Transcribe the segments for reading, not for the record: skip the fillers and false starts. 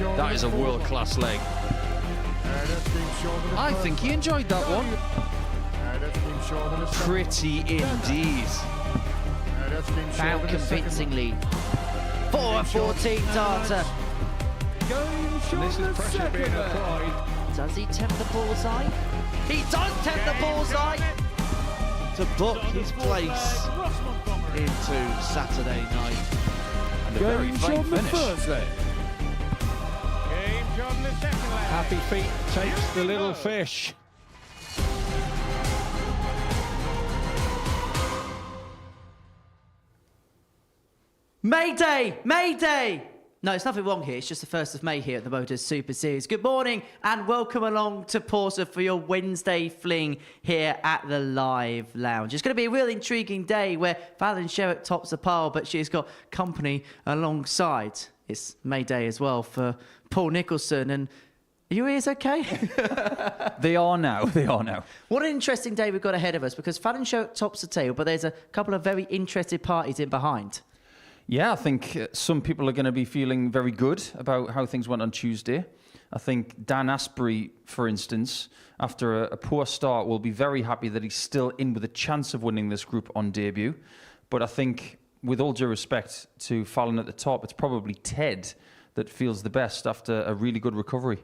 That is a world-class leg. I think he enjoyed that one. Pretty indeed. Found convincingly. 4-14 data. This is pressure being applied. Does he tempt the bullseye? He does tempt the bullseye! To book his place into Saturday night. And a very fine finish. Happy Feet takes the little fish. Mayday! Mayday! No, it's nothing wrong here. It's just the 1st of May here at the Modus Super Series. Good morning and welcome along to Portsmouth for your Wednesday fling here at the Live Lounge. It's going to be a real intriguing day where Fallon Sherrock tops the pile, but she's got company alongside. It's Mayday as well for Paul Nicholson. And are your ears okay? They are now. What an interesting day we've got ahead of us because Fallon Sherrock tops the table, but there's a couple of very interested parties in behind. Yeah, I think some people are going to be feeling very good about how things went on Tuesday. I think Dan Asbury, for instance, after a poor start, will be very happy that he's still in with a chance of winning this group on debut. But I think, with all due respect to Fallon at the top, it's probably Ted that feels the best after a really good recovery.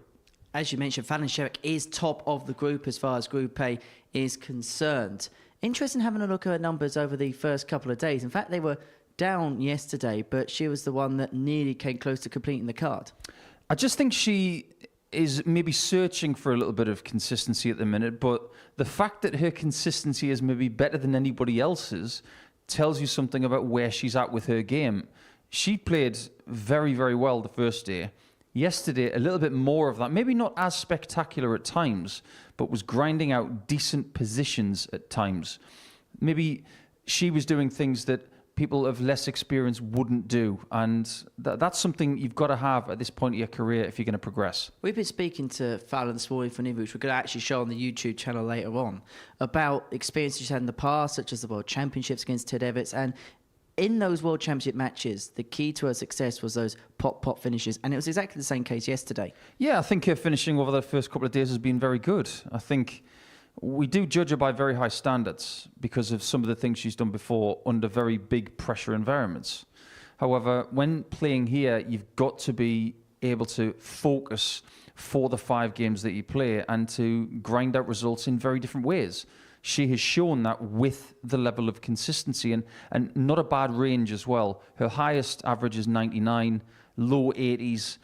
As you mentioned, Fallon Sherrock is top of the group as far as Group A is concerned. Interesting having a look at her numbers over the first couple of days. In fact, they were down yesterday, but she was the one that nearly came close to completing the card. I just think she is maybe searching for a little bit of consistency at the minute, but the fact that her consistency is maybe better than anybody else's tells you something about where she's at with her game. She played very, very well the first day. Yesterday, a little bit more of that. Maybe not as spectacular at times, but was grinding out decent positions at times. Maybe she was doing things that people of less experience wouldn't do. And that's something you've got to have at this point of your career if you're going to progress. We've been speaking to Fallon this morning for an interview, which we're going to actually show on the YouTube channel later on, about experiences she's had in the past, such as the World Championships against Ted Evetts. And in those World Championship matches, the key to her success was those pop finishes. And it was exactly the same case yesterday. Yeah, I think her finishing over the first couple of days has been very good. I think we do judge her by very high standards because of some of the things she's done before under very big pressure environments. However, when playing here, you've got to be able to focus for the 5 games that you play and to grind out results in very different ways. She has shown that with the level of consistency and not a bad range as well. Her highest average is 99, low 80s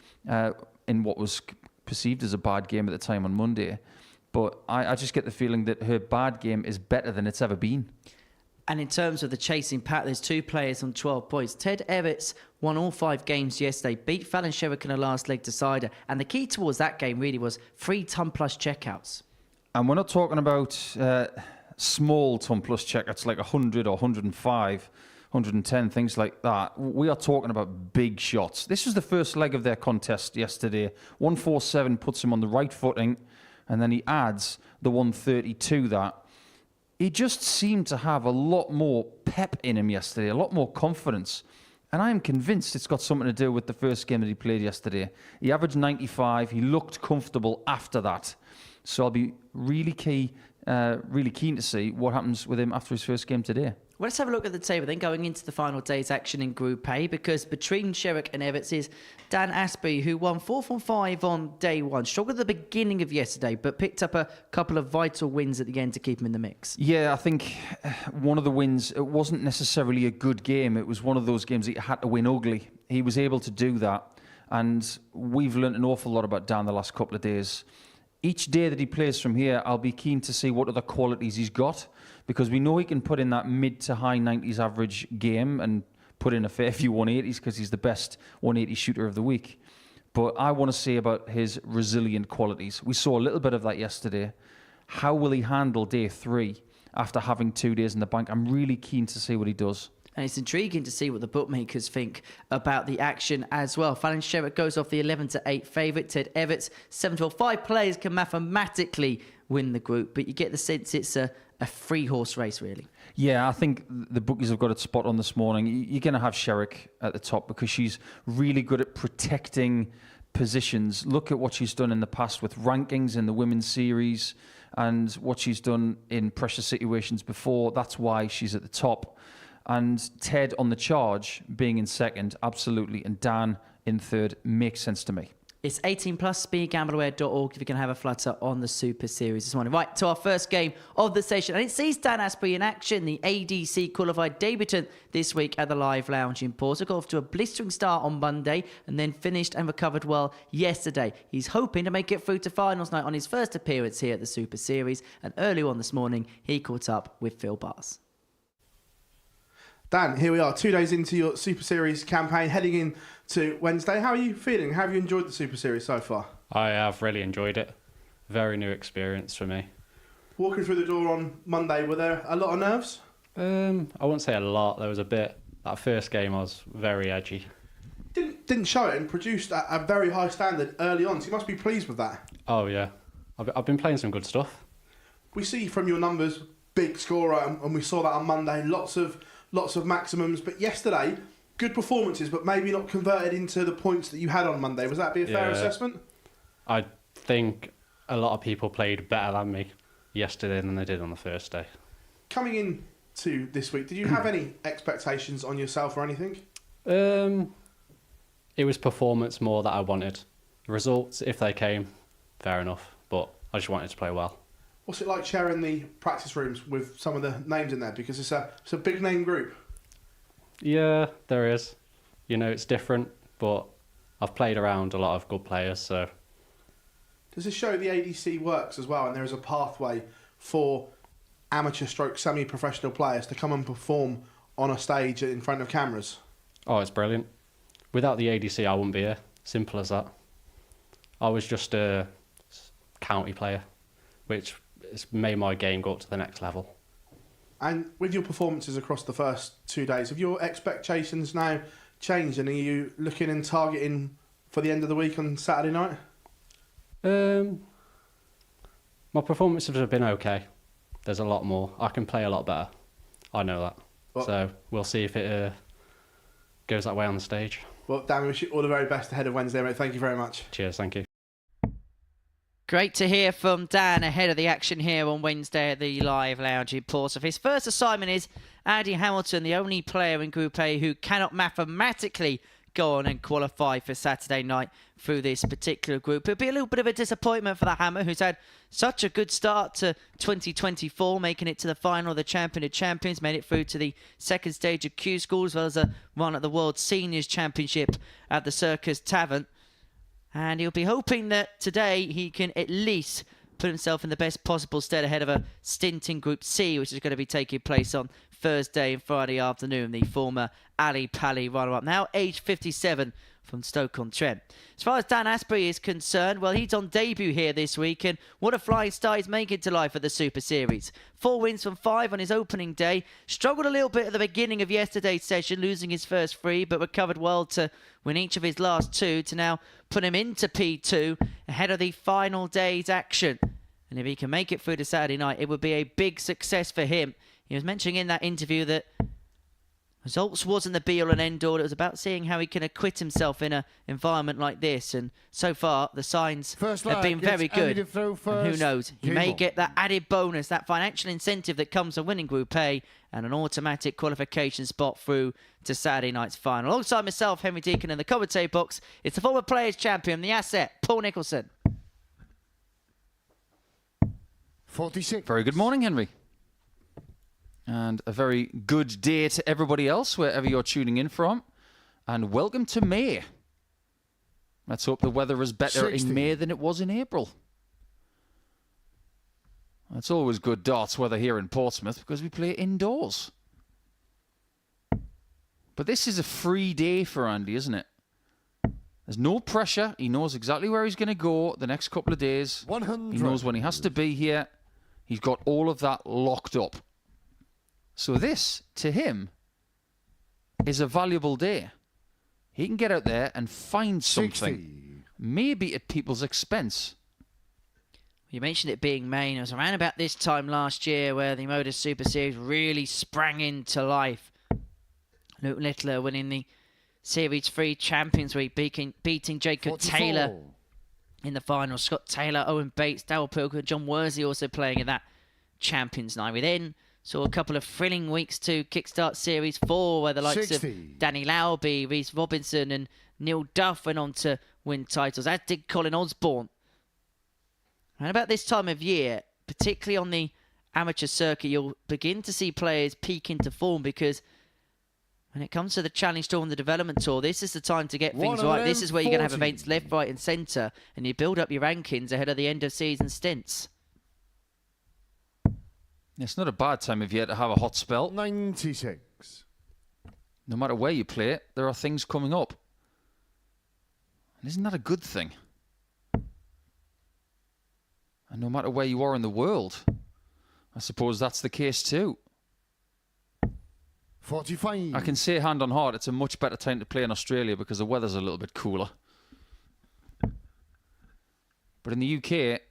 in what was perceived as a bad game at the time on Monday. But I just get the feeling that her bad game is better than it's ever been. And in terms of the chasing pack, there's 2 players on 12 points. Ted Evetts won all 5 games yesterday, beat Fallon Sherrock in a last leg decider. And the key towards that game really was 3 ton-plus checkouts. And we're not talking about small ton-plus checkouts like 100 or 105, 110, things like that. We are talking about big shots. This was the first leg of their contest yesterday. 147 puts him on the right footing. And then he adds the 130 to that. He just seemed to have a lot more pep in him yesterday, a lot more confidence. And I am convinced it's got something to do with the first game that he played yesterday. He averaged 95. He looked comfortable after that. So I'll be really keen to see what happens with him after his first game today. Well, let's have a look at the table then going into the final day's action in Group A, because between Sherrock and Evetts is Dan Asbury, who won 4 from 5 on day 1. Struggled at the beginning of yesterday, but picked up a couple of vital wins at the end to keep him in the mix. Yeah, I think one of the wins, it wasn't necessarily a good game. It was one of those games that you had to win ugly. He was able to do that. And we've learnt an awful lot about Dan the last couple of days. Each day that he plays from here, I'll be keen to see what other qualities he's got, because we know he can put in that mid to high 90s average game and put in a fair few 180s because he's the best 180 shooter of the week. But I want to see about his resilient qualities. We saw a little bit of that yesterday. How will he handle day 3 after having 2 days in the bank? I'm really keen to see what he does. And it's intriguing to see what the bookmakers think about the action as well. Fallon Sherrock goes off the 11-8 favourite. Ted Evetts, 7-12. 5 players can mathematically win the group, but you get the sense it's a 3-horse race, really. Yeah, I think the bookies have got it spot on this morning. You're going to have Sherrock at the top because she's really good at protecting positions. Look at what she's done in the past with rankings in the women's series and what she's done in pressure situations before. That's why she's at the top. And Ted on the charge being in second, absolutely, and Dan in third makes sense to me. It's 18 plus, speedgambleaware.org if you can have a flutter on the Super Series this morning. Right, to our first game of the session. And it sees Dan Asbury in action, the ADC qualified debutant this week at the Live Lounge in Porto. Got off to a blistering start on Monday and then finished and recovered well yesterday. He's hoping to make it through to finals night on his first appearance here at the Super Series. And early on this morning, he caught up with Phil Bars. Dan, here we are, 2 days into your Super Series campaign, heading in to Wednesday. How are you feeling? How have you enjoyed the Super Series so far? I have really enjoyed it. Very new experience for me. Walking through the door on Monday, were there a lot of nerves? I wouldn't say a lot. There was a bit. That first game I was very edgy. Didn't show it and produced a very high standard early on, so you must be pleased with that. Oh yeah, I've been playing some good stuff. We see from your numbers, big scorer, and we saw that on Monday, lots of maximums, but yesterday, good performances, but maybe not converted into the points that you had on Monday. Was that be a fair assessment? I think a lot of people played better than me yesterday than they did on the first day. Coming in to this week, did you have any expectations on yourself or anything? It was performance more that I wanted. Results, if they came, fair enough, but I just wanted to play well. What's it like sharing the practice rooms with some of the names in there? Because it's a big name group. Yeah, there is. You know, it's different, but I've played around a lot of good players, so... Does this show the ADC works as well, and there is a pathway for amateur stroke semi-professional players to come and perform on a stage in front of cameras? Oh, it's brilliant. Without the ADC, I wouldn't be here. Simple as that. I was just a county player, which has made my game go up to the next level. And with your performances across the first 2 days, have your expectations now changed, and are you looking and targeting for the end of the week on Saturday night? My performances have been okay. There's a lot more. I can play a lot better. I know that. Well, so we'll see if it goes that way on the stage. Well, Dan, we wish you all the very best ahead of Wednesday, mate. Thank you very much. Cheers, thank you. Great to hear from Dan ahead of the action here on Wednesday at the Live Lounge in Portsmouth. His first assignment is Andy Hamilton, the only player in Group A who cannot mathematically go on and qualify for Saturday night through this particular group. It'll be a little bit of a disappointment for the Hammer, who's had such a good start to 2024, making it to the final of the Champion of Champions, made it through to the second stage of Q School, as well as a run at the World Seniors Championship at the Circus Tavern. And he'll be hoping that today he can at least put himself in the best possible stead ahead of a stint in Group C, which is going to be taking place on Thursday and Friday afternoon. The former Ali Pali runner-up, now age 57, from Stoke-on-Trent. As far as Dan Asbury is concerned, well, he's on debut here this week, and what a flying start he's making to life at the Super Series. 4 wins from 5 on his opening day. Struggled a little bit at the beginning of yesterday's session, losing his first 3, but recovered well to win each of his last 2 to now put him into P2 ahead of the final day's action. And if he can make it through to Saturday night, it would be a big success for him. He was mentioning in that interview that results wasn't the be-all and end-all. It was about seeing how he can acquit himself in an environment like this. And so far, the signs have been very good. And who knows? He may get that added bonus, that financial incentive that comes from winning Group A, and an automatic qualification spot through to Saturday night's final. Alongside myself, Henry Deacon, in the commentary box, it's the former Players' Champion, the asset, Paul Nicholson. 46. Very good morning, Henry. And a very good day to everybody else, wherever you're tuning in from. And welcome to May. Let's hope the weather is better 60. in May than it was in April. It's always good darts weather here in Portsmouth because we play indoors. But this is a free day for Andy, isn't it? There's no pressure. He knows exactly where he's going to go the next couple of days. 100. He knows when he has to be here. He's got all of that locked up. So this, to him, is a valuable day. He can get out there and find something, 60. maybe at people's expense. You mentioned it being May. It was around about this time last year where the Modus Super Series really sprang into life. Luke Littler winning the Series 3 Champions Week, beating Jacob 44. Taylor in the final. Scott Taylor, Owen Bates, Darryl Pilker, John Worsley also playing in that Champions Night. We then saw a couple of thrilling weeks to kickstart Series 4, where the likes 60. of Danny Lowby, Reece Robinson and Neil Duff went on to win titles, as did Colin Osborne. And about this time of year, particularly on the amateur circuit, you'll begin to see players peak into form, because when it comes to the Challenge Tour and the Development Tour, this is the time to get things right. This is where you're going to have 140. events left, right and centre, and you build up your rankings ahead of the end of season stints. It's not a bad time of year to have a hot spell. 96. No matter where you play it, there are things coming up. And isn't that a good thing? And no matter where you are in the world, I suppose that's the case too. 45. I can say hand on heart, it's a much better time to play in Australia because the weather's a little bit cooler. But in the UK,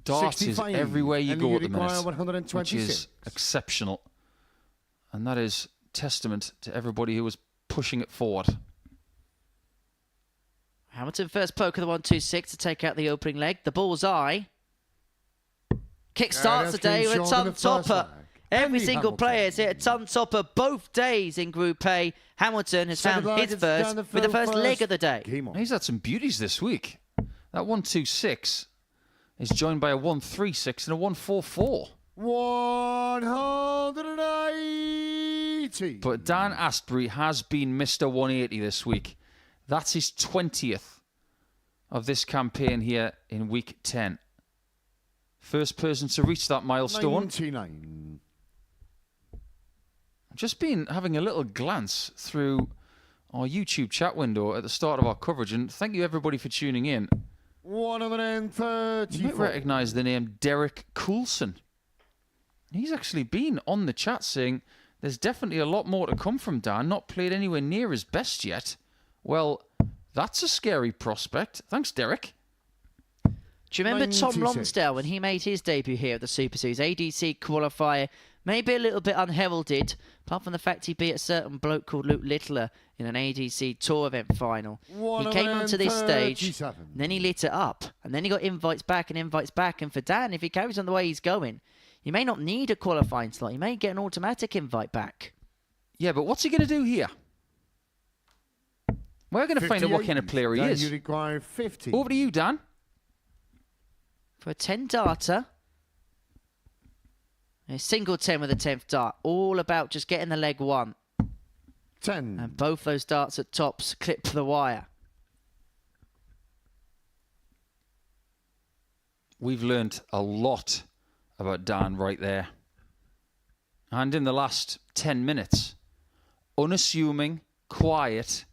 darts is 65. everywhere you And go you at the require minute, 126. which is exceptional. And that is testament to everybody who was pushing it forward. Hamilton first poke of the 1-2-6 to take out the opening leg. The bullseye. Kick starts that's today been with a shown in ton the first topper. leg. Every Andy single Hamilton. player has hit a ton topper both days in Group A. Hamilton has Second found leg his is first down the with the first first. leg of the day. Game on. He's had some beauties this week. That 1-2-6 is joined by a 1-3-6 and a 1-4-4. 180. But Dan Asbury has been Mr. 180 this week. That's his 20th of this campaign here in week 10. First person to reach that milestone. 99. I've just been having a little glance through our YouTube chat window at the start of our coverage, and thank you everybody for tuning in. 134. You might recognise the name Derek Coulson. He's actually been on the chat saying there's definitely a lot more to come from Dan, not played anywhere near his best yet. Well, that's a scary prospect. Thanks, Derek. Do you remember Tom 96. Lonsdale when he made his debut here at the Super Series? ADC qualifier, maybe a little bit unheralded, apart from the fact he beat a certain bloke called Luke Littler in an ADC tour event final. He came onto this stage, 137. and then he lit it up, and then he got invites back, and for Dan, if he carries on the way he's going, he may not need a qualifying slot. He may get an automatic invite back. Yeah, but what's he going to do here? We're going to find out what kind of player he Then is. You require 50. Over to you, Dan. For a 10 darter, a single 10 with a 10th dart, all about just getting the leg one. 10. And both those darts at tops clip the wire. We've learnt a lot about Dan right there. And in the last 10 minutes, unassuming, quiet,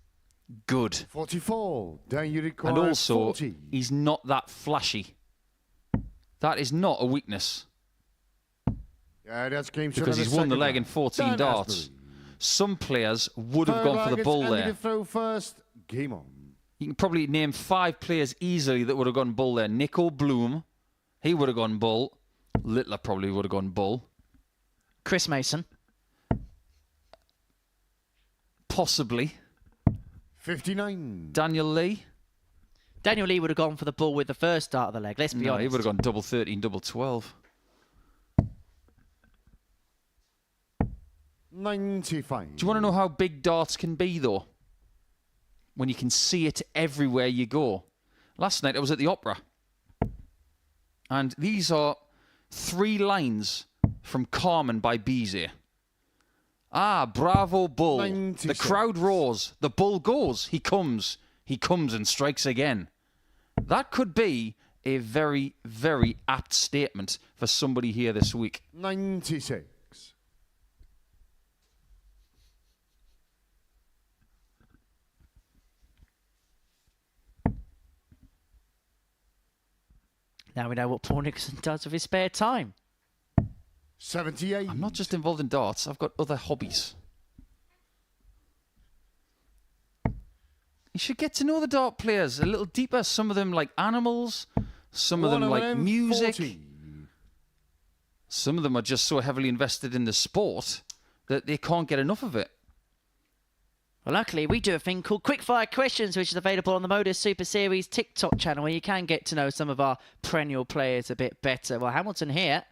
good. 44. Then you require And also, 40. he's not that flashy. That is not a weakness. Yeah, that's game Because he's won the leg in 14 darts. Some players would have gone for the bull there. Throw first. Game on. You can probably name 5 players easily that would have gone bull there. Nico Bloom, he would have gone bull. Littler probably would have gone bull. Chris Mason. Possibly. 59. Daniel Lee. Daniel Lee would have gone for the bull with the first start of the leg, let's be No, honest. he would have gone double 13, double 12. 95. Do you want to know how big darts can be, though? When you can see it everywhere you go. Last night I was at the Opera. And these are 3 lines from Carmen by Biesien. Ah, bravo, bull. 96. The crowd roars. The bull goes. He comes. He comes and strikes again. That could be a very, very apt statement for somebody here this week. 96. Now we know what Paul Nicholson does with his spare time. 78. I'm not just involved in darts. I've got other hobbies. You should get to know the dart players a little deeper. Some of them like animals. Some of them like music. 140. Some of them are just so heavily invested in the sport that they can't get enough of it. Well, luckily, we do a thing called Quickfire Questions, which is available on the Modus Super Series TikTok channel, where you can get to know some of our perennial players a bit better. Well, Hamilton here,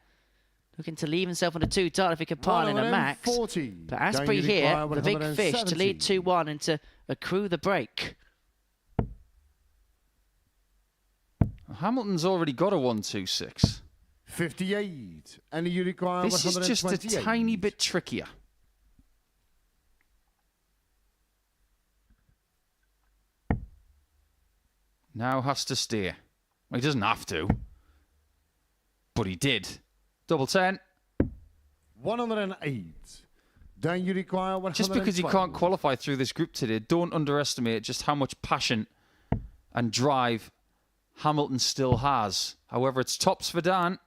looking to leave himself on a 2 dart if he can pile in a max. 140. But Asbury here, the big fish, to lead 2-1 and to accrue the break. Hamilton's already got a 1-2-6. 58. And you require This is just a 128. tiny bit trickier. Now has to steer. Well, he doesn't have to. But he did. Double 10. 108. Then you require 112. Just because you can't qualify through this group today, don't underestimate just how much passion and drive Hamilton still has. However, it's tops for Dan.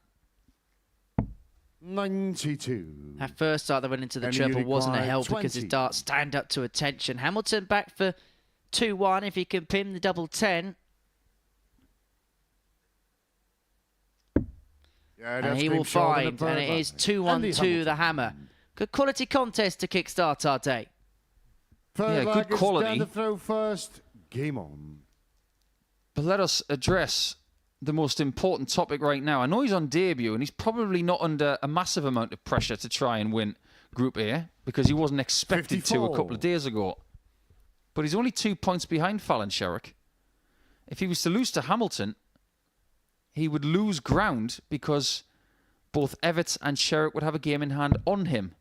92. That first dart that went into the And treble you wasn't a require help because his 20. darts stand up to attention. Hamilton back for 2-1 if he can pin the double 10. Yeah, And that's he will cream short find, and a and it bird is line. 2-1 Andy to the Hamilton. hammer. Good quality contest to kickstart our day. Third Yeah, good leg is quality. down the throw first. Game on. But let us address the most important topic right now. I know he's on debut and he's probably not under a massive amount of pressure to try and win Group A because he wasn't expected to a 54. couple of days ago. But he's only 2 points behind Fallon Sherrock. If he was to lose to Hamilton, he would lose ground because both Evetts and Sherrock would have a game in hand on him.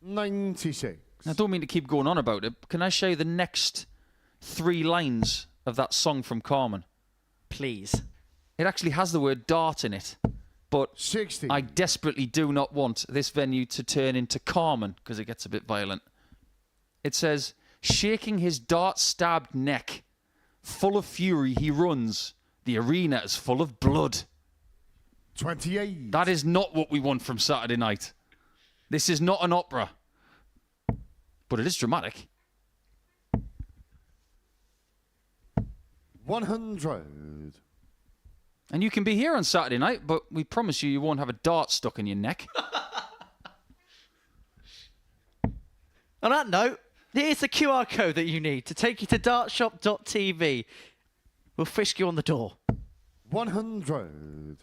96. I don't mean to keep going on about it. But can I show you the next 3 lines of that song from Carmen? Please. It actually has the word dart in it. But 60. I desperately do not want this venue to turn into Carmen because it gets a bit violent. It says, shaking his dart-stabbed neck, full of fury he runs. The arena is full of blood. 28. That is not what we want from Saturday night. This is not an opera. But it is dramatic. 100. And you can be here on Saturday night, but we promise you won't have a dart stuck in your neck. On that note, here's the QR code that you need to take you to dartshop.tv. We'll frisk you on the door. 100.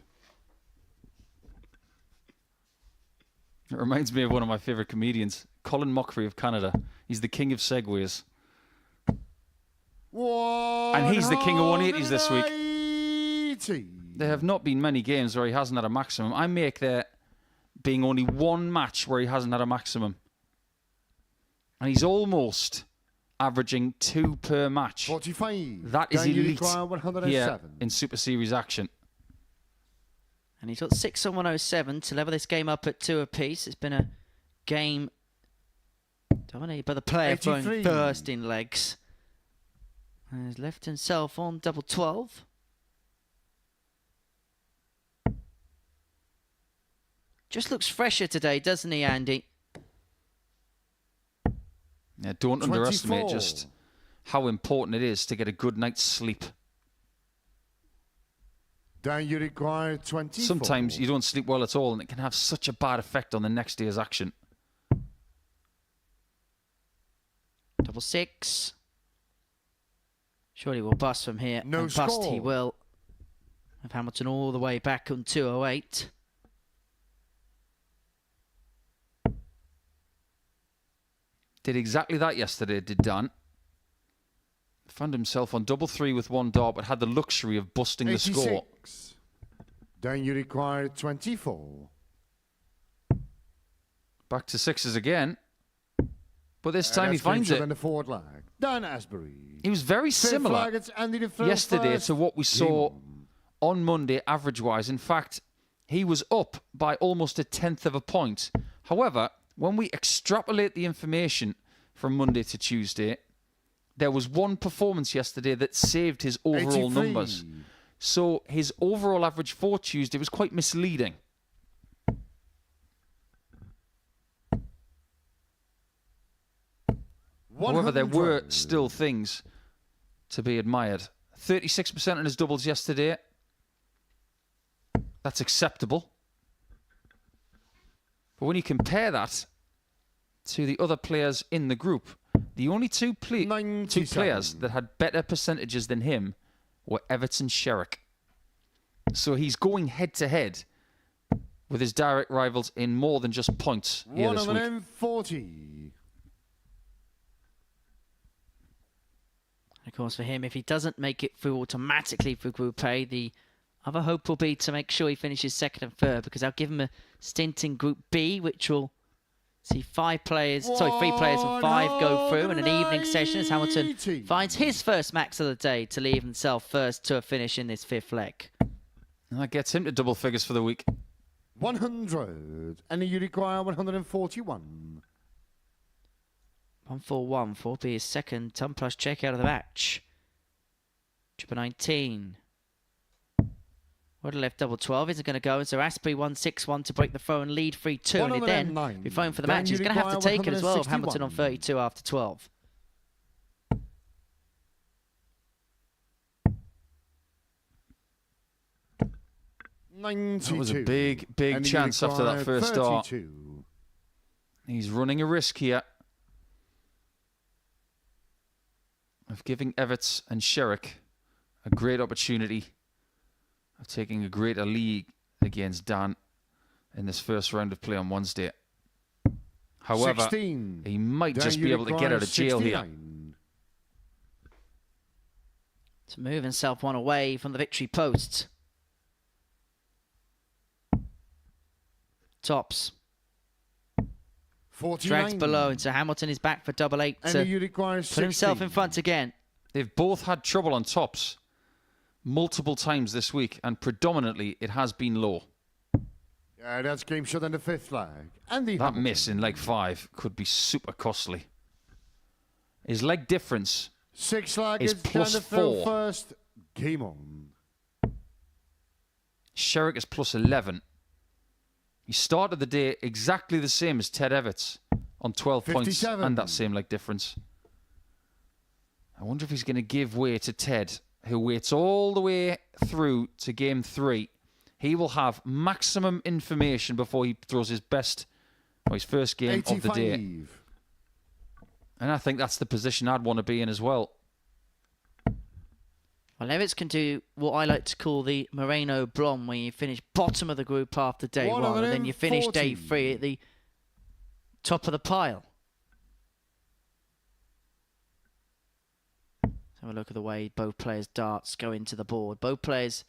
It reminds me of one of my favourite comedians, Colin Mochrie of Canada. He's the king of segways. And he's the king of 180s this week. 180. There have not been many games where he hasn't had a maximum. I make there being only one match where he hasn't had a maximum. And he's almost averaging 2 per match. 45. That is Then you elite require 107. here in Super Series action. And he's got 6 on 107 to level this game up at 2 apiece. It's been a game dominated by the player throwing 83. first in legs. And he's left himself on double 12. Just looks fresher today, doesn't he, Andy? Yeah, don't underestimate 24. just how important it is to get a good night's sleep. Then you require 24. Sometimes you don't sleep well at all, and it can have such a bad effect on the next day's action. Double 6. Surely we'll bust from here. No and bust score. he will. With Hamilton all the way back on 208. Did exactly that yesterday, did Dan. Found himself on double 3 with 1 dart, but had the luxury of busting the score. 86. Then you require 24. Back to 6s again. But this time he That's finds closer it. than the forward leg. Dan Asbury. He was very Fifth similar leg, it's Andy the throw yesterday first. to what we Game saw on. on Monday average-wise. In fact, he was up by almost a 1/10 of a point. However, when we extrapolate the information from Monday to Tuesday, there was one performance yesterday that saved his overall 83. numbers. So his overall average for Tuesday was quite misleading. However, there were 100. still things to be admired. 36% on his doubles yesterday. That's acceptable. But when you compare that to the other players in the group, the only two players 97. that had better percentages than him were Evetts and Sherrock. So he's going head-to-head with his direct rivals in more than just points here this week. 140. Of course, for him, if he doesn't make it through automatically for Group A, the other hope will be to make sure he finishes second and third, because I'll give him a stint in Group B, which will see 3 players and 5 go through in an evening session as Hamilton finds his first max of the day to leave himself first to a finish in this 5th leg. And that gets him to double figures for the week. 100. And you require 141. 141 for be his second ton plus check out of the match. Triple 19. Would have left double 12. Isn't going to go. And so Asbury 161 to break the throw and lead 3-2. And then be phoned for the match. He's going to have to take it as well. Hamilton on 32 after 12. That was a big chance after that first start. He's running a risk here of giving Evetts and Sherrock a great opportunity of taking a greater lead against Dan in this first round of play on Wednesday. However, 16. he might just be able to get out of jail 69. here. To move himself one away from the victory post. Tops. 49. Drags below, and so Hamilton is back for double 8 And to you require put himself in front again. They've both had trouble on tops multiple times this week, and predominantly it has been low. Yeah, that's game shot in the 5th flag. And the That Hamilton. miss in leg 5 could be super costly. His leg difference 6 flag is is plus down the field 4. first. Game on. Sherrock is plus 11. He started the day exactly the same as Ted Evetts on 12 points 57. and that same leg difference. I wonder if he's going to give way to Ted, who waits all the way through to game 3. He will have maximum information before he throws his first game 85. of the day. And I think that's the position I'd want to be in as well. Well, Evetts can do what I like to call the Moreno Blonde, where you finish bottom of the group after day 1, and then you finish day 3 at the top of the pile. Let's have a look at the way both players' darts go into the board. Both players'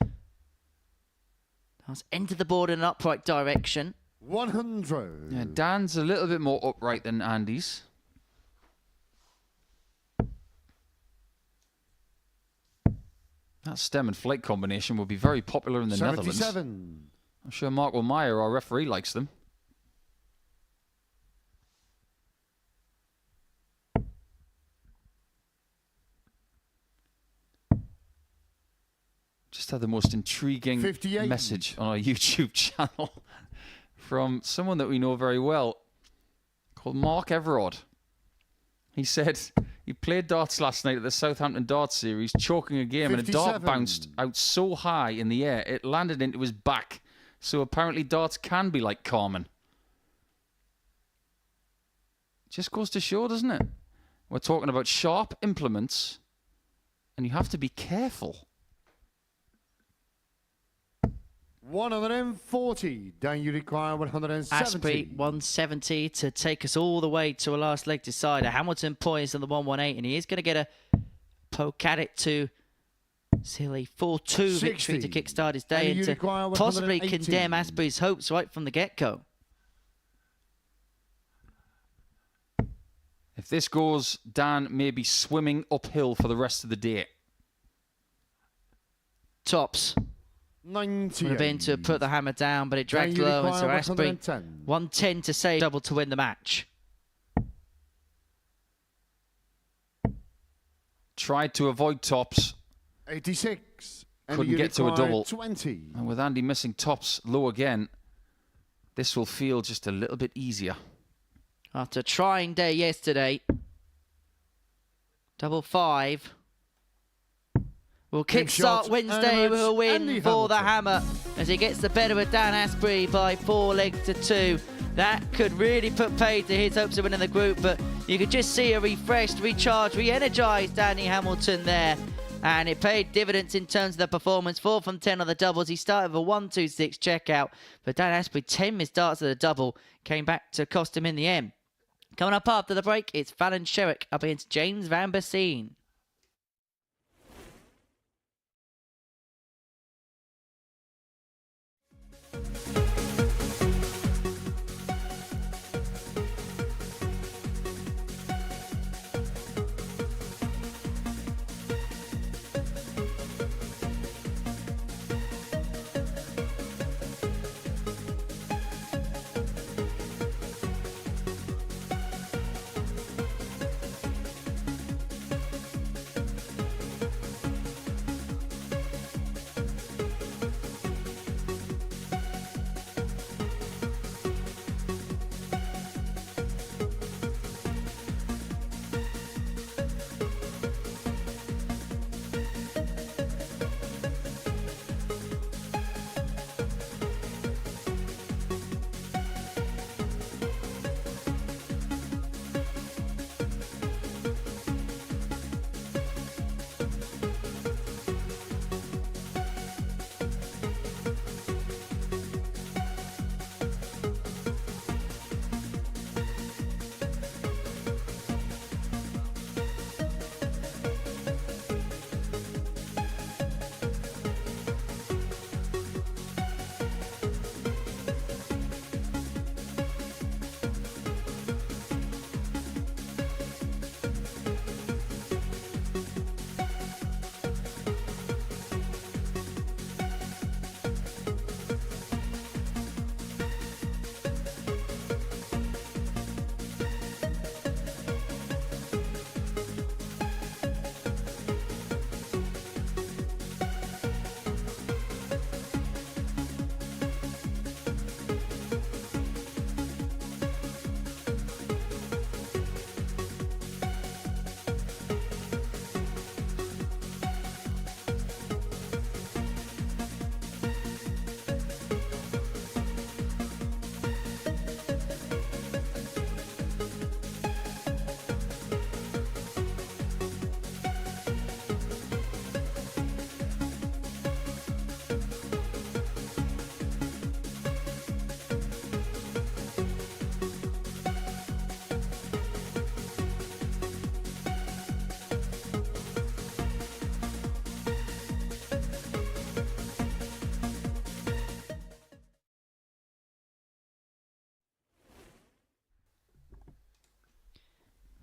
darts enter the board in an upright direction. 100. Yeah, Dan's a little bit more upright than Andy's. That stem and flight combination will be very popular in the 77. Netherlands. I'm sure Mark Wilmeyer, our referee, likes them. Just had the most intriguing 58. message on our YouTube channel from someone that we know very well called Mark Everard. He said he played darts last night at the Southampton Darts Series, choking a game, 57. and a dart bounced out so high in the air, it landed into his back. So apparently darts can be like Carmen. Just goes to show, doesn't it? We're talking about sharp implements, and you have to be careful. 140. Then you require 170. Asbury 170 to take us all the way to a last leg decider. Hamilton poised on the 118, and he is going to get a poke at it to seal a 4-2 victory to kickstart his day and to possibly condemn Asbury's hopes right from the get-go. If this goes, Dan may be swimming uphill for the rest of the day. Tops. 90. Would have been to put the hammer down, but it dragged low, and so Asbury 110 to save, double to win the match. Tried to avoid tops. 86. And Couldn't you get to a require double. 20. And with Andy missing tops low again, this will feel just a little bit easier. After a trying day yesterday, double 5 will kickstart Wednesday with a win for the Hammer as he gets the better of Dan Asbury by 4 legs to 2. that could really put paid to his hopes of winning the group, but you could just see a refreshed, recharged, re-energised Danny Hamilton there. And it paid dividends in terms of the performance. 4 from 10 on the doubles. He started with a 1-2-6 checkout. But Dan Asbury, 10 missed darts at the double, came back to cost him in the end. Coming up after the break, it's Fallon Sherrock up against James Van Biesien.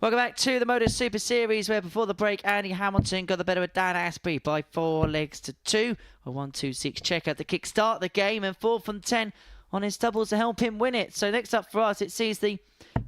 Welcome back to the Modus Super Series, where before the break, Andy Hamilton got the better of Dan Asbury by 4 legs to 2. A 1-2-6 check at the kick-start the game, and 4 from 10 on his doubles to help him win it. So next up for us, it sees the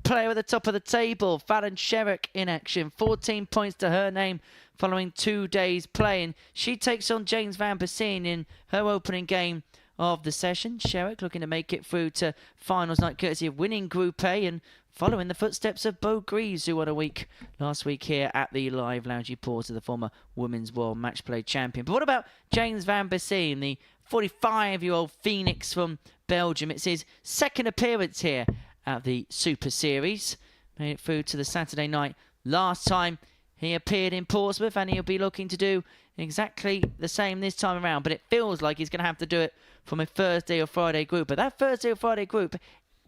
player at the top of the table, Fallon Sherrock, in action. 14 points to her name following 2 days playing. She takes on James Van Biesien in her opening game of the session. Sherrock looking to make it through to finals night courtesy of winning Group A and following the footsteps of Bo Greaves, who won a week last week here at the Live Lounge Port, to the former Women's World Match Play Champion. But what about James Van Biesien, the 45-year-old Phoenix from Belgium? It's his second appearance here at the Super Series. Made it through to the Saturday night last time he appeared in Portsmouth, and he'll be looking to do exactly the same this time around. But it feels like he's going to have to do it from a Thursday or Friday group. But that Thursday or Friday group,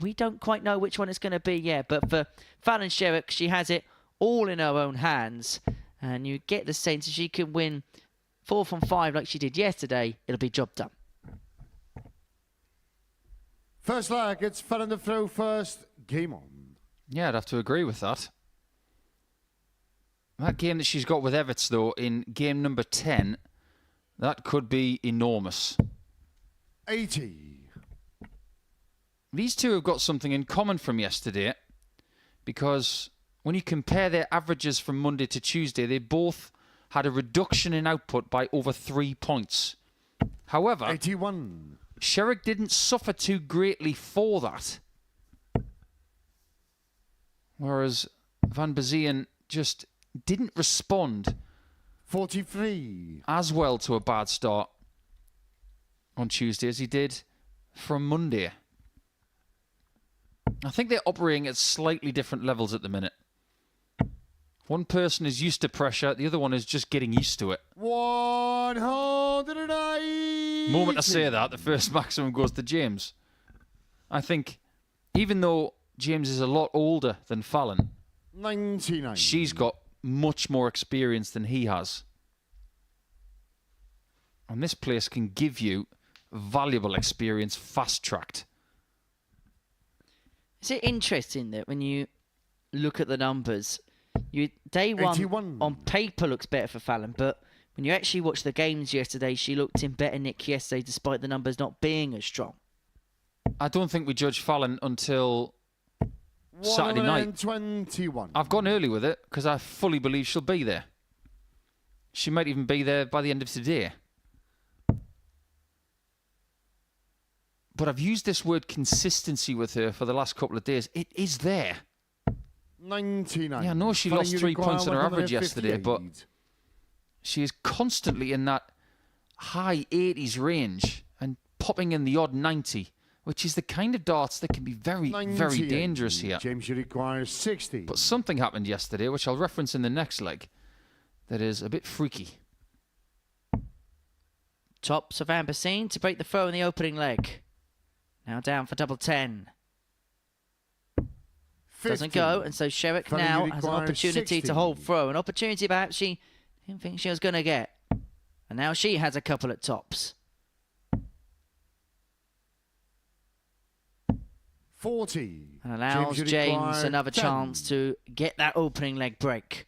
we don't quite know which one it's going to be yet. But for Fallon Sherrock, she has it all in her own hands. And you get the sense if she can win 4 from 5 like she did yesterday, it'll be job done. First leg, it's Fallon the throw first. Game on. Yeah, I'd have to agree with that. That game that she's got with Evetts, though, in game number 10, that could be enormous. 80. These two have got something in common from yesterday, because when you compare their averages from Monday to Tuesday, they both had a reduction in output by over 3 points. However, 81. Sherrock didn't suffer too greatly for that. Whereas Van Biesien just didn't respond 43. as well to a bad start on Tuesday as he did from Monday. I think they're operating at slightly different levels at the minute. One person is used to pressure, the other one is just getting used to it. 180. Moment I say that, the first maximum goes to James. I think, even though James is a lot older than Fallon, 99. she's got much more experience than he has. And this place can give you valuable experience fast-tracked. Is it interesting that when you look at the numbers, day one 81. on paper looks better for Fallon, but when you actually watch the games yesterday, she looked in better nick yesterday despite the numbers not being as strong. I don't think we judge Fallon until Saturday night. 121. I've gone early with it because I fully believe she'll be there. She might even be there by the end of today. But I've used this word consistency with her for the last couple of days. It is there. 99. Yeah, I know she Fallon, lost you 3 require points on her average 158. yesterday, but she is constantly in that high 80s range and popping in the odd 90, which is the kind of darts that can be very, very 98. dangerous here. James, you require 60. But something happened yesterday, which I'll reference in the next leg, that is a bit freaky. Tops of Biesien to break the throw in the opening leg. Now down for double 10. 50. Doesn't go, and so Sherrock Fallon, now you has an require opportunity 60. to hold throw. An opportunity perhaps she didn't think she was going to get. And now she has a couple at tops. 40. And allows you James require another 10. chance to get that opening leg break.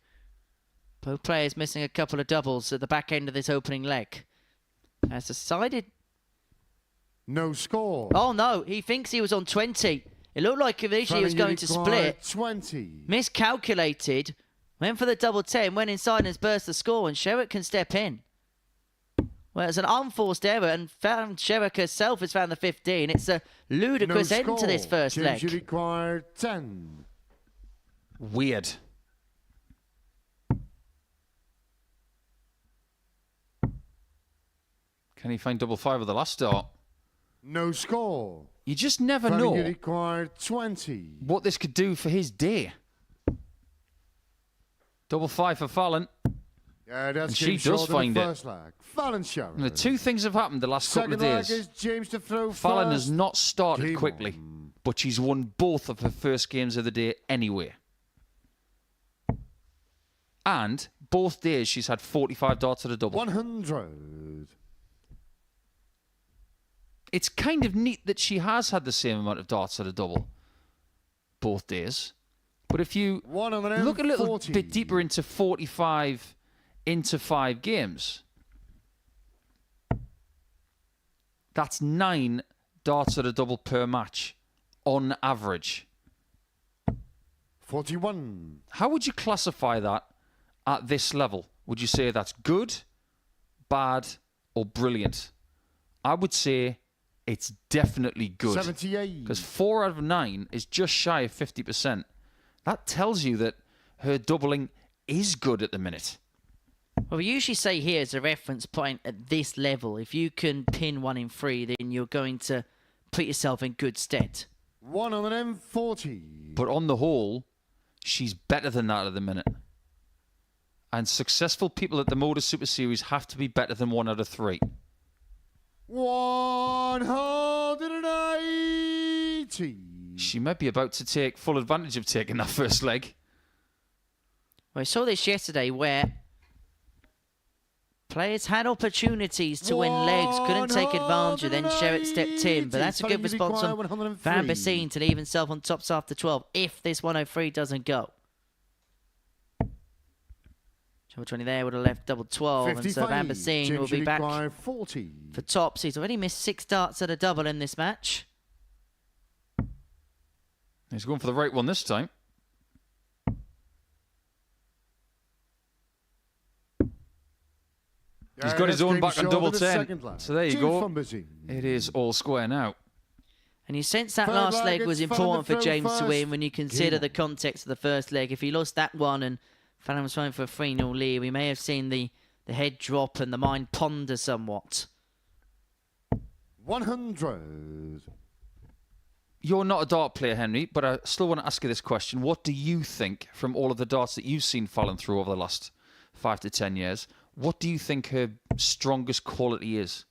Both players missing a couple of doubles at the back end of this opening leg. Has decided... No score. Oh no, he thinks he was on 20. It looked like initially he was Fallon, going you to require split. 20. Miscalculated. Went for the double 10, went inside and has burst the score, and Sherrock can step in. Well, it's an unforced error, and Sherrock herself has found the 15. It's a ludicrous No end to this score. first James, you leg. require 10. Weird. Can he find double 5 with the last start? No score. You just never Fallon, you know require 20. what this could do for his day. Double 5 for Fallon. Yeah, that's And she game does short in the find it. first leg. Fallon Sherrock. And the 2 things have happened the last couple Second of leg days. is James to throw Fallon first. has not started Game quickly, on. but she's won both of her first games of the day anyway. And both days she's had 45 darts at a double. 100. It's kind of neat that she has had the same amount of darts at a double both days. But if you look a little 140. bit deeper into 45 into 5 games, that's 9 darts at a double per match on average. 41. How would you classify that at this level? Would you say that's good, bad, or brilliant? I would say it's definitely good. 78. Because 4 out of 9 is just shy of 50%. That tells you that her doubling is good at the minute. Well, we usually say here as a reference point at this level, if you can pin 1 in 3, then you're going to put yourself in good stead. 140. But on the whole, she's better than that at the minute. And successful people at the Modus Super Series have to be better than 1 out of 3. 180. She might be about to take full advantage of taking that first leg. Well, I saw this yesterday where players had opportunities to win legs, couldn't take advantage, and then Sherrock stepped in. But that's a good response on Biesien to leave himself on tops after 12 if this 103 doesn't go. Double 20 there would have left double 12, and so Biesien will be back 40. for tops. He's already missed 6 darts at a double in this match. He's going for the right one this time. He's got his own back on double 10. So there you go. It is all square now. And you sense that Third last leg, leg was it's Fallon important for to throw James to first. win when you consider Game the context of the first leg. If he lost that one and Fallon was trying for a 3-0 lead, we may have seen the head drop and the mind ponder somewhat. 100. You're not a dart player, Henry, but I still want to ask you this question. What do you think, from all of the darts that you've seen Fallon through over the last 5 to 10 years, what do you think her strongest quality is?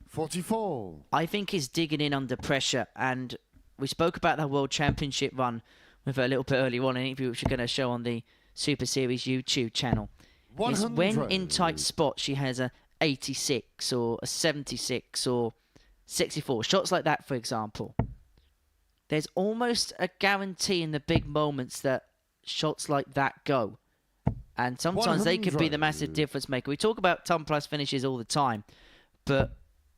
44. I think he's digging in under pressure, and we spoke about that World Championship run with her a little bit earlier on in an interview, which we're going to show on the Super Series YouTube channel. Is when in tight spots she has a 86 or a 76 or 64. Shots like that, for example. There's almost a guarantee in the big moments that shots like that go. And sometimes they could be the massive difference maker. We talk about ton plus finishes all the time, but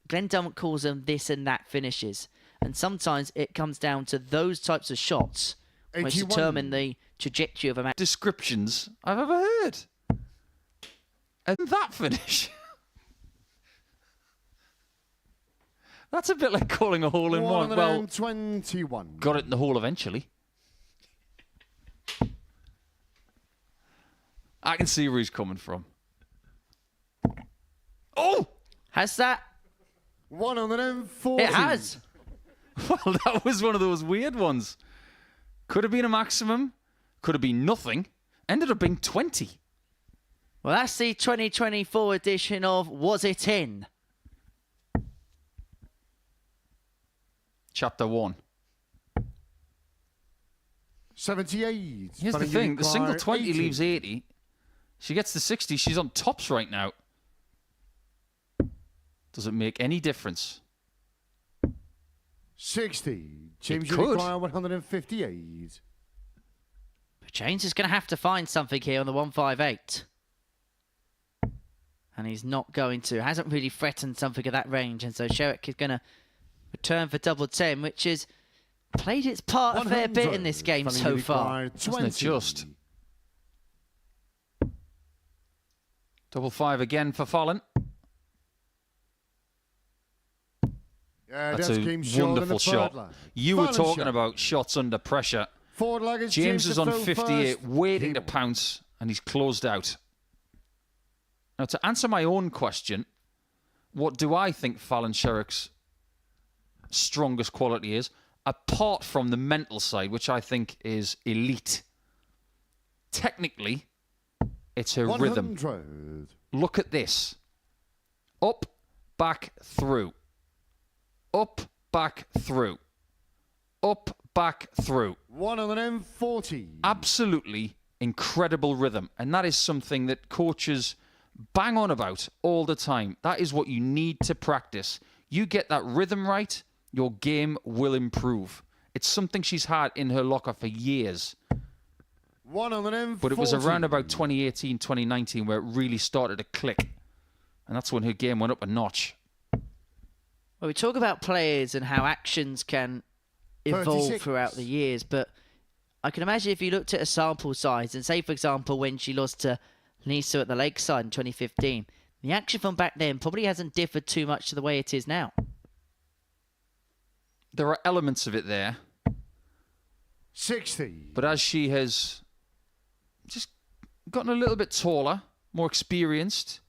Glenn Dunn calls them this and that finishes. And sometimes it comes down to those types of shots which determine the trajectory of a match. Descriptions I've ever heard. And that finish. That's a bit like calling a hole in one. Well, 21. got it in the hole eventually. I can see where he's coming from. Oh! Has that? 140. It has. Well, that was one of those weird ones. Could have been a maximum. Could have been nothing. Ended up being 20. Well, that's the 2024 edition of Was It In? Chapter 1. 78. Here's the thing. The single 20 leaves 80. She gets to 60. She's on tops right now. Does it make any difference? 60. James It could. require 158. But James is going to have to find something here on the 158. And he's not going to. Hasn't really threatened something of that range. And so Sherrock is going to return for double 10, which has played its part a fair bit in this game so far. Isn't it just? Double 5 again for Fallon. Yeah, That's a wonderful shot. You were talking about shots under pressure. James is on 58, waiting to pounce, and he's closed out. Now, to answer my own question, what do I think Fallon Sherrock's strongest quality is, apart from the mental side, which I think is elite? Technically, it's her rhythm. Look at this. Up, back, through. Up, back, through. Up, back, through. 140. Absolutely incredible rhythm. And that is something that coaches bang on about all the time. That is what you need to practice. You get that rhythm right, your game will improve. It's something she's had in her locker for years. 140. But it was around about 2018, 2019 where it really started to click. And that's when her game went up a notch. Well, we talk about players and how actions can evolve 36. throughout the years, but I can imagine if you looked at a sample size and say, for example, when she lost to Lisa at the Lakeside in 2015, the action from back then probably hasn't differed too much to the way it is now. There are elements of it there. 60. But as she has just gotten a little bit taller, more experienced,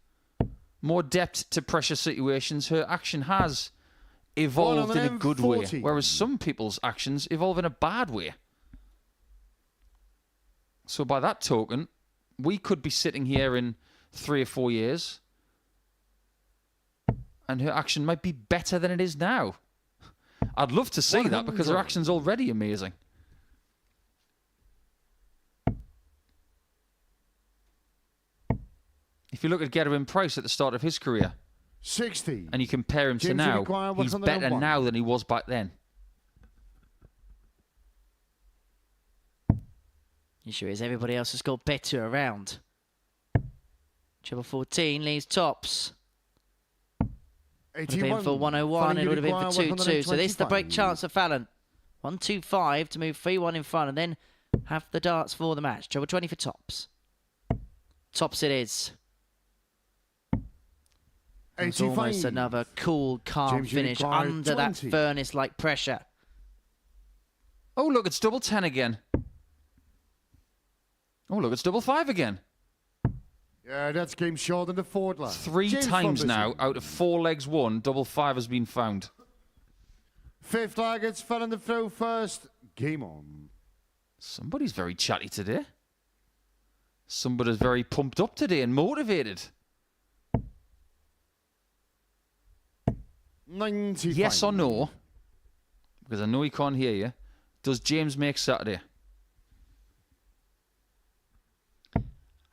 more depth to pressure situations, her action has evolved in a good way. 140. Whereas some people's actions evolve in a bad way. So by that token, we could be sitting here in 3 or 4 years and her action might be better than it is now. I'd love to see that because her action's already amazing. If you look at Gerwin Price at the start of his career 60. and you compare him to James now, require he's 101. better now than he was back then. You sure is. Everybody else has got better around. Treble 14 leaves tops. Would have been for 101, it would have been for 2-2. So this is the break chance for Fallon. 1-2-5 to move 3-1 in front and then have the darts for the match. Treble 20 for tops. Tops it is. It's almost another cool, calm James finish required under that 20. furnace-like pressure. Oh, look, it's double 10 again. Oh, look, it's double 5 again. Yeah, that's game short in the forward line. 3 James times from now, Biesien. out of 4 legs won, double 5 has been found. Fifth leg, it's Fallon the throw first. Game on. Somebody's very chatty today. Somebody's very pumped up today and motivated. 95. Yes or no? Because I know he can't hear you. Does James make Saturday?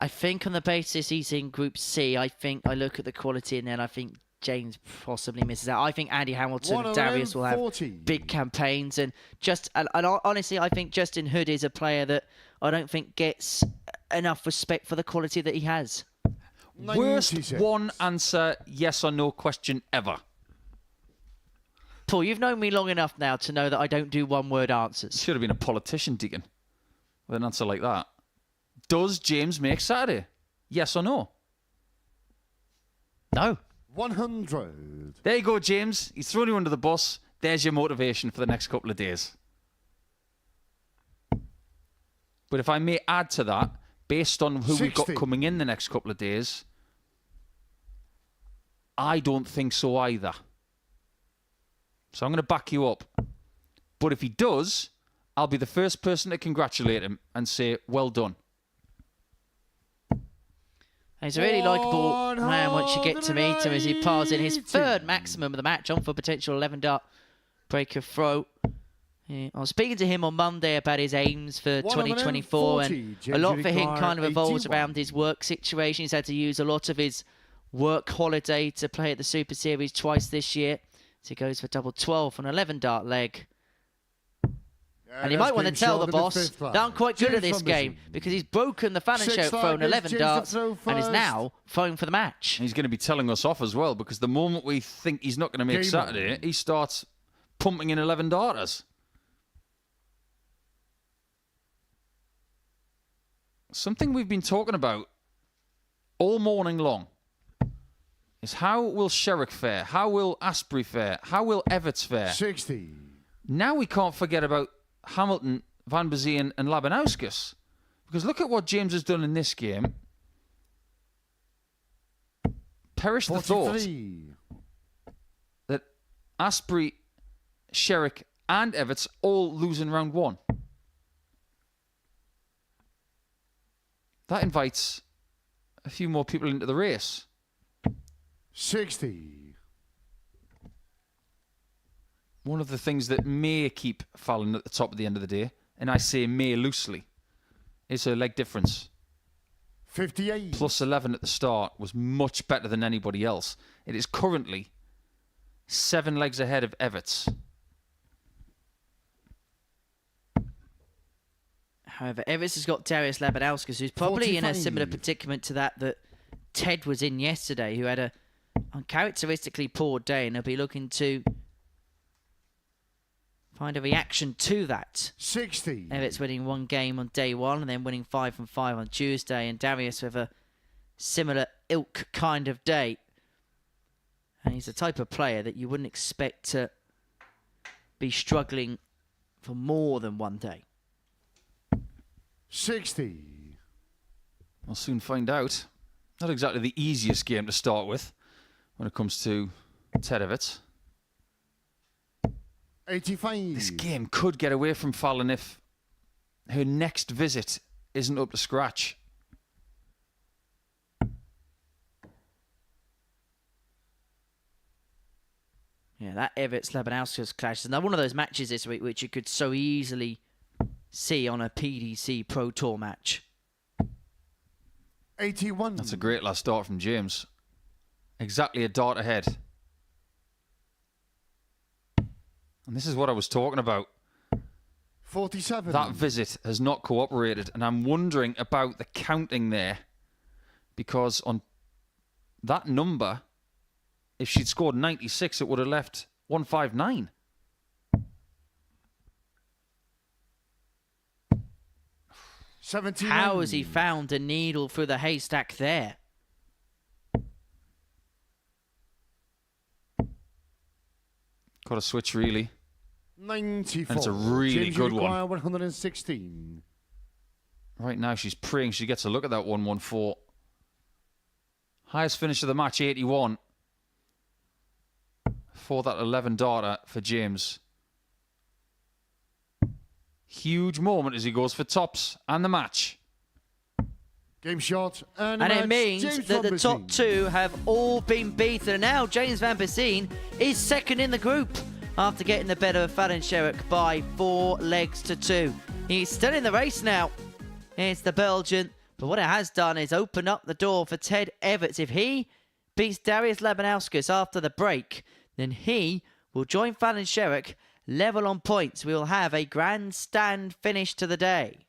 I think on the basis he's in Group C, I think I look at the quality and then I think James possibly misses out. I think Andy Hamilton and Darius will have 40. big campaigns. And honestly, I think Justin Hood is a player that I don't think gets enough respect for the quality that he has. 96. Worst one answer, yes or no question ever. Paul, you've known me long enough now to know that I don't do one-word answers. Should have been a politician, Deacon, with an answer like that. Does James make Saturday? Yes or no? No. 100. There you go, James. He's thrown you under the bus. There's your motivation for the next couple of days. But if I may add to that, based on who we've got 60. coming in the next couple of days, I don't think so either. So I'm going to back you up. But if he does, I'll be the first person to congratulate him and say, well done. He's a really likeable man once you get to meet him as he piles in his third maximum of the match on for potential 11-dart breaker throw. Yeah, I was speaking to him on Monday about his aims for 2024, and a lot for him kind of evolves around his work situation. He's had to use a lot of his work holiday to play at the Super Series twice this year. So he goes for double 12 on 11-dart leg. And you might want to tell the boss that I'm quite good at this game because he's broken the Fallon Sherrock throw on 11 darts and is now throwing for the match. He's going to be telling us off as well because the moment we think he's not going to make Saturday, he starts pumping in 11 darters. Something we've been talking about all morning long is how will Sherrock fare? How will Asbury fare? How will Evetts fare? 60. Now we can't forget about Hamilton, Van Biesien and Labanauskas. Because look at what James has done in this game. Perish the 43. thought that Asbury, Sherrock and Evetts all lose in round one. That invites a few more people into the race. 60. One of the things that may keep Fallon at the top at the end of the day, and I say may loosely, is her leg difference. 58. Plus 11 at the start was much better than anybody else. It is currently 7 legs ahead of Evetts. However, Evetts has got Darius Labanauskas, who's probably in a 45. similar predicament to that Ted was in yesterday, who had a uncharacteristically poor day, and he'll be looking to find a reaction to that. 60. Evetts winning one game on day one and then winning 5 from 5 on Tuesday, and Darius with a similar ilk kind of day. And he's the type of player that you wouldn't expect to be struggling for more than one day. 60. We'll soon find out. Not exactly the easiest game to start with when it comes to Ted Evetts. 85. This game could get away from Fallon if her next visit isn't up to scratch. Yeah, that Evetts-Labanauskas clash is another one of those matches this week which you could so easily see on a PDC Pro Tour match. 81. That's a great last start from James. Exactly a dart ahead. And this is what I was talking about. 47. That visit has not cooperated, and I'm wondering about the counting there, because on that number, if she'd scored 96, it would have left 159. How has he found a needle through the haystack there? Got a switch, really. 94. And it's a really James good require one. 116. Right now, she's praying she gets a look at that 114. Highest finish of the match, 81. For that 11 darter for James. Huge moment as he goes for tops and the match. Game shot and And match. it means James that van the top Biesien. two have all been beaten. And now James van Biesien is second in the group after getting the better of Fallon Sherrock by 4 legs to 2. He's still in the race now. It's the Belgian. But what it has done is open up the door for Ted Evetts. If he beats Darius Labanauskas after the break, then he will join Fallon Sherrock level on points. We will have a grandstand finish to the day.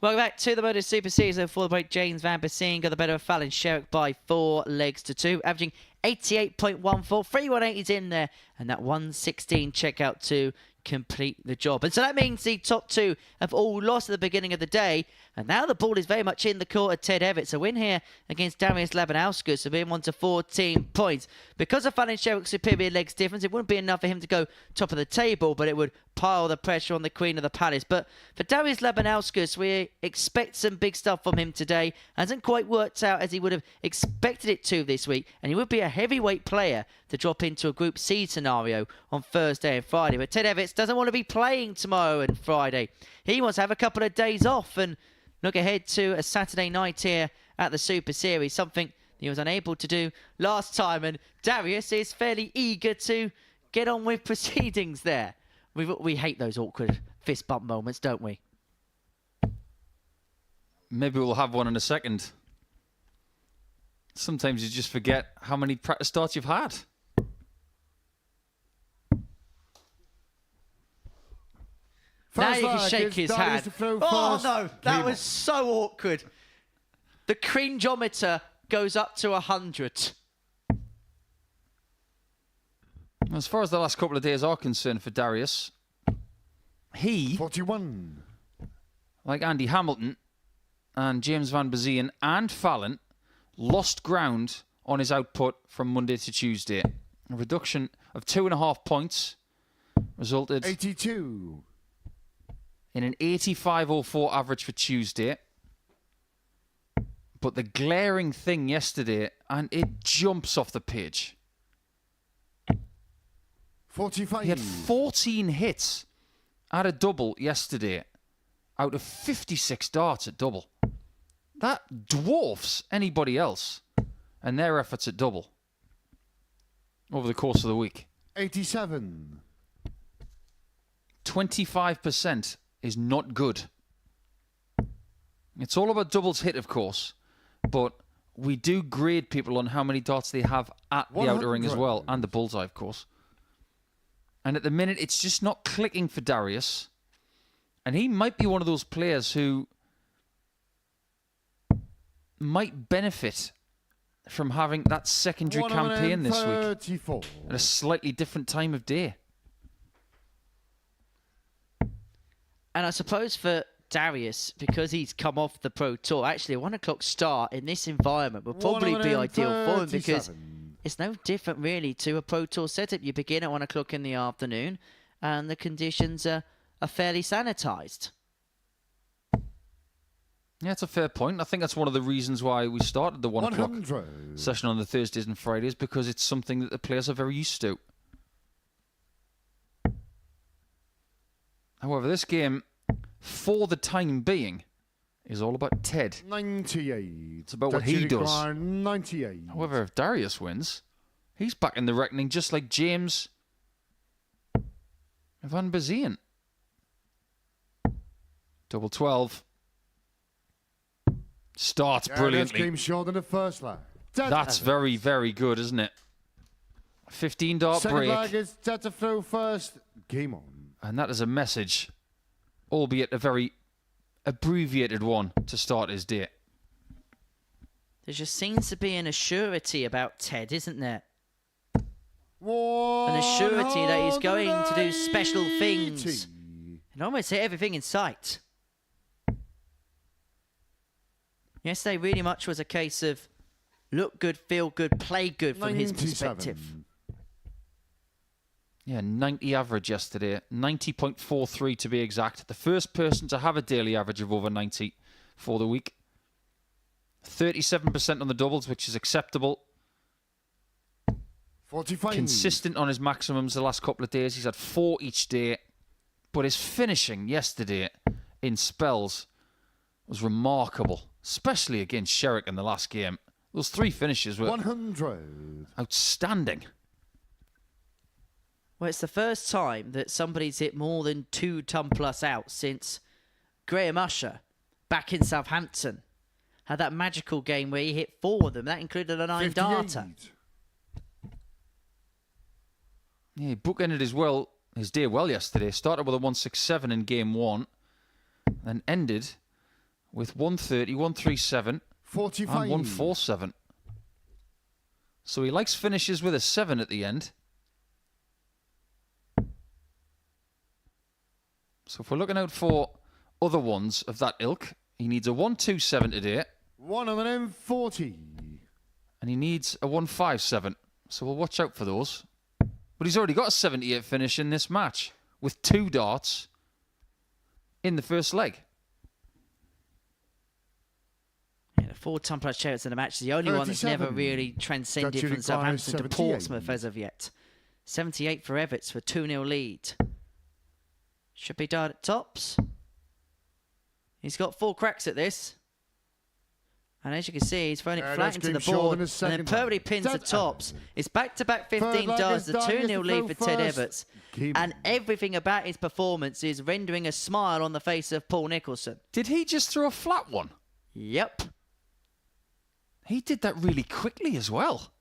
Welcome back to the Modus Super Series. For the break, James van Biesien got the better of Fallon Sherrock by 4 legs to 2, averaging 88.14. 318 is in there, and that 116 checkout to complete the job. And so that means the top two have all lost at the beginning of the day, and now the ball is very much in the court of Ted Evetts. A win here against Darius Labanauskas, so being on to 14 points. Because of Fallon Sherrock's superior legs difference, it wouldn't be enough for him to go top of the table, but it would pile the pressure on the Queen of the Palace. But for Darius Labanauskas, we expect some big stuff from him today. Hasn't quite worked out as he would have expected it to this week, and he would be a heavyweight player to drop into a Group C scenario on Thursday and Friday. But Ted Evetts doesn't want to be playing tomorrow and Friday. He wants to have a couple of days off and look ahead to a Saturday night here at the Super Series, something he was unable to do last time. And Darius is fairly eager to get on with proceedings there. We hate those awkward fist bump moments, don't we? Maybe we'll have one in a second. Sometimes you just forget how many practice starts you've had. Now you First can leg shake is his Darius hand. to throw Oh first. no, that Came was on. so awkward. The cringeometer goes up to 100. As far as the last couple of days are concerned for Darius, he, 41. like Andy Hamilton and James van Biesien and Fallon, lost ground on his output from Monday to Tuesday. A reduction of 2.5 points resulted 82. in an 85.04 average for Tuesday. But the glaring thing yesterday, and it jumps off the page. 45. He had 14 hits at a double yesterday out of 56 darts at double. That dwarfs anybody else and their efforts at double over the course of the week. 87. 25% is not good. It's all about doubles hit, of course, but we do grade people on how many darts they have at the outer ring as well, and the bullseye, of course. And at the minute, it's just not clicking for Darius. And he might be one of those players who might benefit from having that secondary campaign this week at a slightly different time of day. And I suppose for Darius, because he's come off the Pro Tour, actually a 1 o'clock start in this environment would probably be ideal for him, because it's no different really to a Pro Tour setup. You begin at 1 o'clock in the afternoon and the conditions are fairly sanitised. Yeah, it's a fair point. I think that's one of the reasons why we started the 1 o'clock session on the Thursdays and Fridays, because it's something that the players are very used to. However, this game, for the time being, is all about Ted. 98. It's about what he does. 98. However, if Darius wins, he's back in the reckoning just like James Van Biesien. Double 12. Starts brilliantly. Game short in the first leg. That's very, very good, isn't it? 15 dart Second break. leg is Ted to throw first. Game on. And that is a message, albeit a very abbreviated one, to start his day. There just seems to be an assurity about Ted, isn't there? An 180. assurity that he's going to do special things and almost hit everything in sight. Yesterday really much was a case of look good, feel good, play good from his perspective. Yeah, 90 average yesterday. 90.43 to be exact. The first person to have a daily average of over 90 for the week. 37% on the doubles, which is acceptable. 45. Consistent on his maximums the last couple of days. He's had 4 each day. But his finishing yesterday in spells was remarkable, especially against Sherrock in the last game. Those 3 finishes were 100. outstanding. Well, it's the first time that somebody's hit more than 2 ton plus out since Graham Usher back in Southampton had that magical game where he hit 4 of them. That included a 9 darter. Yeah, he bookended his day well yesterday. Started with a 167 in game 1, and ended with 130, 137, 45. and 147. So he likes finishes with a 7 at the end. So if we're looking out for other ones of that ilk, he needs a 127 today. 140. And he needs a 157. So we'll watch out for those. But he's already got a 78 finish in this match with 2 darts in the first leg. Yeah, the 4 ton plus chariots in the match is the only one that's never really transcended from Southampton to Portsmouth as of yet. 78 for Evetts for 2-0 lead. Should be done at tops. He's got 4 cracks at this. And as you can see, he's thrown it flat into the board and then perfectly pins the tops. It's back-to-back 15 darts, the 2-0 lead for Ted Evetts. And everything about his performance is rendering a smile on the face of Paul Nicholson. Did he just throw a flat one? Yep. He did that really quickly as well.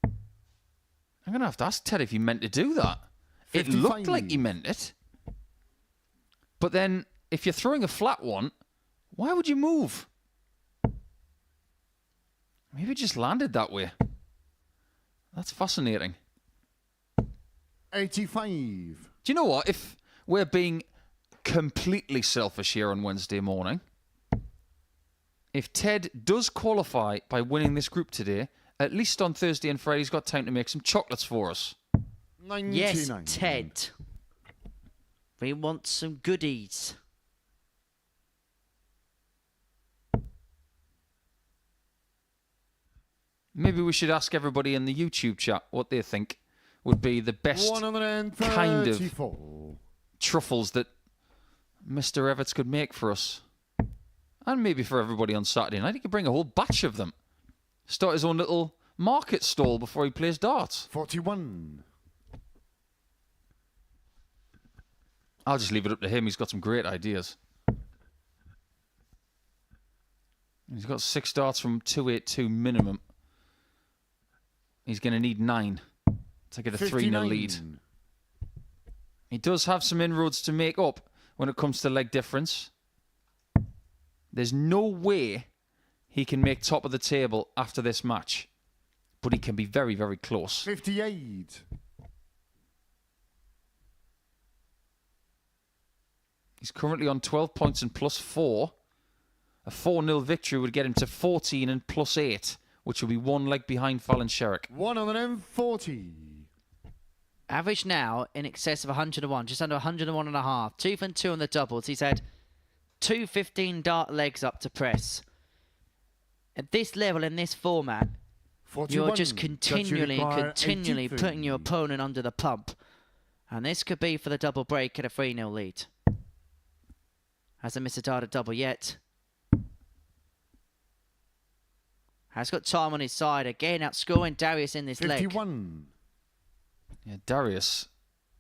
I'm going to have to ask Ted if he meant to do that. It looked like he meant it. But then, if you're throwing a flat one, why would you move? Maybe it just landed that way. That's fascinating. 85. Do you know what? If we're being completely selfish here on Wednesday morning, if Ted does qualify by winning this group today, at least on Thursday and Friday, he's got time to make some chocolates for us. 99. Yes, Ted. We want some goodies. Maybe we should ask everybody in the YouTube chat what they think would be the best kind of truffles that Mr. Evetts could make for us. And maybe for everybody on Saturday night. He could bring a whole batch of them. Start his own little market stall before he plays darts. 41. I'll just leave it up to him. He's got some great ideas. He's got 6 darts from 282 minimum. He's going to need 9 to get a 3-0 lead. He does have some inroads to make up when it comes to leg difference. There's no way he can make top of the table after this match. But he can be very, very close. 58. He's currently on 12 points and +4. A 4-0 victory would get him to 14 and +8, which would be 1 leg behind Fallon Sherrock. 140. Average now in excess of 101, just under 101.5. 2 for 2 on the doubles. He's had 2 15-dart legs up to press. At this level, in this format, 41. you're just continually putting your opponent under the pump. And this could be for the double break at a 3-0 lead. Hasn't missed a dart at double yet. Has got time on his side. Again, outscoring Darius in this 51. Yeah, Darius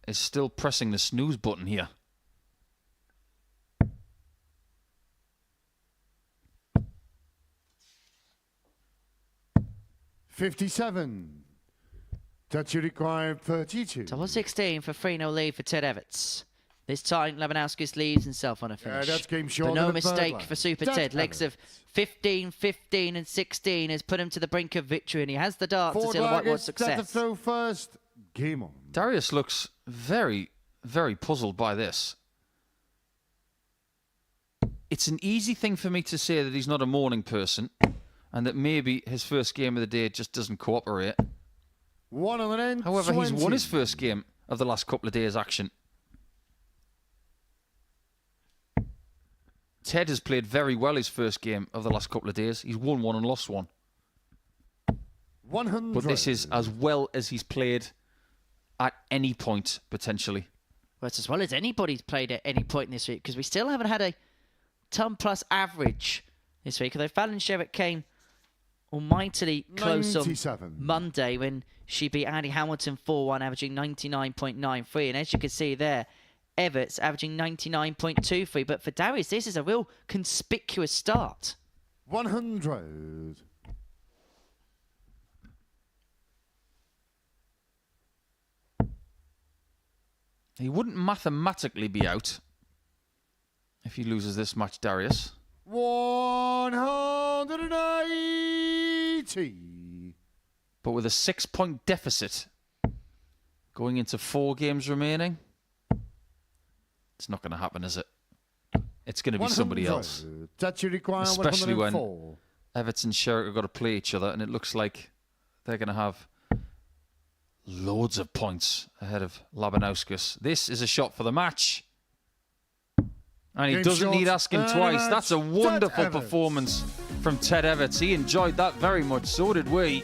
is still pressing the snooze button here. $57. Touch required 32. Double 16 for 3-0 lead for Ted Evetts. This time, Labanauskas leaves himself on a finish. That's game short But no of the third mistake leg. for Super Ted Ted. Legs of 15, 15 and 16 has put him to the brink of victory, and he has the dart to seal a whitewash success. To throw first. Game on. Darius looks very, very puzzled by this. It's an easy thing for me to say that he's not a morning person and that maybe his first game of the day just doesn't cooperate. However, he's won his first game of the last couple of days' action. Ted has played very well his first game of the last couple of days. He's won 1 and lost 1. 100. But this is as well as he's played at any point, potentially. Well, it's as well as anybody's played at any point this week, because we still haven't had a ton-plus average this week. Although Fallon Sherrock came almightily close 97. on Monday when she beat Andy Hamilton 4-1, averaging 99.93. And as you can see there, Evetts averaging 99.23. But for Darius, this is a real conspicuous start. 100. He wouldn't mathematically be out if he loses this match, Darius. 180. But with a 6-point deficit going into 4 games remaining, it's not going to happen, is it? It's going to be somebody else. Especially when Evetts and Sherrock have got to play each other, and it looks like they're going to have loads of points ahead of Labanauskas. This is a shot for the match. And he doesn't need asking twice. That's a wonderful performance from Ted Evetts. He enjoyed that very much. So did we.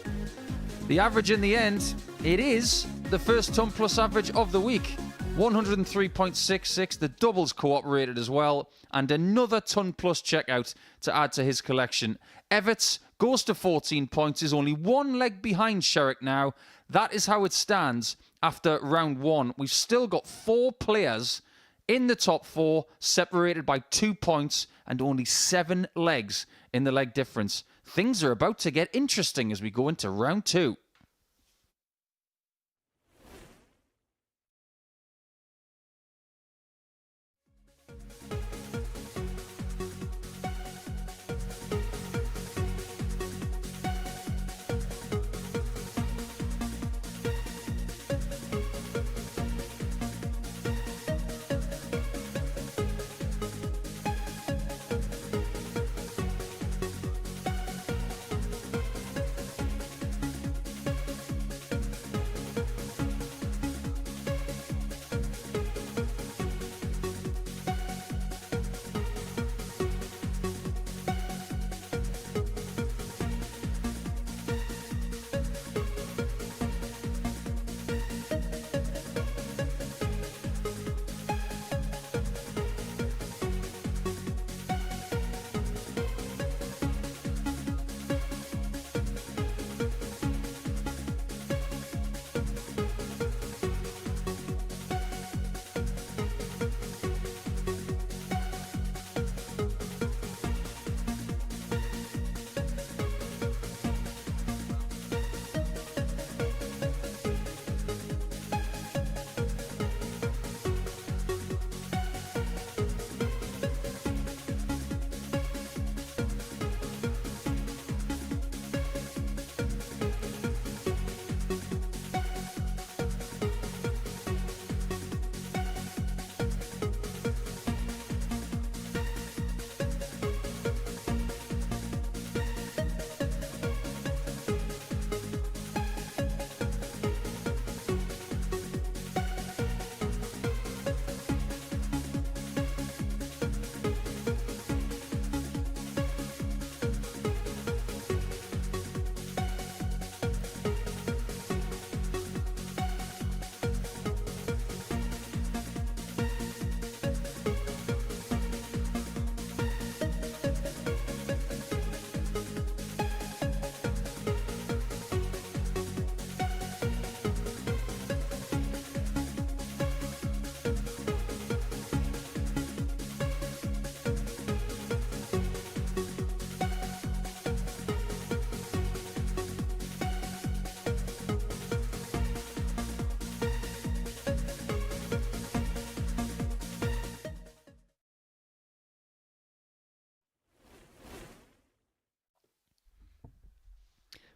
The average in the end, it is the first ton plus average of the week. 103.66. The doubles cooperated as well. And another ton plus checkout to add to his collection. Evetts goes to 14 points. Is only 1 leg behind Sherrock now. That is how it stands after round 1. We've still got 4 players in the top 4, separated by 2 points and only 7 legs in the leg difference. Things are about to get interesting as we go into round 2.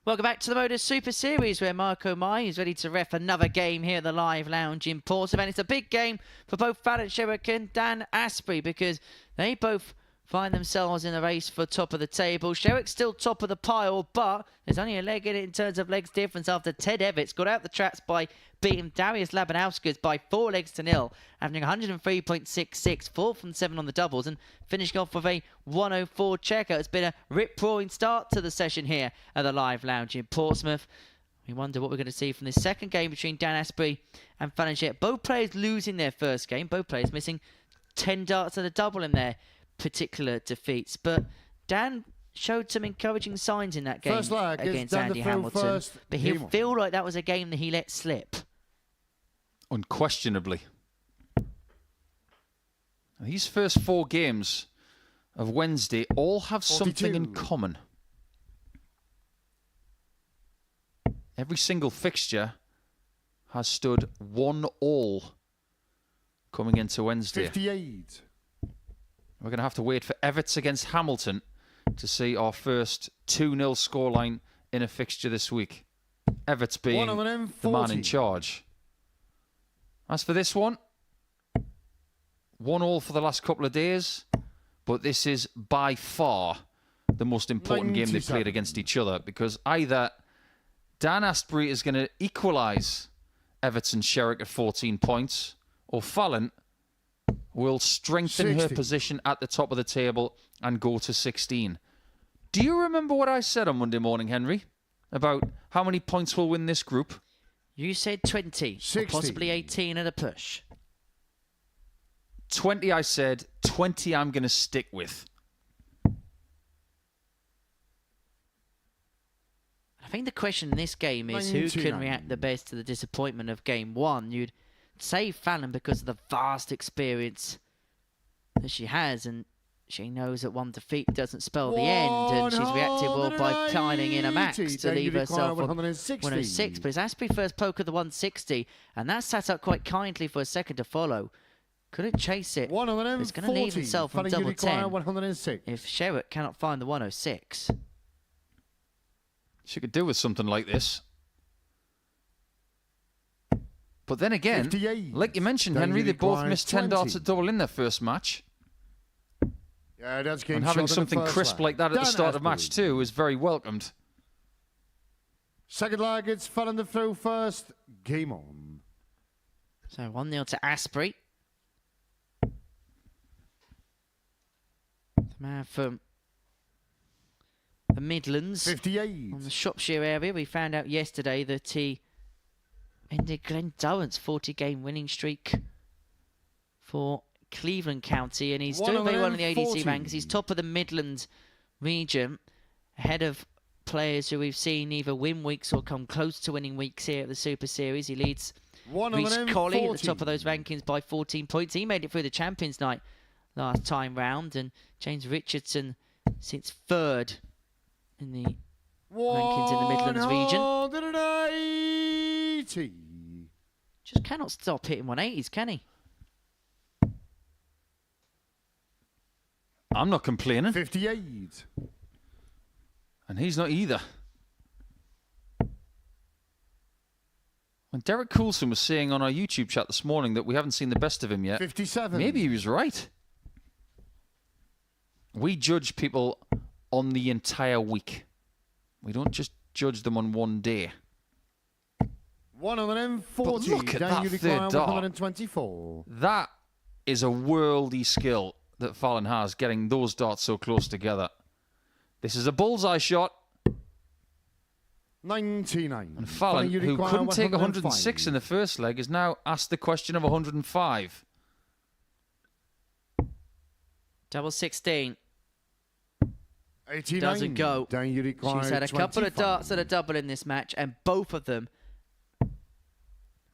Welcome back to the Modus Super Series, where Marco Mai is ready to ref another game here at the Live Lounge in Portsmouth. And it's a big game for both Fallon Sherrock and Dan Asbury, because they both find themselves in a race for top of the table. Sherrock's still top of the pile, but there's only a leg in it in terms of legs difference after Ted Evetts got out the tracks by beating Darius Labanauskas by 4 legs to 0, averaging 103.66, 4 from 7 on the doubles, and finishing off with a 104 checker. It's been a rip-roaring start to the session here at the Live Lounge in Portsmouth. We wonder what we're going to see from this second game between Dan Asbury and Fallon Sherrock. Both players losing their first game, both players missing 10 darts and a double in their particular defeats. But Dan showed some encouraging signs in that game against Andy Hamilton. But he'll feel like that was a game that he let slip. Unquestionably. These first 4 games of Wednesday all have 42. Something in common. Every single fixture has stood 1-1 coming into Wednesday. 58. We're going to have to wait for Evetts against Hamilton to see our first 2-0 scoreline in a fixture this week. Evetts being the man in charge. As for this one, 1-1 for the last couple of days, but this is by far the most important game they've played against each other, because either Dan Asbury is going to equalise Evetts and Sherrock at 14 points, or Fallon will strengthen her position at the top of the table and go to 16. Do you remember what I said on Monday morning, Henry, about how many points will win this group? You said 20, or possibly 18 at a push. 20, I said. 20 I'm going to stick with. I think the question in this game is who can react the best to the disappointment of game 1. You'd say Fallon because of the vast experience that she has, and she knows that one defeat doesn't spell the end, and she's reacted well by piling in a max to leave herself on 106. But it's Asbury first poke at the 160, and that sat up quite kindly for a second to follow. Couldn't chase it. It's going to leave himself on double 10 if Sherrock cannot find the 106. She could do with something like this. But then again, like you mentioned, Henry, they both missed 10 darts at double in their first match. Yeah, that's and having something crisp like that at the start of match 2 is very welcomed. Second leg, it's Fallon the throw first. Game on. So 1-0 to Asbury. The man from the Midlands. 58. On the Shropshire area. We found out yesterday that he ended Glenn Durrant's 40-game winning streak for Cleveland County, and he's doing very well in the ADC rankings. He's top of the Midlands region, ahead of players who we've seen either win weeks or come close to winning weeks here at the Super Series. He leads Reece Colley at the top of those rankings by 14 points. He made it through the Champions Night last time round, and James Richardson sits 3rd in the rankings in the Midlands region. Just cannot stop hitting 180s, can he? I'm not complaining. 58. And he's not either. When Derek Coulson was saying on our YouTube chat this morning that we haven't seen the best of him yet, 57. Maybe he was right. We judge people on the entire week. We don't just judge them on one day. 140. But look at that third dart. 124. That is a worldy skill that Fallon has, getting those darts so close together. This is a bullseye shot. 99. And Fallon, who couldn't take 106 in the first leg, is now asked the question of 105. Double 16. 89. Doesn't go. She's had a couple of darts at a double in this match, and both of the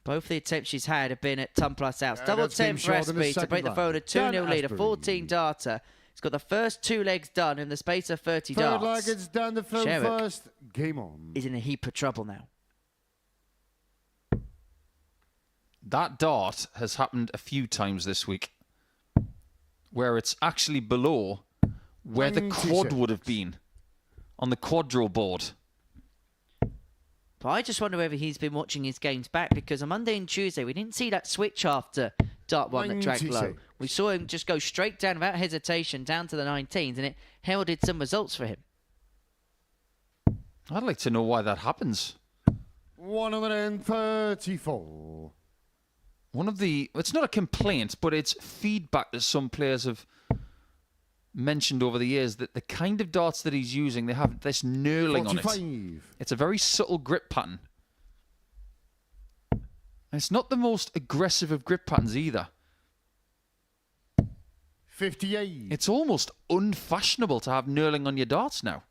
attempts she's had have been at ton plus outs. Double 10 for Asbury to break the phone, a 2-0 lead, a 14 darter. He's got the first 2 legs done in the space of 30 darts. Third leg is done, the throw first. Game on. Is in a heap of trouble now. That dart has happened a few times this week, where it's actually below where the quad would have been on the quadro board. But I just wonder whether he's been watching his games back, because on Monday and Tuesday we didn't see that switch after dart 1 that dragged low. 96. We saw him just go straight down without hesitation down to the 19s, and it heralded some results for him. I'd like to know why that happens. 134. It's not a complaint, but it's feedback that some players have mentioned over the years, that the kind of darts that he's using, they have this knurling on it. 45. It's a very subtle grip pattern. And it's not the most aggressive of grip patterns either. 58. It's almost unfashionable to have knurling on your darts now.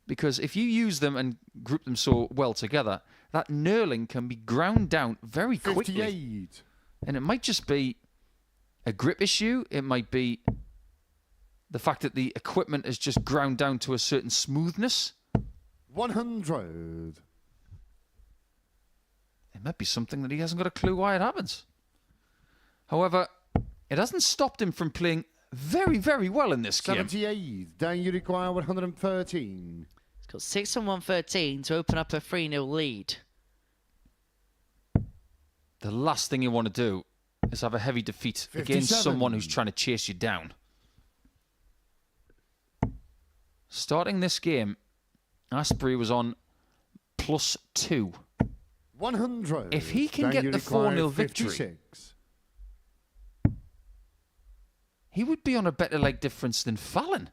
Because if you use them and group them so well together, that knurling can be ground down very quickly. 58. And it might just be a grip issue. It might be the fact that the equipment is just ground down to a certain smoothness. 100. It might be something that he hasn't got a clue why it happens. However, it hasn't stopped him from playing very, very well in this game. 78. Then you require 113. He's got 6 on 113 to open up a 3-0 lead. The last thing you want to do is have a heavy defeat 57. against someone who's trying to chase you down. Starting this game, Asbury was on +2. 100. If he can Then get you the require 4-0 victory, 56. he would be on a better leg difference than Fallon.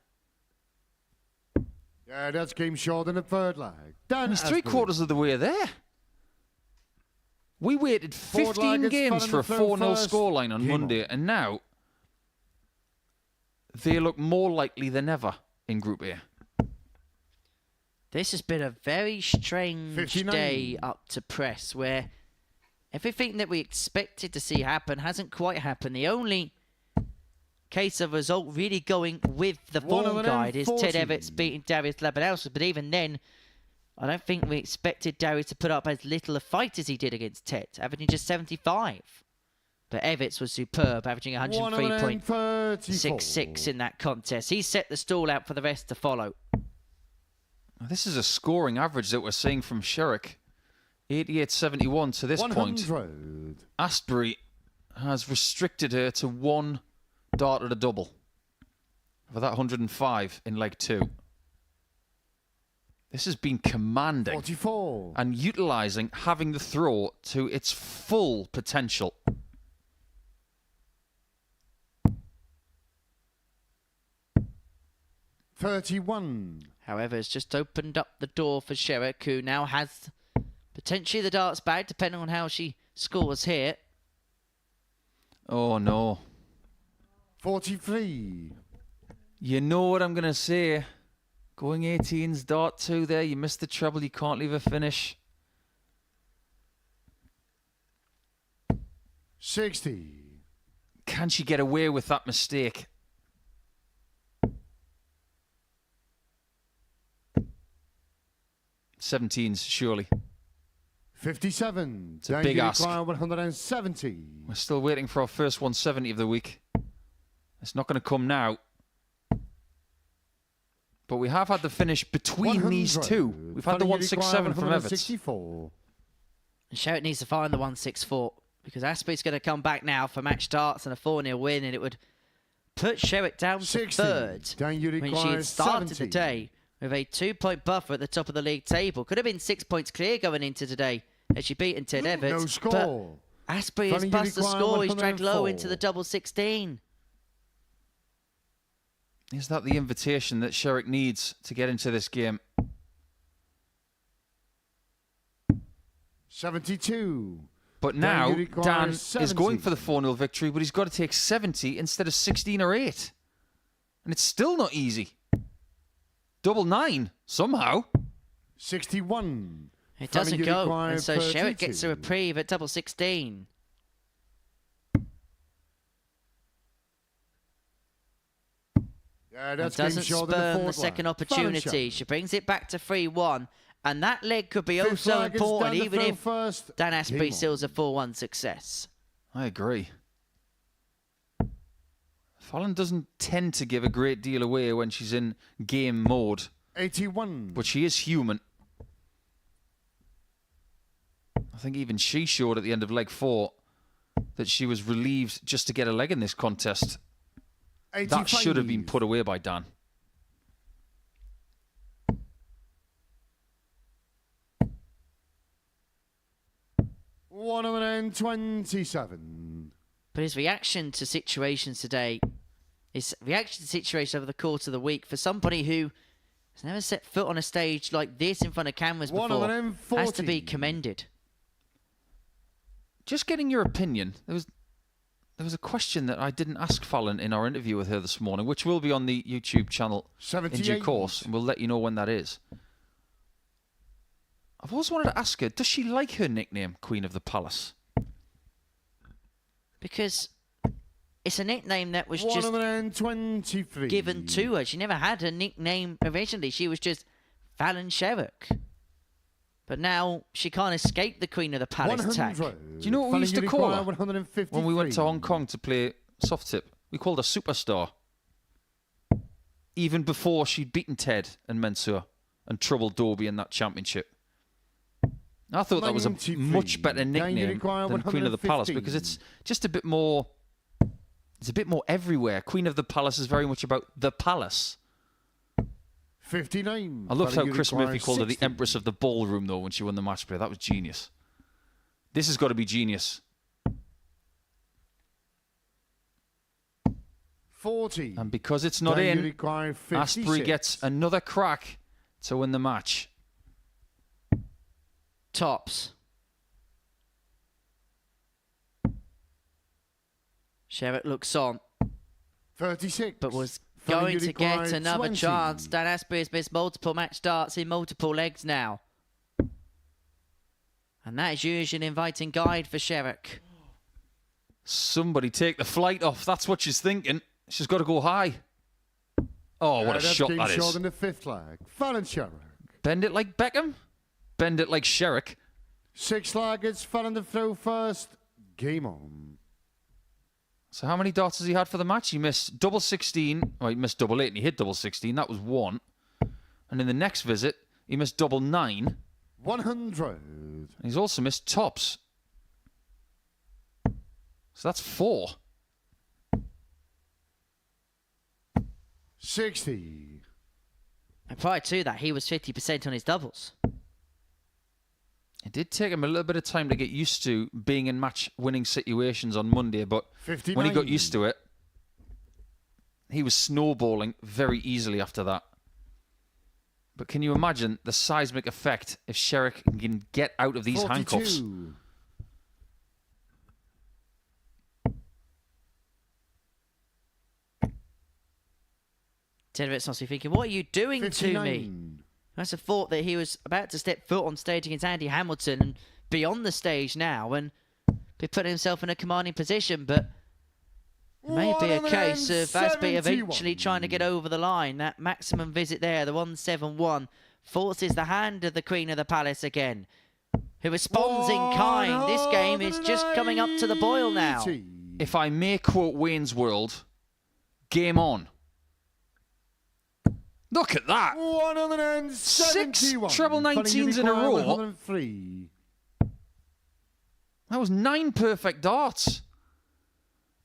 Yeah, that's game short in the third leg. Dan And he's Asbury. 3/4 of the way there. We waited Forward 15 leg, it's games Fallon for a the throw 4-0 first. scoreline on Game Monday, on. and now they look more likely than ever in Group A. This has been a very strange 59. day up to press, where everything that we expected to see happen hasn't quite happened. The only case of result really going with the form guide is Ted 140. Evetts beating Darius Labanauskas, but even then, I don't think we expected Darius to put up as little a fight as he did against Ted, averaging just 75. But Evetts was superb, averaging 103.66 in that contest. He set the stall out for the rest to follow. This is a scoring average that we're seeing from Sherrock. 88.71 to this 100. point. Asbury has restricted her to 1 dart at a double for that 105 in leg 2. This has been commanding 44. and utilising having the throw to its full potential. $31. However, it's just opened up the door for Sherrock, who now has potentially the darts bag, depending on how she scores here. Oh no. 43. You know what I'm going to say. Going 18's dart 2 there. You missed the treble. You can't leave a finish. 60. Can she get away with that mistake? '17s, surely. 57. It's a Then big you ask. require 170. We're still waiting for our first 170 of the week. It's not going to come now. But we have had the finish between these 100. two. We've had the Then you require 167 from Evetts. 164. And Sherrock needs to find the 164, because Asbury's going to come back now for match darts and a 4-0 win, and it would put Sherrock down to 60. third Then you when she require had started 70. the day with a 2-point buffer at the top of the league table. Could have been 6 points clear going into today had she beaten Ted Evetts. No score. But Asbury has Then you passed the require score. He's dragged low 104. into the double 16. Is that the invitation that Sherrock needs to get into this game? 72. But Then now, you require Dan is 70. going for the 4-0 victory, but he's got to take 70 instead of 16 or 8. And it's still not easy. Double 9, somehow. 61. It Then doesn't you go, require and so Sherrock gets a 32. reprieve at double 16. Yeah, And that's doesn't game short in spurn the fourth second leg. opportunity. Fallon She brings it back to 3-1, and that leg could be oh Fifth so leg is important, Dan to even throw if first. Dan Asbury Game on. seals a 4-1 success. I agree. Fallon doesn't tend to give a great deal away when she's in game mode, 81. but she is human. I think even she showed at the end of leg 4 that she was relieved just to get a leg in this contest. That should have been put away by Dan. $127. But his reaction to situations today, his reaction to situations over the course of the week, for somebody who has never set foot on a stage like this in front of cameras before, has to be commended. Just getting your opinion. There was a question that I didn't ask Fallon in our interview with her this morning, which will be on the YouTube channel in due course, and we'll let you know when that is. I've always wanted to ask her, does she like her nickname, Queen of the Palace? Because it's a nickname that was just given to her. She never had a nickname originally. She was just Fallon Sherrock. But now she can't escape the Queen of the Palace tag. Do you know what we used to call her when we went to Hong Kong to play soft tip? We called her Superstar. Even before she'd beaten Ted and Mensur and troubled Dobie in that championship. I thought that was a much better nickname than Queen of the Palace because it's just a bit more... It's a bit more everywhere. Queen of the Palace is very much about the palace. 59. I loved how Chris Murphy called her the Empress of the Ballroom, though, when she won the match play. That was genius. This has got to be genius. 40. And because it's not in, Asbury gets another crack to win the match. Tops. Sherrock looks on. 36. But was going to get another 20. chance. Dan Asbury has missed multiple match starts in multiple legs now. And that is usually an inviting guide for Sherrock. Somebody take the flight off. That's what she's thinking. She's got to go high. Oh, what a shot that is. Shot in the 5th leg. Fallon Sherrock. Bend it like Beckham. Bend it like Sherrock. 6 leg, it's Fallon the throw first. Game on. So how many darts has he had for the match? He missed double 16. Oh, he missed double 8 and he hit double 16. That was 1. And in the next visit, he missed double 9. 100. And he's also missed tops. So that's 4. 60. And prior to that, he was 50% on his doubles. It did take him a little bit of time to get used to being in match-winning situations on Monday, but 59. when he got used to it, he was snowballing very easily after that. But can you imagine the seismic effect if Sherrock can get out of these 42. handcuffs? Evetts must be thinking, what are you doing 59. to me? I must have thought that he was about to step foot on stage against Andy Hamilton and be on the stage now and be putting himself in a commanding position, but it may be a case of Asbury eventually trying to get over the line. That maximum visit there, the 171, forces the hand of the Queen of the Palace again, who responds in kind. This game is just coming up to the boil now. If I may quote Wayne's World, game on. Look at that. 171. 6 treble 19s in a row. 103. That was 9 perfect darts.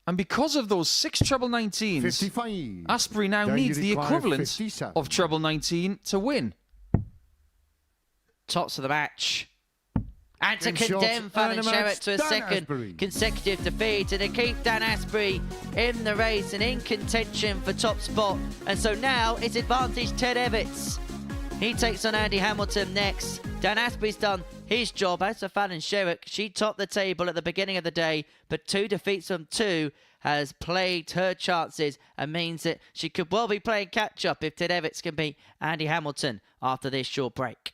And because of those 6 treble 19s, 55. Asbury now Then needs you the require equivalent 57. of treble 19 to win. Tops of the match. And to Game condemn shot, Fallon and a Sherrock match, to a Dan second Asbury. consecutive defeat and to keep Dan Asbury in the race and in contention for top spot. And so now it's advantage Ted Evetts. He takes on Andy Hamilton next. Dan Asbury's done his job. As for Fallon Sherrock, she topped the table at the beginning of the day, but 2 defeats from 2 has plagued her chances and means that she could well be playing catch-up if Ted Evetts can beat Andy Hamilton after this short break.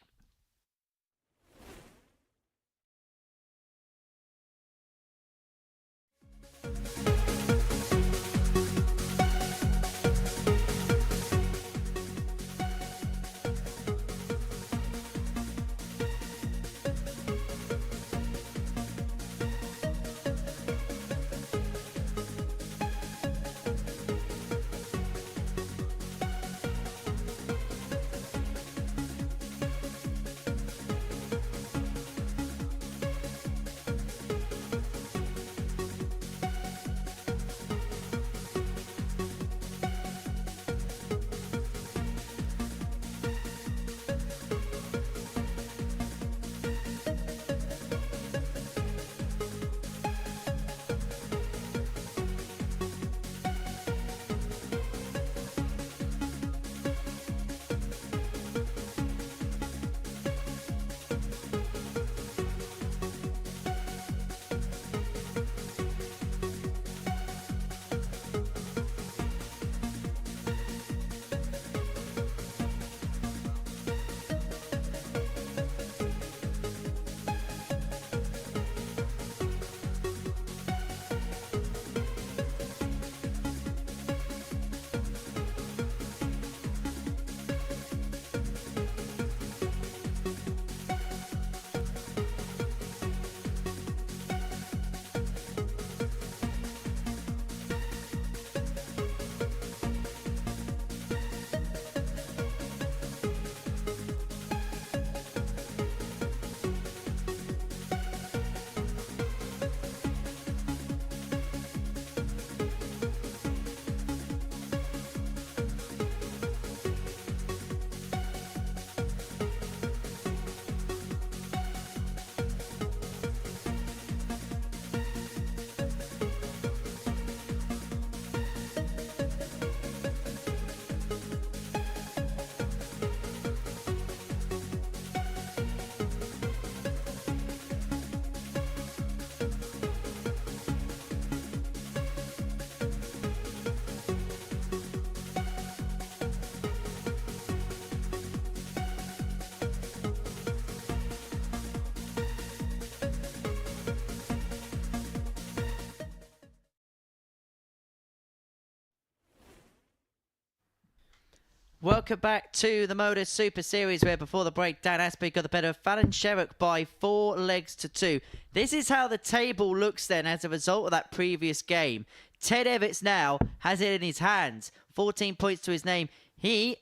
Welcome back to the Modus Super Series, where before the break, Dan Asbury got the better of Fallon Sherrock by 4 legs to 2. This is how the table looks then as a result of that previous game. Ted Evetts now has it in his hands. 14 points to his name. He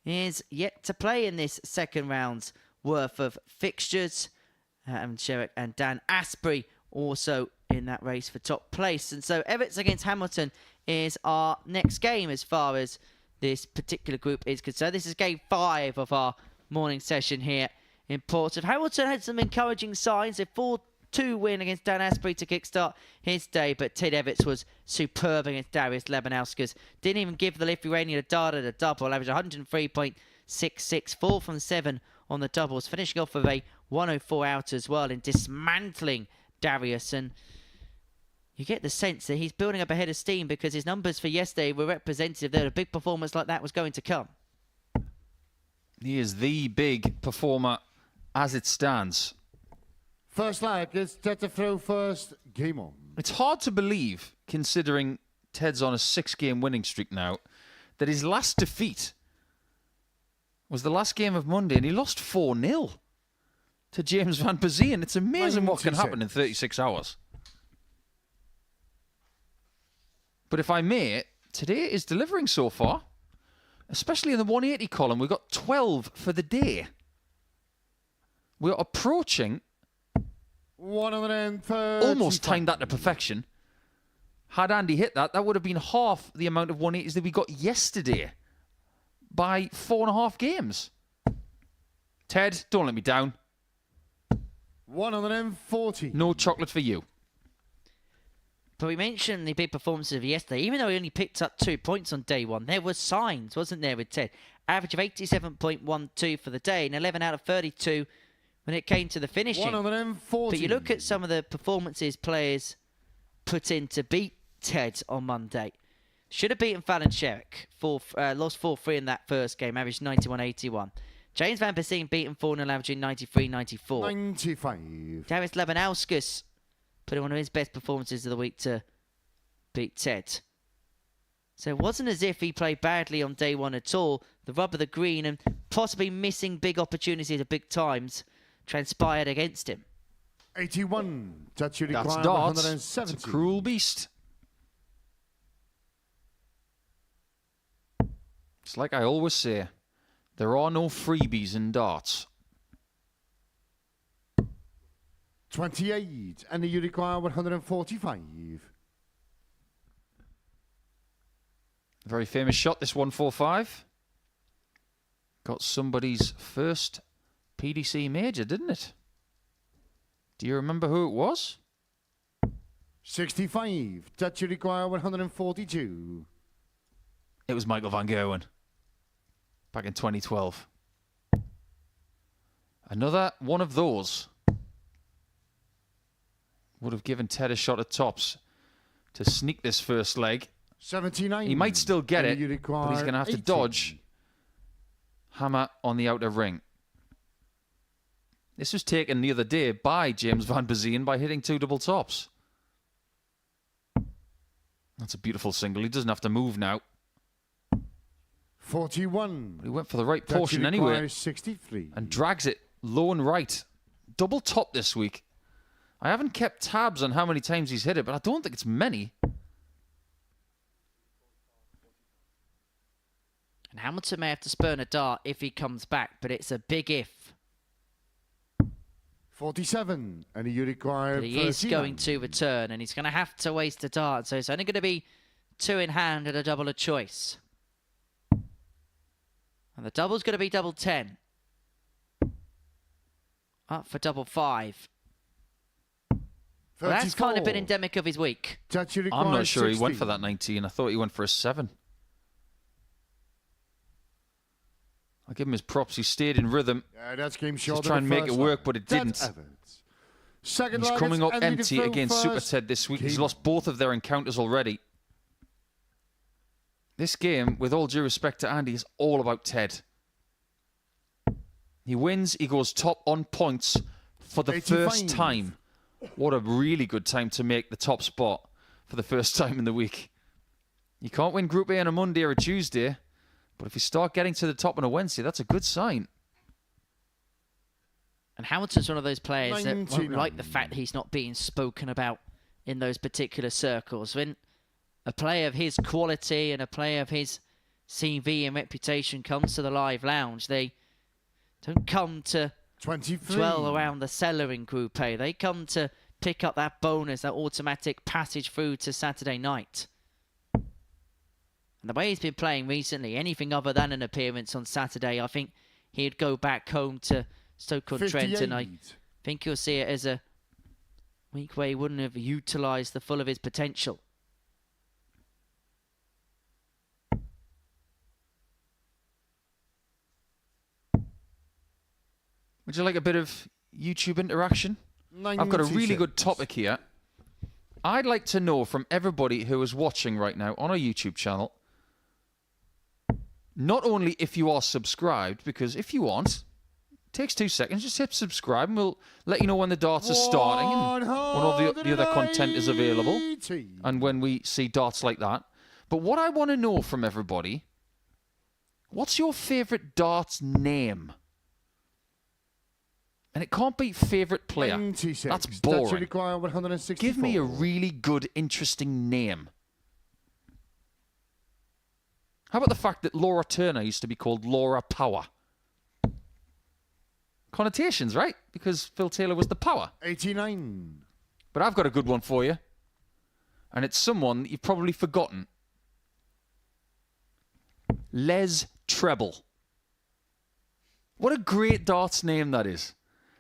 is yet to play in this second round's worth of fixtures. Sherrock and Dan Asbury also in that race for top place. And so Evetts against Hamilton is our next game as far as this particular group is concerned. This is game 5 of our morning session here in Portsmouth. Hamilton had some encouraging signs. A 4-2 win against Dan Asbury to kickstart his day, but Ted Evetts was superb against Labanauskas. Didn't even give the Lithuanian a dart at a double, averaged 103.66, 4 from 7 on the doubles, finishing off with a 104 out as well in dismantling Darius. And you get the sense that he's building up a head of steam because his numbers for yesterday were representative that a big performance like that was going to come. He is the big performer as it stands. First leg is Ted to throw first. Game on. It's hard to believe, considering Ted's on a 6-game winning streak now, that his last defeat was the last game of Monday, and he lost 4-0 to James Van Biesien. It's amazing what can happen in 36 hours. But if I may, today is delivering so far, especially in the 180 column. We've got 12 for the day. We're approaching 130. almost timed that to perfection. Had Andy hit that, that would have been half the amount of 180s that we got yesterday by 4.5 games. Ted, don't let me down. 140. No chocolate for you. But we mentioned the big performances of yesterday. Even though he only picked up 2 points on day one, there were signs, wasn't there, with Ted? Average of 87.12 for the day and 11 out of 32 when it came to the finishing. 140. But you look at some of the performances players put in to beat Ted on Monday. Should have beaten Fallon Sherrock. Lost 4-3 in that first game, averaged 91.81. James Van Biesien beaten 4-0, averaging 93.94. 95. Darius Labanauskas putting one of his best performances of the week to beat Ted. So it wasn't as if he played badly on day one at all. The rub of the green and possibly missing big opportunities at big times transpired against him. 81. That's darts. 170. It's a cruel beast. It's like I always say, there are no freebies in darts. 28. And you require 145. Very famous shot, this 145. Got somebody's first PDC major, didn't it? Do you remember who it was? 65. That you require 142. It was Michael van Gerwen. Back in 2012. Another one of those would have given Ted a shot at tops to sneak this first leg. 79. He might still get And it, you but require he's going to have to 80. dodge. Hammer on the outer ring. This was taken the other day by James Van Biesien by hitting 2 double tops. That's a beautiful single. He doesn't have to move now. 41. But he went for the right That portion requires anyway 63. and drags it low and right. Double top this week. I haven't kept tabs on how many times he's hit it, but I don't think it's many. And Hamilton may have to spurn a dart if he comes back, but it's a big if. 47. And you require But he is 39. going to return, and he's going to have to waste a dart. So it's only going to be 2 in hand and a double of choice. And the double's going to be double 10. Up for double 5. Well, that's kind of been 34. endemic of his week. That you I'm require not sure he 60. went for that 19. I thought he went for a 7. I'll give him his props. He stayed in rhythm. Yeah, that's game Just short. try and make it work, but it didn't. Evetts. Second He's leg coming is up Andy empty Defoe against Super first. Ted this week. He's Game. lost both of their encounters already. This game, with all due respect to Andy, is all about Ted. He wins, he goes top on points for the 85. first time. What a really good time to make the top spot for the first time in the week. You can't win Group A on a Monday or a Tuesday. But if you start getting to the top on a Wednesday, that's a good sign. And Hamilton's one of those players that won't 99. like the fact that he's not being spoken about in those particular circles. When a player of his quality and a player of his CV and reputation comes to the Live Lounge, they don't come to 23. dwell around the cellar in Group A. They come to pick up that bonus, that automatic passage through to Saturday night. And the way he's been playing recently, anything other than an appearance on Saturday, I think he'd go back home to Stoke-on-Trent, and I 58. think you'll see it as a week where he wouldn't have utilised the full of his potential. Would you like a bit of YouTube interaction? I've got a really 96. good topic here. I'd like to know from everybody who is watching right now on our YouTube channel, not only if you are subscribed, because if you aren't, it takes 2 seconds, just hit subscribe and we'll let you know when the darts are starting and when all the other content is available 180. and when we see darts like that. But what I want to know from everybody, what's your favourite darts name? And it can't be favourite player. 96. That's That should boring. require 164. Give me a really good, interesting name. How about the fact that Laura Turner used to be called Laura Power? Connotations, right? Because Phil Taylor was the Power. 89. But I've got a good one for you. And it's someone that you've probably forgotten. Les Treble. What a great darts name that is.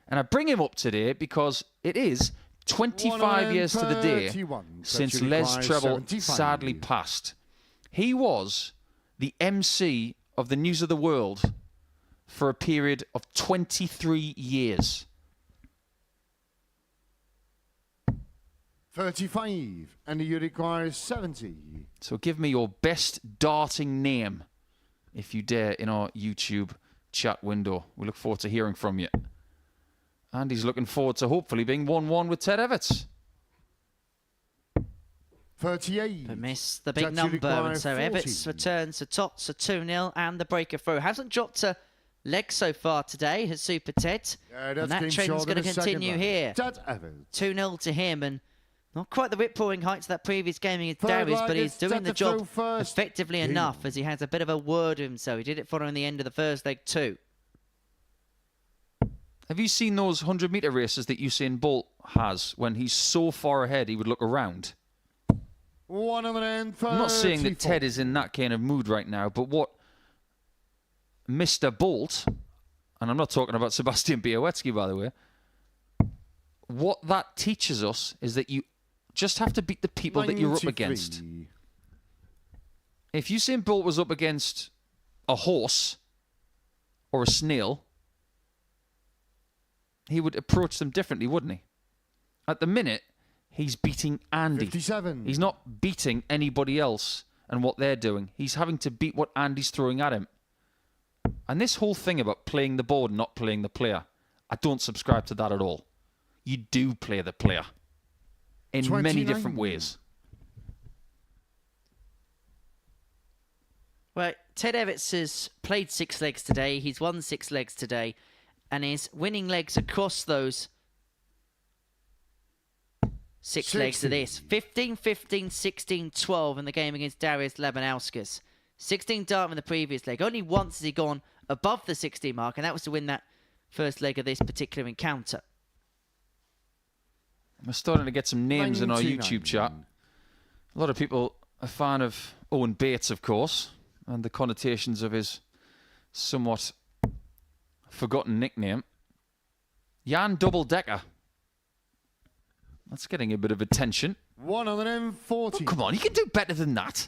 And I bring him up today because it is 25 years to the day 131. since That should Les require Treble 75. sadly passed. He was the MC of the News of the World for a period of 23 years. 35. And you require 70. So give me your best darting name, if you dare, in our YouTube chat window. We look forward to hearing from you. And he's looking forward to hopefully being 1-1 with Ted Evetts. 38. But missed the big That should number, require and so 40. Evetts returns to Tots, a 2-0, and the breaker through. Hasn't dropped a leg so far today, has Super Ted. Yeah, And that trend's going to continue here. Ted Evetts. 2-0 to him, and not quite the rip-roaring heights of that previous game against Third Darius, leg but he's is doing set the to throw job first. effectively Deal. enough, as he has a bit of a word with himself. He did it following the end of the first leg too. Have you seen those 100-metre races that Usain Bolt has when he's so far ahead he would look around? 134. I'm not saying that Ted is in that kind of mood right now, but what Mr. Bolt, and I'm not talking about Sebastian Białecki, by the way, what that teaches us is that you just have to beat the people that you're up 93. against. If Usain Bolt was up against a horse or a snail, he would approach them differently, wouldn't he? At the minute, he's beating Andy. 57. He's not beating anybody else and what they're doing. He's having to beat what Andy's throwing at him. And this whole thing about playing the board and not playing the player, I don't subscribe to that at all. You do play the player in many 29. different ways. Well, Ted Evetts has played 6 legs today. He's won 6 legs today, and is winning legs across those 6 legs to this. 15, 15, 16, 12 in the game against Darius Labanauskas. 16 dart in the previous leg. Only once has he gone above the 16 mark, and that was to win that first leg of this particular encounter. We're starting to get some names in our 99. YouTube chat. A lot of people are a fan of Owen Bates, of course, and the connotations of his somewhat forgotten nickname. Jan Double Decker. That's getting a bit of attention. 140. Oh, come on, you can do better than that.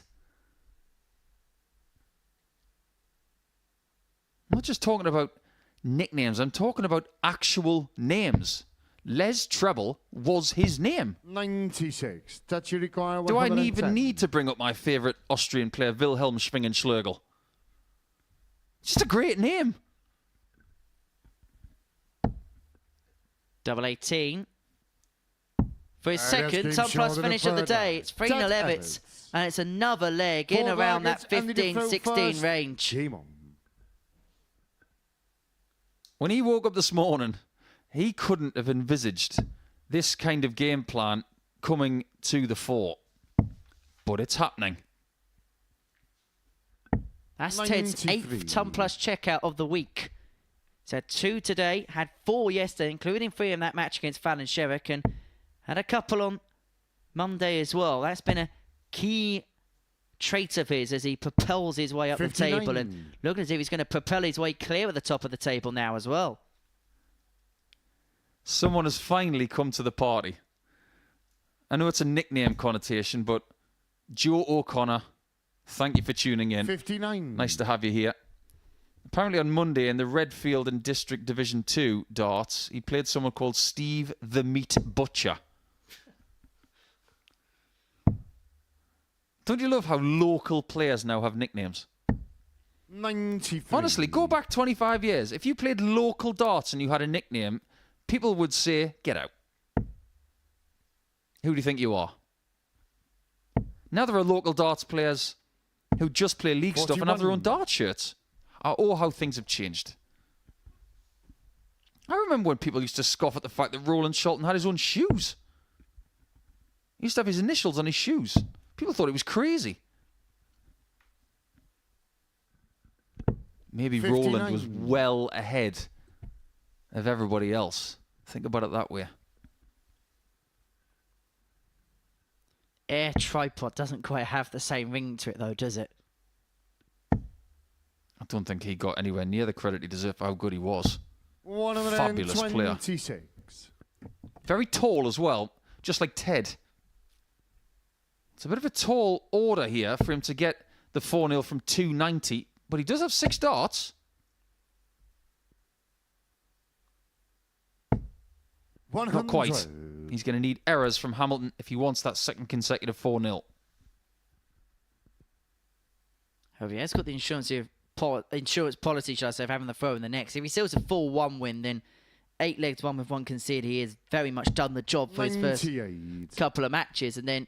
I'm not just talking about nicknames, I'm talking about actual names. Les Treble was his name. 96. That should require Do I 110. even need to bring up my favourite Austrian player, Wilhelm Schwingenschlögl? It's just a great name. Double 18. For his that's second game Ton Plus short finish of the third day, line. it's 3-0 Evetts. And it's another leg in Four around that targets, Andy Defoe 15-16 first. range. Game on. When he woke up this morning, he couldn't have envisaged this kind of game plan coming to the fore. But it's happening. That's Ted's 93. 8th Ton Plus checkout of the week. He's had 2 today, had 4 yesterday, including 3 in that match against Fallon Sherrock, and had a couple on Monday as well. That's been a key trait of his as he propels his way up 59. the table, and looking as if he's going to propel his way clear at the top of the table now as well. Someone has finally come to the party. I know it's a nickname connotation, but Joe O'Connor, thank you for tuning in. 59. Nice to have you here. Apparently on Monday in the Redfield and District Division 2 darts, he played someone called Steve the Meat Butcher. Don't you love how local players now have nicknames? 93. Honestly, go back 25 years. If you played local darts and you had a nickname, people would say, get out. Who do you think you are? Now there are local darts players who just play league stuff and have their own 41. dart shirts. Oh, how things have changed. I remember when people used to scoff at the fact that Roland Shelton had his own shoes. He used to have his initials on his shoes. People thought it was crazy. Maybe 59. Roland was well ahead of everybody else. Think about it that way. Air Tripod doesn't quite have the same ring to it though, does it? I don't think he got anywhere near the credit he deserved for how good he was. Fabulous player. 126. Very tall as well, just like Ted. It's a bit of a tall order here for him to get the 4-0 from 290, but he does have 6 darts. 100. Not quite. He's going to need errors from Hamilton if he wants that second consecutive 4-0. However, he has got the insurance policy, should I say, of having the throw in the next. If he still has a 4-1 win, then 8 legs, 1 with 1 conceded. He has very much done the job for his first 98. couple of matches, and then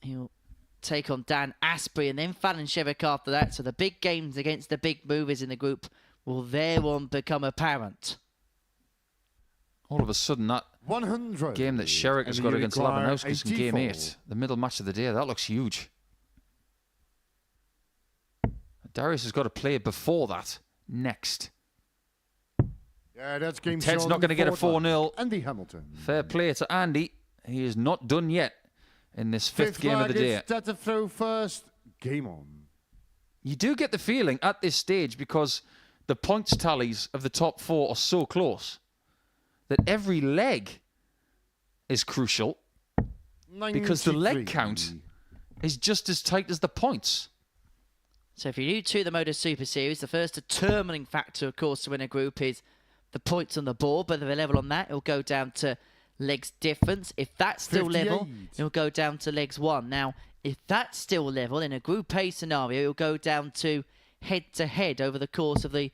he'll take on Dan Asbury and then Fallon Sherrock after that. So the big games against the big movers in the group will thereon become apparent. All of a sudden, that 100. game that Sherrock has And got you against require Labanauskas in game 84. 8, the middle match of the day, that looks huge. Darius has got to play before that, next. Yeah, that's game Ted's short not on going to get a forward line. 4-0. Andy Hamilton. Fair play to Andy. He is not done yet in this fifth game of the day. That's a throw first. Game on. You do get the feeling at this stage, because the points tallies of the top 4 are so close, that every leg is crucial, because the leg 93. count is just as tight as the points. So if you're new to the Modus Super Series, the first determining factor, of course, to win a group is the points on the board. Whether they're level on that, it'll go down to legs difference. If that's still level, 58. it'll go down to legs 1. Now, if that's still level in a Group A scenario, it'll go down to head-to-head over the course of the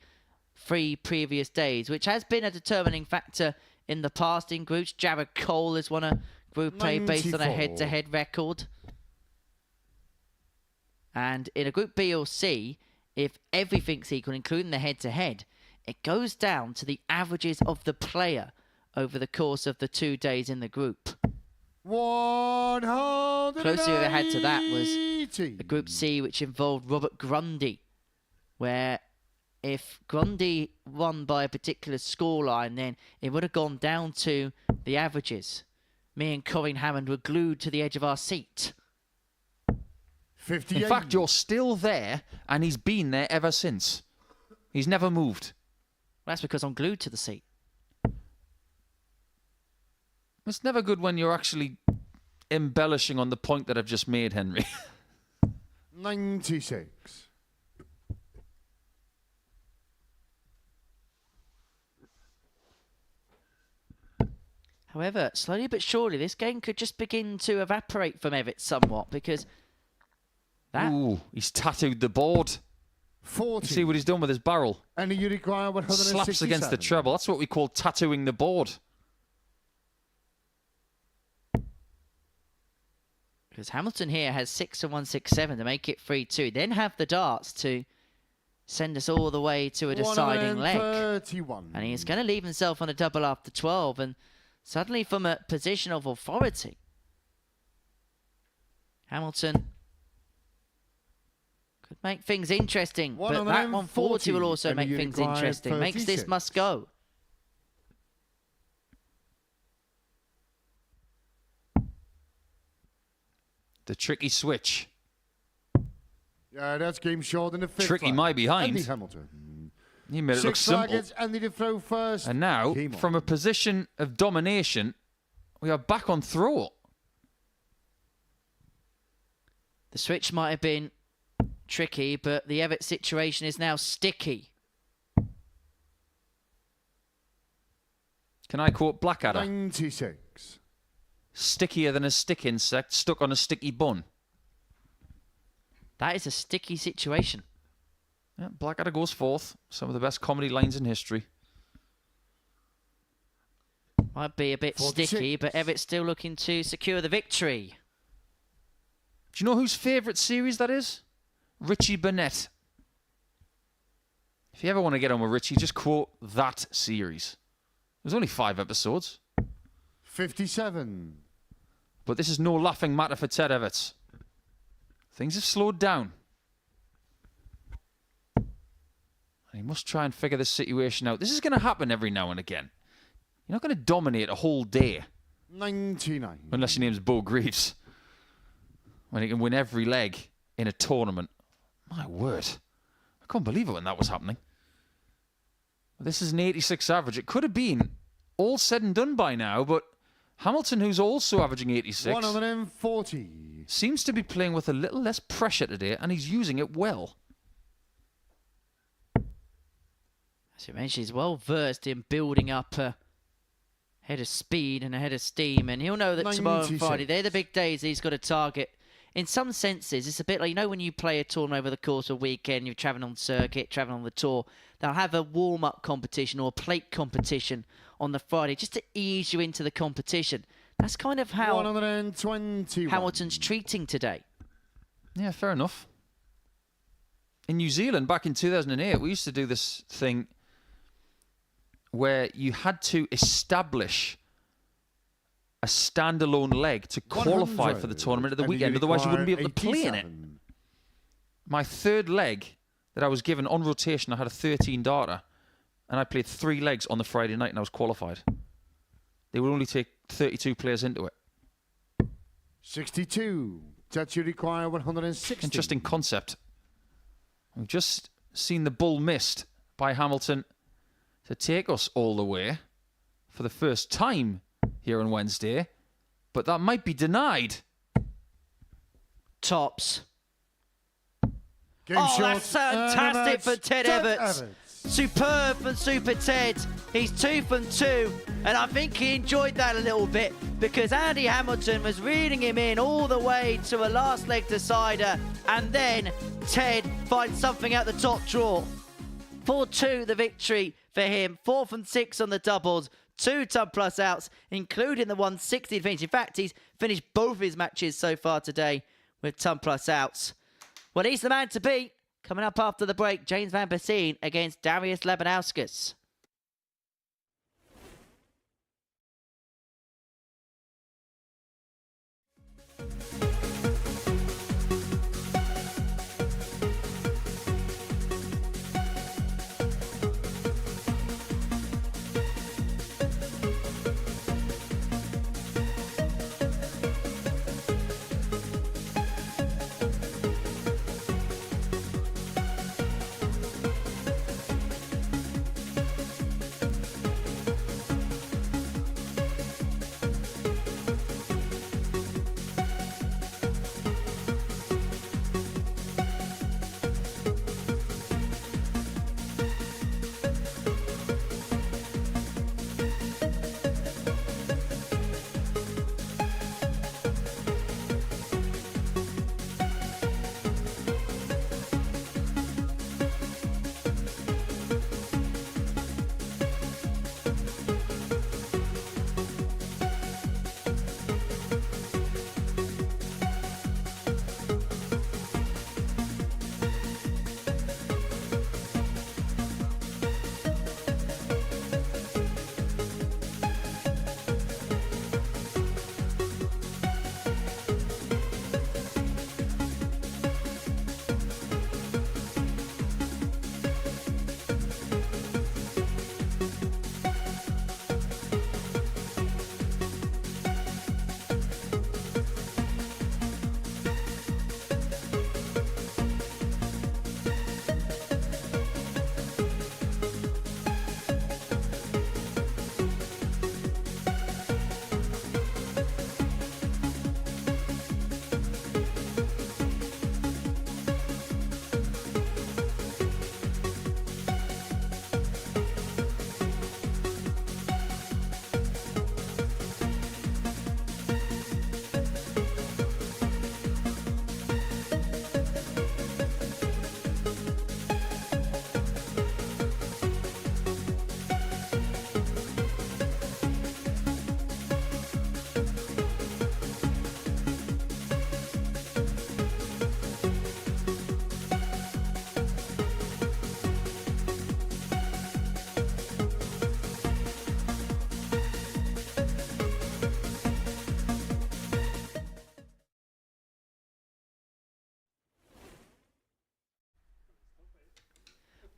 3 previous days, which has been a determining factor in the past in groups. Jared Cole has won a Group A based on a 94. head-to-head record. And in a Group B or C, if everything's equal, including the head-to-head, it goes down to the averages of the player over the course of the 2 days in the group. 180. Closest we ever had to that was a Group C, which involved Robert Grundy, where if Grundy won by a particular scoreline, then it would have gone down to the averages. Me and Corinne Hammond were glued to the edge of our seat. 58. In fact, you're still there, and he's been there ever since. He's never moved. That's because I'm glued to the seat. It's never good when you're actually embellishing on the point that I've just made, Henry. 96. However, slowly but surely, this game could just begin to evaporate from Evetts somewhat, because that... Ooh, he's tattooed the board. 40. You see what he's done with his barrel? And you require 167. Slaps against the treble. That's what we call tattooing the board. Because Hamilton here has 6 and 167 to make it 3-2. Then have the darts to send us all the way to a deciding leg. 31. And he's going to leave himself on a double after 12. And suddenly from a position of authority, Hamilton could make things interesting. But that 140 will also make things interesting. Makes this must go. The tricky switch. Yeah, that's game short in the fifth. Tricky my behind. Andy Hamilton. He made it look 6 simple. targets, Andy to throw first. And now, Game on. from a position of domination, we are back on throw. The switch might have been tricky, but the Evetts situation is now sticky. Can I quote Blackadder? 96. Stickier than a stick insect stuck on a sticky bun. That is a sticky situation. Yeah, Blackadder goes fourth. Some of the best comedy lines in history. Might be a bit 46. sticky, but Evetts still looking to secure the victory. Do you know whose favourite series that is? Richie Burnett. If you ever want to get on with Richie, just quote that series. There's only 5 episodes. 57. But this is no laughing matter for Ted Evetts. Things have slowed down. And he must try and figure this situation out. This is going to happen every now and again. You're not going to dominate a whole day. 99. Unless your name's Bo Greaves. When he can win every leg in a tournament. My word. I can't believe it when that was happening. This is an 86 average. It could have been all said and done by now, but Hamilton, who's also averaging 86, 140. seems to be playing with a little less pressure today, and he's using it well. As you mentioned, he's well versed in building up a head of speed and a head of steam, and he'll know that tomorrow and 96. Friday, they're the big days he's got to target. In some senses, it's a bit like, you know, when you play a tournament over the course of a weekend, you're traveling on circuit, traveling on the tour, they'll have a warm-up competition or a plate competition on the Friday just to ease you into the competition. That's kind of how 121. Hamilton's treating today. Yeah, fair enough. In New Zealand, back in 2008, we used to do this thing where you had to establish a standalone leg to qualify for the tournament at the weekend. Otherwise, you wouldn't be able to play in it. My third leg that I was given on rotation, I had a 13 darter, and I played 3 legs on the Friday night, and I was qualified. They would only take 32 players into it. 62. That you require 160. Interesting concept. We've just seen the bull missed by Hamilton to take us all the way for the first time here on Wednesday, but that might be denied. Tops. Game Oh, short. that's fantastic for Ted Evetts. Superb from Super Ted. He's 2 from 2, and I think he enjoyed that a little bit because Andy Hamilton was reading him in all the way to a last leg decider, and then Ted finds something out the top drawer. 4-2 the victory for him. 4 from 6 on the doubles. 2 ton plus outs, including the 160 finish. In fact, he's finished both his matches so far today with ton plus outs. Well, he's the man to beat. Coming up after the break, James van Biesien against Darius Labanauskas.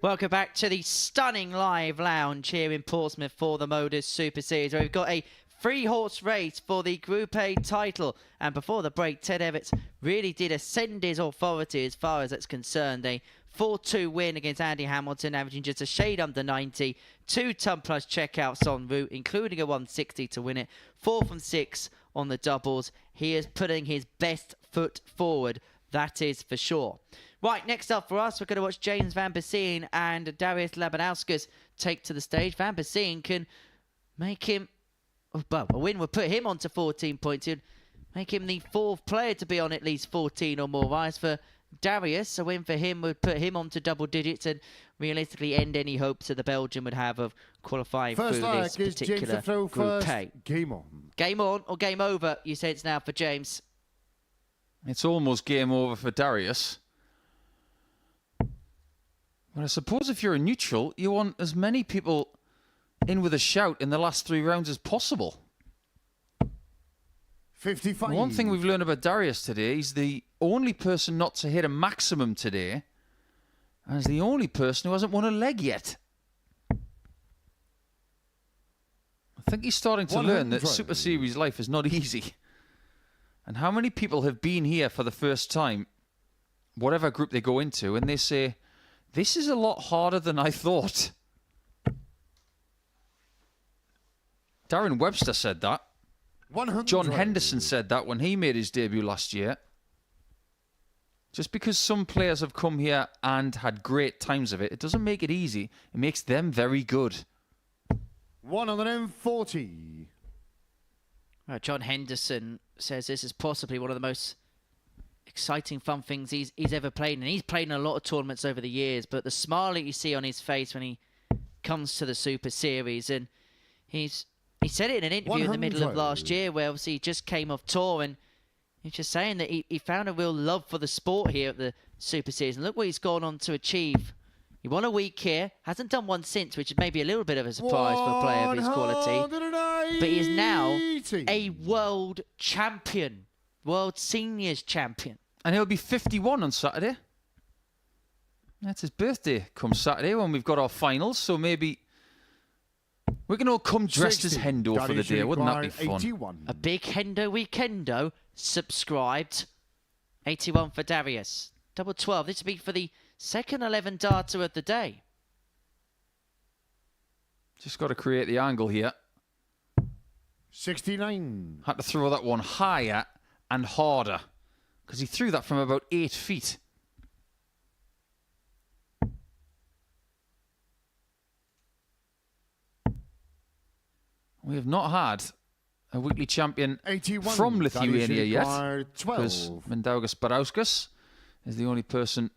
Welcome back to the stunning live lounge here in Portsmouth for the Modus Super Series, where we've got a 3-horse race for the Group A title. And before the break, Ted Evetts really did ascend his authority as far as that's concerned. A 4-2 win against Andy Hamilton, averaging just a shade under 90. 2 ton plus checkouts en route, including a 160 to win it. 4 from 6 on the doubles. He is putting his best foot forward, that is for sure. Right, next up for us, we're going to watch James van Biesien and Darius Labanauskas take to the stage. Van Biesien can make him, well, a win would put him on to 14 points. It'd make him the 4th player to be on at least 14 or more. Whereas for Darius, a win for him would put him on to double digits and realistically end any hopes that the Belgian would have of qualifying through this particular Group A. Game on. Game on or game over, you say it's now for James? It's almost game over for Darius. But I suppose if you're a neutral, you want as many people in with a shout in the last 3 rounds as possible. 55. One thing we've learned about Darius today, he's the only person not to hit a maximum today, and he's the only person who hasn't won a leg yet. I think he's starting to learn that Super Series life is not easy. And how many people have been here for the first time, whatever group they go into, and they say, this is a lot harder than I thought. Darren Webster said that. 100. John Henderson said that when he made his debut last year. Just because some players have come here and had great times of it, it doesn't make it easy. It makes them very good. 140. John Henderson says this is possibly one of the most exciting, fun things he's ever played. And he's played in a lot of tournaments over the years, but the smile that you see on his face when he comes to the Super Series, and he said it in an interview in the middle of last year where obviously he just came off tour and he's just saying that he found a real love for the sport here at the Super Series. And look what he's gone on to achieve. He won a week here, hasn't done one since, which is maybe a little bit of a surprise for a player of his quality. But he is now a world champion, world seniors champion. And he'll be 51 on Saturday. That's his birthday come Saturday when we've got our finals, so maybe we can all come dressed as Hendo for the day. Wouldn't that be fun? 81. A big Hendo weekendo subscribed. 81 for Darius. Double 12. This will be for the second 11 data of the day. Just got to create the angle here. 69. Had to throw that one higher and harder because he threw that from about 8 feet. We have not had a weekly champion 81. from Lithuania yet, because 12. Mindaugas Barauskas is the only person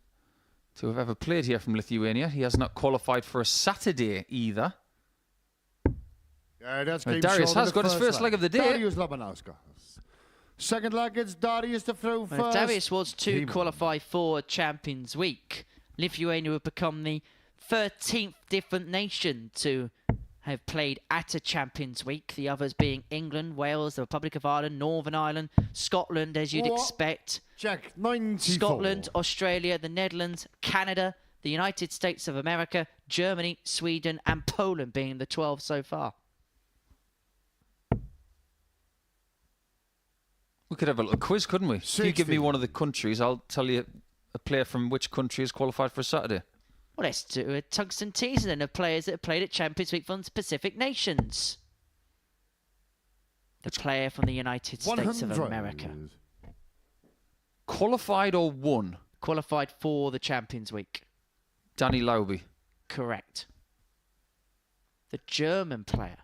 to have ever played here from Lithuania. He has not qualified for a Saturday either. That's Darius has got his first leg of the day. Darius Labanauskas. Second leg, it's Darius to throw Well, if first. Darius was to qualify for Champions Week, Lithuania would become the 13th different nation to have played at a Champions Week. The others being England, Wales, the Republic of Ireland, Northern Ireland, Scotland, as you'd expect. Check 94. Scotland, Australia, the Netherlands, Canada, the United States of America, Germany, Sweden, and Poland being the 12 so far. We could have a little quiz, couldn't we? If you give me one of the countries, I'll tell you a player from which country has qualified for a Saturday. Well, let's do a tungsten teaser then of players that have played at Champions Week from Pacific nations. The player from the United States of 100. America. Qualified or won? Qualified for the Champions Week. Danny Lauby. Correct. The German player.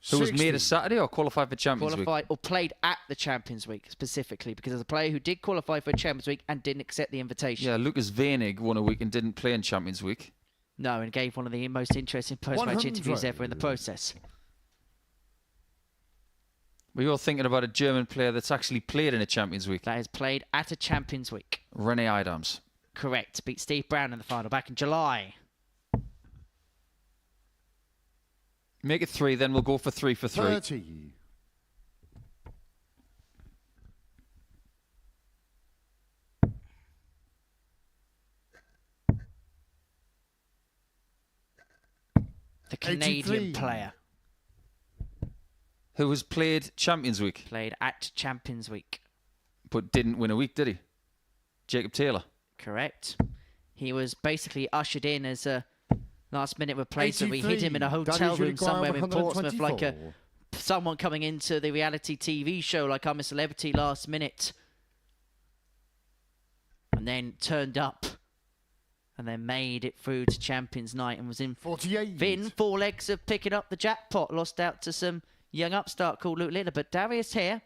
So was 60. made a Saturday or qualified for Champions Qualified or played at the Champions Week specifically, because there's a player who did qualify for a Champions Week and didn't accept the invitation. Yeah, Lucas Venig won a week and didn't play in Champions Week. No, and gave one of the most interesting post-match interviews ever in the process. But you're thinking about a German player that's actually played in a Champions Week. That has played at a Champions Week. Rene Idams. Correct. Beat Steve Brown in the final back in July. Make it 3, then we'll go for 3 for 3. 30. The Canadian 83. player. Who has played Champions Week, Played at Champions Week. but didn't win a week, did he? Jacob Taylor. Correct. He was basically ushered in as a last-minute replacer. We hid him in a 83. hotel Darius room Uruguay, somewhere in Portsmouth, like 124. someone coming into the reality TV show like I'm a Celebrity last minute. And then turned up. And then made it through to Champions Night and was in 48. Finn, 4 legs of picking up the jackpot. Lost out to some young upstart called Luke Littler. But Darius here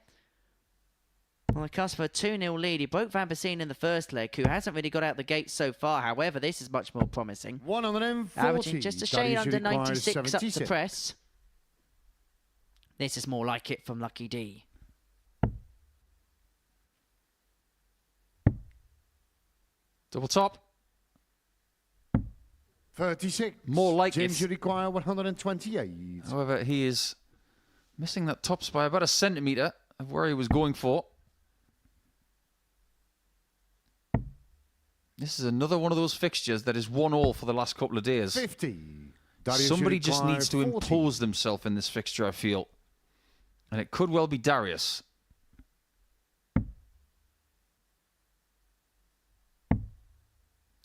on the cusp of a 2-0 lead. He broke Van Biesien in the first leg, who hasn't really got out the gate so far. However, this is much more promising. 140. Averaging just a shade Darius under Uruguay, 96 up to 76. press. This is more like it from Lucky D. Double top. 36. More like James it. Uruguay, 128. However, he is missing that tops by about a centimetre of where he was going for. This is another one of those fixtures that is 1-1 for the last couple of days. 50. Darius Somebody just Uruguay, needs to 40. impose themselves in this fixture, I feel. And it could well be Darius.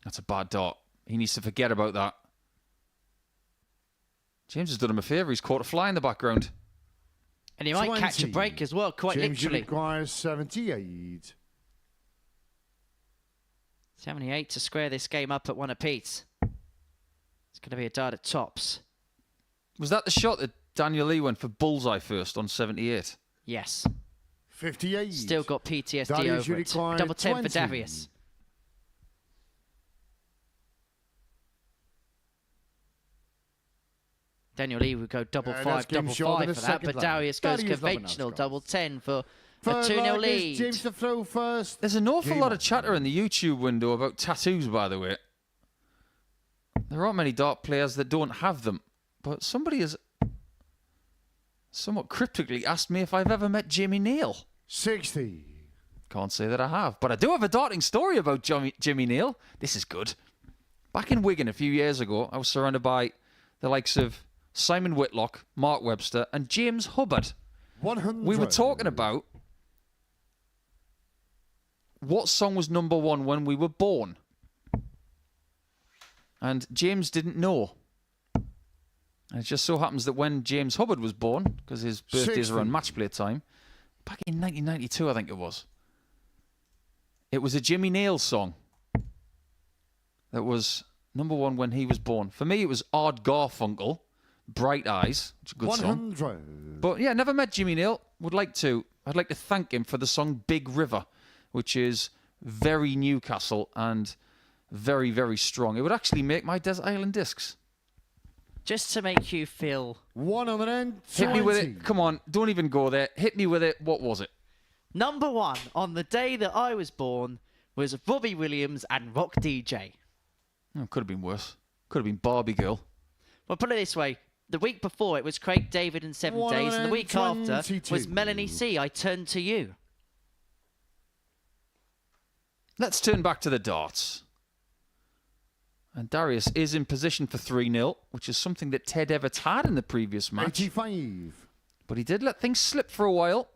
That's a bad dot. He needs to forget about that. James has done him a favour. He's caught a fly in the background. And he might catch a 20. break as well, quite James literally. Uruguay, 78. 78 to square this game up at 1 apiece. It's going to be a dart at tops. Was that the shot that Daniel Lee went for bullseye first on 78? Yes. 58. Still got PTSD Darius over it. Uruguay, Double 10 for 20. Darius. Daniel Lee would go double That's 5, game double short in 5 the for that, second but leg. Darius goes Darius conventional, Labanauskas. double 10 for a Third 2-0 leg is lead. James to throw first. There's an awful Game lot of on. chatter in the YouTube window about tattoos, by the way. There aren't many dart players that don't have them, but somebody has somewhat cryptically asked me if I've ever met Jimmy Neal. 60. Can't say that I have, but I do have a darting story about Jimmy Neal. This is good. Back in Wigan a few years ago, I was surrounded by the likes of Simon Whitlock, Mark Webster, and James Hubbard. 100. We were talking about what song was number 1 when we were born. And James didn't know. And it just so happens that when James Hubbard was born, because his birthdays 60. are on match play time, back in 1992, I think it was a Jimmy Neal song that was number 1 when he was born. For me, it was Ard Garfunkel, Bright Eyes, which is a good song. 100. But yeah, never met Jimmy Neal. I'd like to thank him for the song Big River, which is very Newcastle and very, very strong. It would actually make my Desert Island Discs. Just to make you feel... 120. Hit me with it. Come on, don't even go there. Hit me with it. What was it? Number 1 on the day that I was born was Robbie Williams and Rock DJ. Oh, could have been worse. Could have been Barbie Girl. Well, put it this way. The week before, it was Craig David and 7 Days, and the week after 122. was Melanie C. I Turn to You. Let's turn back to the darts. And Darius is in position for 3-0, which is something that Ted Evetts had in the previous match. 85. But he did let things slip for a while.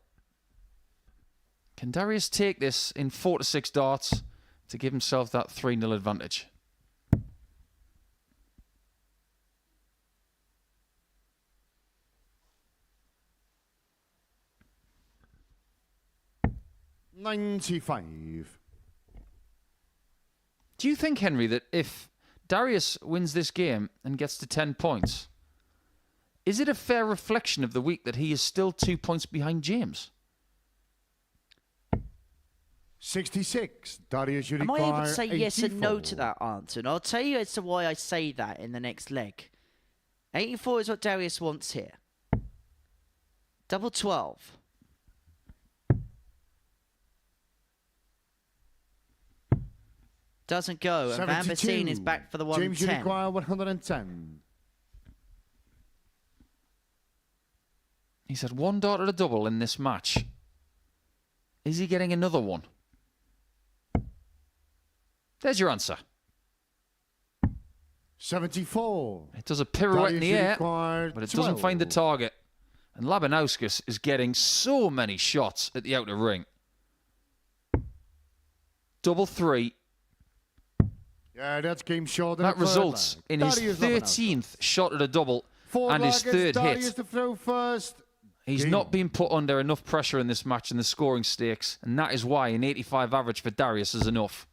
Can Darius take this in 4 to 6 darts to give himself that 3-0 advantage? $95. Do you think, Henry, that if Darius wins this game and gets to 10 points, is it a fair reflection of the week that he is still 2 points behind James? 66. Darius Am Uruguay, I able to say yes and no 84. to that answer? And I'll tell you as to why I say that in the next leg. 84 is what Darius wants here. Double 12. Doesn't go, and Van 72. Biesien is back for the James 110. Uruguay, 110. He's had 1 dart at a double in this match. Is he getting another one? There's your answer. 74. It does a pirouette in the Darius air, required but it doesn't find the 12. target. And Labanauskas is getting so many shots at the outer ring. Double three. Yeah, that's game short. That results in his 13th shot at a double and his third hit. To throw first. He's not been put under enough pressure in this match in the scoring stakes, and that is why an 85 average for Darius is enough.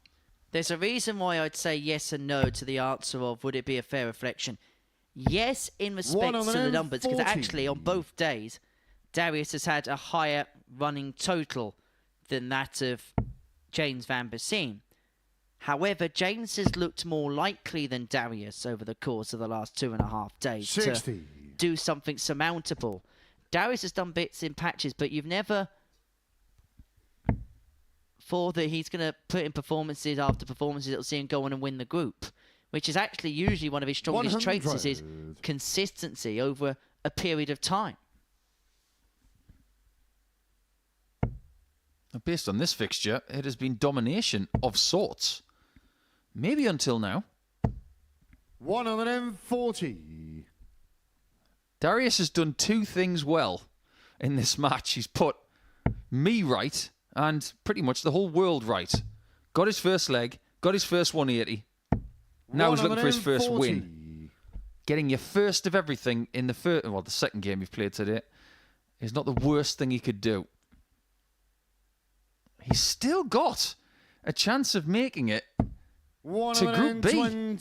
There's a reason why I'd say yes and no to the answer of would it be a fair reflection. Yes, in respect to the numbers, because actually on both days, Darius has had a higher running total than that of James van Biesien. However, James has looked more likely than Darius over the course of the last 2.5 days 60. to do something surmountable. Darius has done bits in patches, but you've never thought that he's going to put in performances after performances that will see him go on and win the group, which is actually usually one of his strongest traits, is his consistency over a period of time. Based on this fixture, it has been domination of sorts. Maybe until now. 140. Darius has done two things well in this match. He's put me right and pretty much the whole world right. Got his first leg, got his first 180. Now he's looking for his first win. Getting your first of everything in the second game you've played today is not the worst thing he could do. He's still got a chance of making it to Group B.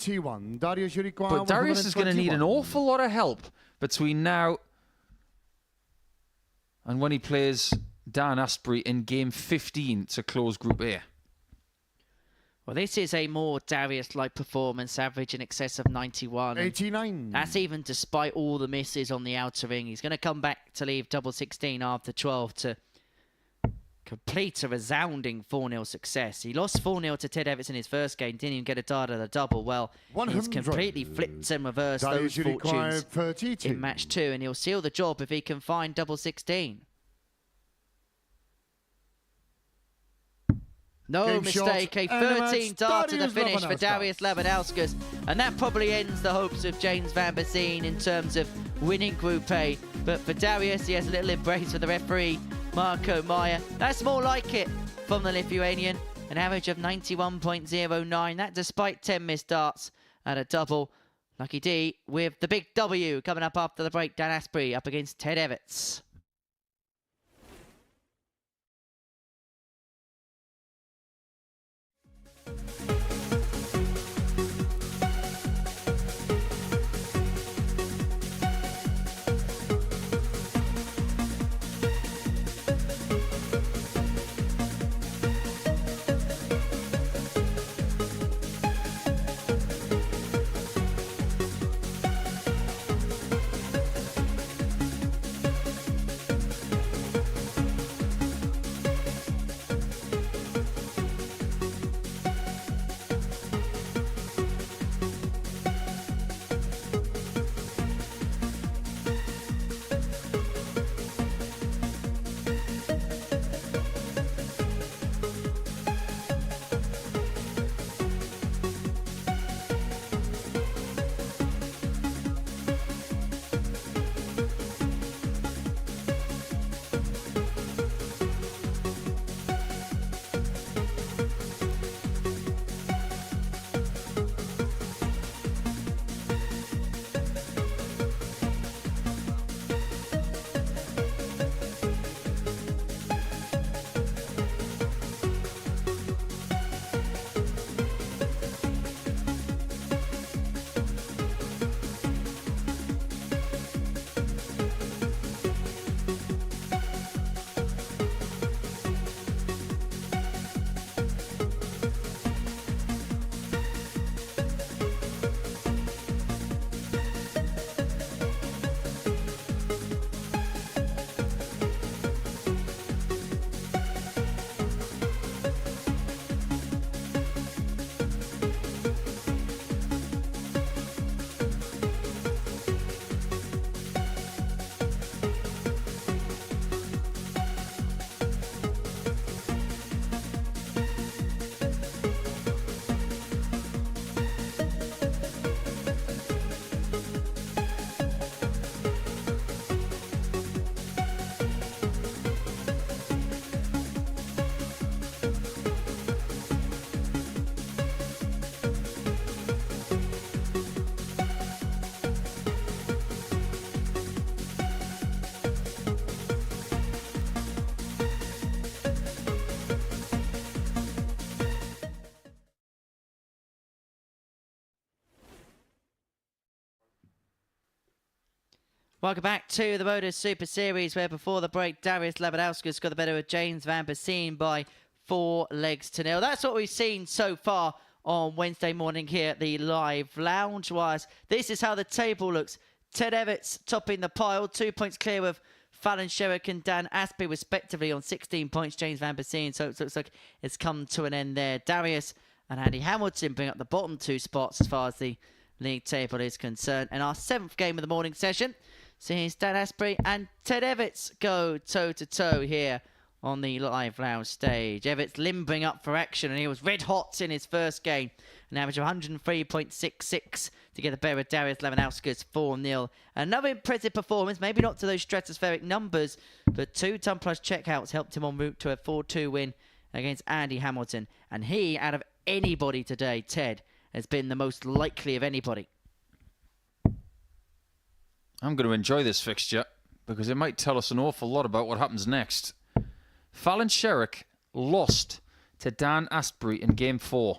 But Darius is going to need an awful lot of help between now and when he plays Dan Asbury in Game 15 to close Group A. Well, this is a more Darius-like performance, average in excess of 91. 89. That's even despite all the misses on the outer ring. He's going to come back to leave double 16 after 12 to complete a resounding 4-0 success. He lost 4-0 to Ted Evetts in his first game, didn't even get a dart at a double. Well, he's completely flipped and reversed those fortunes in match 2, and he'll seal the job if he can find double 16. No mistake, a 13 dart to the finish for Darius Labanauskas, and that probably ends the hopes of James van Biesien in terms of winning Group A. But for Darius, he has a little embrace for the referee, Marco Meyer. That's more like it from the Lithuanian, an average of 91.09. That despite 10 missed darts and a double. Lucky D with the big W coming up after the break. Dan Asbury up against Ted Evetts. Welcome back to the Modus Super Series, where before the break, Darius Labanauskas got the better of James Van Biesien by 4 legs to 0. That's what we've seen so far on Wednesday morning here at the Live Lounge. Wise, this is how the table looks. Ted Evetts topping the pile, 2 points clear of Fallon Sherrock and Dan Asbury respectively on 16 points. James Van Biesien, so it looks like it's come to an end there. Darius and Andy Hamilton bring up the bottom 2 spots as far as the league table is concerned. And our 7th game of the morning session sees Dan Asbury and Ted Evetts go toe-to-toe here on the Live Lounge stage. Evetts limbering up for action, and he was red hot in his first game. An average of 103.66 to get the better of Darius Labanauskas 4-0. Another impressive performance, maybe not to those stratospheric numbers, but 2 ton plus checkouts helped him en route to a 4-2 win against Andy Hamilton. And he, out of anybody today, Ted, has been the most likely of anybody. I'm going to enjoy this fixture because it might tell us an awful lot about what happens next. Fallon Sherrock lost to Dan Asbury in Game 4.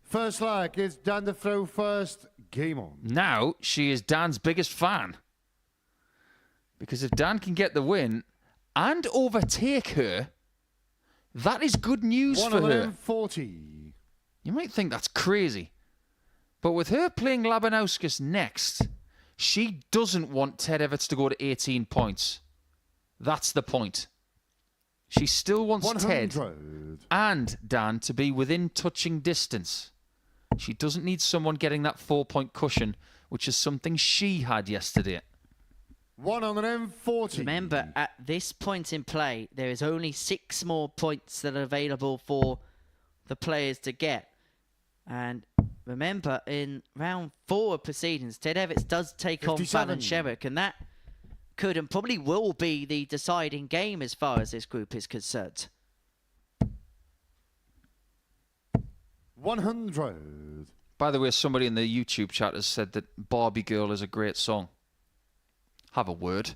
First leg is Dan to throw first. Game on. Now she is Dan's biggest fan. Because if Dan can get the win and overtake her, that is good news for her. 140. You might think that's crazy. But with her playing Labanauskas next, she doesn't want Ted Evetts to go to 18 points. That's the point. She still wants 100. Ted and Dan to be within touching distance. She doesn't need someone getting that 4-point cushion, which is something she had yesterday. 140. Remember, at this point in play, there is only 6 more points that are available for the players to get. And remember, in round 4 of proceedings, Ted Evetts does take 57. on Fallon Sherrock, and that could and probably will be the deciding game as far as this group is concerned. 100. By the way, somebody in the YouTube chat has said that Barbie Girl is a great song. Have a word.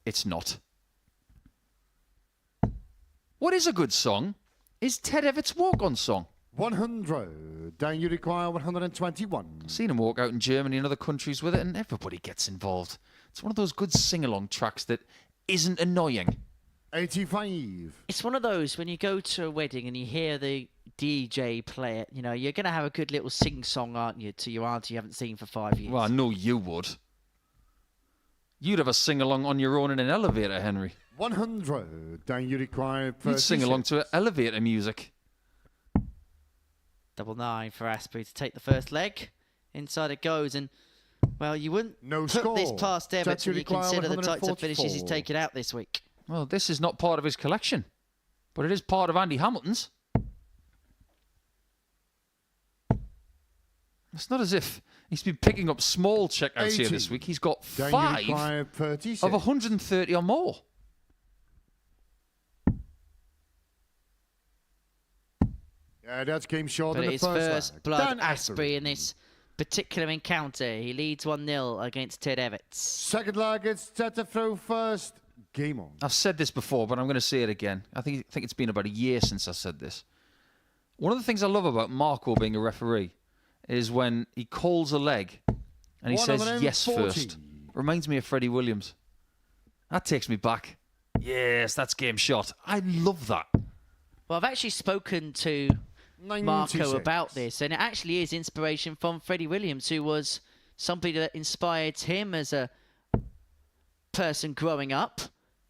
It's not. What is a good song is Ted Evetts' walk-on song. 100. Dan, you require 121. I've seen him walk out in Germany and other countries with it, and everybody gets involved. It's one of those good sing-along tracks that isn't annoying. 85. It's one of those, when you go to a wedding and you hear the DJ play it, you know, you're going to have a good little sing-song, aren't you, to your auntie you haven't seen for 5 years. Well, I know you would. You'd have a sing-along on your own in an elevator, Henry. 100. Dan, you require 36. You'd sing along to elevator music. 9-9 for Asbury to take the first leg. Inside it goes, and, well, you wouldn't No put score. this past Evetts when you require consider the types of finishes he's 144. taken out this week. Well, this is not part of his collection, but it is part of Andy Hamilton's. It's not as if he's been picking up small checkouts 80. here this week. He's got Dan, you 5 require 36. of 130 or more. Yeah, that's game short But in it the is first first leg. blood Dan Asbury in this particular encounter. He leads 1-0 against Ted Evetts. Second leg, it's set to throw first. Game on. I've said this before, but I'm going to say it again. I think it's been about a year since I said this. One of the things I love about Marco being a referee is when he calls a leg and he says yes 140. first. Reminds me of Freddie Williams. That takes me back. Yes, that's game shot. I love that. Well, I've actually spoken to 96. Marco about this, and it actually is inspiration from Freddie Williams, who was somebody that inspired him as a person growing up,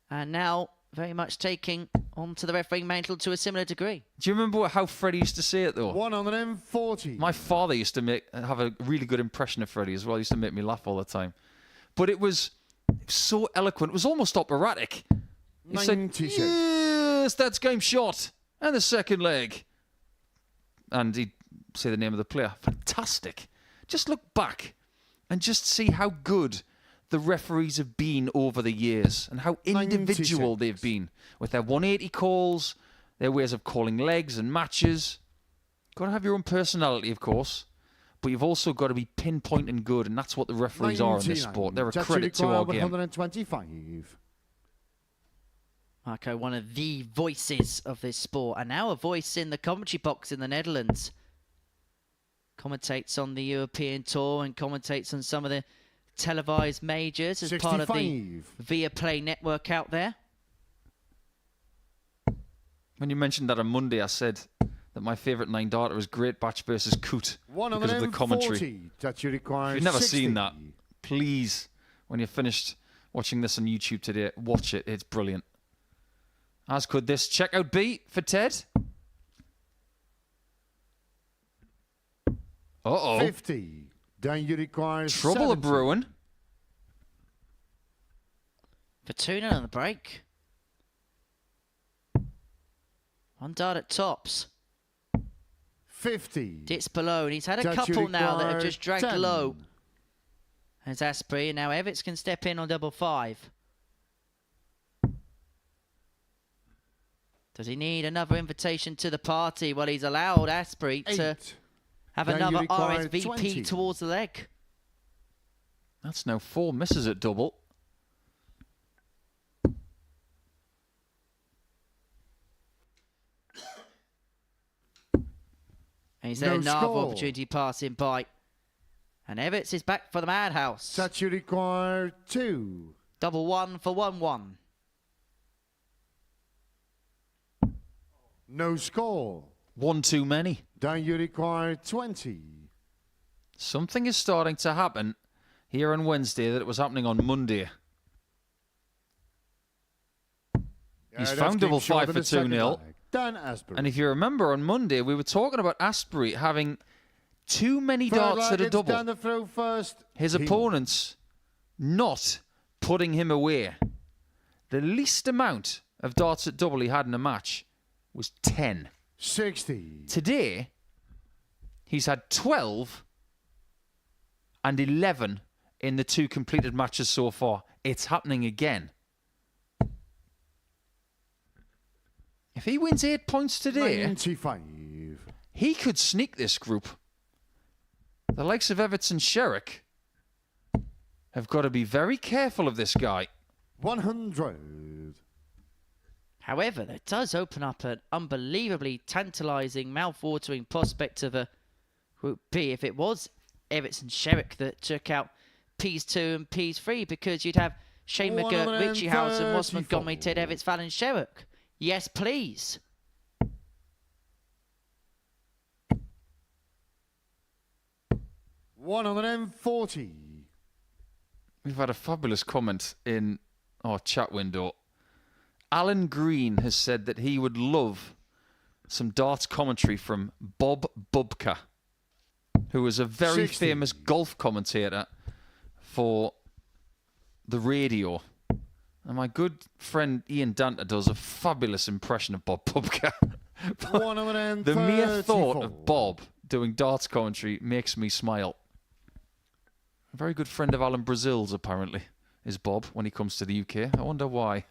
and now very much taking onto the refereeing mantle to a similar degree. Do you remember how Freddie used to say it, though? 140. My father used to have a really good impression of Freddie as well. He used to make me laugh all the time. But it was so eloquent. It was almost operatic. He said, 96. yes, that's game shot. And the second leg. And he'd say the name of the player. Fantastic. Just look back and just see how good the referees have been over the years and how individual 96. they've been with their 180 calls, their ways of calling legs and matches. Got to have your own personality, of course, but you've also got to be pinpoint and good, and that's what the referees are in this 99. sport. They're a That's credit to require our game. 125. Marco, one of the voices of this sport, and now a voice in the commentary box in the Netherlands. commentates on the European Tour and commentates on some of the televised majors as part of the Viaplay network out there. When you mentioned that on Monday, I said that my favourite 9-darter is Great Batch versus Coot because of the commentary. If you've never seen that, please, when you're finished watching this on YouTube today, watch it. It's brilliant. As could this checkout be for Ted. Uh-oh. 50. Then you require Trouble 70. a brewing. Fortuna on the break. 1 dart at tops. 50. Dips below, and he's had a Judge, you couple now that have require just dragged 10. low. There's Asbury, and now Evetts can step in on double 5. Does he need another invitation to the party? Well, he's allowed Asbury to 8. have Then you another require RSVP 20. towards the leg. That's now 4 misses at double. And he's No let another score. opportunity passing by. And Evetts is back for the madhouse. That you require 2. Double 1 for 1-1. No score. 1 too many. Then you require 20. Something is starting to happen here on Wednesday that it was happening on Monday. He's found double 5 for 2-0. Dan Asbury. And if you remember on Monday, we were talking about Asbury having too many darts at a double. Down the throw first. His opponents not putting him away. The least amount of darts at double he had in a match was 10. 60. Today, he's had 12 and 11 in the 2 completed matches so far. It's happening again. If he wins 8 points today, 95. he could sneak this group. The likes of Evetts and Sherrock have got to be very careful of this guy. 100. However, that does open up an unbelievably tantalising, mouth-watering prospect of a Group B if it was Evetts and Sherrock that took out Ps 2 and Ps 3, because you'd have Shane McGirt, Richie Howson, Ross Montgomery, Ted Evetts, Fallon Sherrock. Yes, please. $140. We've had a fabulous comment in our chat window. Alan Green has said that he would love some darts commentary from Bob Bubka, who was a very 60. famous golf commentator for the radio. And my good friend Ian Danta does a fabulous impression of Bob Bubka. The mere thought of Bob doing darts commentary makes me smile. A very good friend of Alan Brazil's, apparently, is Bob when he comes to the UK. I wonder why.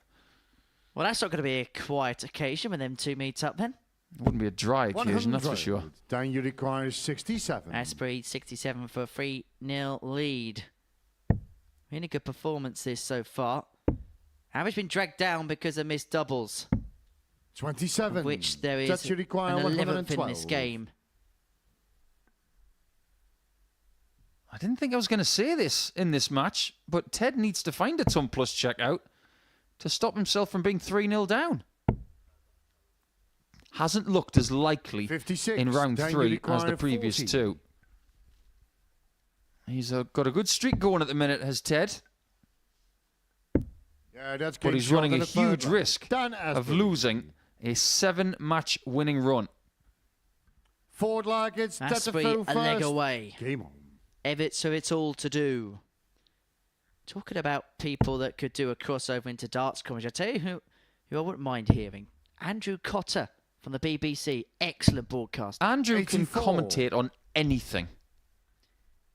Well, that's not going to be a quiet occasion when them two meet up then. It wouldn't be a dry occasion, that's for sure. Then you require 67. Asbury 67 for a 3-0 lead. Really good performance this so far. Average been dragged down because of missed doubles, 27. of which there is That you require an 11th in 112. this game. I didn't think I was going to say this in this match, but Ted needs to find a ton plus checkout to stop himself from being 3-0 down. Hasn't looked as likely 56. in round Then you 3 as require the previous 40. 2. He's got a good streak going at the minute, has Ted. Yeah, that's But he's running a huge risk Dan of Asbury. losing a 7-match winning run. Forward leg, it's Asbury a leg away. Game on. Evetts, so it's all to do. Talking about people that could do a crossover into darts commentary, I tell you who I wouldn't mind hearing. Andrew Cotter from the BBC. Excellent broadcast. Andrew 84. can commentate on anything.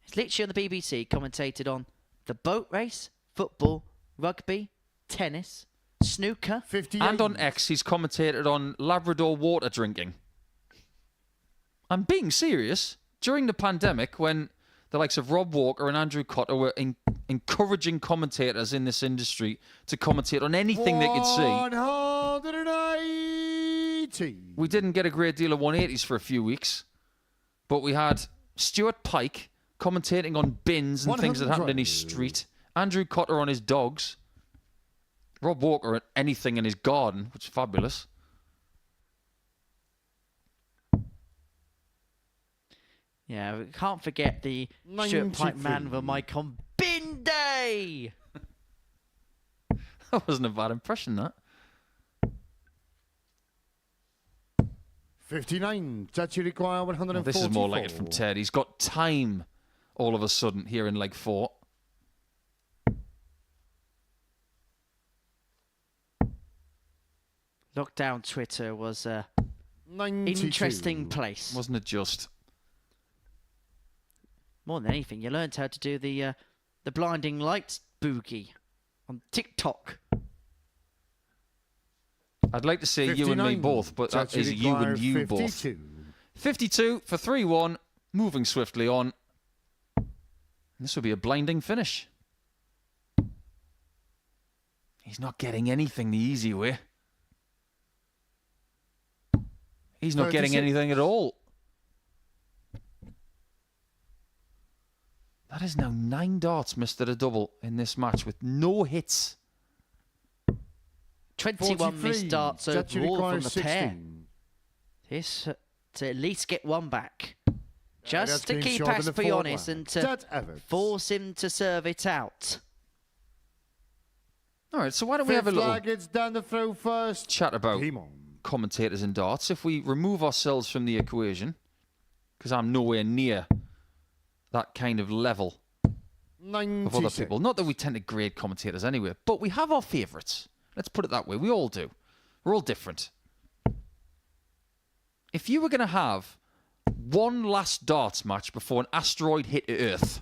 He's literally on the BBC, commentated on the boat race, football, rugby, tennis, snooker. 58. And on X, he's commentated on Labrador water drinking. I'm being serious. During the pandemic, when the likes of Rob Walker and Andrew Cotter were encouraging commentators in this industry to commentate on anything they could see, 180. we didn't get a great deal of 180s for a few weeks, but we had Stuart Pike commentating on bins and things that happened in his street. Andrew Cotter on his dogs. Rob Walker at anything in his garden, which is fabulous. Yeah, we can't forget the Stuart Pike man with a mic on Bin Day! That wasn't a bad impression, that. 59. Judge, you require 144. This is more like it from Ted. He's got time all of a sudden here in leg 4. Lockdown Twitter was a 92. interesting place. Wasn't it just? More than anything, you learned how to do the blinding lights boogie on TikTok. I'd like to say you and me both, but that is you and you 52. both. 52 for 3-1, moving swiftly on. This will be a blinding finish. He's not getting anything the easy way. He's not getting anything at all. That is now 9 darts missed at a double in this match with no hits. 21 missed darts overall from the 16. pair. This to at least get one back. Just to been keep short in the Asbury forward honest line. and to Ted Evetts. force him to serve it out. All right, so why don't we have a Fifth little lag, it's down the throw first. chat about Game on. commentators in darts? If we remove ourselves from the equation, because I'm nowhere near that kind of level 96. of other people. Not that we tend to grade commentators anyway, but we have our favourites. Let's put it that way. We all do. We're all different. If you were going to have one last darts match before an asteroid hit Earth,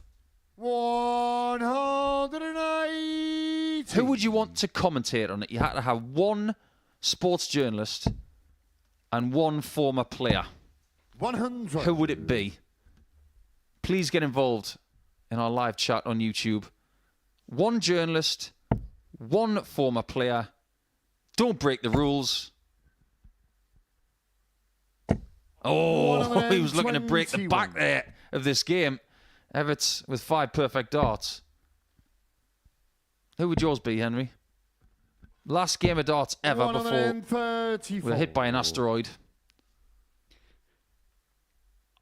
180. who would you want to commentate on it? You had to have one sports journalist and one former player. 100. Who would it be? Please get involved in our live chat on YouTube. One journalist, one former player. Don't break the rules. Oh, he was looking to break the back there of this game. Evetts with 5 perfect darts. Who would yours be, Henry? Last game of darts ever before we were hit by an asteroid.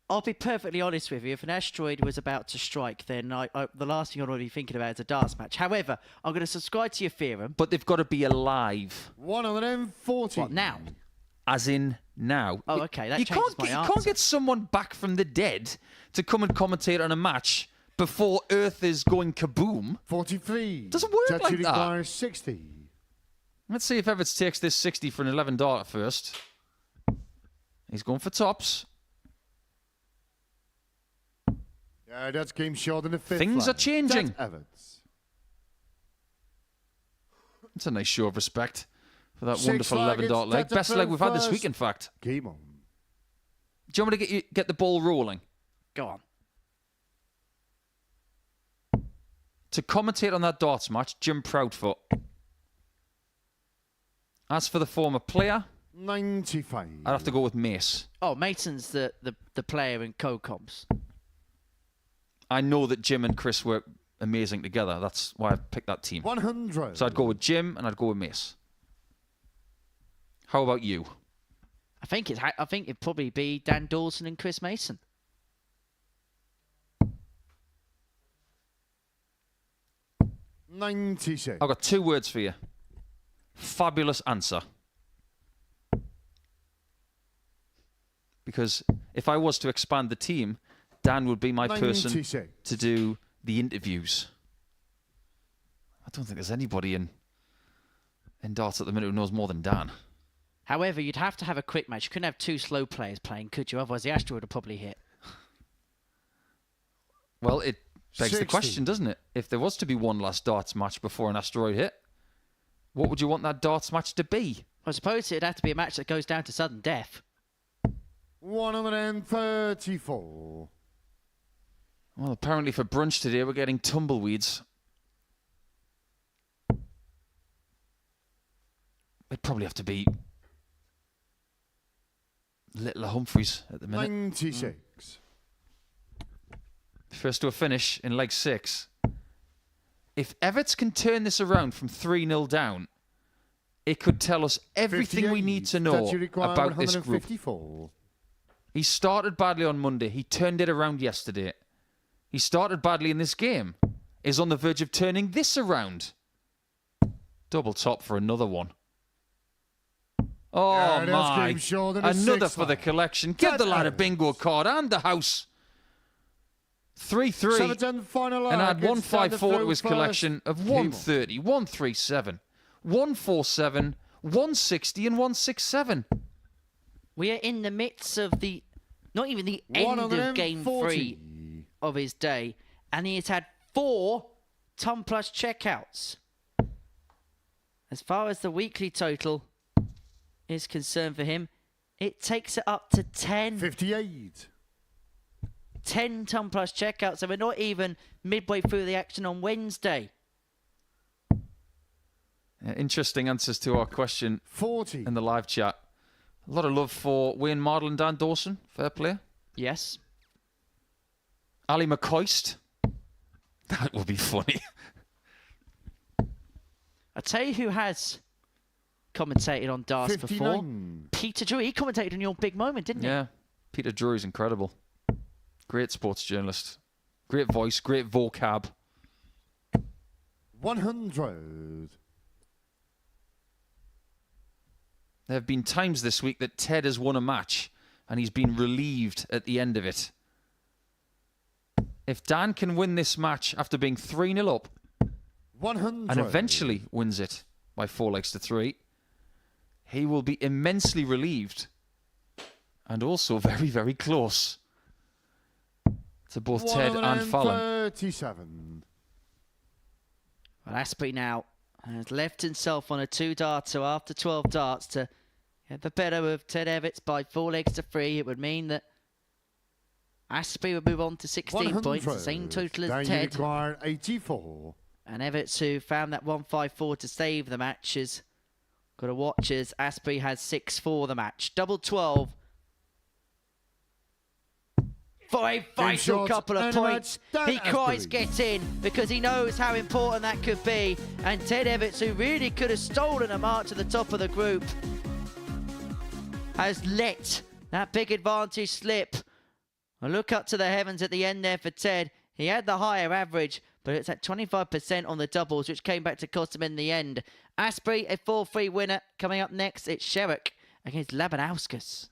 I'll be perfectly honest with you. If an asteroid was about to strike, then the last thing I'd already be thinking about is a darts match. However, I'm going to subscribe to your theorem. But they've got to be alive. 140. What, now? As in now. Oh, okay, that you changes can't my You can't get someone back from the dead to come and commentate on a match before Earth is going kaboom. 43. Doesn't work Judge, like you that. require 60. Let's see if Evetts takes this 60 for an 11 darter first. He's going for tops. Yeah, that's game short in the 5th. Things are changing. That's Evetts. It's a nice show of respect for that 6 wonderful leg, 11 dart it's leg. Ted Best leg we've had this first. week, in fact. Game on. Do you want me to get the ball rolling? Go on. To commentate on that darts match, Jim Proudfoot. As for the former player, 95. I'd have to go with Mace. Oh, Mason's the player in co-comps. I know that Jim and Chris work amazing together. That's why I picked that team. 100. So I'd go with Jim and I'd go with Mace. How about you? I think it'd probably be Dan Dawson and Chris Mason. $96. I've got 2 words for you. Fabulous answer. Because if I was to expand the team, Dan would be my person 96. to do the interviews. I don't think there's anybody in darts at the minute who knows more than Dan. However, you'd have to have a quick match. You couldn't have 2 slow players playing, could you? Otherwise, the asteroid would probably hit. Well, it begs the 60. question, doesn't it? If there was to be one last darts match before an asteroid hit, what would you want that darts match to be? I suppose it'd have to be a match that goes down to sudden death. 134. Well, apparently for brunch today, we're getting tumbleweeds. It'd probably have to be Little Humphreys at the minute. 96. First to a finish in leg 6. If Evetts can turn this around from 3-0 down, it could tell us everything we need to know about this group. He started badly on Monday. He turned it around yesterday. He started badly in this game. Is on the verge of turning this around. Double top for another one. Oh, my. Another for the collection. Give the lad a bingo card and the house. 3-3. And add 154 to his collection of 130, 137, 147, 160 and 167. We are in the midst of the, not even the end of game 3 of his day, and he has had 4 ton plus checkouts. As far as the weekly total is concerned for him, it takes it up to 10. 58. 10 ton plus checkouts, so we're not even midway through the action on Wednesday. Interesting answers to our question 40 in the live chat. A lot of love for Wayne Mardle and Dan Dawson. Fair play. Yes. Ali McCoist. That will be funny. I'll tell you who has commentated on darts 59. before. Peter Drury. He commentated on your big moment, didn't he? Yeah. Peter Drury's incredible. Great sports journalist. Great voice, great vocab. 100. There have been times this week that Ted has won a match and he's been relieved at the end of it. If Dan can win this match after being 3-0 up 100. and eventually wins it by 4 legs to 3, he will be immensely relieved and also very, very close to both Ted and Fallon. 37. Well, Asbury now has left himself on a 2-darter after 12 darts to get the better of Ted Evetts by 4 legs to 3. It would mean that Asbury would move on to 16 points, the same total as Ted. Required 84. And Evetts, who found that 154 to save the match, has got to watch as Asbury has 6 for the match. Double 12. For a vital couple of points. He cries get in because he knows how important that could be. And Ted Evetts, who really could have stolen a march to the top of the group, has let that big advantage slip. A look up to the heavens at the end there for Ted. He had the higher average, but it's at 25% on the doubles, which came back to cost him in the end. Asbury, a 4-3 winner. Coming up next, it's Sherrock against Labanauskas.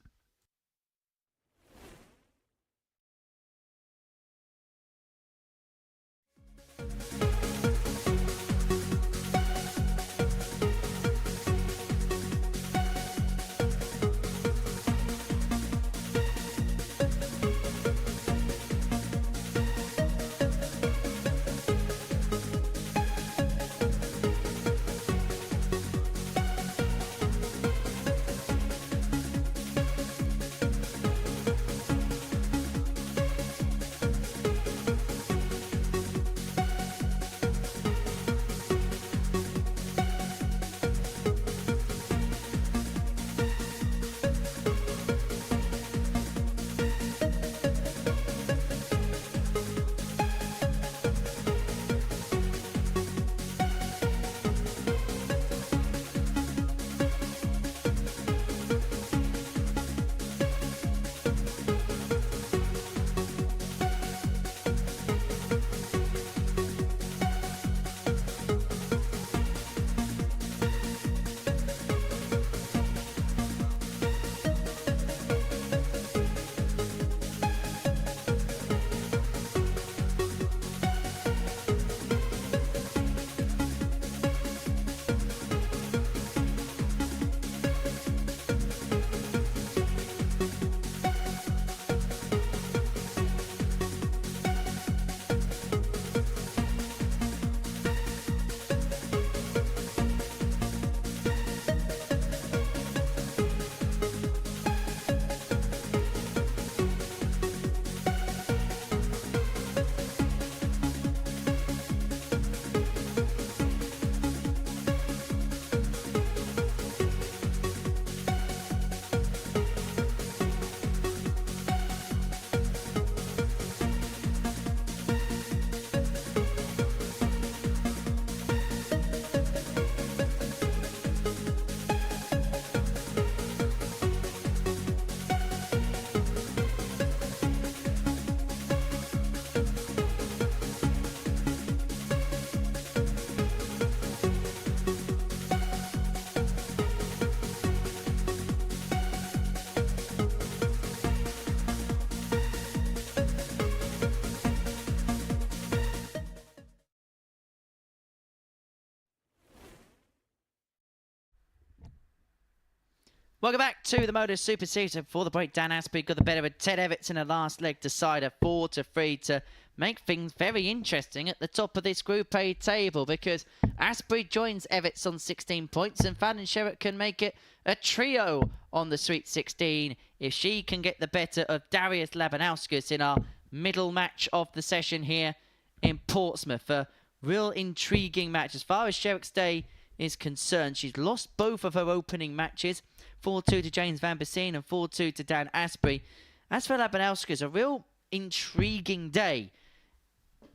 Welcome back to the Modus Super Series. Before the break, Dan Asbury got the better of Ted Evetts in a last leg decider, 4-3 to make things very interesting at the top of this Group A table, because Asbury joins Evetts on 16 points and Fallon Sherrock can make it a trio on the Sweet 16 if she can get the better of Darius Labanauskas in our middle match of the session here in Portsmouth. A real intriguing match as far as Sherrock's day is concerned. She's lost both of her opening matches, 4-2 to James Van Biesien and 4-2 to Dan Asbury. As for Labanauskas, a real intriguing day.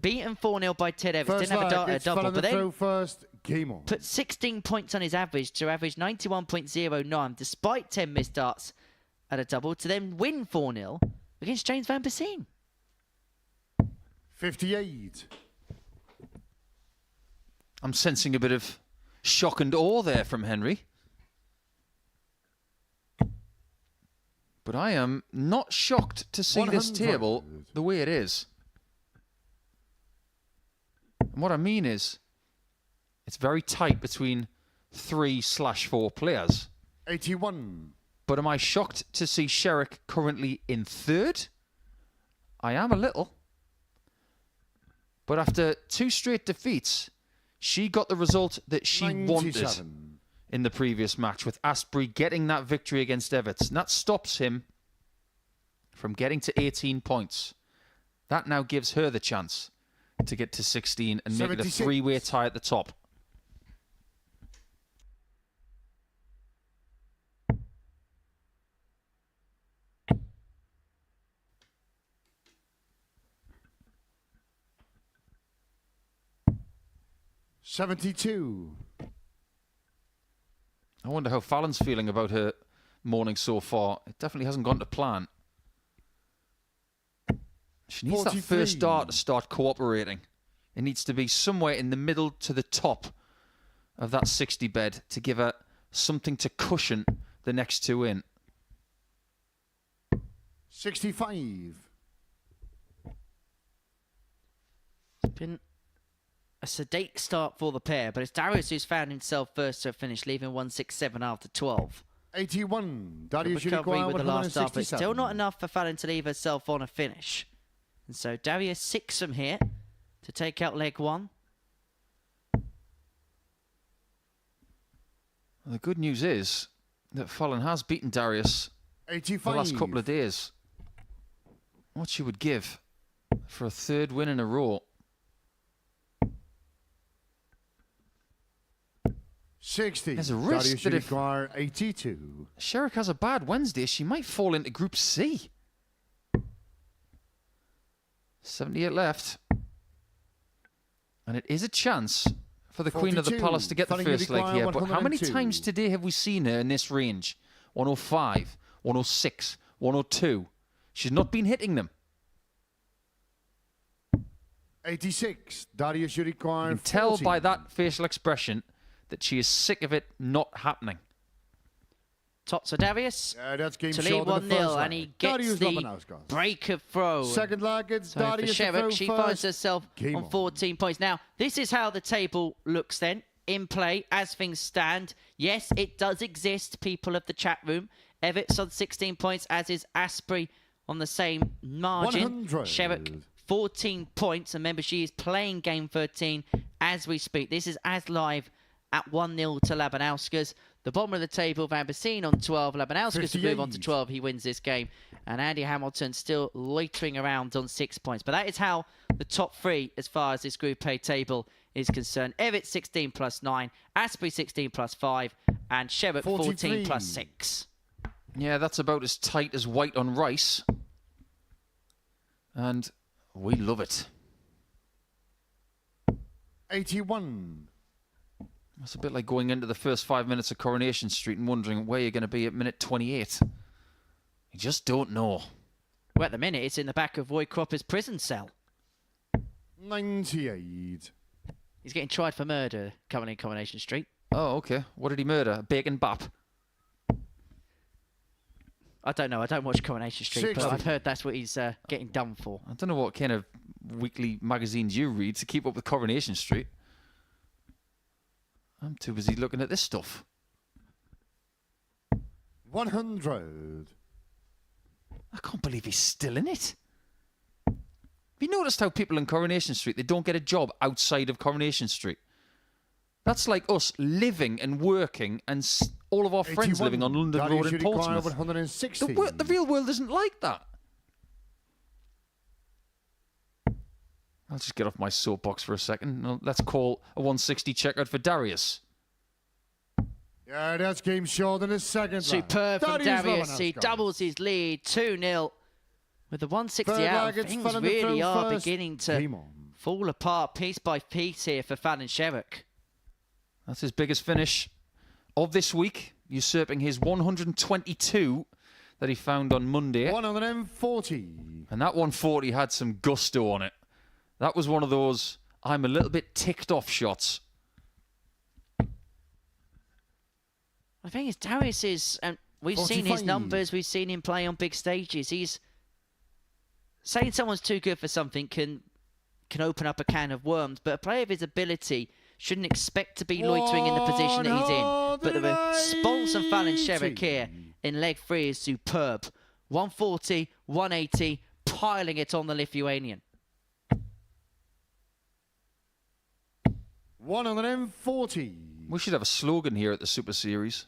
Beaten 4-0 by Ted Evetts. Didn't have a double, but then first, game on. put 16 points on his average to average 91.09, despite 10 missed darts at a double, to then win 4-0 against James Van Biesien. 58. I'm sensing a bit of shock and awe there from Henry. But I am not shocked to see this 100. table the way it is. And what I mean is, it's very tight between 3/4 players. 81. But am I shocked to see Sherrock currently in third? I am a little. But after 2 straight defeats, she got the result that she 97. wanted in the previous match, with Asbury getting that victory against Evetts. And that stops him from getting to 18 points. That now gives her the chance to get to 16 and make it a 76. 3-way tie at the top. $72. I wonder how Fallon's feeling about her morning so far. It definitely hasn't gone to plan. She needs 43. that first dart to start cooperating. It needs to be somewhere in the middle to the top of that 60 bed to give her something to cushion the next 2 in. 65. It's been a sedate start for the pair, but it's Darius who's found himself first to finish, leaving 167 after 12. 81. Good Darius recovery with the last start, but 167. still not enough for Fallon to leave herself on a finish. And so Darius 6 from here to take out leg 1. The good news is that Fallon has beaten Darius 85. the last couple of days. What she would give for a 3rd win in a row. 60. There's a risk Darius that if- require 82. Sherrock has a bad Wednesday, she might fall into Group C. 78 left. And it is a chance for the Queen of the 42. Palace to get the Fallon first leg require here. But how many 102. times today have we seen her in this range? 105, 106, 102. She's not been hitting them. 86. Darius, you require You can tell 40. by that facial expression that she is sick of it not happening. Tots for Darius That's game to short lead in the 1-0, first leg. and he gets Darius the Labanauskas. break of throw. Second leg, it's So for Darius to Sherrock, throw she first. finds herself Game on on. 14 points. Now, this is how the table looks then, in play, as things stand. Yes, it does exist, people of the chat room. Evetts on 16 points, as is Asbury on the same margin. 100. Sherrock, 14 points. And remember, she is playing game 13 as we speak. This is as live at 1-0 to Labanauskas. The bottom of the table, Van Biesien on 12. Labanauskas to move on to 58. 12. He wins this game. And Andy Hamilton still loitering around on 6 points. But that is how the top 3, as far as this Group A table is concerned. Evetts 16 plus 9, Asbury 16 plus 5, and Sherrock 14 43. plus 6. Yeah, that's about as tight as white on rice. And we love it. 81. It's a bit like going into the first 5 minutes of Coronation Street and wondering where you're going to be at minute 28. You just don't know. Well, at the minute, it's in the back of Roy Cropper's prison cell. 98. He's getting tried for murder coming in Coronation Street. Oh, okay. What did he murder? A bacon bap? I don't know. I don't watch Coronation Street, 60. but I've heard that's what he's getting done for. I don't know what kind of weekly magazines you read to keep up with Coronation Street. I'm too busy looking at this stuff. 100. I can't believe he's still in it. Have you noticed how people in Coronation Street, they don't get a job outside of Coronation Street? That's like us living and working and all of our friends 81. living on London Road in Portsmouth. 160. The real world isn't like that. I'll just get off my soapbox for a second. Let's call a 160 checkout for Darius. Yeah, that's game short in his second. Superb from Darius. He doubles his lead, 2-0. With the 160 Third out, leg, it's things Fallon to really throw are first. beginning to fall apart piece by piece here for Fallon Sherrock. That's his biggest finish of this week, usurping his 122 that he found on Monday. 140. And that 140 had some gusto on it. That was one of those I'm a little bit ticked off shots. The thing is, Darius is, and we've seen his 45. numbers, we've seen him play on big stages. He's saying someone's too good for something can open up a can of worms, but a player of his ability shouldn't expect to be loitering in the position that he's in. But the response from Fallon Sherrock here in leg 3 is superb. 140, 180, piling it on the Lithuanian. 140. We should have a slogan here at the Super Series.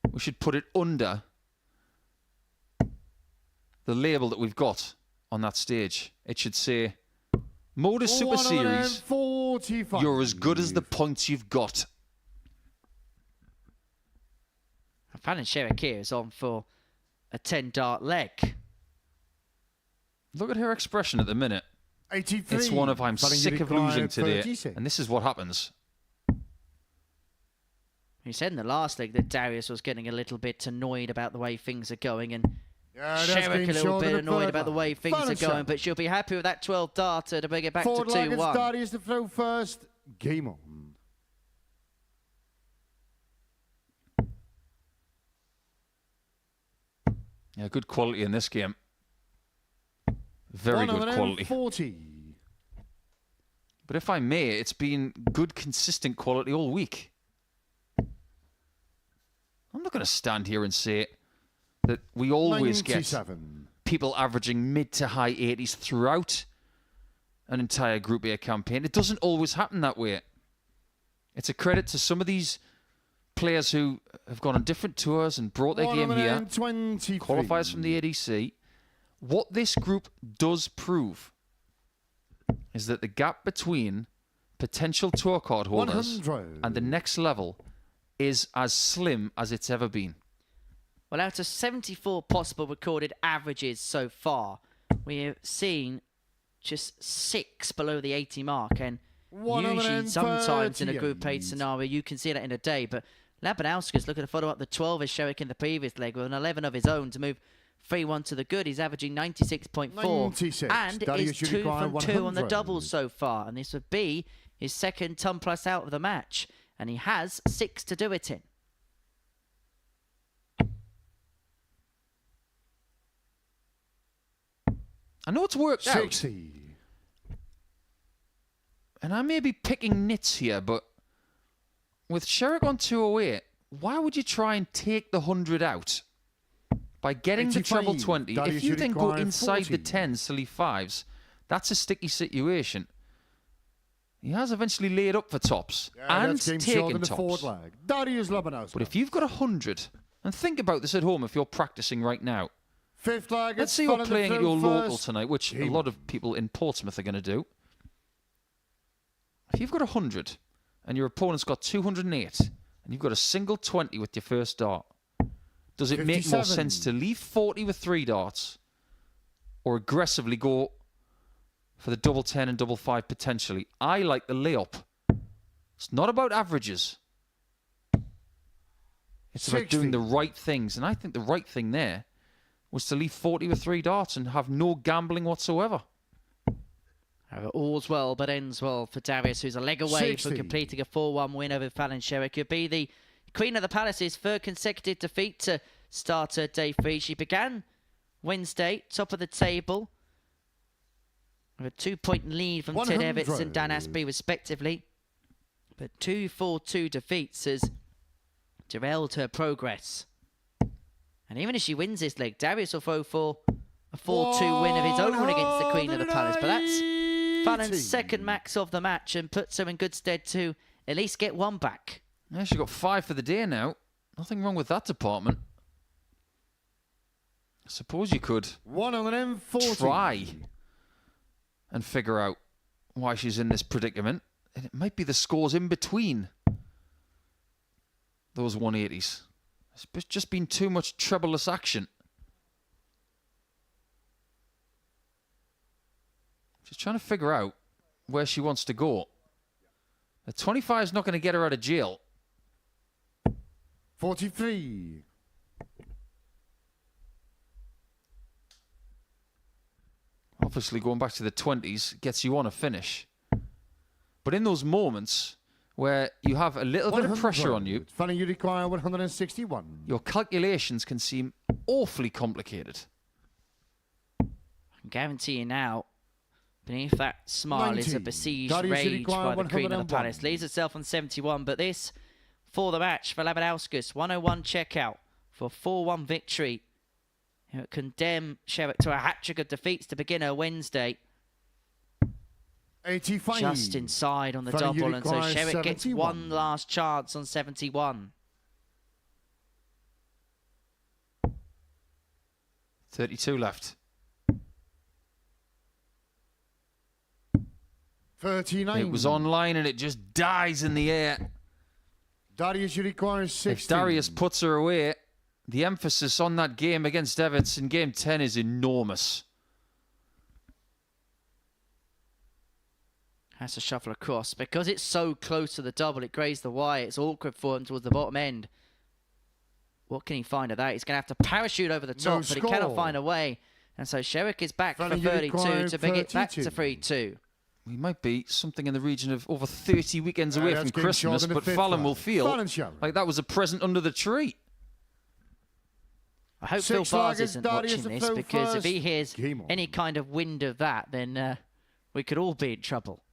We should put it under the label that we've got on that stage. It should say, Modus Super Series, 145. you're as good as the points you've got. Fallon Sherrock here is on for a 10-dart leg. Look at her expression at the minute. 83. It's one of I'm Fallon sick of losing today. 36. And this is what happens. He said in the last leg that Darius was getting a little bit annoyed about the way things are going, and Sherrock a little bit annoyed about the way things are going, but she'll be happy with that 12 darter to bring it back to 2-1. Darius to throw first. Game on. Yeah, good quality in this game. Very good quality. 140. But if I may, it's been good, consistent quality all week. I'm not going to stand here and say that we always 97. get people averaging mid to high 80s throughout an entire Group A campaign. It doesn't always happen that way. It's a credit to some of these players who have gone on different tours and brought their game here. Qualifiers from the ADC. What this group does prove is that the gap between potential tour card holders 100. and the next level is as slim as it's ever been. Well, out of 74 possible recorded averages so far, we have seen just 6 below the 80 mark. And usually, sometimes in a Group 8 scenario, you can see that in a day. But Labanauskas looking to follow up the 12 as Sherrock in the previous leg with an 11 of his own to move 3-1 to the good. He's averaging 96.4 96. and is 2 from 2 on the doubles so far. And this would be his second ton plus out of the match. And he has 6 to do it in. I know it's worked 60. out. And I may be picking nits here, but with Sherrock on 208, why would you try and take the 100 out? By getting the 85. treble 20, That if is you your then go required inside 40. the 10s to leave 5s, that's a sticky situation. He has eventually laid up for tops and taken tops. But if you've got 100, and think about this at home if you're practicing right now. Fifth leg, Let's say you're playing at your local tonight, which a lot of people in Portsmouth are going to do. If you've got 100 and your opponent's got 208 and you've got a single 20 with your first dart, does it make more sense to leave 40 with 3 darts or aggressively go for the double 10 and double 5 potentially? I like the layup. It's not about averages. It's about doing the right things. And I think the right thing there was to leave 40 with 3 darts and have no gambling whatsoever. All's well, but ends well for Darius, who's a leg away from completing a 4-1 win over Fallon Sherrock. Could be the Queen of the Palace's third consecutive defeat to start her day 3. She began Wednesday, top of the table, with a 2-point lead from Ted Evetts and Dan Asbury, respectively. But 2 4-2 defeats has derailed her progress. And even if she wins this leg, Darius will throw for a 4-2 win of his own against the Queen of the Palace. But that's Fallon's second max of the match and puts her in good stead to at least get one back. Yeah, she got 5 for the day now. Nothing wrong with that department. I suppose you could 140. try and figure out why she's in this predicament. And it might be the scores in between those 180s. It's just been too much trebleless action. She's trying to figure out where she wants to go. The 25 is not going to get her out of jail. 43. Obviously, going back to the 20s gets you on a finish. But in those moments where you have a little bit of pressure on you, Fallon, you require 161. your calculations can seem awfully complicated. I can guarantee you now, beneath that smile 90. is a besieged Darius rage by the Queen of the 101. Palace. Leaves herself on 71, but this for the match for Labanauskas. 101 checkout for 4-1 victory. It would condemn Sherrock to a hat-trick of defeats to begin her Wednesday. 85. Just inside on the Fallon, you double, and so require Sherrock gets 71. one last chance on 71. 32 left. 39. It was online and it just dies in the air. Darius, you require 60. If Darius puts her away, the emphasis on that game against Evetts in game 10 is enormous. Has to shuffle across. Because it's so close to the double, it grazed the wire. It's awkward for him towards the bottom end. What can he find of that? He's going to have to parachute over the top, but he cannot score. find a way. And so Sherrock is back Fallon, for you 32 require to bring it back to 32. 3-2. We might be something in the region of over 30 weekends away that's from getting Christmas, short in the but fifth Fallon round. will feel Fallon Sherrock. like that was a present under the tree. I hope Six Phil Bars flaggers, isn't Darius watching to this, throw because if first. he hears Game on. any kind of wind of that, then we could all be in trouble.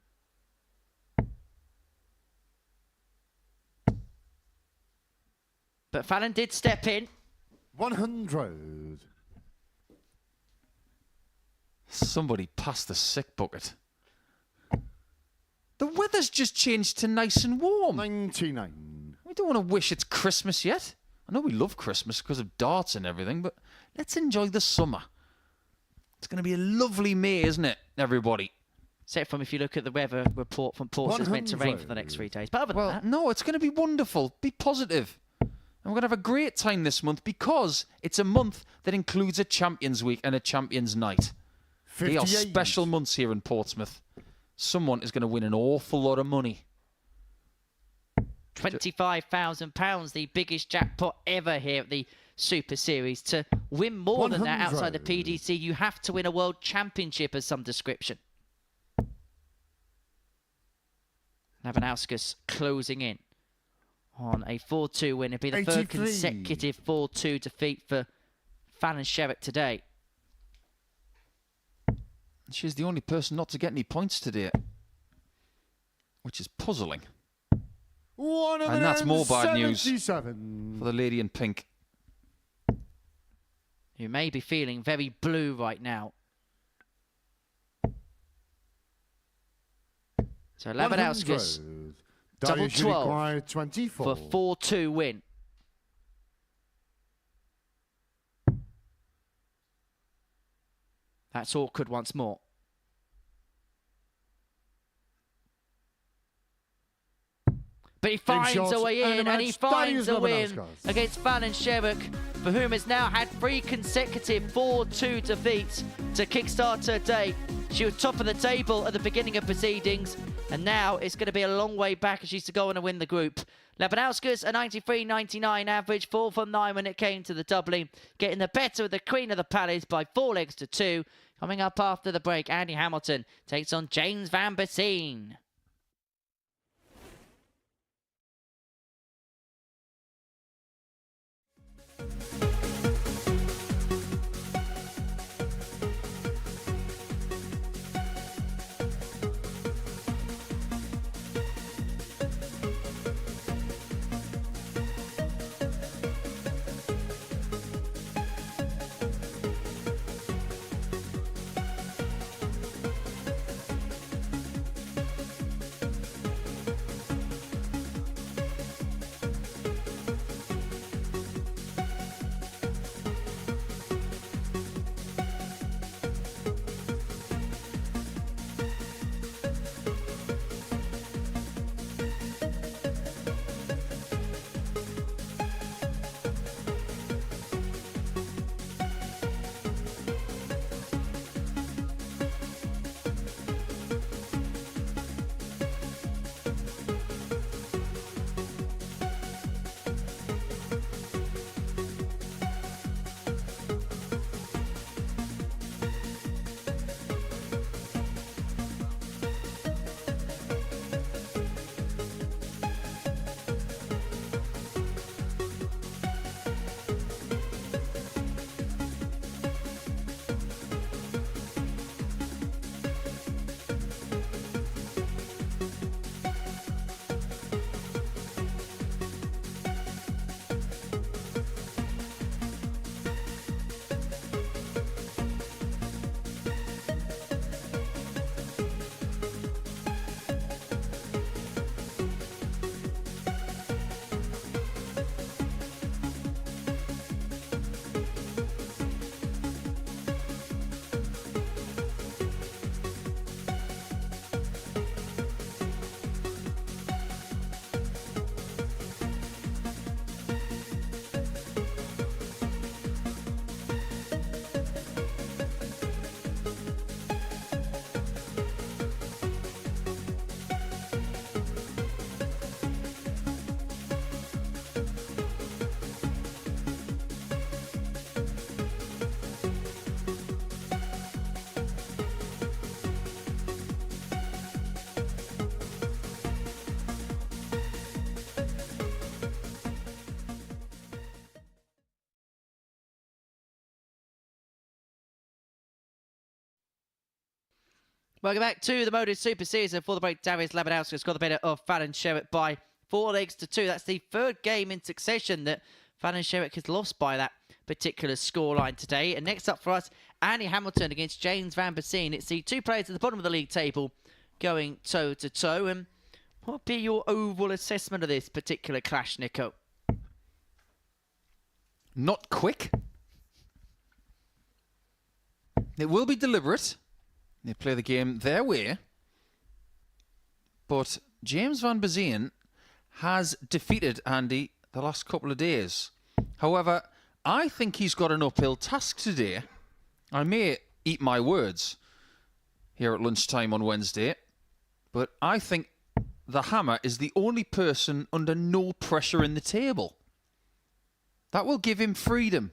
But Fallon did step in. 100. Somebody passed the sick bucket. The weather's just changed to nice and warm. 99. We don't want to wish it's Christmas yet. I know we love Christmas because of darts and everything, but let's enjoy the summer. It's going to be a lovely May, isn't it, everybody? Except from if you look at the weather report from Ports, it's meant to rain for the next 3 days. But other than Well, that, no, it's going to be wonderful. Be positive. And we're going to have a great time this month because it's a month that includes a Champions Week and a Champions Night. They are 58. special months here in Portsmouth. Someone is going to win an awful lot of money. £25,000, the biggest jackpot ever here at the Super Series. To win more than that outside the 100. PDC, you have to win a World Championship of some description. Labanauskas closing in on a 4-2 win. It'll be the third 83. consecutive 4-2 defeat for Fallon Sherrock today. She's the only person not to get any points today, which is puzzling. And that's more bad news 77. for the lady in pink. You may be feeling very blue right now. So Labanauskas 100. double Darius, you 12 require 24. for 4-2 win. That's awkward once more. But he finds shot a way and in, a and he match. finds Darius a win Labanauskas. against Fallon Sherrock, for whom has now had 3 consecutive 4-2 defeats to kickstart her day. She was top of the table at the beginning of proceedings, and now it's going to be a long way back as she's to go on and win the group. Labanauskas, a 93.99 average, 4 from 9 when it came to the doubling, getting the better of the Queen of the Palace by 4 legs to 2. Coming up after the break, Andy Hamilton takes on James van Biesien. Welcome back to the Modus Super Season. For the break, Labanauskas got the better of Fallon Sherrock by 4-2. That's the third game in succession that Fallon Sherrock has lost by that particular scoreline today. And next up for us, Andy Hamilton against James Van Biesien. It's the two players at the bottom of the league table going toe-to-toe. And what would be your overall assessment of this particular clash, Nico? Not quick. It will be deliberate. They play the game their way. But James Van Biesien has defeated Andy the last couple of days. However, I think he's got an uphill task today. I may eat my words here at lunchtime on Wednesday, but I think the Hammer is the only person under no pressure in the table. That will give him freedom.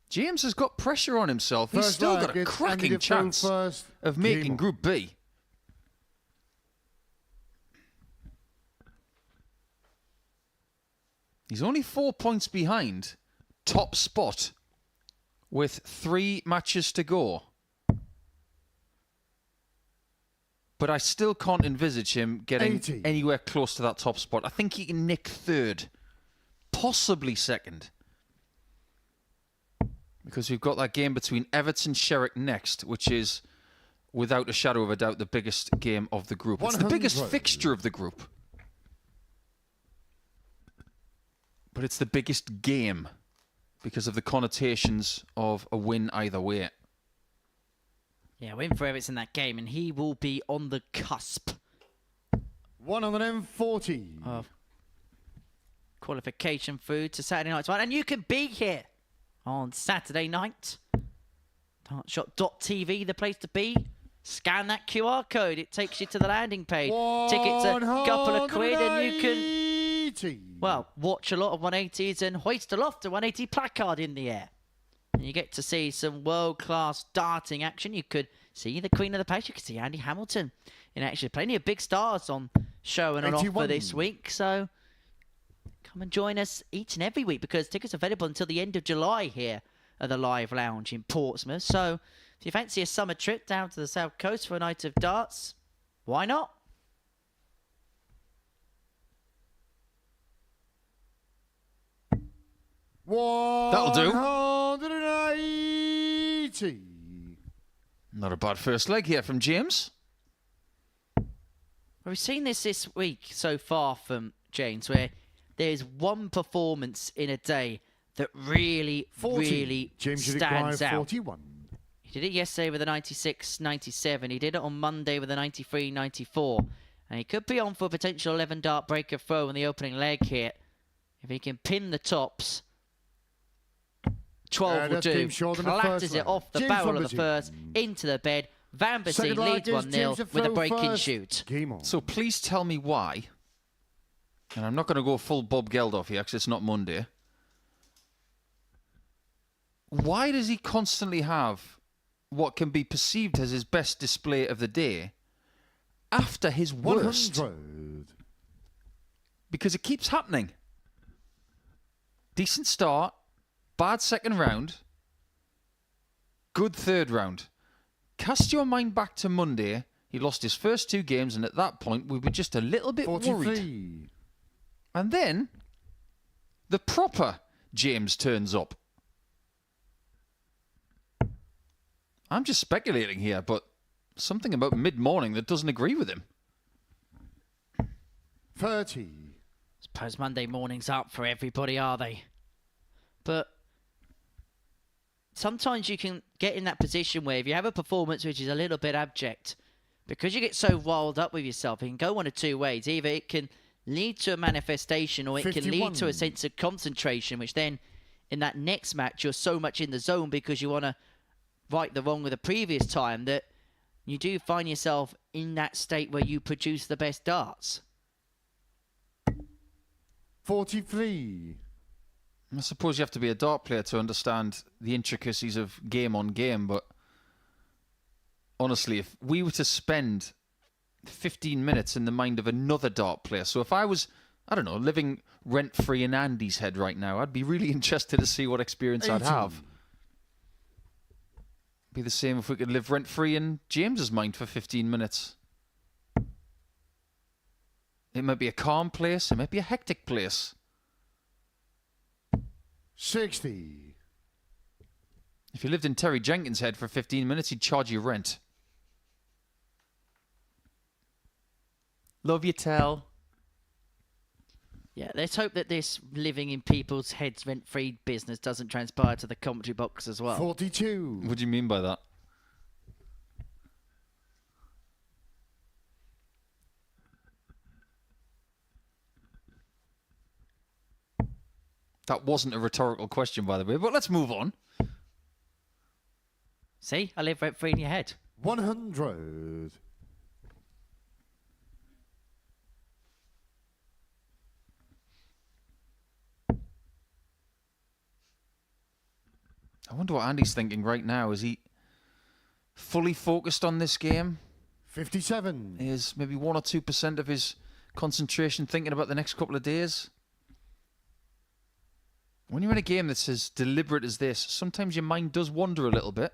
James has got pressure on himself. He's still got a cracking chance of making Group B. He's only 4 points behind top spot with 3 matches to go. But I still can't envisage him getting anywhere close to that top spot. I think he can nick third, possibly second. Because we've got that game between Evetts and Sherrock next, which is, without a shadow of a doubt, the biggest game of the group. It's the biggest fixture of the group. But it's the biggest game because of the connotations of a win either way. Yeah, win for Evetts in that game, and he will be on the cusp. 140. Of qualification food to Saturday night's one. And you can be here on Saturday night. Dartshot.tv, the place to be. Scan that QR code. It takes you to the landing page. Tickets a couple of quid and you can, well, watch a lot of 180s and hoist aloft a 180 placard in the air. And you get to see some world-class darting action. You could see the Queen of the Pace. You could see Andy Hamilton in action. Plenty of big stars on show and on offer this week. So come and join us each and every week because tickets are available until the end of July here at the Live Lounge in Portsmouth. So if you fancy a summer trip down to the South Coast for a night of darts, why not? That'll do. 180. Not a bad first leg here from James. Well, we've seen this week so far from James, where there's one performance in a day that really James stands out. 41. He did it yesterday with a 96-97. He did it on Monday with a 93-94. And he could be on for a potential 11-dart breaker throw in the opening leg here. If he can pin the tops, 12 will do. Clatters it off the barrel of the first, into the bed. Van Biesien leads 1-0 with a break-in shoot. So please tell me why. And I'm not going to go full Bob Geldof here because it's not Monday. Why does he constantly have what can be perceived as his best display of the day after his worst? 100. Because it keeps happening. Decent start, bad second round, good third round. Cast your mind back to Monday. He lost his first 2 games, and at that point, we were just a little bit 43. worried. And then, the proper James turns up. I'm just speculating here, but something about mid-morning that doesn't agree with him. 30. Suppose Monday mornings aren't for everybody, are they? But sometimes you can get in that position where if you have a performance which is a little bit abject, because you get so riled up with yourself, it can go one of 2 ways. Either it can lead to a manifestation or it 51. can lead to a sense of concentration, which then in that next match you're so much in the zone because you want to right the wrong of the previous time that you do find yourself in that state where you produce the best darts. 43. I suppose you have to be a dart player to understand the intricacies of game on game, but honestly, if we were to spend 15 minutes in the mind of another dart player, so if I was, I don't know, living rent-free in Andy's head right now, I'd be really interested to see what experience 80. I'd have. Be the same if we could live rent-free in James's mind for 15 minutes. It might be a calm place. It might be a hectic place. 60. If you lived in Terry Jenkins' head for 15 minutes, he'd charge you rent. Love you, Tell. Yeah, let's hope that this living in people's heads rent-free business doesn't transpire to the commentary box as well. 42. What do you mean by that? That wasn't a rhetorical question, by the way, but let's move on. See, I live rent-free in your head. 100. I wonder what Andy's thinking right now. Is he fully focused on this game? 57. Is maybe 1 or 2% of his concentration thinking about the next couple of days? When you're in a game that's as deliberate as this, sometimes your mind does wander a little bit.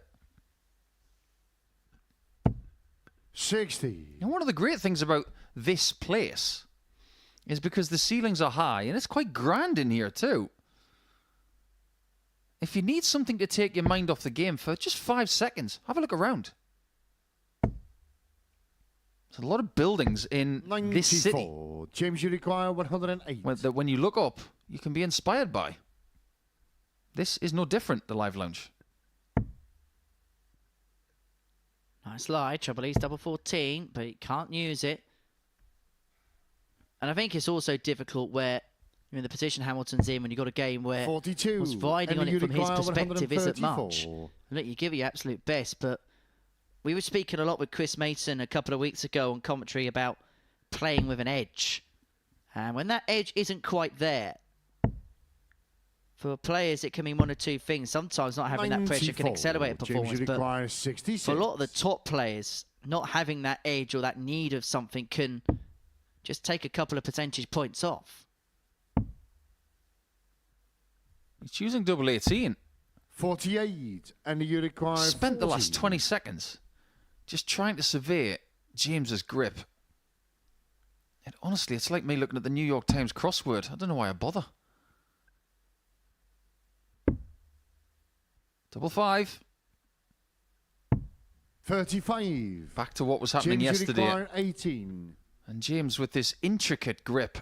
60. And one of the great things about this place is because the ceilings are high, and it's quite grand in here too. If you need something to take your mind off the game for just 5 seconds, have a look around. There's a lot of buildings in 94. this city James, you require 108. that when you look up, you can be inspired by. This is no different, the Live Lounge. Nice lie. Trouble is double 14, but he can't use it. And I think it's also difficult where you're in the position Hamilton's in when you've got a game where 42. what's riding on And it from his Uruguay perspective isn't 134. much. Look, you give it your absolute best, but we were speaking a lot with Chris Mason a couple of weeks ago on commentary about playing with an edge. And when that edge isn't quite there, for players it can mean one or two things. Sometimes not having that pressure can 94. accelerate a performance, James, you but require 66. for a lot of the top players, not having that edge or that need of something can just take a couple of percentage points off. He's choosing double 18. 48. And you require Spent the 40. last 20 seconds just trying to survey James's grip. And honestly, it's like me looking at the New York Times crossword. I don't know why I bother. Double 5. 35. Back to what was happening James, yesterday. you require 18. And James, with this intricate grip,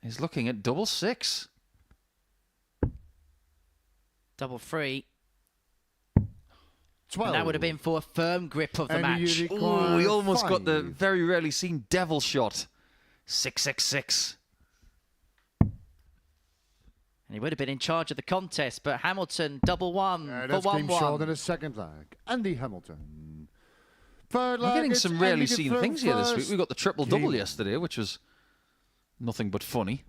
is looking at double 6. Double 3. 12. And that would have been for a firm grip of the And match. you Ooh, require we almost got the 5. very rarely seen devil shot. 666. And he would have been in charge of the contest, but Hamilton double 1 for That's game short 1-1. in a second leg. Andy Hamilton. Third We're leg. getting it's some Andy rarely to seen throw things here this week. first. We got the triple-double Game. yesterday, which was nothing but funny.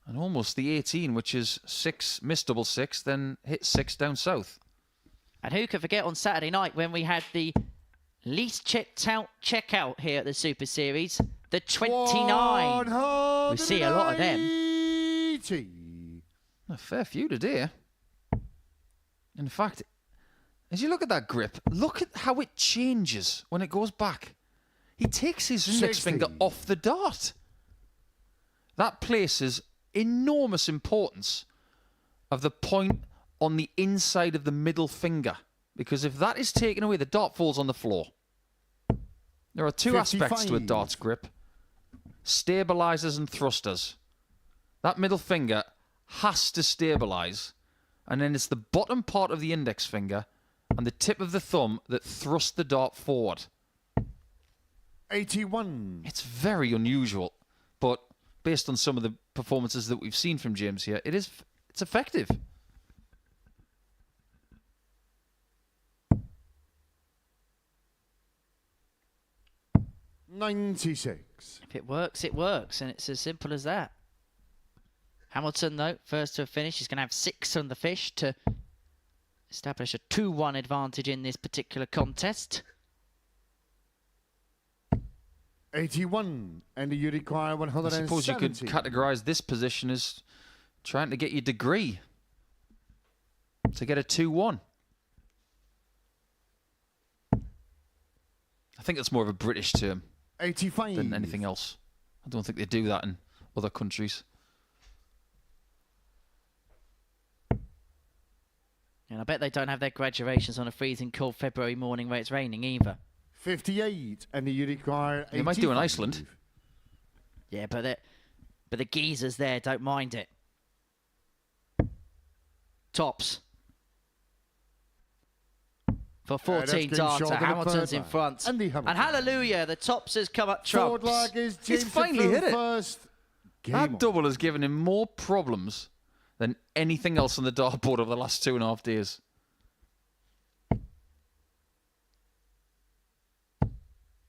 And almost the 18, which is 6, missed double 6, then hit 6 down south. And who could forget on Saturday night when we had the least checked out checkout here at the Super Series, the 29. We see a lot of them. 180. A fair few today. In fact, as you look at that grip, look at how it changes when it goes back. He takes his index 60. finger off the dart. That places enormous importance of the point on the inside of the middle finger. Because if that is taken away, the dart falls on the floor. There are two aspects to a 55. dart's grip. Stabilizers and thrusters. That middle finger has to stabilize. And then it's the bottom part of the index finger and the tip of the thumb that thrust the dart forward. 81. It's very unusual, but based on some of the performances that we've seen from James here, it's effective. $96. If it works, it works, and it's as simple as that. Hamilton, though, first to a finish, he's going to have 6 on the fish to establish a 2-1 advantage in this particular contest. 81. And you require I 170. suppose you could categorize this position as trying to get your degree. to get a 2-1. I think that's more of a British term 85. than anything else. I don't think they do that in other countries. And I bet they don't have their graduations on a freezing cold February morning where it's raining either. 58, and you require 85. They might do in Iceland. Yeah, but the geezers there don't mind it. Tops. For 14 that's darts, short of the Hamilton's third in line. front. Andy And Hamilton. hallelujah, the Tops has come up Forward trumps. lag is James finally hit it. first. Game That on. double has given him more problems than anything else on the dartboard over the last 2.5 days.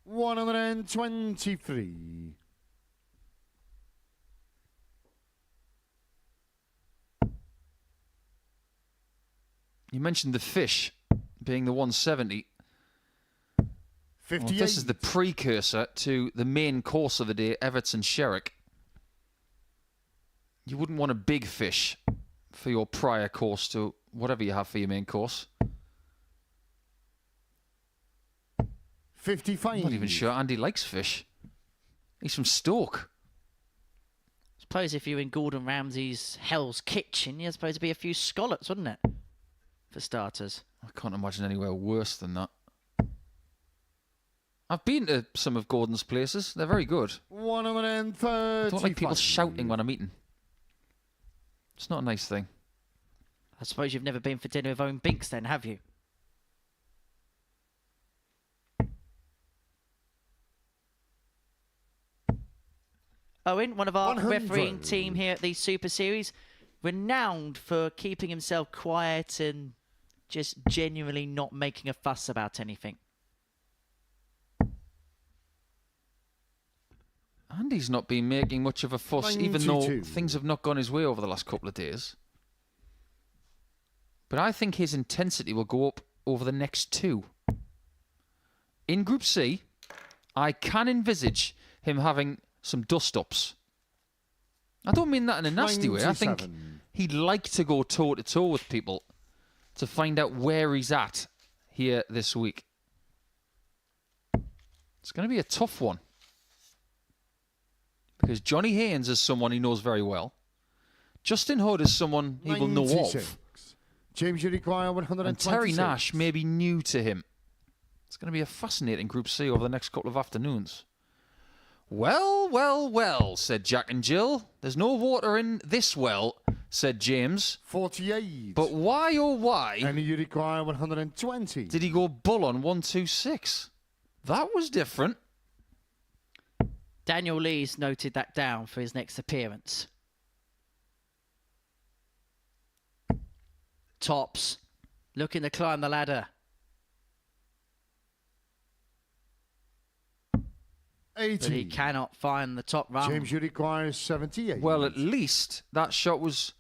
$123. You mentioned the fish being the 170. 58. Well, this is the precursor to the main course of the day, Evetts and Sherrock. You wouldn't want a big fish for your prior course to whatever you have for your main course. 55. I'm not even sure Andy likes fish. He's from Stoke. I suppose if you're in Gordon Ramsay's Hell's Kitchen, you're supposed to be a few scallops, wouldn't it? For starters. I can't imagine anywhere worse than that. I've been to some of Gordon's places. They're very good. 130. I don't like people shouting when I'm eating. It's not a nice thing. I suppose you've never been for dinner with Owen Binks then, have you? Owen, one of our 100. refereeing team here at the Super Series, renowned for keeping himself quiet and just genuinely not making a fuss about anything. Andy's not been making much of a fuss, even though 92. things have not gone his way over the last couple of days. But I think his intensity will go up over the next two. In Group C, I can envisage him having some dust-ups. I don't mean that in a nasty way. I think 97. he'd like to go toe-to-toe with people to find out where he's at here this week. It's going to be a tough one. Because Johnny Haynes is someone he knows very well. Justin Hood is someone he will know 96. of. James, you require 126. And Terry Nash may be new to him. It's going to be a fascinating Group C over the next couple of afternoons. Well, well, well, said Jack and Jill. There's no water in this well, said James. 48. But why, oh why, And you require 120. did he go bull on 126? That was different. Daniel Lee's noted that down for his next appearance. Tops, looking to climb the ladder. 80. But he cannot find the top rung. James, you require 78. Well, at least that shot was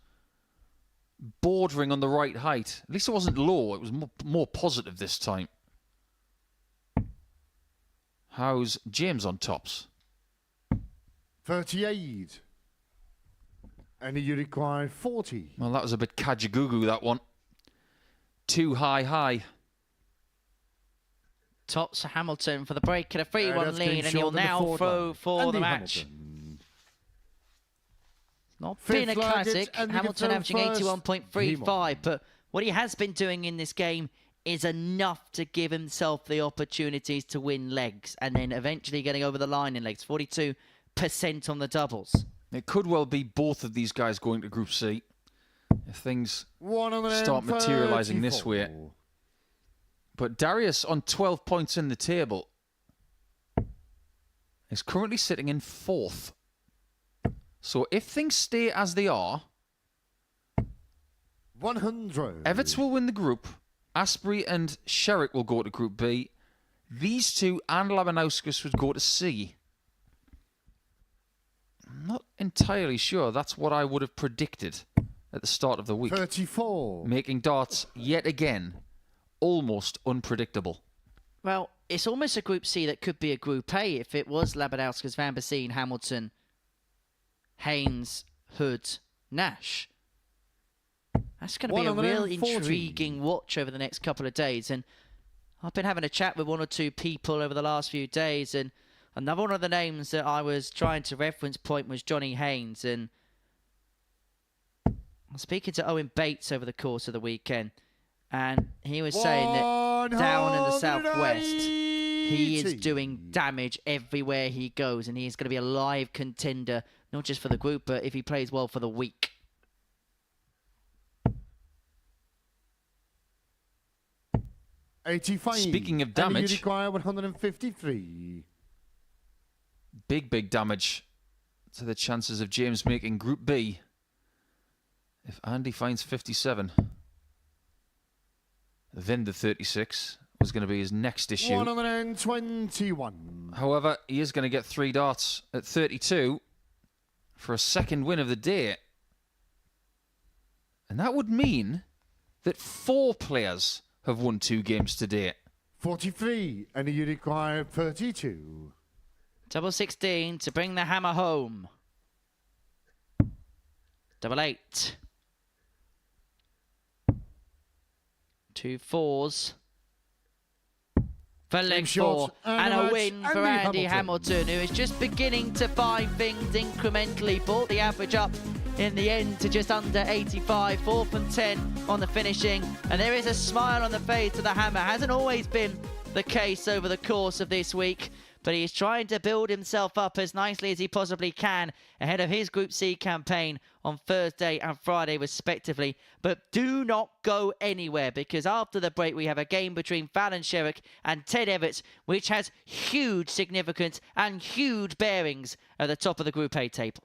bordering on the right height. At least it wasn't low. It was more positive this time. How's James on tops? 38. And you require 40. Well, that was a bit kajagoogoo, that one. Too high. Tops Hamilton for the break at a 3-1 that's lead, getting and short he'll on the now forward throw line. for Andy the match. Hamilton. Not Fifth been a flag, classic. it's Andy Hamilton Gibson averaging first. 81.35, but what he has been doing in this game is enough to give himself the opportunities to win legs, and then eventually getting over the line in legs. 42% on the doubles. It could well be both of these guys going to Group C if things start materialising this way. But Darius, on 12 points in the table, is currently sitting in 4th. So if things stay as they are, 100. Evetts will win the group. Asbury and Sherrock will go to Group B. These two and Labanauskas would go to C. I'm not entirely sure that's what I would have predicted at the start of the week. 34. Making darts yet again almost unpredictable. Well, it's almost a Group C that could be a Group A if it was Labanauskas, Van Biesien, Hamilton, Haynes, Hood, Nash. That's going to be a real 140. intriguing watch over the next couple of days. And I've been having a chat with one or two people over the last few days, and another one of the names that I was trying to reference point was Johnny Haynes. And I'm speaking to Owen Bates over the course of the weekend, and he was saying that down in the southwest, he is doing damage everywhere he goes, and he's going to be a live contender, not just for the group, but if he plays well for the week. Speaking of damage, you require 153. big damage to the chances of James making Group B. If Andy finds 57, then the 36 was going to be his next issue. 121. However, he is going to get 3 darts at 32 for a second win of the day. And that would mean that 4 players have won 2 games to date. 43, and you require 32. Double 16 to bring the hammer home. Double 8. 2 4s. For leg 4, and a win for Andy Hamilton, who is just beginning to find things incrementally. Brought the average up in the end to just under 85, 4 from 10 on the finishing. And there is a smile on the face of the hammer. Hasn't always been the case over the course of this week, but he's trying to build himself up as nicely as he possibly can ahead of his Group C campaign on Thursday and Friday respectively. But do not go anywhere, because after the break we have a game between Fallon Sherrock and Ted Evetts, which has huge significance and huge bearings at the top of the Group A table.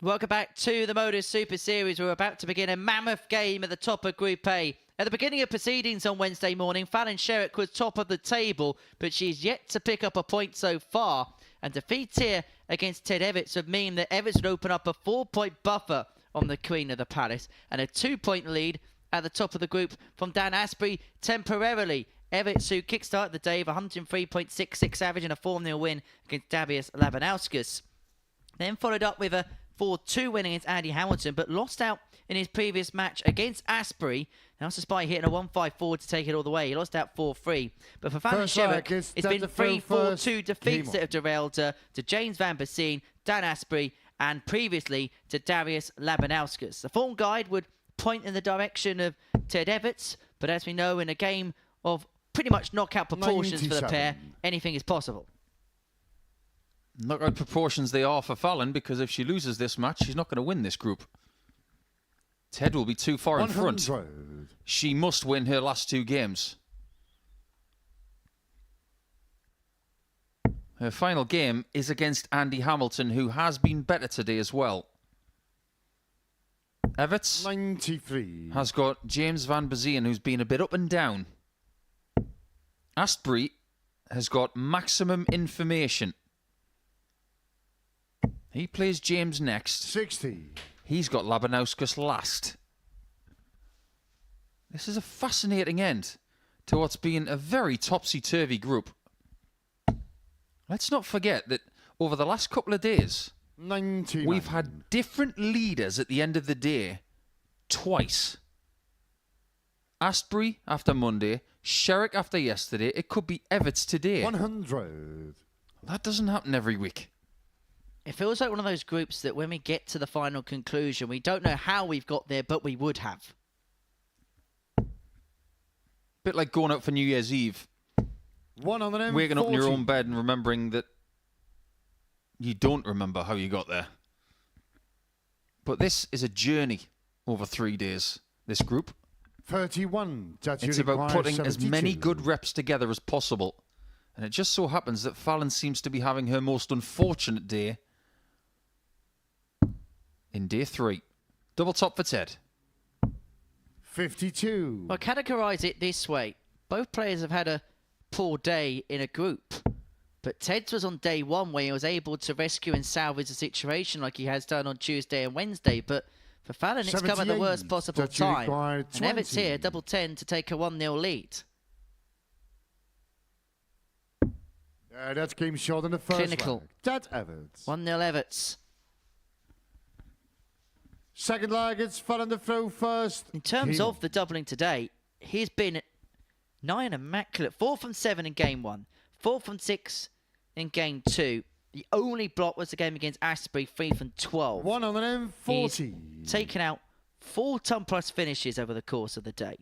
Welcome back to the Modus Super Series. We're about to begin a mammoth game at the top of Group A. At the beginning of proceedings on Wednesday morning, Fallon Sherrock was top of the table, but she's yet to pick up a point so far. And defeats here against Ted Evetts would mean that Evetts would open up a 4-point buffer on the Queen of the Palace and a 2-point lead at the top of the group from Dan Asbury temporarily. Evetts, who kickstarted the day with 103.66 average and a 4-0 win against Labanauskas. Then followed up with a 4-2 win against Andy Hamilton, but lost out in his previous match against Asbury. Now, despite hitting a 1-5-4 to take it all the way, he lost out 4-3. But for Fallon Sherrock, it's been 3-4-2 defeats that have derailed to James Van Biesien, Dan Asbury, and previously to Labanauskas. The form guide would point in the direction of Ted Evetts, but as we know, in a game of pretty much knockout proportions 97. for the pair, anything is possible. Knockout proportions they are for Fallon, because if she loses this match, she's not going to win this group. Ted will be too far in front. 100. She must win her last 2 games. Her final game is against Andy Hamilton, who has been better today as well. Evetts 93. has got James Van Biesien, who's been a bit up and down. Asbury has got maximum information. He plays James next. 60. He's got Labanauskas last. This is a fascinating end to what's been a very topsy-turvy group. Let's not forget that over the last couple of days, 99. we've had different leaders at the end of the day twice. Asbury after Monday, Sherrock after yesterday. It could be Evetts today. 100. That doesn't happen every week. It feels like one of those groups that when we get to the final conclusion, we don't know how we've got there, but we would have. Bit like going out for New Year's Eve. 140. Waking up in your own bed and remembering that you don't remember how you got there. But this is a journey over 3 days, this group. 31. It's about putting as many good reps together as possible. And it just so happens that Fallon seems to be having her most unfortunate day in day 3. Double top for Ted. 52. Well, categorise it this way. Both players have had a poor day in a group. But Ted's was on day 1 where he was able to rescue and salvage the situation like he has done on Tuesday and Wednesday. But for Fallon, it's come at the worst possible time. And Evetts here, double 10 to take a 1-0 lead. That came short in the first Clinical. leg. That's Evetts. 1-0 Evetts. Second leg, it's Fallon the throw first. In terms Game of the doubling today, he's been nigh and immaculate. 4 from 7 in game 1. 4 from 6 in game 2. The only block was the game against Asbury, 3 from 12. 140. He's taken out 4 ton-plus finishes over the course of the day.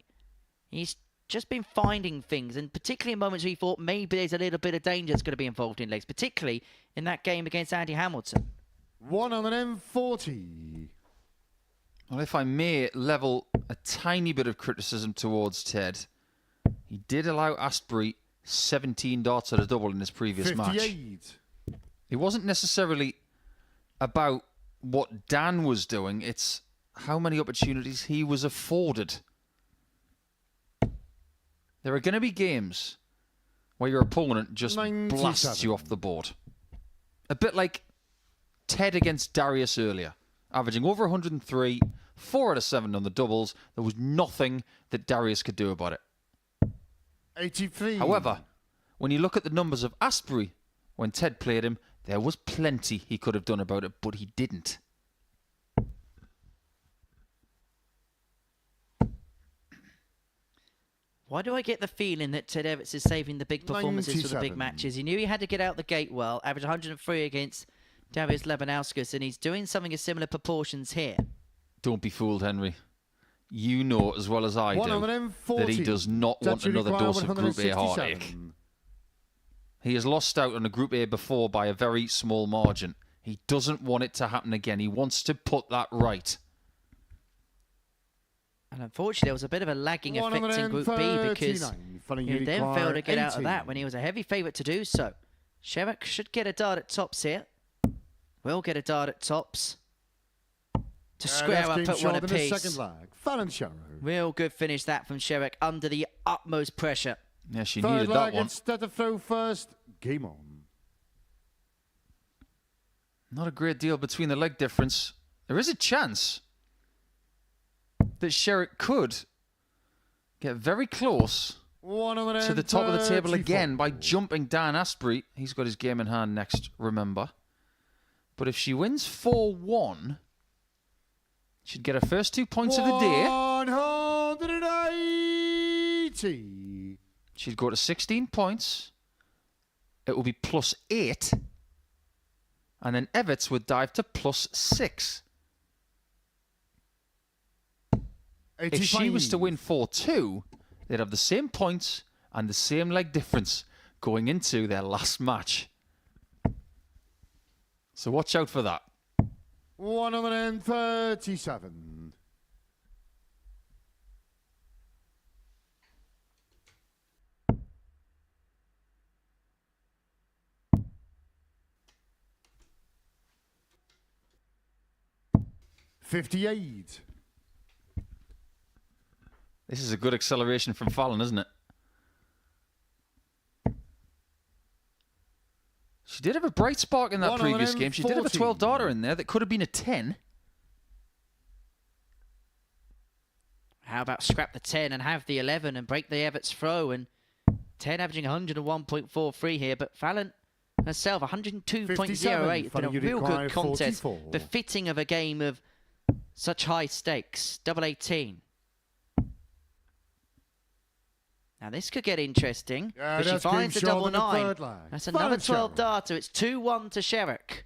He's just been finding things, and particularly in moments where he thought maybe there's a little bit of danger that's going to be involved in legs, particularly in that game against Andy Hamilton. 140. Well, if I may level a tiny bit of criticism towards Ted, he did allow Asbury 17 darts at a double in his previous match. 58. It wasn't necessarily about what Dan was doing, it's how many opportunities he was afforded. There are going to be games where your opponent just 97. blasts you off the board. A bit like Ted against Darius earlier. Averaging over 103, 4 out of 7 on the doubles. There was nothing that Darius could do about it. 83. However, when you look at the numbers of Asbury, when Ted played him, there was plenty he could have done about it, but he didn't. Why do I get the feeling that Ted Evetts is saving the big performances for the big 97. matches? He knew he had to get out the gate well, average 103 against Labanauskas, and he's doing something of similar proportions here. Don't be fooled, Henry. You know as well as I do 140. that he does not want another dose of Group A heartache. He has lost out on a Group A before by a very small margin. He doesn't want it to happen again. He wants to put that right. And unfortunately, there was a bit of a lagging effect in Group B because he then failed to get out of that when he was a heavy favourite to do so. Sherrock should get a dart at tops here. Will get a dart at tops to square up at one apiece. Fallon Sherrock. Real good finish that from Sherrock under the utmost pressure. Yeah, she Third needed that leg, one. instead of throw first. Game on. Not a great deal between the leg difference. There is a chance that Sherrock could get very close to the top of the table again by jumping Dan Asbury. He's got his game in hand next, remember. But if she wins 4-1, she'd get her first 2 points of the day. 180. She'd go to 16 points. It will be +8. And then Evetts would dive to +6. If she was to win 4-2, they'd have the same points and the same leg difference going into their last match. So watch out for that. 137. $58. This is a good acceleration from Fallon, isn't it? She did have a bright spark in that previous game. She did have a 12 darter in there that could have been a 10. How about scrap the 10 and have the 11 and break the Evetts throw? And 10 averaging 101.43 here, but Fallon herself 102.08. It's been a real good contest, 44. befitting of a game of such high stakes. Double 18. Now this could get interesting. But she finds the double 9. That's another 12 darter. It's 2-1 to Sherrock.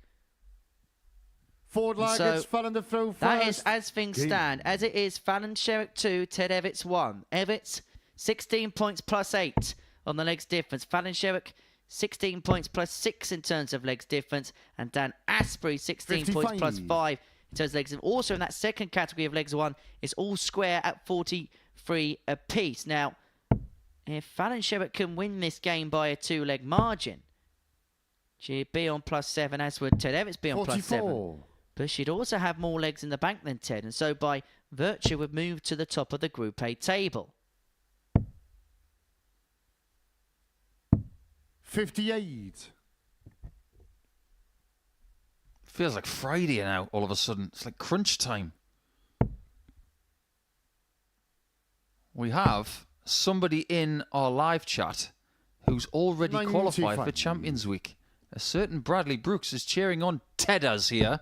Forward leg gets Fallon to throw first. That is as things stand. As it is, Fallon Sherrock 2, Ted Evetts 1. Evetts 16 points +8 on the legs difference. Fallon Sherrock 16 points +6 in terms of legs difference. And Dan Asbury 16 points +5 in terms of legs difference. Also in that second category of legs 1, it's all square at 43 apiece. Now, if Fallon Sherrock can win this game by a 2-leg margin, she'd be on +7, as would Ted Evetts be on 44. +7. But she'd also have more legs in the bank than Ted, and so by virtue would move to the top of the Group A table. 58. Feels like Friday now, all of a sudden. It's like crunch time. We have somebody in our live chat who's already qualified for Champions Week. A certain Bradley Brooks is cheering on Tedders here.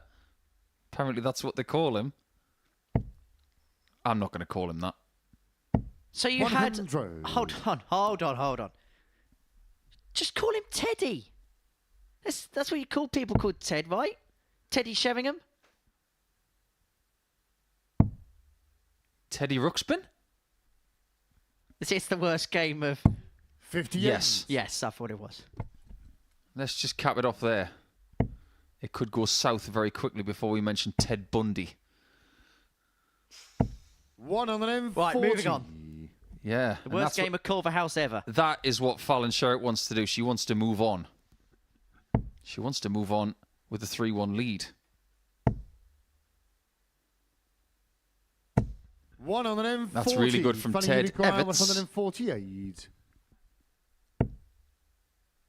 Apparently that's what they call him. I'm not going to call him that. So you 100. had... Hold on. Just call him Teddy. That's what you call people called Ted, right? Teddy Sheringham? Teddy Ruxpin? It's the worst game of... 58. Yes. Yes, I thought it was. Let's just cap it off there. It could go south very quickly before we mention Ted Bundy. 140. Right, moving on. Yeah. The worst game of Culverhouse ever. That is what Fallon Sherrock wants to do. She wants to move on. She wants to move on with a 3-1 lead. 140. That's really good from Ted Evetts. 148.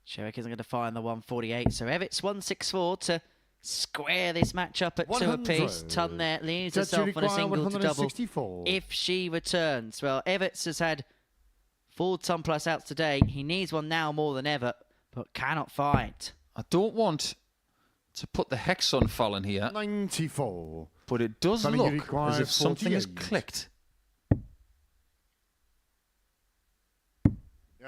Sherrock isn't going to fire on the 148, so Evetts 164 to square this match up at 2 apiece. Ton there leaves herself on a single to double if she returns. Well, Evetts has had 4 ton plus outs today. He needs one now more than ever, but cannot find. I don't want to put the hex on Fallon here, 94. but it does look as if something has clicked.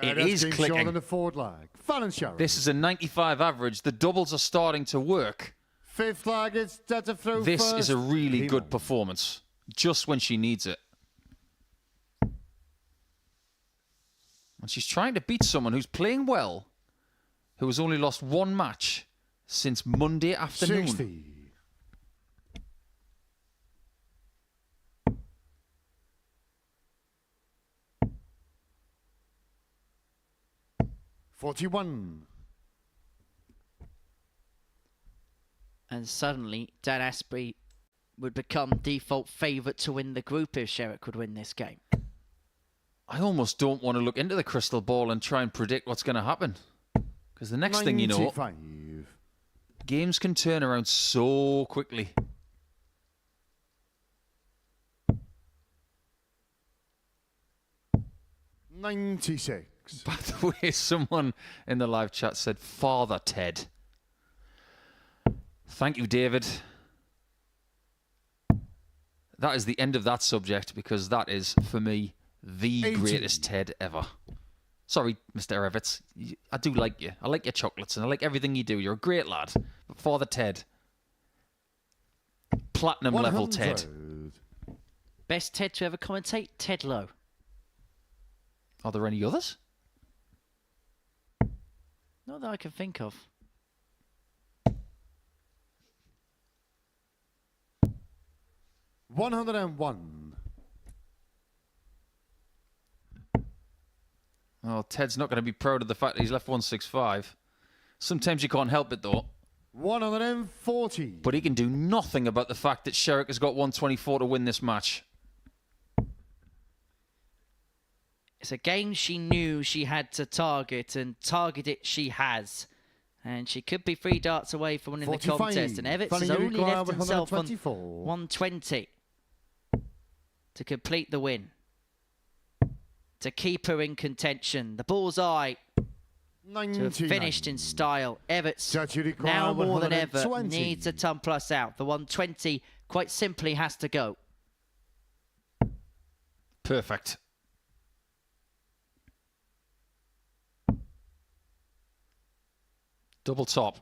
It is clicking. The forward leg. Fallon Sherrock. This is a 95 average. The doubles are starting to work. Fifth leg is dead to throw This first. is a really good performance, just when she needs it. And she's trying to beat someone who's playing well, who has only lost 1 match since Monday afternoon. 60. $41. And suddenly, Dan Asbury would become default favourite to win the group if Sherrock could win this game. I almost don't want to look into the crystal ball and try and predict what's going to happen. Because the next thing you know, 95. games can turn around so quickly. 96. By the way, someone in the live chat said, Father Ted. Thank you, David. That is the end of that subject because that is, for me, the 80. greatest Ted ever. Sorry, Mr. Evetts. I do like you. I like your chocolates and I like everything you do. You're a great lad. But Father Ted. Platinum level 100. Ted. Best Ted to ever commentate, Ted Lowe. Are there any others? Not that I can think of. $101. Oh, Ted's not going to be proud of the fact that he's left 165. Sometimes you can't help it, though. 140. But he can do nothing about the fact that Sherrock has got 124 to win this match. It's a game she knew she had to target, and target it she has. And she could be 3 darts away from winning the 45. contest. And Evetts has Fallon only left Sherrock, himself on 124. 120 to complete the win. To keep her in contention. The bullseye to have 99. finished in style. Evetts Judge, you require now more than ever 120. needs a ton plus out. The 120 quite simply has to go. Perfect. Double top.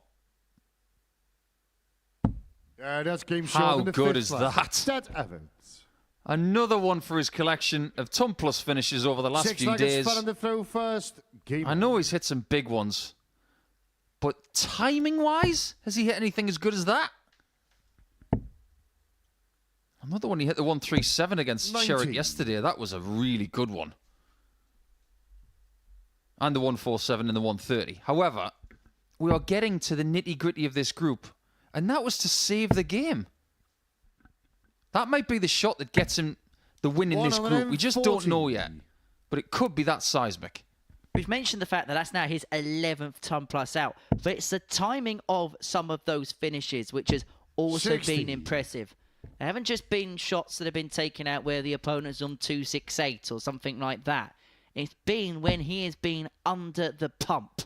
That's game How short in the good fifth is lap. that? Ted Evetts. Another one for his collection of ton plus finishes over the last few Six-legged days. spell on the throw first. Game I know he's hit some big ones. But timing-wise, has he hit anything as good as that? Another one he hit the 137 against 90. Sherrock yesterday. That was a really good one. And the 147 and the 130. However, we are getting to the nitty-gritty of this group. And that was to save the game. That might be the shot that gets him the win in this group. We just don't know yet. But it could be that seismic. We've mentioned the fact that that's now his 11th ton plus out. But it's the timing of some of those finishes which has also 60. been impressive. They haven't just been shots that have been taken out where the opponent's on 268 or something like that. It's been when he has been under the pump.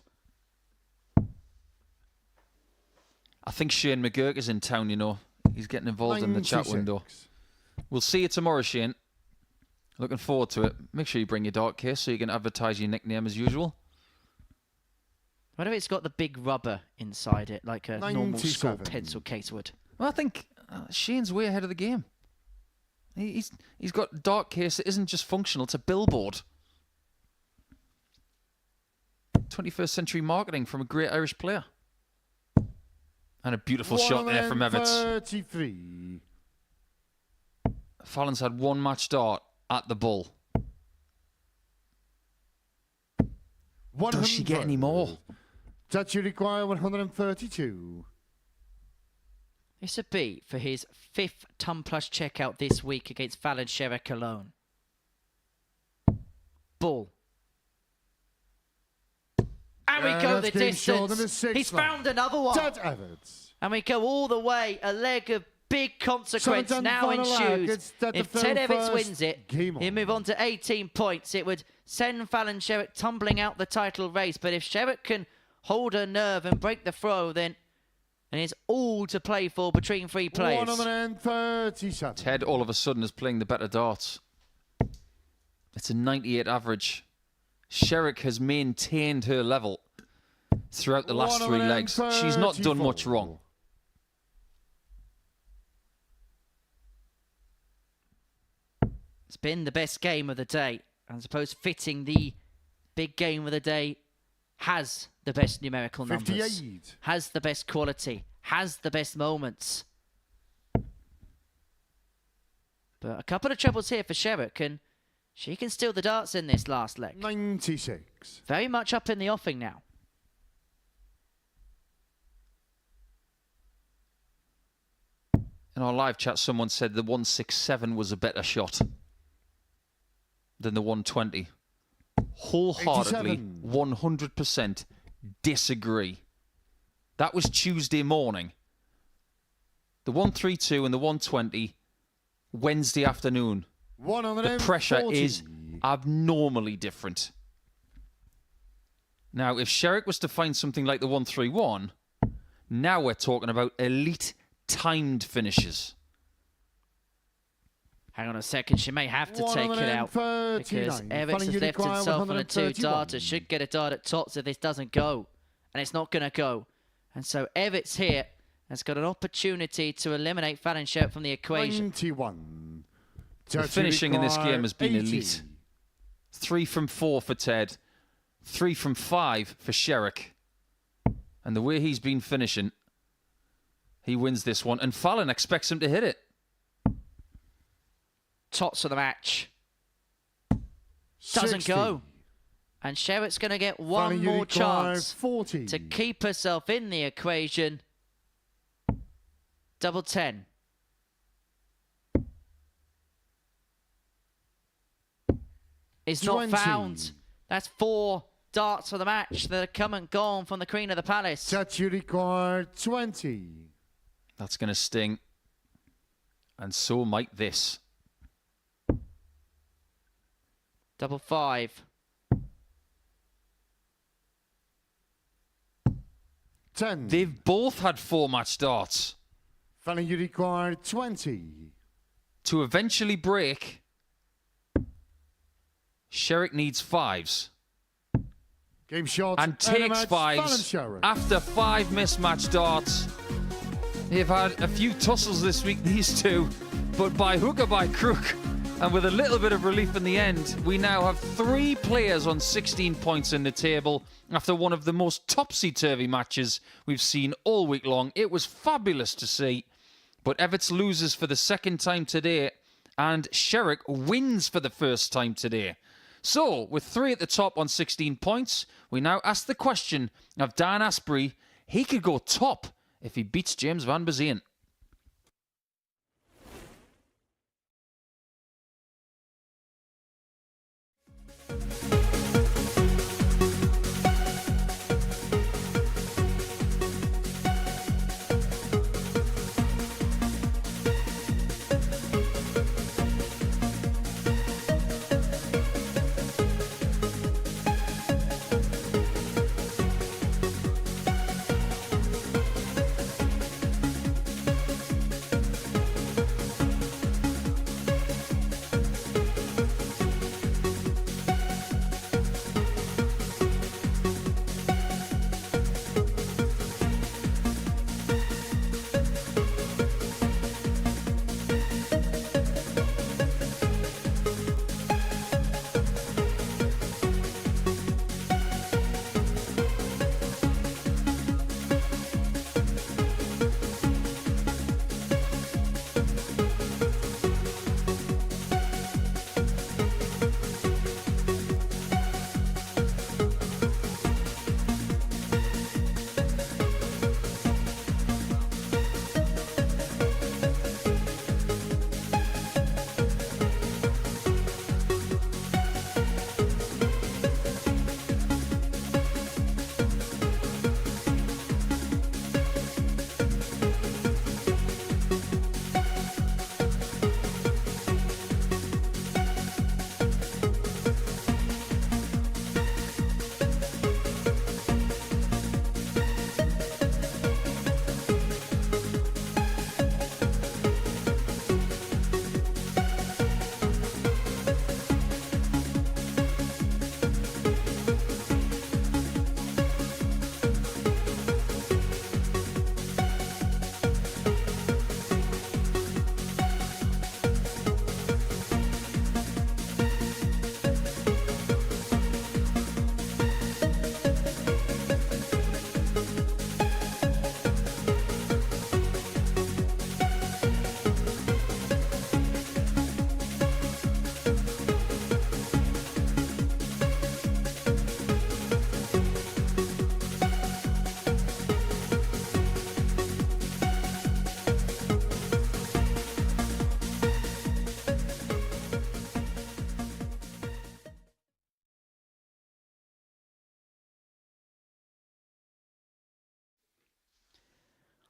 I think Shane McGurk is in town, you know. He's getting involved in the chat 96. window. We'll see you tomorrow, Shane. Looking forward to it. Make sure you bring your dart case so you can advertise your nickname as usual. What if it's got the big rubber inside it, like a normal school 97. pencil case would? Well, I think Shane's way ahead of the game. He's got a dart case that isn't just functional, it's a billboard. 21st century marketing from a great Irish player. And a beautiful shot there from Evetts. 133. Fallon's had one match dart at the Bull. Does she get any more? That you require 132. This would be for his 5th ton plus checkout this week against Fallon Sherrock alone. Bull. And we go the that's game short in the distance. sixth He's lap. found another one. Ted Evetts. And we go all the way. A leg of big consequence Seventh now and final leg. ensues. It's Ted If the Ted throw Evetts first. wins it, Game on. he'll move on to 18 points. It would send Fallon Sherrock tumbling out the title race. But if Sherrock can hold her nerve and break the throw, then and it's all to play for between 3 players. 137. Ted all of a sudden is playing the better darts. It's a 98 average. Sherrock has maintained her level throughout the last 3 legs. She's not done much wrong. It's been the best game of the day. I suppose fitting the big game of the day has the best numerical numbers. 58. Has the best quality. Has the best moments. But a couple of troubles here for Sherrock, and she can steal the darts in this last leg. 96. Very much up in the offing now. In our live chat, someone said the 167 was a better shot than the 120. Wholeheartedly, 87. 100% disagree. That was Tuesday morning. The 132 and the 120, Wednesday afternoon. The pressure is abnormally different. Now, if Sherrock was to find something like the 131, now we're talking about elite timed finishes. Hang on a second, she may have to take it out because Evetts has left himself on a 2 darter. Should get a dart at Tots if this doesn't go. And it's not going to go. And so Evetts here has got an opportunity to eliminate Fallon Sherrock from the equation. 91. The finishing in this game has been elite. 3 from 4 for Ted. 3 from 5 for Sherrock. And the way he's been finishing, he wins this one. And Fallon expects him to hit it. Tots of the match. Doesn't go. And Sherrock's going to get one more chance to keep herself in the equation. Double 10. Is not found. That's 4 darts for the match that have come and gone from the Queen of the Palace. Touch you require 20. That's going to sting. And so might this. Double 5. 10. They've both had 4 match darts. Fallon, you require 20. To eventually break, Sherrock needs 5s. Game shot. And takes 5s after 5 mismatched darts. They've had a few tussles this week, these two, but by hook or by crook, and with a little bit of relief in the end, we now have 3 players on 16 points in the table after one of the most topsy-turvy matches we've seen all week long. It was fabulous to see, but Evetts loses for the second time today, and Sherrock wins for the first time today. So, with 3 at the top on 16 points, we now ask the question of Dan Asbury. He could go top if he beats James van Biesien.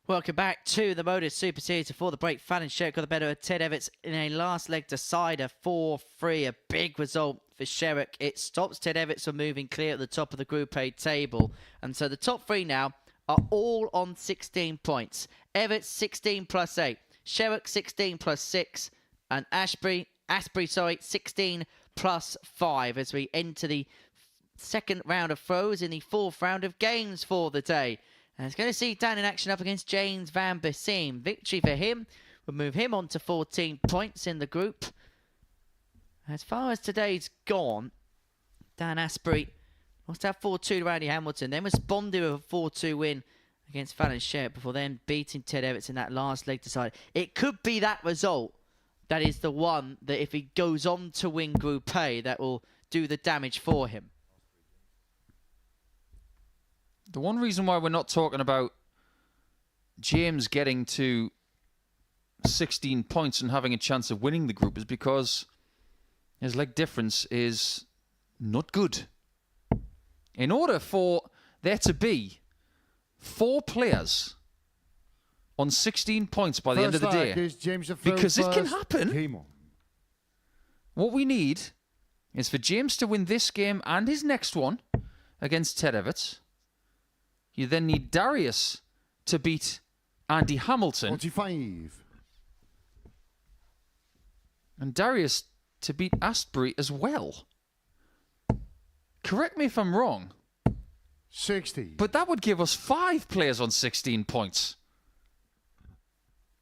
Welcome back to the Modus Super Series. Before the break, Fallon Sherrock got the better of Ted Evetts in a last leg decider, 4-3, a big result for Sherrock. It stops Ted Evetts from moving clear at the top of the Group A table. And so the top three now are all on 16 points. Evetts 16 plus 8. Sherrock 16 plus 6. And Asbury 16 plus 5 as we enter the second round of throws in the fourth round of games for the day. And it's going to see Dan in action up against James van Biesien. Victory for him will move him on to 14 points in the group. As far as today's gone, Dan Asbury lost out 4-2 to Randy Hamilton, then responded with a 4-2 win against Fallon Sherrock before then beating Ted Evetts in that last leg to side. It could be that result that is the one that if he goes on to win Group A, that will do the damage for him. The one reason why we're not talking about James getting to 16 points and having a chance of winning the group is because his leg difference is not good. In order for there to be 4 players on 16 points by the end of the day, because it can happen, what we need is for James to win this game and his next one against Ted Evetts. You then need Darius to beat Andy Hamilton. 45. And Darius to beat Asbury as well. Correct me if I'm wrong. 60. But that would give us 5 players on 16 points.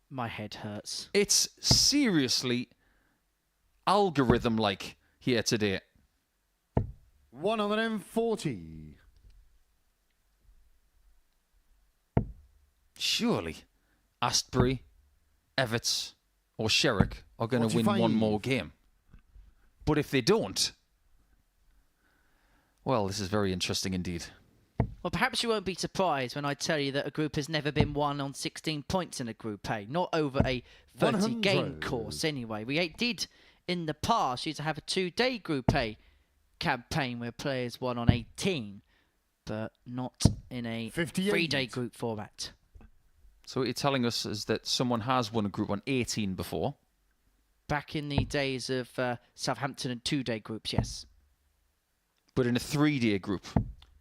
My head hurts. It's seriously algorithm-like here today. 140. Surely Asbury, Evetts or Sherrock are going to win one more game. But if they don't, well, this is very interesting indeed. Well, perhaps you won't be surprised when I tell you that a group has never been won on 16 points in a Group A. Not over a 30-game course, anyway. We did, in the past, used to have a 2-day Group A campaign where players won on 18, but not in a 3-day group format. So what you're telling us is that someone has won a group on 18 before? Back in the days of Southampton and 2-day groups, yes. But in a 3-day group?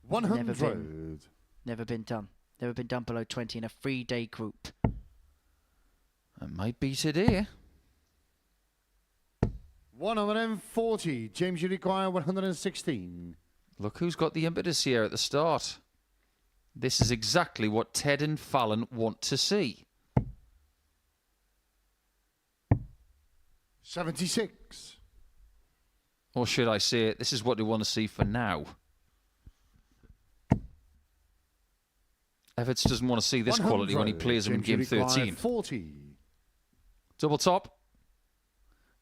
100. Never been done. Never been done below 20 in a 3-day group. It might be today. 140. James, you require 116. Look who's got the impetus here at the start. This is exactly what Ted and Fallon want to see. 76. Or should I say, this is what they want to see for now. Evetts doesn't want to see this quality when he plays him in game 13. 40. Double top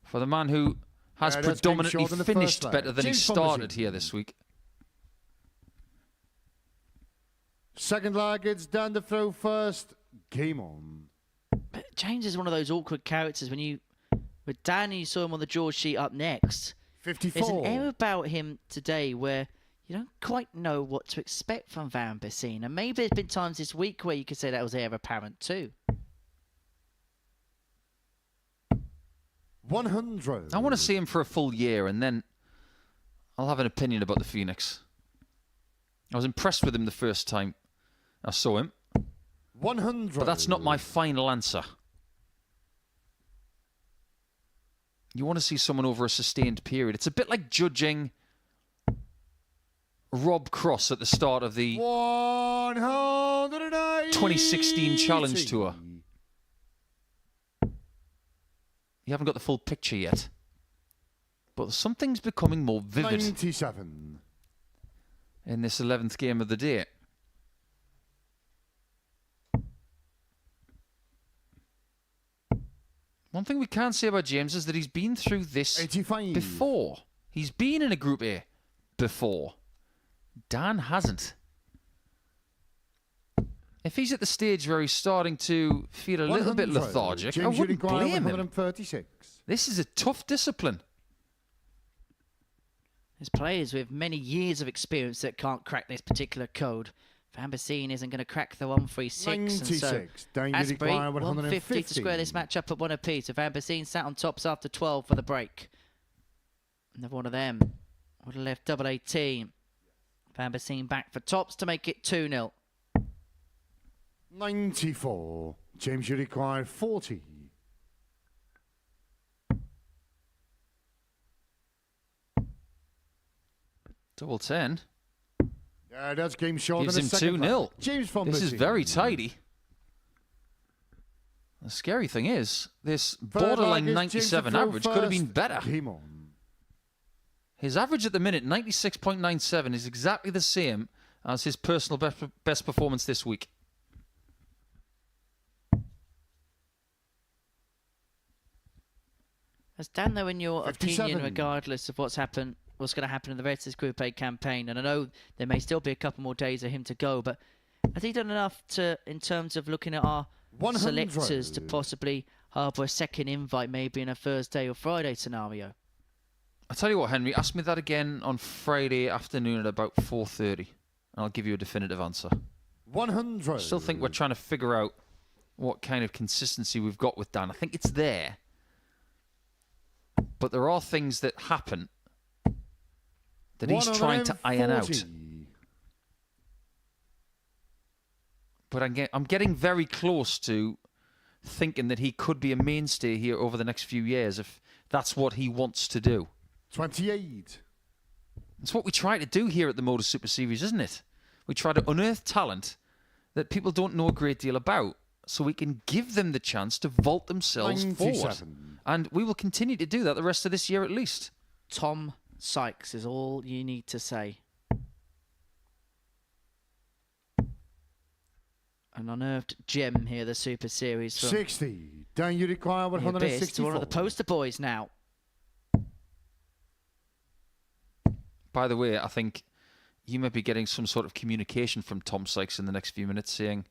for the man who has predominantly finished better than he started here this week. Second leg, it's Dan to throw first. Game on. But James is one of those awkward characters. With Dan, you saw him on the draw sheet up next. 54. There's an air about him today where you don't quite know what to expect from Van Biesien. And maybe there's been times this week where you could say that was air apparent too. 100. I want to see him for a full year and then I'll have an opinion about the Phoenix. I was impressed with him the first time I saw him. 100. But that's not my final answer. You want to see someone over a sustained period. It's a bit like judging Rob Cross at the start of the 2016 Challenge Tour. You haven't got the full picture yet. But something's becoming more vivid 97. in this 11th game of the day. One thing we can't say about James is that he's been through this 85. before. He's been in a Group A before. Dan hasn't. If he's at the stage where he's starting to feel a little bit lethargic, I wouldn't blame him. This is a tough discipline. There's players with many years of experience that can't crack this particular code. Van Biesien isn't going to crack the 136. 96. And so Asbury, 150 to square this match up at 1 apiece. So Van Biesien sat on tops after 12 for the break. Another one of them Would have left double 18. Van Biesien back for tops to make it 2-0. 94. James, you require 40. Double 10. Yeah, that's game short. Gives in him the second 2-0. round. James from This is Biesien. very tidy. The scary thing is, this Third borderline leg is 97 James average Defoe could have been first. better. Game on. His average at the minute, 96.97, is exactly the same as his personal best performance this week. As Dan, though, in your 57. opinion, regardless of what's going to happen in the rest of this Group A campaign, and I know there may still be a couple more days of him to go, but has he done enough in terms of looking at our 100. selectors to possibly harbour a second invite, maybe in a Thursday or Friday scenario? I'll tell you what, Henry, ask me that again on Friday afternoon at about 4:30, and I'll give you a definitive answer. 100. I still think we're trying to figure out what kind of consistency we've got with Dan. I think it's there. But there are things that happen that he's trying to iron out. 140. But I'm getting very close to thinking that he could be a mainstay here over the next few years if that's what he wants to do. 28. It's what we try to do here at the Modus Super Series, isn't it? We try to unearth talent that people don't know a great deal about so we can give them the chance to vault themselves 97. forward. And we will continue to do that the rest of this year at least. Tom Sykes is all you need to say. An unearthed gem here, the Super Series. From 60. Dan, you require the Abyss 164. to one of the poster boys now. By the way, I think you might be getting some sort of communication from Tom Sykes in the next few minutes saying,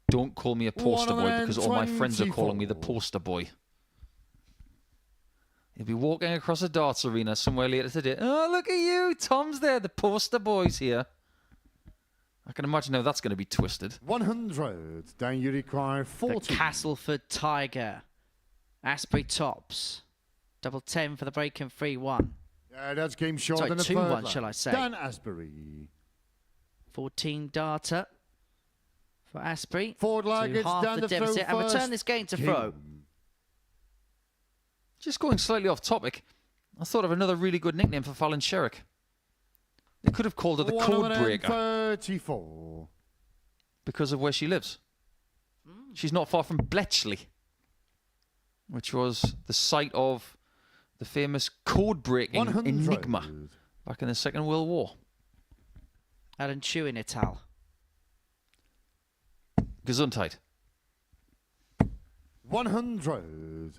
don't call me a poster boy because all my friends are calling me the poster boy. He'll be walking across a darts arena somewhere later today. Oh, look at you. Tom's there. The poster boy's here. I can imagine how that's going to be twisted. 100. Dan, you require 40. The Castleford Tiger. Asbury tops. Double 10 for the break and 3-1. Yeah, that's game short Sorry, in the 2-1, third leg. shall I say. Dan Asbury. 14 data for Asbury. Forward leg, to it's half Dan the to throw deficit and first. return this game to throw. Just going slightly off topic, I thought of another really good nickname for Fallon Sherrock. They could have called her the Code Breaker 34. because of where she lives. She's not far from Bletchley, which was the site of the famous code-breaking 100. enigma back in the Second World War. Alan Chew in Ital. Gesundheit. 100.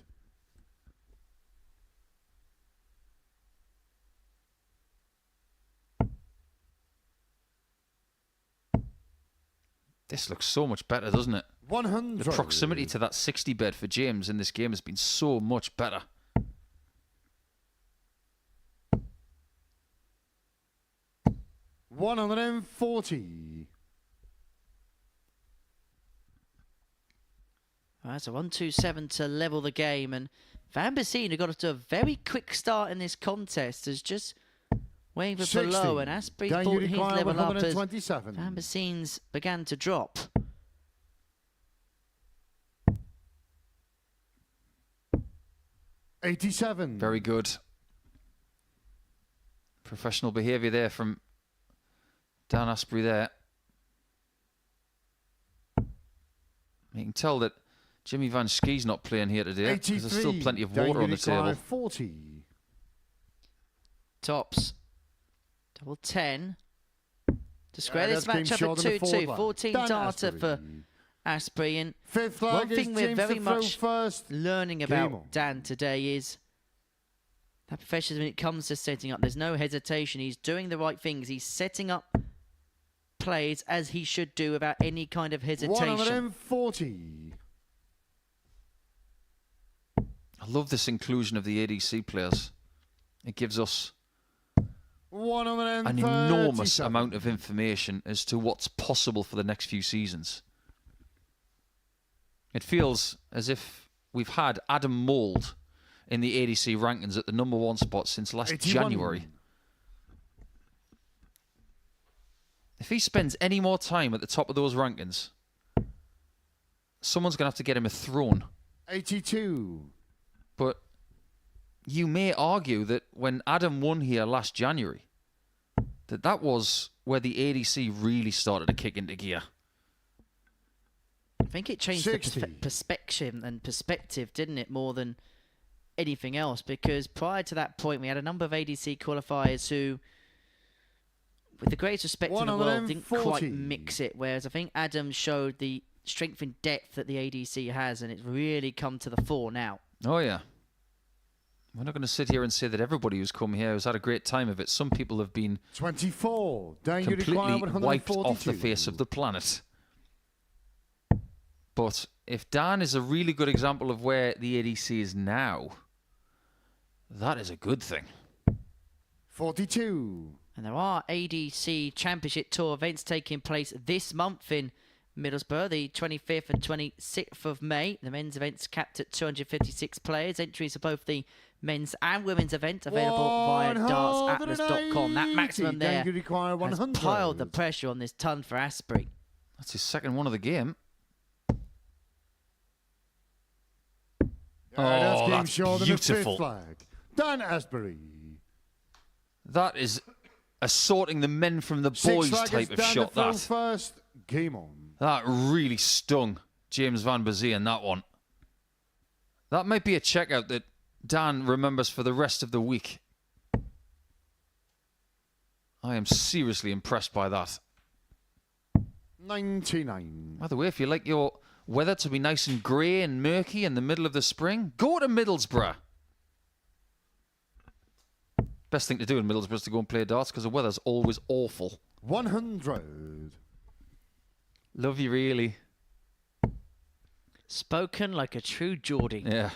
This looks so much better, doesn't it? 100. The proximity to that 60 bed for James in this game has been so much better. $140. That's a 1-2-7 to level the game, and Van Biesien have got off to a very quick start in this contest as just wavered 60. below, and Asbury Dan, thought you his require level up as 127. Van Biesien's began to drop. $87. Very good. Professional behaviour there from Dan Asbury there. You can tell that Jimmy Van Schie's not playing here today because there's still plenty of water on the table. 40. Tops. Double 10. To square Yeah, this that's game match up short at in the 2-2. forward 14 line. Dan data Asbury. for Asbury. And Fifth one leg is thing we're James very to throw much first. learning Game about on. Dan today is that professionalism when it comes to setting up. There's no hesitation. He's doing the right things. He's setting up plays as he should do without any kind of hesitation. 140. I love this inclusion of the ADC players. It gives us an 137. enormous amount of information as to what's possible for the next few seasons. It feels as if we've had Adam Mould in the ADC rankings at the #1 spot since last 81. January. If he spends any more time at the top of those rankings, someone's going to have to get him a throne. 82. But you may argue that when Adam won here last January, that was where the ADC really started to kick into gear. I think it changed the perspective, didn't it, more than anything else? Because prior to that point, we had a number of ADC qualifiers who, with the greatest respect in the world, didn't quite mix it. Whereas I think Adam showed the strength and depth that the ADC has, and it's really come to the fore now. Oh, yeah. We're not going to sit here and say that everybody who's come here has had a great time of it. Some people have been 24. completely wiped off the face of the planet. But if Dan is a really good example of where the ADC is now, that is a good thing. 42. And there are ADC Championship Tour events taking place this month in Middlesbrough, the 25th and 26th of May. The men's event's capped at 256 players. Entries for both the men's and women's event available via dartsatlas.com. That maximum there has piled the pressure on this ton for Asbury. That's his second one of the game. Oh, that's beautiful. Flag. Dan Asbury. That is assorting the men from the boys type of shot. That first game on. That really stung James Van Biesien, that one. That might be a checkout that Dan remembers for the rest of the week. I am seriously impressed by that. 99. By the way, if you like your weather to be nice and grey and murky in the middle of the spring, go to Middlesbrough. Best thing to do in Middlesbrough is to go and play darts because the weather's always awful. 100. Love you, really. Spoken like a true Geordie. Yeah.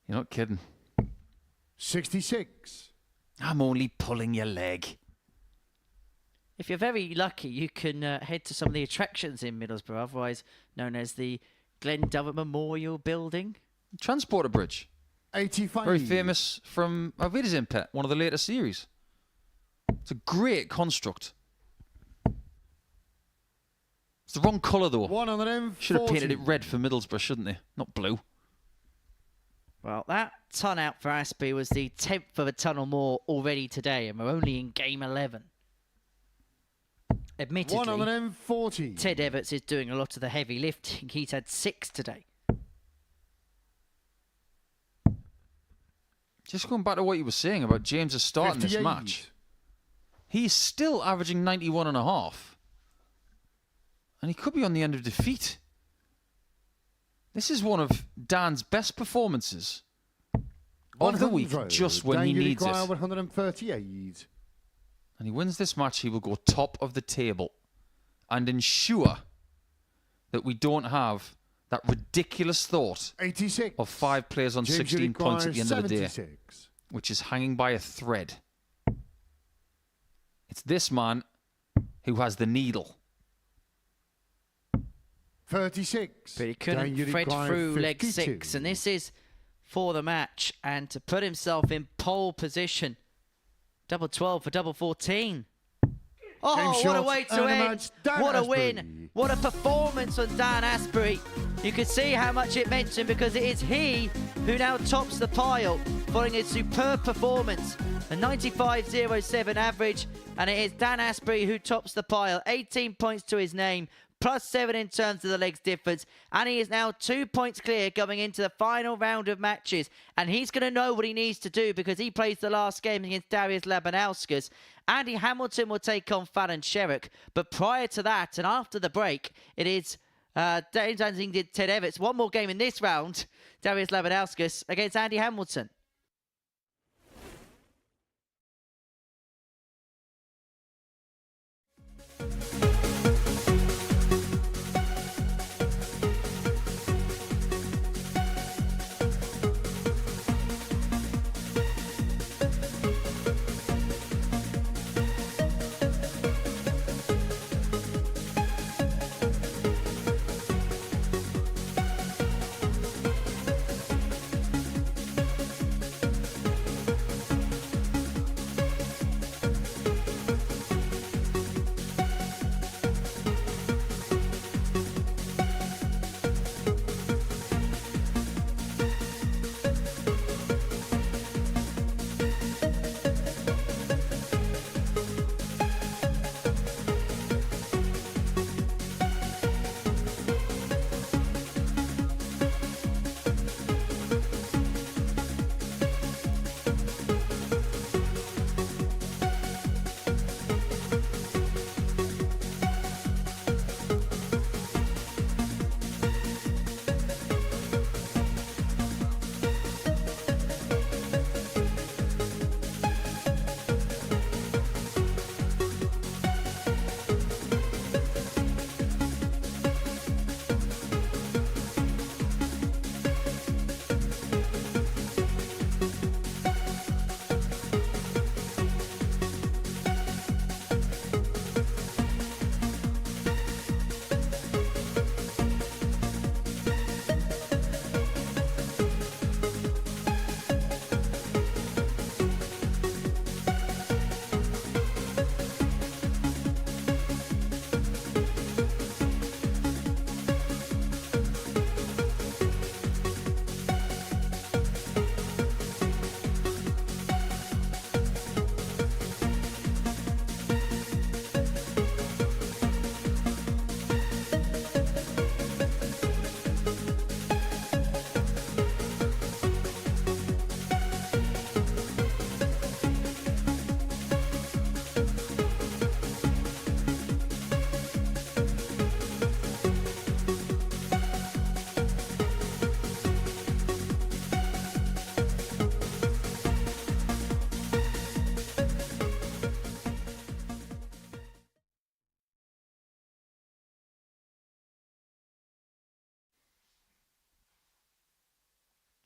You're not kidding. 66. I'm only pulling your leg. If you're very lucky, you can head to some of the attractions in Middlesbrough, otherwise known as the Glendower Memorial Building. Transporter Bridge. 85. Very famous from Evetts Pet, one of the later series. It's a great construct. It's the wrong colour, though. 140. Should have painted it red for Middlesbrough, shouldn't they? Not blue. Well, that ton out for Asbury was the 10th of a ton or more already today, and we're only in game 11. Admittedly, 140. Ted Evetts is doing a lot of the heavy lifting. He's had 6 today. Just going back to what you were saying about James starting 58. this match. He's still averaging 91.5. And he could be on the end of defeat. This is one of Dan's best performances of the week, just when he needs it. 138. And he wins this match, he will go top of the table and ensure that we don't have that ridiculous thought 86. of 5 players on 16 points at the end of the day, 76. which is hanging by a thread. It's this man who has the needle. 36. But he couldn't thread through leg 6, and this is for the match, and to put himself in pole position. Double 12 for double 14. Oh, what a way to end. What a win. What a performance on Dan Asbury. You can see how much it meant to him, because it is he who now tops the pile following a superb performance. A 95.07 average, and it is Dan Asbury who tops the pile. 18 points to his name, +7 in terms of the legs difference, and he is now 2 points clear going into the final round of matches, and he's going to know what he needs to do because he plays the last game against Labanauskas. Andy Hamilton will take on Fallon Sherrock, but prior to that and after the break, it is Ted Evetts. One more game in this round, Labanauskas against Andy Hamilton.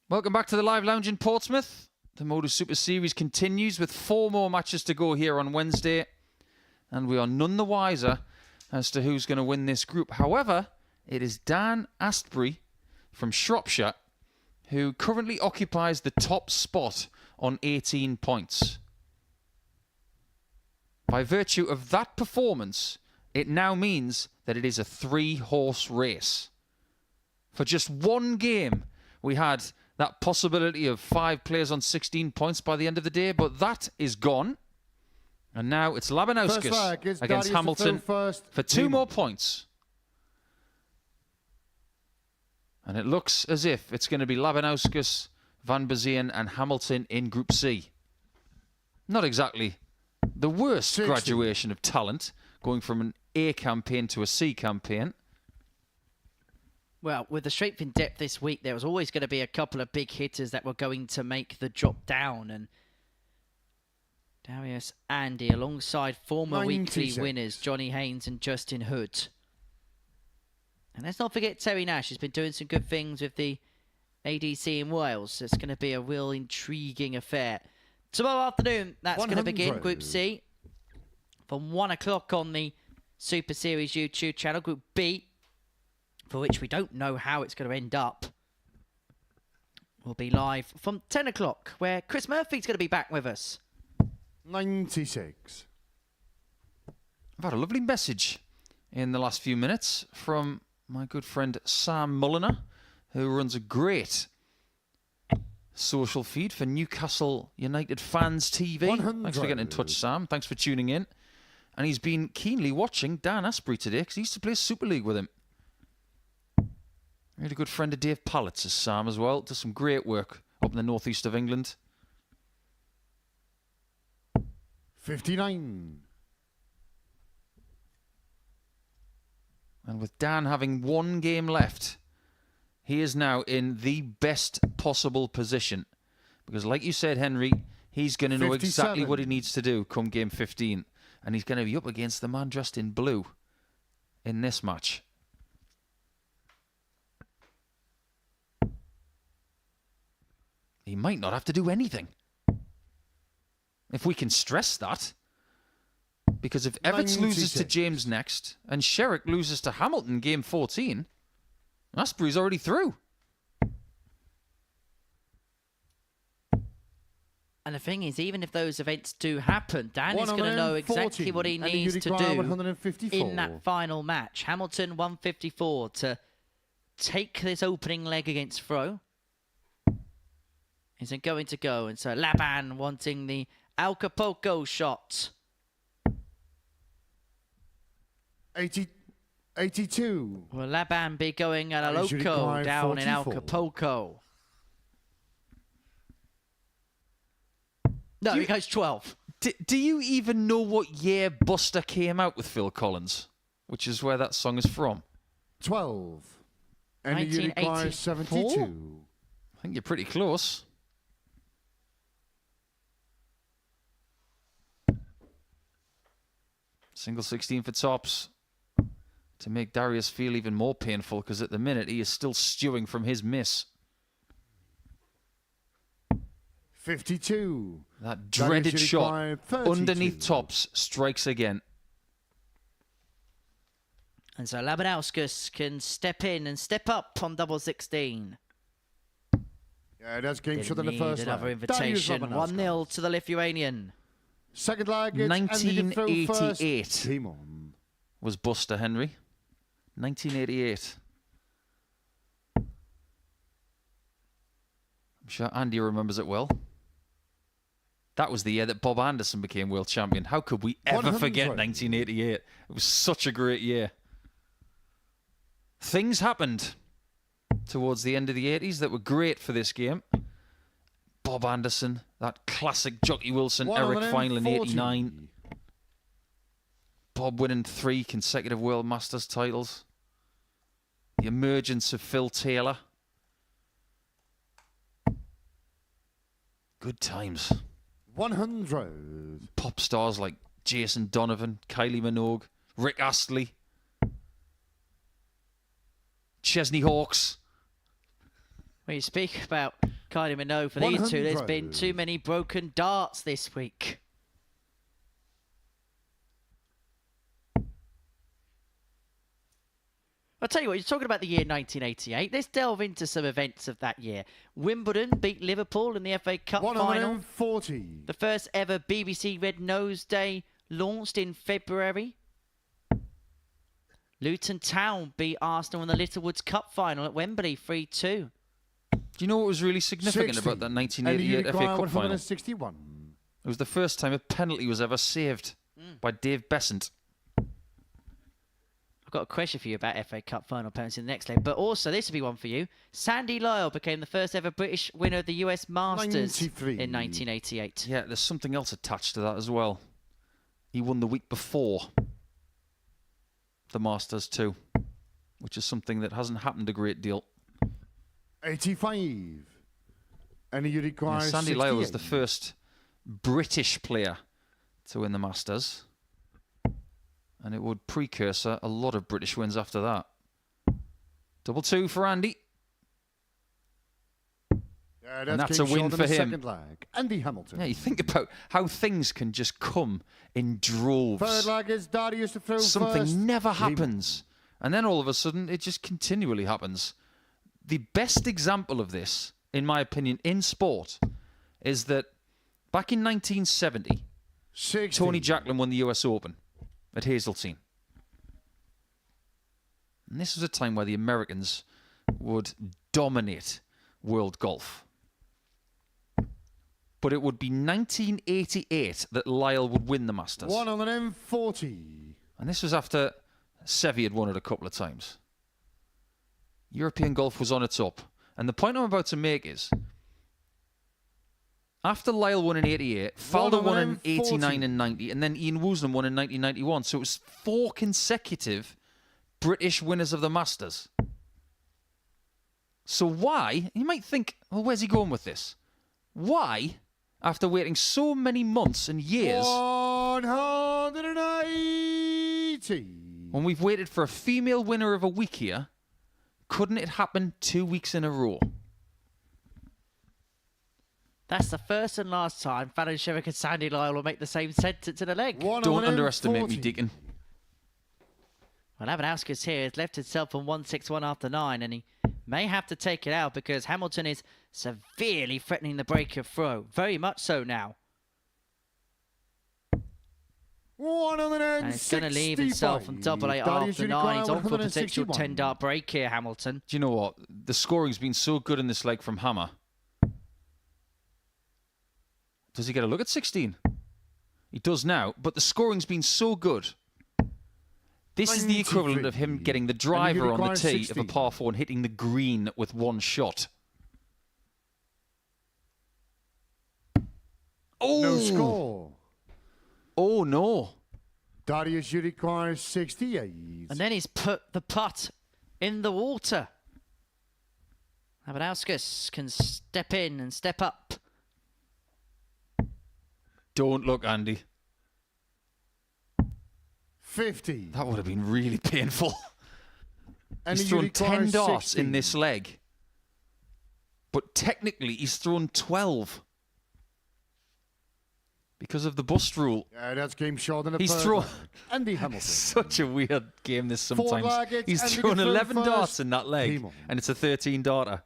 Welcome back to the Live Lounge in Portsmouth. The Modus Super Series continues with 4 more matches to go here on Wednesday. And we are none the wiser as to who's going to win this group. However, it is Dan Asbury from Shropshire who currently occupies the top spot on 18 points. By virtue of that performance, it now means that it is a 3-horse race. For just one game, we had that possibility of 5 players on 16 points by the end of the day, but that is gone. And now it's Labanauskas against Hamilton for 2 more points. And it looks as if it's going to be Labanauskas, Van Biesien and Hamilton in Group C. Not exactly the worst 60. graduation of talent, going from an A campaign to a C campaign. Well, with the strength in depth this week, there was always going to be a couple of big hitters that were going to make the drop down. And Darius Andy, alongside former 96. weekly winners Johnny Haynes and Justin Hood. And let's not forget Terry Nash has been doing some good things with the ADC in Wales. So it's going to be a real intriguing affair. Tomorrow afternoon, that's going to begin 100. Group C from 1 o'clock on the Super Series YouTube channel. Group B, for which we don't know how it's going to end up, will be live from 10 o'clock, where Chris Murphy's going to be back with us. 96. I've had a lovely message in the last few minutes from my good friend Sam Mulliner, who runs a great social feed for Newcastle United Fans TV. 100. Thanks for getting in touch, Sam. Thanks for tuning in. And he's been keenly watching Dan Asbury today because he used to play Super League with him. Really good friend of Dave Pallett's is Sam as well. Does some great work up in the northeast of England. 59. And with Dan having 1 game left, he is now in the best possible position. Because like you said, Henry, he's going to know exactly 57. what he needs to do come game 15. And he's going to be up against the man dressed in blue in this match. He might not have to do anything. If we can stress that. Because if Evetts loses to 96. James next and Sherrock loses to Hamilton game 14, Asbury's already through. And the thing is, even if those events do happen, Dan is going to know exactly what he needs to do in that final match. Hamilton 154 to take this opening leg against Fro. Isn't going to go. And so Laban wanting the Acapulco shot. 82. Will Laban be going at a He should loco require down in 44. Acapulco? No, he goes 12. Do you even know what year Buster came out with Phil Collins? Which is where that song is from. 12. And he requires 72. I think you're pretty close. Single 16 for tops. To make Darius feel even more painful, because at the minute he is still stewing from his miss. 52. That dreaded Darius shot required 32. underneath tops strikes again. And so Labanauskas can step in and step up on double 16. Yeah, that's game shot in the Didn't first need another leg. invitation. Darius 1-0 to the Lithuanian. Second leg, it's Andy the throw first. 1988 Team on. was Buster Henry. 1988. I'm sure Andy remembers it well. That was the year that Bob Anderson became world champion. How could we ever 100. forget 1988? It was such a great year. Things happened towards the end of the 80s that were great for this game. Bob Anderson, that classic Jockey Wilson, Eric final in 89. Bob winning 3 consecutive World Masters titles. The emergence of Phil Taylor. Good times. 100. Pop stars like Jason Donovan, Kylie Minogue, Rick Astley, Chesney Hawkes. When you speak about Can't even know for these two. There's 100 been rows. too many broken darts this week. I'll tell you what, you're talking about the year 1988. Let's delve into some events of that year. Wimbledon beat Liverpool in the FA Cup final. 140. The first ever BBC Red Nose Day launched in February. Luton Town beat Arsenal in the Littlewoods Cup final at Wembley 3-2. Do you know what was really significant 60. about that 1988 FA Cup final? 61. It was the first time a penalty was ever saved by Dave Besant. I've got a question for you about FA Cup final penalties in the next leg, but also this will be one for you. Sandy Lyle became the first ever British winner of the US Masters 93. in 1988. Yeah, there's something else attached to that as well. He won the week before the Masters too, which is something that hasn't happened a great deal. 85. And you require Sandy Lyle was the 68. first British player to win the Masters. And it would precursor a lot of British wins after that. 2-2 for Andy. And that's a Game win short for in the him. Second leg. Andy Hamilton. Yeah, you think about how things can just come in droves. Third leg is Darius to throw Something first. never happens. And then all of a sudden, it just continually happens. The best example of this, in my opinion, in sport, is that back in 1970, 60. Tony Jacklin won the US Open at Hazeltine. And this was a time where the Americans would dominate world golf. But it would be 1988 that Lyle would win the Masters. 140. And this was after Seve had won it a couple of times. European golf was on its up. And the point I'm about to make is, after Lyle won in 88, Faldo won in 89 and 90, and then Ian Woosnam won in 1991. So it was 4 consecutive British winners of the Masters. So why, you might think, well, where's he going with this? Why, after waiting so many months and years, 180. when we've waited for a female winner of a week here, couldn't it happen 2 weeks in a row? That's the first and last time Fallon Sherrock and Sandy Lyle will make the same sentence in a leg. Don't underestimate me, Deacon. Well, Labanauskas here has left himself on 161 after 9, and he may have to take it out because Hamilton is severely threatening the breaker throw. Very much so now. And he's going to leave himself on double 8 after 9. He's on for a potential 10-dart break here, Hamilton. Do you know what? The scoring's been so good in this leg from Hammer. Does he get a look at 16? He does now, but the scoring's been so good. This is the equivalent of him getting the driver on the tee of a par 4 and hitting the green with one shot. Oh! No score. Oh, no. Darius, you require 68. And then he's put the putt in the water. Labanauskas can step in and step up. Don't look, Andy. 50. That would have been really painful. And He's you thrown require 10 darts 60. in this leg. But technically, he's thrown 12. Because of the bust rule. Yeah, that's game short in the He's third thrown... leg. Andy Hamilton. Such a weird game this Four sometimes. targets, He's Andy thrown can throw 11 first. darts in that leg. Team on. And it's a 13-darter.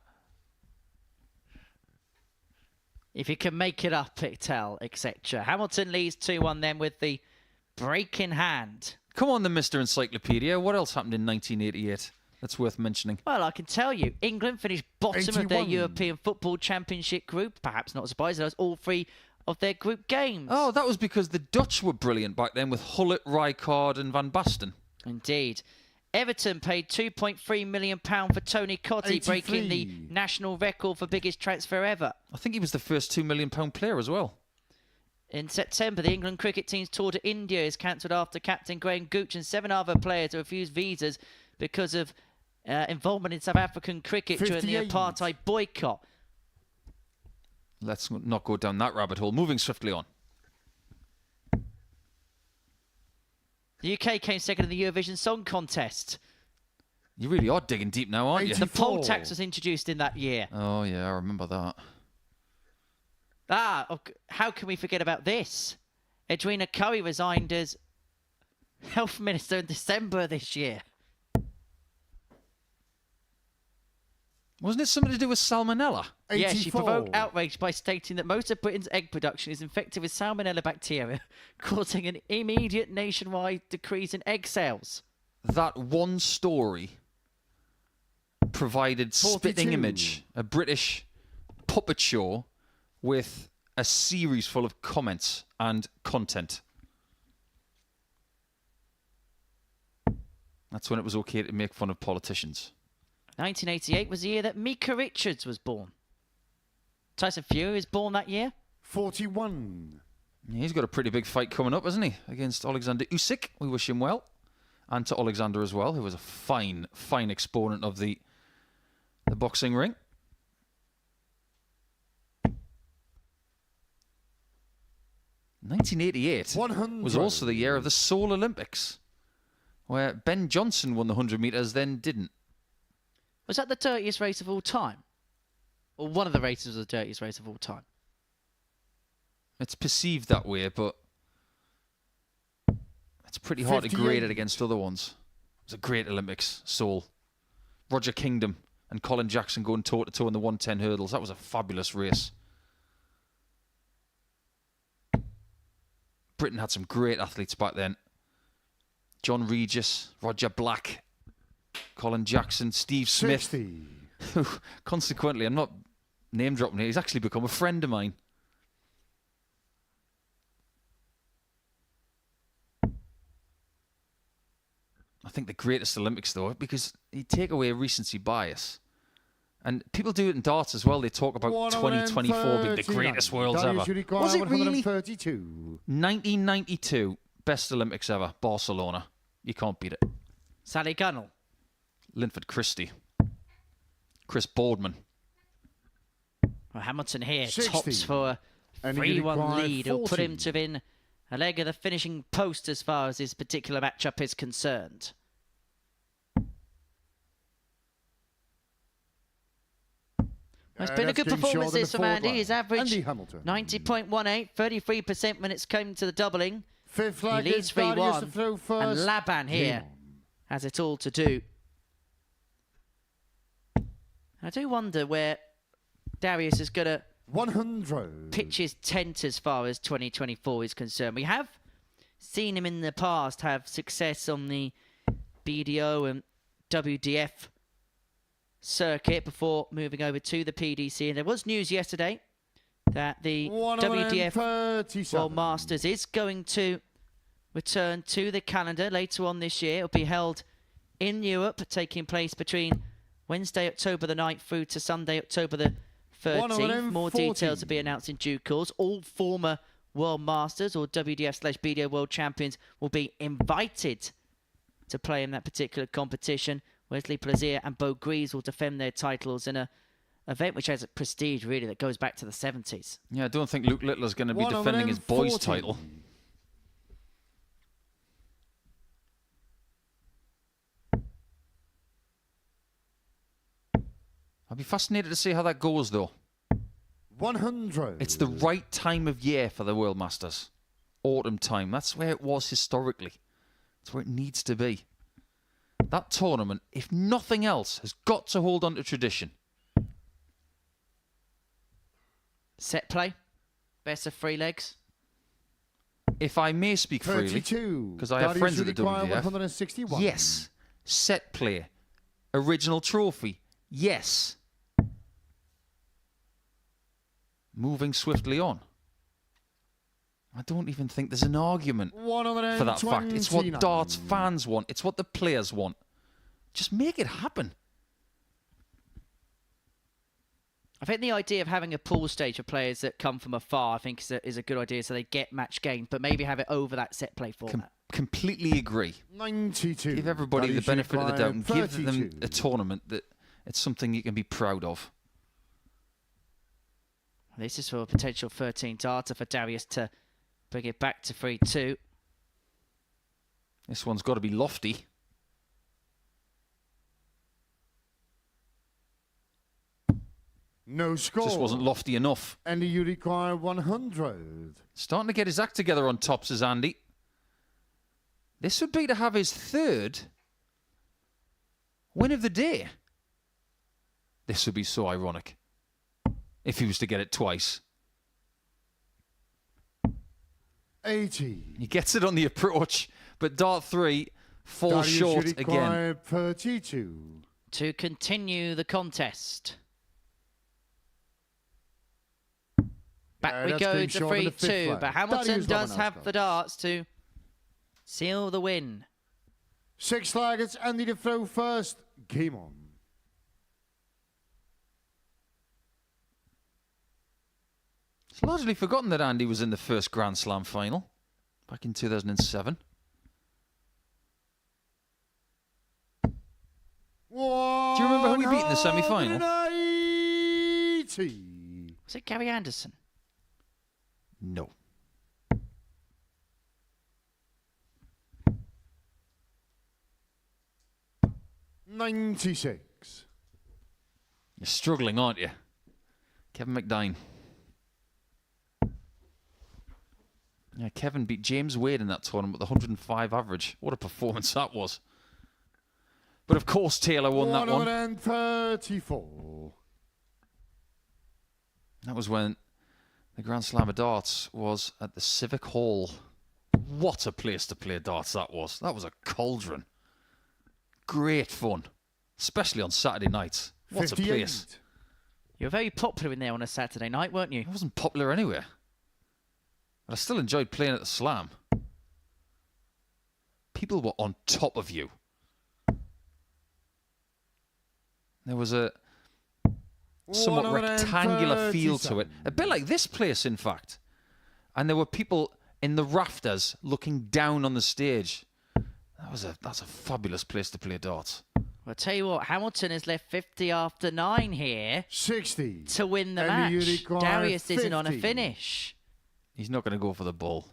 If he can make it up, tell, etc. Hamilton leads 2-1 then with the break in hand. Come on, the Mr. Encyclopedia. What else happened in 1988 that's worth mentioning? Well, I can tell you, England finished bottom of their 81. European Football Championship group. Perhaps not surprising, those all 3 of their group games. Oh, that was because the Dutch were brilliant back then with Hullet, Rijkaard and Van Basten. Indeed. Everton paid £2.3 million for Tony Cottee, breaking the 83. national record for biggest transfer ever. I think he was the first £2 million player as well. In September, the England cricket team's tour to India is cancelled after captain Graham Gooch and 7 other players refused visas because of involvement in South African cricket during the 58. apartheid boycott. Let's not go down that rabbit hole. Moving swiftly on. The UK came second in the Eurovision Song Contest. You really are digging deep now, aren't you? The poll 84. tax was introduced in that year. Oh, yeah, I remember that. How can we forget about this? Edwina Curry resigned as Health Minister in December this year. Wasn't it something to do with salmonella? 84. Yeah, she provoked outrage by stating that most of Britain's egg production is infected with salmonella bacteria, causing an immediate nationwide decrease in egg sales. That one story provided 42. spitting image, a British puppet show with a series full of comments and content. That's when it was okay to make fun of politicians. 1988 was the year that Mika Richards was born. Tyson Fury was born that year. 41. Yeah, he's got a pretty big fight coming up, hasn't he? Against Alexander Usyk. We wish him well. And to Alexander as well, who was a fine exponent of the boxing ring. (1988) 100. was also the year of the Seoul Olympics, where Ben Johnson won the 100 metres, then didn't. Was that the dirtiest race of all time? Or one of the races was the dirtiest race of all time? It's perceived that way, but it's pretty hard to 58. grade it against other ones. It was a great Olympics, Seoul. Roger Kingdom and Colin Jackson going toe-to-toe in the 110 hurdles. That was a fabulous race. Britain had some great athletes back then. John Regis, Roger Black, Colin Jackson, Steve Smith. 60. Who, consequently, I'm not name dropping here, he's actually become a friend of mine. I think the greatest Olympics, though, because you take away recency bias. And people do it in darts as well. They talk about 2024 being the greatest worlds ever. Was it really? 132. 1992, best Olympics ever, Barcelona. You can't beat it. Sally Gunnell. Linford Christie. Chris Boardman. Well, Hamilton here 60. tops for a And he 3-1 required lead. It'll put him 40. to win a leg of the finishing post as far as this particular matchup is concerned. It's been a that's good getting performance short in this the from Andy. forward His line. average Andy Hamilton. 90.18, 33% when it's come to the doubling. Fifth He flag leads is Darius to 3-1. throw And first. Laban here has it all to do. I do wonder where Darius is going to 100. pitch his tent as far as 2024 is concerned. We have seen him in the past have success on the BDO and WDF circuit before moving over to the PDC. And there was news yesterday that the WDF 137. World Masters is going to return to the calendar later on this year. It'll be held in Europe, taking place between Wednesday, October the 9th through to Sunday, October the 13th. More 140. details will be announced in due course. All former World Masters or WDF/BDO World Champions will be invited to play in that particular competition. Wesley Plaisir and Beau Gries will defend their titles in a event which has a prestige, really, that goes back to the 70s. Yeah, I don't think Luke Littler's going to be defending his boys' 140. title. I'll be fascinated to see how that goes, though. 100. It's the right time of year for the World Masters. Autumn time. That's where it was historically. That's where it needs to be. That tournament, if nothing else, has got to hold on to tradition. Set play, best of 3 legs. If I may speak freely, 32. because I have friends at the require WDF. 161. Yes. Set play. Original trophy. Yes. Moving swiftly on. I don't even think there's an argument for that fact. It's what 129. darts fans want. It's what the players want. Just make it happen. I think the idea of having a pool stage for players that come from afar, I think, is a good idea, so they get match games, but maybe have it over that set play format. Completely agree. 92. Give everybody the Darius benefit of the doubt and require give them 32. a tournament that it's something you can be proud of. This is for a potential 13 darter for Darius to bring it back to 3-2. This one's got to be lofty. No score. Just wasn't lofty enough. Andy, you require 100. Starting to get his act together on tops as Andy. This would be to have his 3rd win of the day. This would be so ironic if he was to get it twice. 80. He gets it on the approach, but dart 3 falls Darius, short you again. require 32. To continue the contest. Back we that's go been to short in the 3-2, fifth round. but Hamilton Darius does have Labanauskas. the darts to seal the win. 6 targets, Andy to throw first. Game on. It's largely forgotten that Andy was in the first Grand Slam final back in 2007. Do you remember who he beat in the semi-final? 80. Was it Gary Anderson? No. $96. You're struggling, aren't you? Kevin McDine. Yeah, Kevin beat James Wade in that tournament with 105 average. What a performance that was. But of course Taylor won that one. 134. That was when the Grand Slam of darts was at the Civic Hall. What a place to play darts that was. That was a cauldron. Great fun. Especially on Saturday nights. What a 58. place. You were very popular in there on a Saturday night, weren't you? It wasn't popular anywhere. But I still enjoyed playing at the Slam. People were on top of you. There was a somewhat rectangular feel to it. A bit like this place, in fact. And there were people in the rafters looking down on the stage. That's a fabulous place to play darts. Well, I'll tell you what, Hamilton has left 50 after 9 here 60. to win the And you match. require Darius isn't on a 50. finish. He's not going to go for the ball.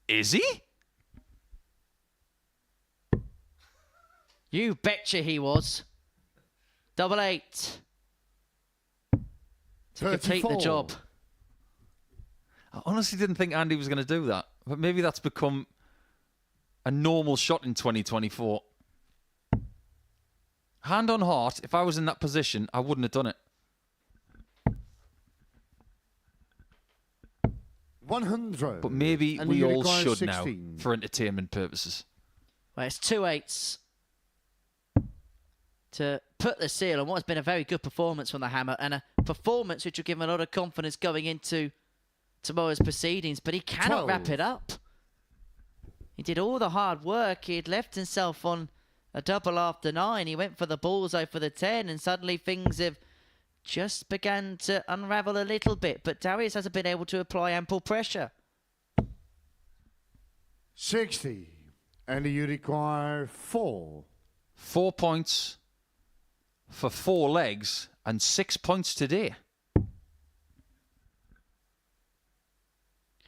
Is he? You betcha he was. 88. To complete the 34. job. I honestly didn't think Andy was going to do that. But maybe that's become a normal shot in 2024. Hand on heart, if I was in that position, I wouldn't have done it. 100. But maybe And we you all require should 16. now, for entertainment purposes. Well, it's 2 8s to put the seal on what has been a very good performance from the Hammer, and a performance which will give him a lot of confidence going into tomorrow's proceedings, but he cannot 12. wrap it up. He did all the hard work. He had left himself on a double after 9. He went for the bullseye for the 10, and suddenly things have just began to unravel a little bit, but Darius hasn't been able to apply ample pressure. 60. And you require 4. 4 points for 4 legs and 6 points today. Can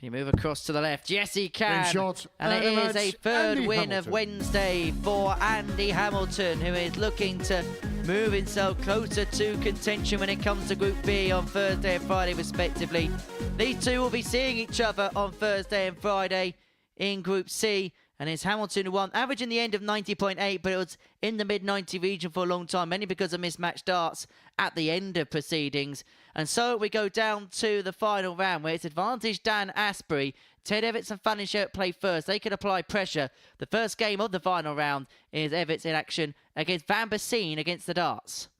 you move across to the left? Yes, he can. In shots, And it and is a that's third Andy win of Hamilton. Wednesday for Andy Hamilton, who is looking to move himself closer to contention when it comes to Group B on Thursday and Friday, respectively. These two will be seeing each other on Thursday and Friday in Group C. And it's Hamilton who won, average in the end of 90.8, but it was in the mid-90 region for a long time, mainly because of mismatched darts at the end of proceedings. And so we go down to the final round, where it's advantage Dan Asbury. Ted Evetts and Fallon Sherrock play first. They can apply pressure. The first game of the final round is Evetts in action against Biesien against the darts.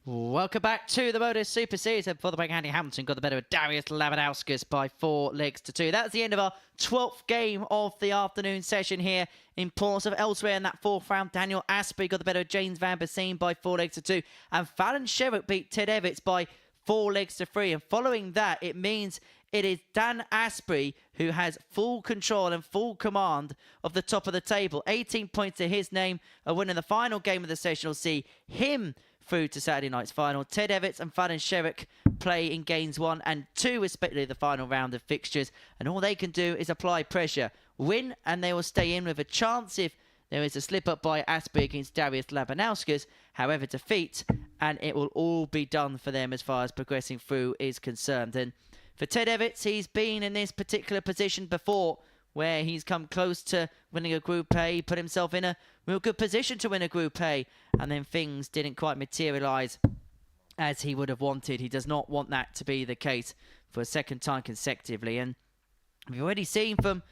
Welcome back to the Modus Super Series. For the break, Andy Hamilton got the better of Darius Labanauskas by 4-2. That's the end of our 12th game of the afternoon session here in Portsmouth. Elsewhere in that fourth round, Daniel Asbury got the better of James Van Biesien by 4-2. And Fallon Sherrock beat Ted Evetts by 4-3. And following that, it means it is Dan Asbury who has full control and full command of the top of the table. 18 points to his name. A win in the final game of the session will see him through to Saturday night's final. Ted Evetts and Fallon Sherrock play in games 1 and 2, respectively, the final round of fixtures. And all they can do is apply pressure. Win, and they will stay in with a chance if there is a slip-up by Asbury against Darius Labanauskas. However, defeat, and it will all be done for them as far as progressing through is concerned. And for Ted Evetts, he's been in this particular position before, where he's come close to winning a Group A, put himself in a real good position to win a Group A, and then things didn't quite materialise as he would have wanted. He does not want that to be the case for a second time consecutively. And we've already seen from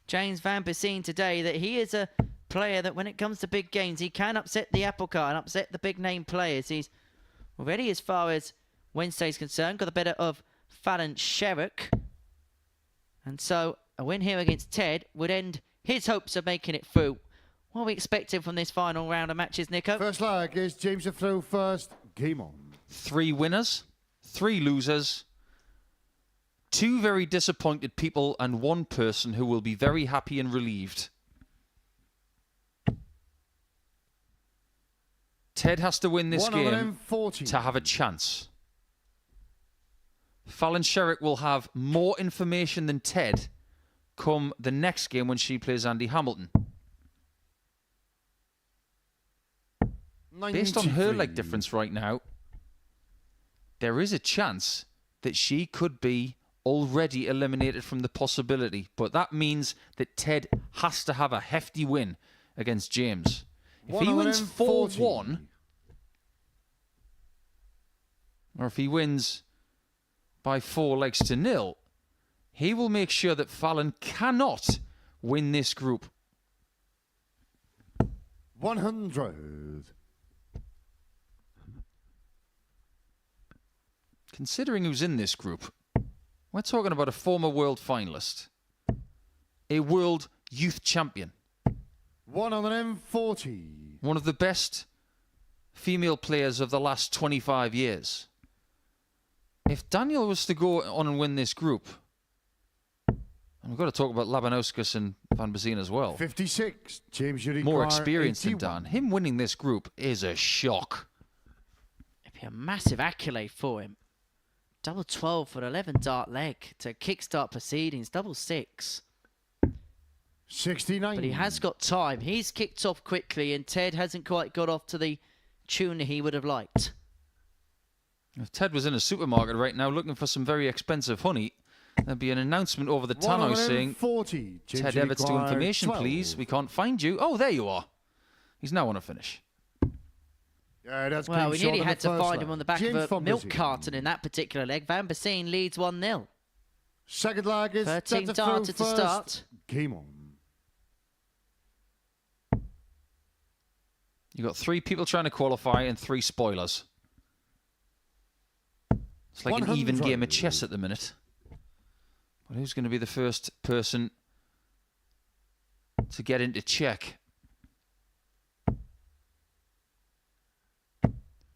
James Van Biesien today that he is a player that when it comes to big games, he can upset the apple cart and upset the big name players. He's already, as far as Wednesday's concerned, got the better of Fallon Sherrock. And so a win here against Ted would end his hopes of making it through. What are we expecting from this final round of matches, Nico? First leg is James through first. Game on. 3 winners, 3 losers, 2 very disappointed people, and 1 person who will be very happy and relieved. Ted has to win this game to have a chance. Fallon Sherrock will have more information than Ted come the next game when she plays Andy Hamilton. Based on her leg difference right now, there is a chance that she could be already eliminated from the possibility. But that means that Ted has to have a hefty win against James. If he wins 4-1, or if he wins by 4-0, he will make sure that Fallon cannot win this group. 100. Considering who's in this group, we're talking about a former world finalist, a world youth champion, 140. one of the best female players of the last 25 years. If Daniel was to go on and win this group, and we've got to talk about Labanauskas and Van Biesien as well. 56. James, you more experienced than 81. Dan. Him winning this group is a shock. It'd be a massive accolade for him. Double 12 for an 11 dart leg to kickstart proceedings. Double 6. 69. But he has got time. He's kicked off quickly, and Ted hasn't quite got off to the tune that he would have liked. If Ted was in a supermarket right now looking for some very expensive honey, there'd be an announcement over the tannoy saying, 140. Ted Evetts to information, please. We can't find you. Oh, there you are. He's now on a finish. Yeah, that's well, we nearly had to find leg. him on the back James of a Van milk Biesien. carton in that particular leg. Van Biesien leads 1-0. Second leg is 13 Ted darted to through start. first. Game on. You've got 3 people trying to qualify and 3 spoilers. It's like an even 100. game of chess at the minute. But who's going to be the first person to get into check?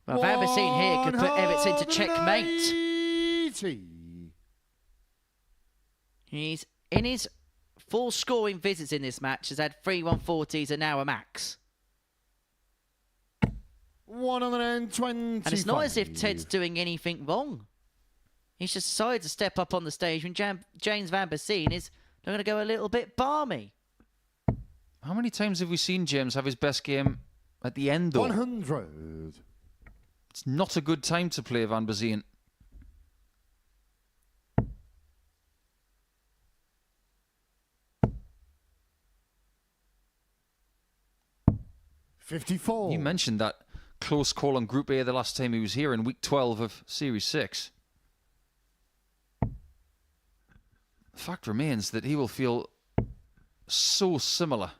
Well, Van Biesien here could put Evetts into checkmate. 180. He's in his full scoring visits in this match, has had 3 140s and now a max. 120. And it's not as if Ted's doing anything wrong. He's just decided to step up on the stage when James Van Biesien is going to go a little bit balmy. How many times have we seen James have his best game at the end, though? 100. It's not a good time to play Van Biesien. $54. You mentioned that close call on Group A the last time he was here in week 12 of Series 6. The fact remains that he will feel so similar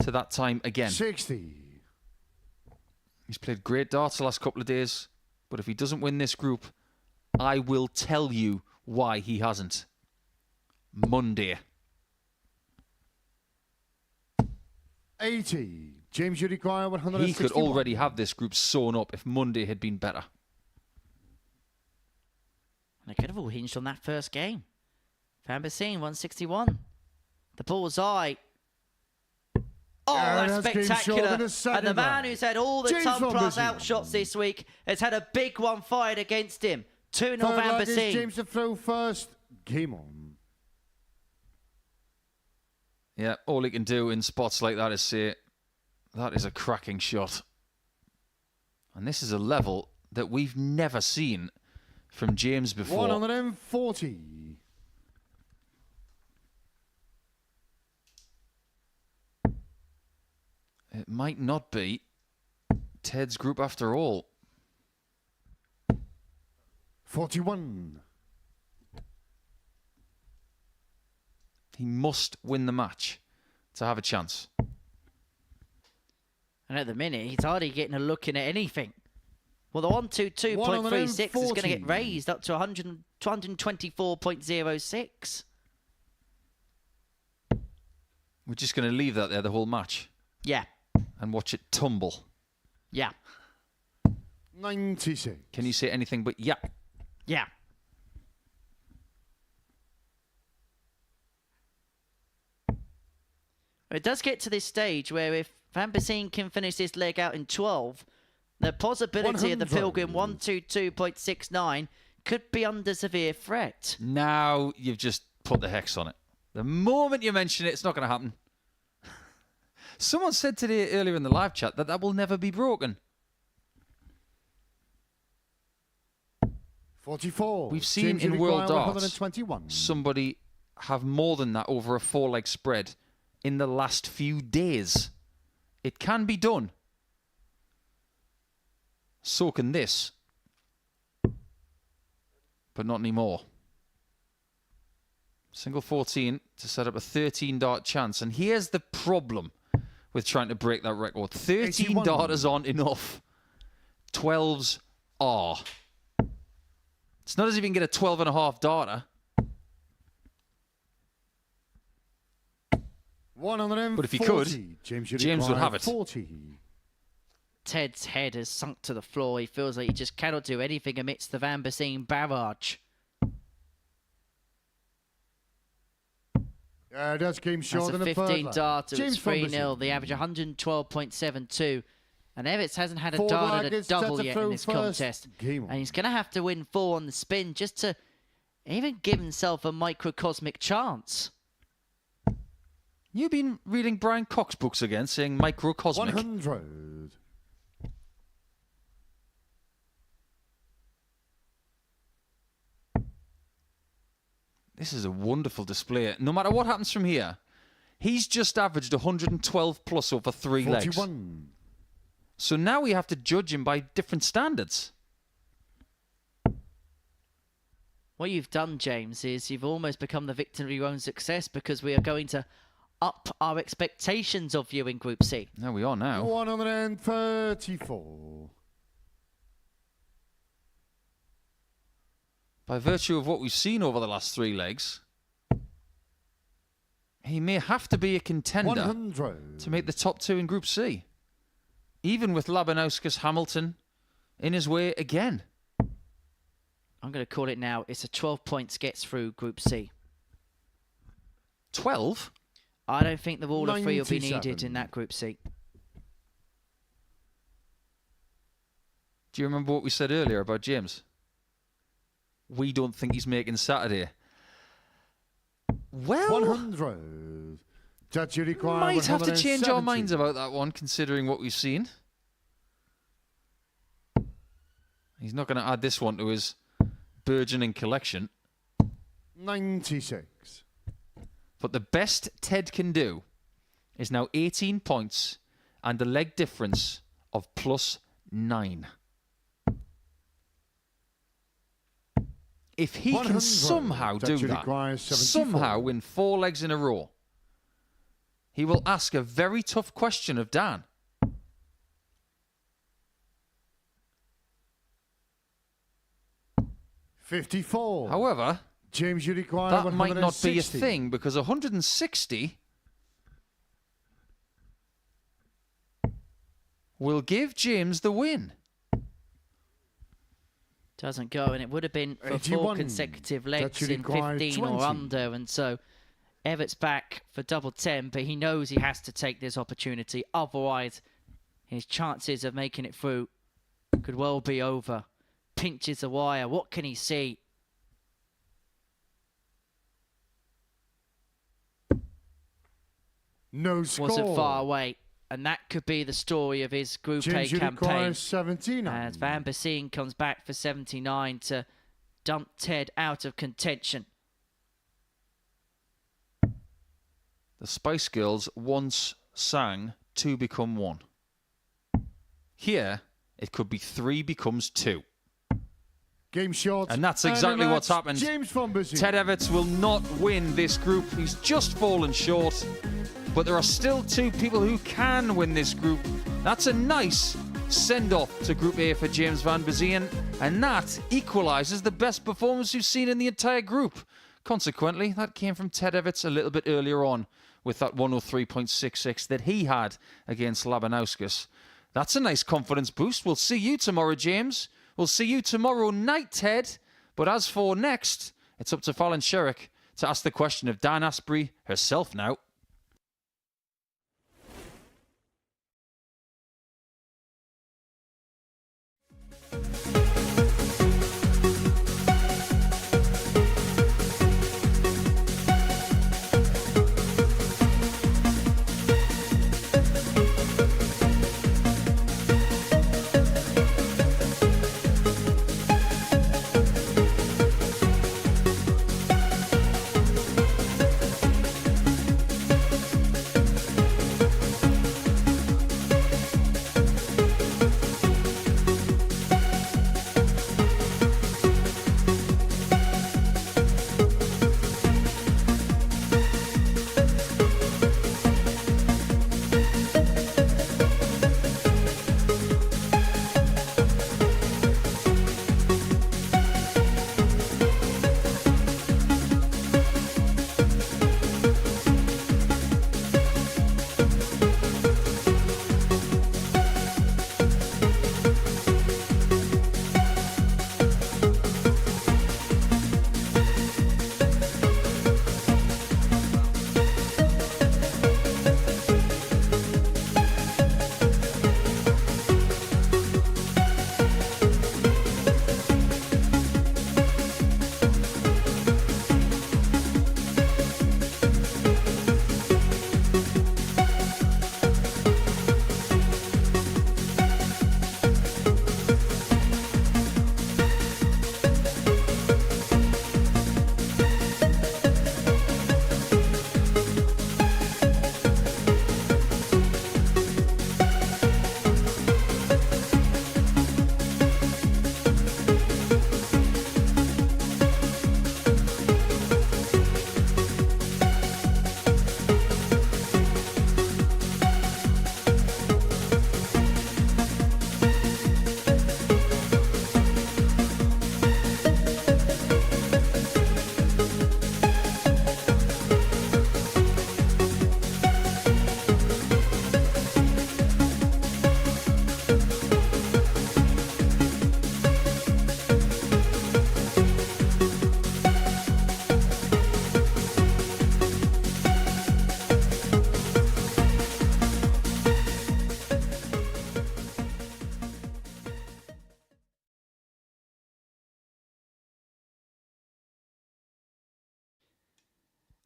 to that time again. 60. He's played great darts the last couple of days, but if he doesn't win this group, I will tell you why he hasn't. Monday. 80. James, you require 161. He could already have this group sewn up if Monday had been better. And it could have all hinged on that first game. Biesien, 161. The bullseye. Oh, that's spectacular. And the man who's had all the ton-plus outshots this week has had a big one fired against him. 2-0 Biesien. James to throw first. Game on. Yeah, all he can do in spots like that is say, that is a cracking shot. And this is a level that we've never seen from James before. 140. It might not be Ted's group after all. 41. He must win the match to have a chance. And at the minute, he's hardly getting a look in at anything. Well, the 122.36 is going to get raised up to 224.06. We're just going to leave that there the whole match Yeah. and watch it tumble. Yeah. 96. Can you say anything but yeah? Yeah. It does get to this stage where if Biesien can finish this leg out in 12, the possibility of the Pilgrim 122.69 could be under severe threat. Now you've just put the hex on it. The moment you mention it, it's not going to happen. Someone said today earlier in the live chat that will never be broken. 44. We've seen James, in you World require Darts 121. somebody have more than that over a 4-leg spread in the last few days. It can be done. So can this. But not anymore. Single 14 to set up a 13 dart chance. And here's the problem with trying to break that record. 13 81. darters aren't enough. 12s are. It's not as if you can get a 12.5 darter. 140. But if he could, James would have it. 40. Ted's head has sunk to the floor. He feels like he just cannot do anything amidst the Biesien barrage. That's game short That's in a the third 15 leg. darter. It's James 3-0. The average 112.72. And Evetts hasn't had a Four dart at a leggers, double set to yet throw in this first. contest. Game And on. he's going to have to win 4 on the spin just to even give himself a microcosmic chance. You've been reading Brian Cox's books again, saying microcosmic. 100. This is a wonderful display. No matter what happens from here, he's just averaged 112 plus over 3 legs. 41. So now we have to judge him by different standards. What you've done, James, is you've almost become the victim of your own success because we are going to up our expectations of you in Group C. There we are now. 134. By virtue of what we've seen over the last 3 legs, he may have to be a contender 100. to make the top 2 in Group C. Even with Labanauskas Hamilton in his way again. I'm going to call it now. It's a 12 points gets through Group C. 12? I don't think the rule of 3 will be 97. needed in that Group C. Do you remember what we said earlier about James? We don't think he's making Saturday. Well, 100. Judge, you require might have to change our 170. minds about that one, considering what we've seen. He's not going to add this one to his burgeoning collection. 96. But the best Ted can do is now 18 points and a leg difference of +9. If he can 100. somehow do That that, requires 74. somehow win 4 legs in a row, he will ask a very tough question of Dan. 54. However, James, you require that might not be a 160. thing because 160 will give James the win. Doesn't go, and it would have been for 81. 4 consecutive legs That should in require 15 or 20. under, and so Evetts back for double 10, but he knows he has to take this opportunity, otherwise his chances of making it through could well be over. Pinches the wire, what can he see? No score. Wasn't far away, and that could be the story of his Group A James, you campaign. require 79. As Van Biesien comes back for 79 to dump Ted out of contention. The Spice Girls once sang 2 become 1. Here, it could be 3 becomes 2. Game short. And that's exactly what's happened. James Van Biesien. Ted Evetts will not win this group. He's just fallen short. But there are still 2 people who can win this group. That's a nice send-off to Group A for James Van Biesien. And that equalises the best performance we've seen in the entire group. Consequently, that came from Ted Evetts a little bit earlier on with that 103.66 that he had against Labanauskas. That's a nice confidence boost. We'll see you tomorrow, James. We'll see you tomorrow night, Ted. But as for next, it's up to Fallon Sherrock to ask the question of Dan Asbury herself now.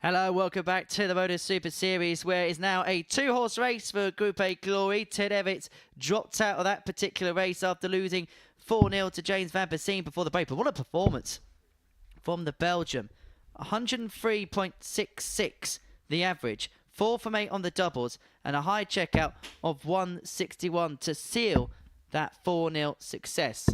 Hello, welcome back to the Modus Super Series, where it's now a 2-horse race for Group A glory. Ted Evetts dropped out of that particular race after losing 4-0 to James Van Biesien before the break. But what a performance from the Belgium. 103.66 the average, 4 from 8 on the doubles, and a high checkout of 161 to seal that 4-0 success.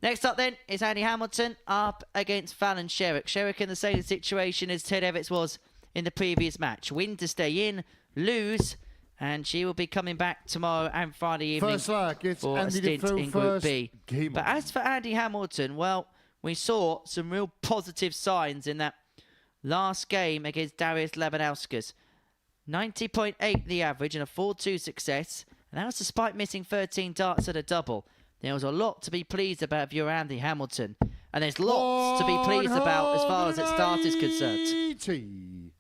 Next up then is Andy Hamilton up against Fallon Sherrock. Sherrock in the same situation as Ted Evetts was in the previous match. Win to stay in, lose, and she will be coming back tomorrow and Friday evening First leg, it's for Andy a stint Defoe in Group first. B. Game But on. as for Andy Hamilton, well, we saw some real positive signs in that last game against Darius Labanauskas. 90.8 the average and a 4-2 success. And that was despite missing 13 darts at a double. There was a lot to be pleased about if you're Andy Hamilton. And there's lots to be pleased about as far as its start is concerned.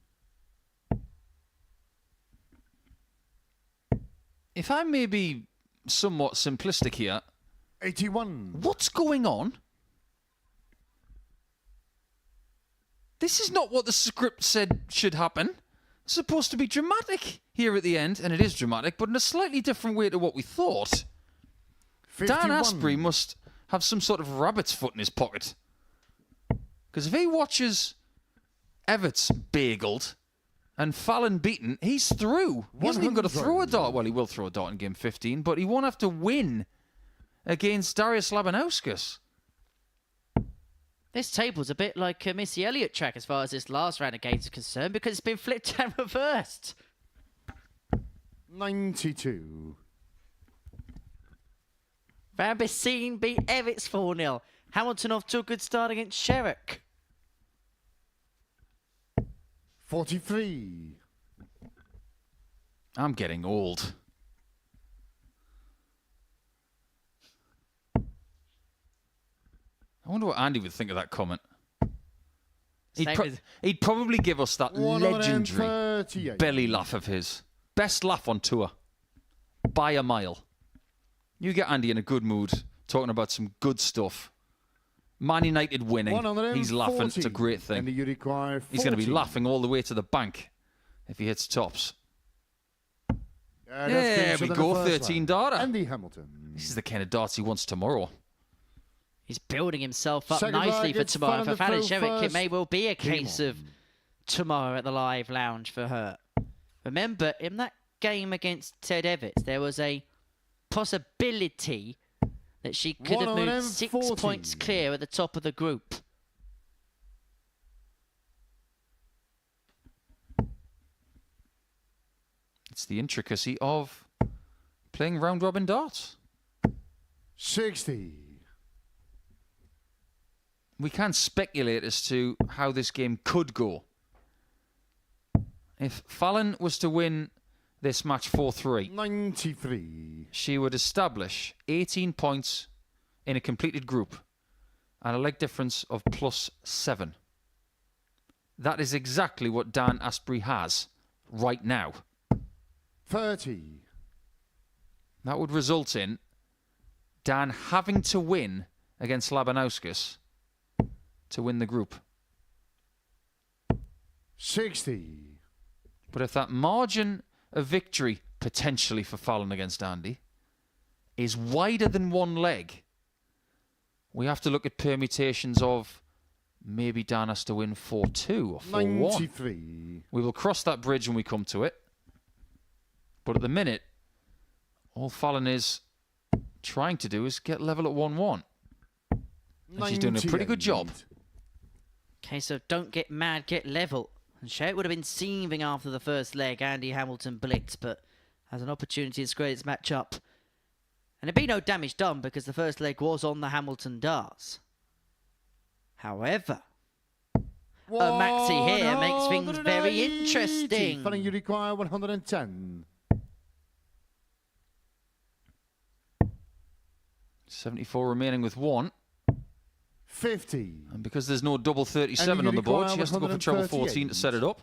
If I may be somewhat simplistic here, 81. what's going on? This is not what the script said should happen. It's supposed to be dramatic here at the end, and it is dramatic, but in a slightly different way to what we thought. 51. Dan Asbury must have some sort of rabbit's foot in his pocket. Because if he watches Evetts bageled and Fallon beaten, he's through. He hasn't even got to throw a dart. Well, he will throw a dart in game 15, but he won't have to win against Darius Labanauskas. This table's a bit like a Missy Elliott track as far as this last round of games is concerned because it's been flipped and reversed. 92. Van Biesien beat Evetts 4-0. Hamilton off to a good start against Sherrock. 43. I'm getting old. I wonder what Andy would think of that comment. He'd probably give us that legendary 138. belly laugh of his. Best laugh on tour. By a mile. You get Andy in a good mood, talking about some good stuff. Man United winning. He's laughing. It's a great thing. And you require 40. He's going to be laughing all the way to the bank if he hits tops. There we go, 13 darter. Andy Hamilton. This is the kind of darts he wants tomorrow. He's building himself up Second nicely for gets tomorrow. For Fallon Fallon Sherrock, it first. may well be a case of tomorrow at the Live Lounge for her. Remember, in that game against Ted Evetts, there was a possibility that she could have moved 6 points clear at the top of the group. It's the intricacy of playing round-robin darts. 60. We can speculate as to how this game could go. If Fallon was to win this match 4-3, 93. she would establish 18 points in a completed group and a leg difference of +7. That is exactly what Dan Asbury has right now. 30. That would result in Dan having to win against Labanauskas to win the group. 60. But if that margin of victory, potentially for Fallon against Andy, is wider than one leg, we have to look at permutations of maybe Dan has to win 4-2 or 4-1. 93. We will cross that bridge when we come to it. But at the minute, all Fallon is trying to do is get level at 1-1. And she's doing a pretty good job. Case of don't get mad, get level. And Sherrock would have been seething after the first leg. Andy Hamilton blitzed, but has an opportunity to square its match up. And there'd be no damage done because the first leg was on the Hamilton darts. However, Maxi here makes things very interesting. Fallon, you require 110. 74 remaining with 1. 50. And because there's no double 37 on the board, she has to go for treble 14 to set it up.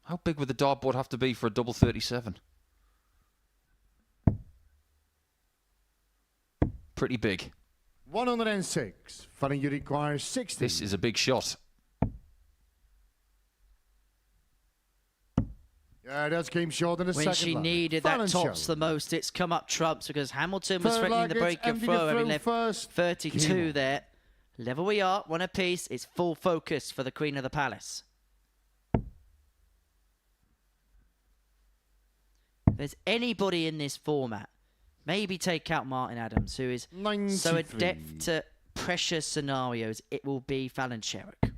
How big would the dartboard have to be for a double 37? Pretty big. 106. Fallon, you require 60. This is a big shot. Yeah, that's game short in the second When she leg. needed Fallon that tops Sherrock. the most, it's come up trumps because Hamilton was Third threatening leg, the it's break of Andy throw. to Having throw left first. 32 Game on. there. Level we are, one apiece. It's full focus for the Queen of the Palace. If there's anybody in this format, maybe take out Martin Adams, who is 93. so adept to pressure scenarios, it will be Fallon Sherrock.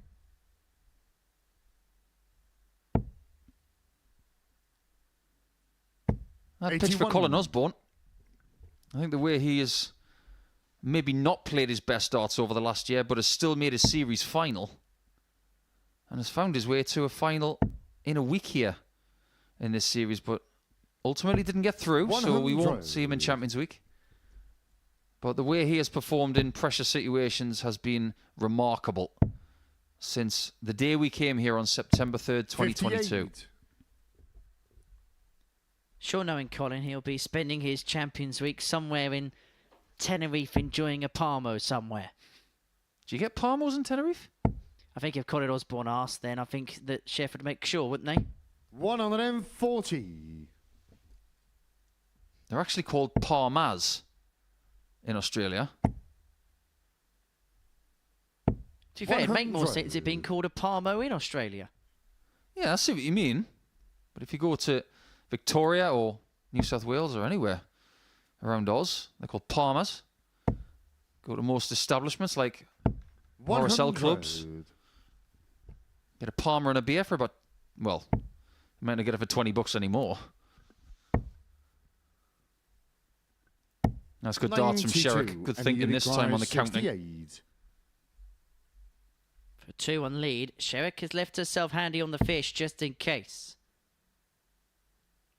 That pitch for 81. Colin Osborne. I think the way he has maybe not played his best darts over the last year, but has still made a series final and has found his way to a final in a week here in this series, but ultimately didn't get through, so we won't see him in Champions Week. But the way he has performed in pressure situations has been remarkable since the day we came here on September 3rd, 2022. 58. Sure, knowing Colin, he'll be spending his Champions Week somewhere in Tenerife, enjoying a Palmo somewhere. Do you get Palmos in Tenerife? I think if Colin Osborne asked, then I think that Sheffield would make sure, wouldn't they? 140. They're actually called Palmas in Australia. To be fair, it makes more 100. sense it being called a Palmo in Australia. Yeah, I see what you mean. But if you go to Victoria or New South Wales or anywhere around Oz, they're called Palmas. Go to most establishments like RSL clubs. Get a Palmer and a beer for about, well, you might not get it for $20 anymore. That's good darts from 92, Sherrock. Good and thinking he this time on the requires counting. 68. For a 2-1 lead, Sherrock has left herself handy on the fish just in case.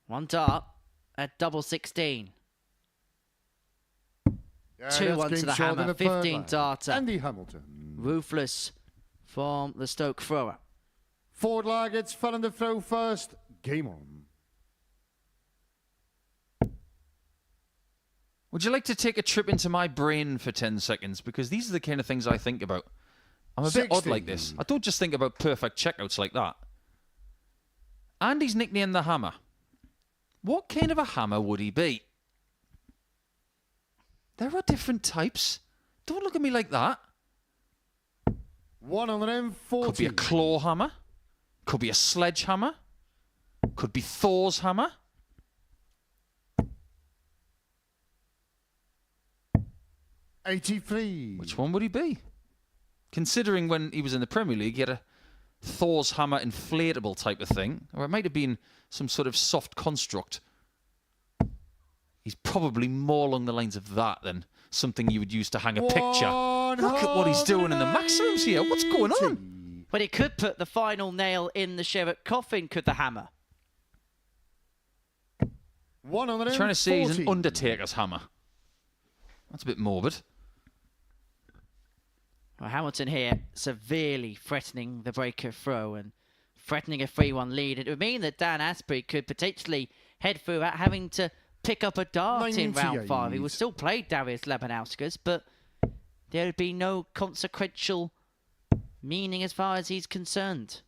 One dart at double 16. Yeah, 2-1 that's to the game short in hammer, the third 15 line. darter. Andy Hamilton. Ruthless from the Stoke thrower. Forward lag, it's Fallon to throw first. Game on. Would you like to take a trip into my brain for 10 seconds? Because these are the kind of things I think about. I'm a bit odd 60. like this. I don't just think about perfect checkouts like that. Andy's nicknamed the Hammer. What kind of a hammer would he be? There are different types. Don't look at me like that. 140. Could be a claw hammer. Could be a sledgehammer. Could be Thor's hammer. $83. Which one would he be? Considering when he was in the Premier League, he had a Thor's hammer inflatable type of thing. Or it might have been some sort of soft construct. He's probably more along the lines of that than something you would use to hang a picture. Look at what he's doing in the maximums here. What's going on? But it could put the final nail in the Sherrock coffin, could the hammer? I'm trying to say he's an Undertaker's hammer. That's a bit morbid. Well, Hamilton here severely threatening the breaker throw and threatening a 3-1 lead. It would mean that Dan Asbury could potentially head through without having to pick up a dart in round 5. He would still play Darius Labanauskas, but there would be no consequential meaning as far as he's concerned.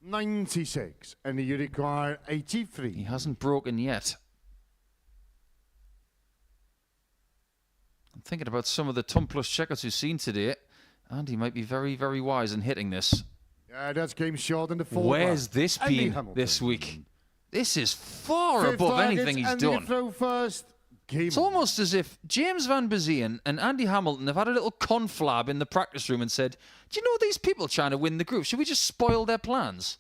96. And you require 83. He hasn't broken yet. I'm thinking about some of the ton plus checkers we've seen today, and he might be very, very wise in hitting this. Yeah, that's game short in the fourth. Where's this Andy been Hamilton. this week? This is far Fifth above target, anything he's Andy to done. throw first. Game It's on. almost as if James Van Biesien and Andy Hamilton have had a little conflab in the practice room and said, do you know these people trying to win the group? Should we just spoil their plans?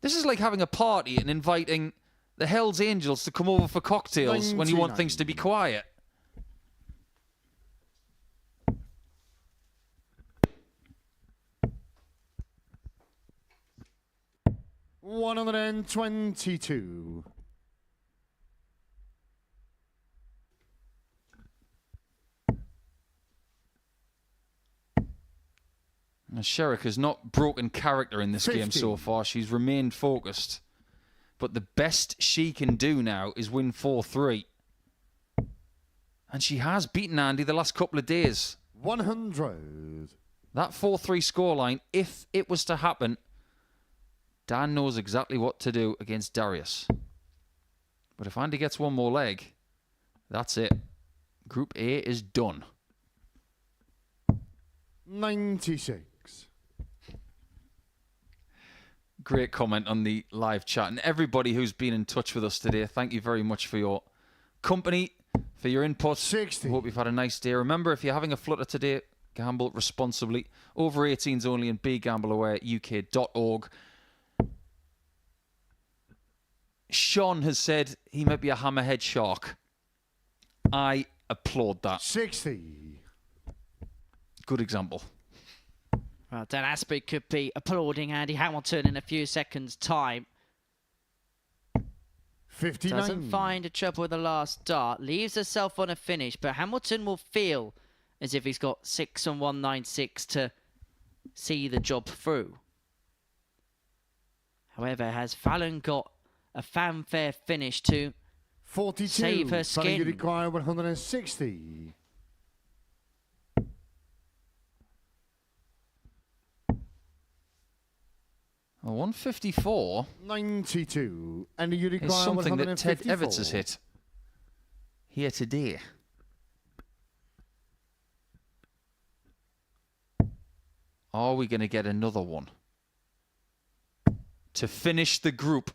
This is like having a party and inviting the Hells Angels to come over for cocktails when you want 99. things to be quiet. $122. Now, Sherrock has not broken character in this game 50. so far. She's remained focused. But the best she can do now is win 4-3. And she has beaten Andy the last couple of days. 100. That 4-3 scoreline, if it was to happen, Dan knows exactly what to do against Darius. But if Andy gets one more leg, that's it. Group A is done. 96. Great comment on the live chat. And everybody who's been in touch with us today, thank you very much for your company, for your input. 60. Hope you've had a nice day. Remember, if you're having a flutter today, gamble responsibly. Over 18s only and begambleaware.uk.org. Sean has said he might be a hammerhead shark. I applaud that. 60. Good example. Well, Dan Asbury could be applauding Andy Hamilton in a few seconds' time. 59. Doesn't find a trouble with the last dart. Leaves herself on a finish, but Hamilton will feel as if he's got 6 and 196 to see the job through. However, has Fallon got a fanfare finish to 42. save her Fallon, you skin? require 160. Well, 154 92. And you require is something that Ted 154. Evetts has hit here today. Are we going to get another one to finish the group?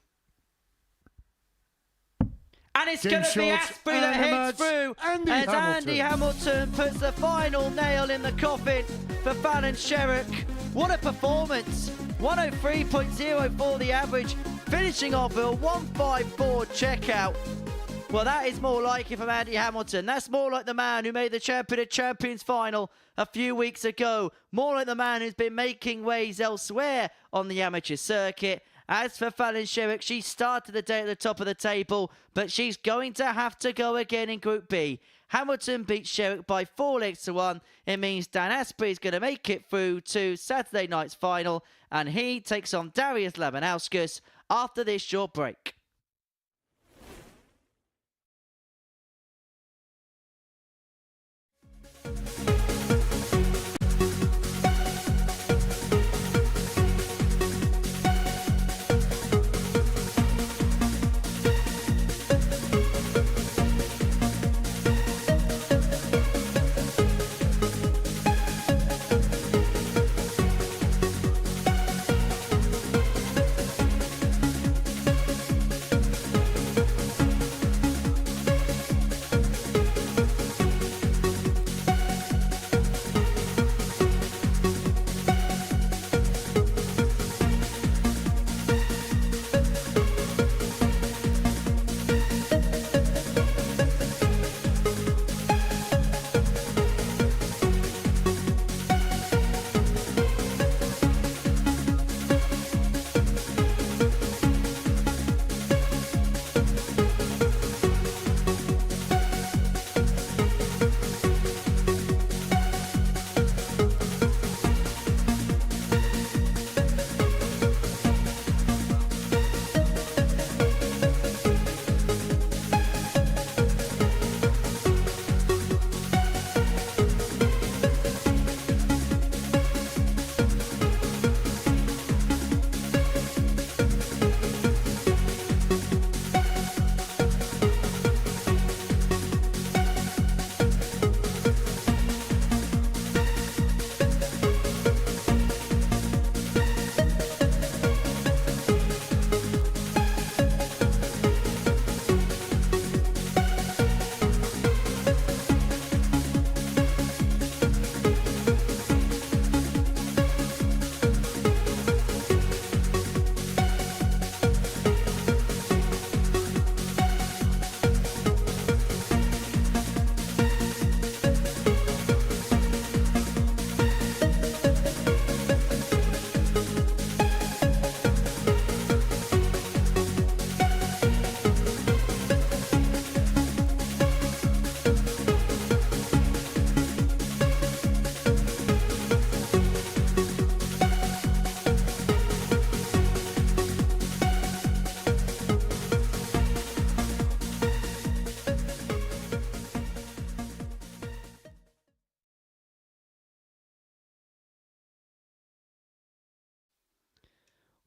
And it's James going to be Shorts Asbury that and heads through as Andy Hamilton puts the final nail in the coffin for Fallon Sherrock. What a performance. 103.04 the average, finishing off with a 154 checkout. Well, that is more like it from Andy Hamilton. That's more like the man who made the Champion of Champions final a few weeks ago. More like the man who's been making waves elsewhere on the amateur circuit. As for Fallon Sherrock, she started the day at the top of the table, but she's going to have to go again in Group B. Hamilton beats Sherrock by 4 legs to 1. It means Dan Asbury is going to make it through to Saturday night's final, and he takes on Darius Labanauskas after this short break.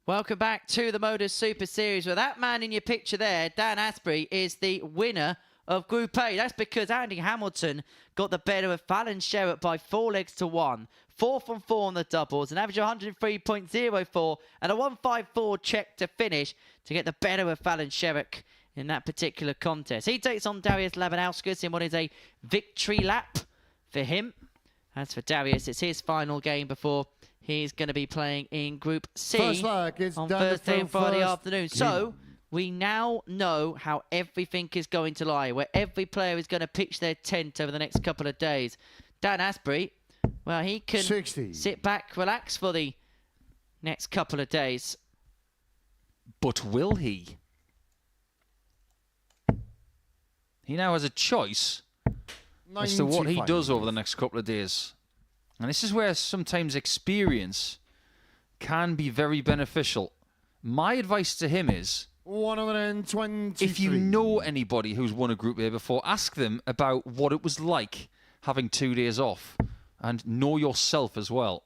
Welcome back to the Modus Super Series, where that man in your picture there, Dan Asbury, is the winner of Group A. That's because Andy Hamilton got the better of Fallon Sherrock by 4 legs to 1. 4 from 4 on the doubles, an average of 103.04 and a 154 check to finish to get the better of Fallon Sherrock in that particular contest. He takes on Darius Labanauskas in what is a victory lap for him. As for Darius, it's his final game before he's going to be playing in Group C First leg is on down the Thursday and field Friday first. afternoon. So, we now know how everything is going to lie, where every player is going to pitch their tent over the next couple of days. Dan Asbury, well, he can 60. sit back, relax for the next couple of days. But will he? He now has a choice as to what he 95. does over the next couple of days. And this is where sometimes experience can be very beneficial. My advice to him is, 123. if you know anybody who's won a Group A before, ask them about what it was like having 2 days off, and know yourself as well.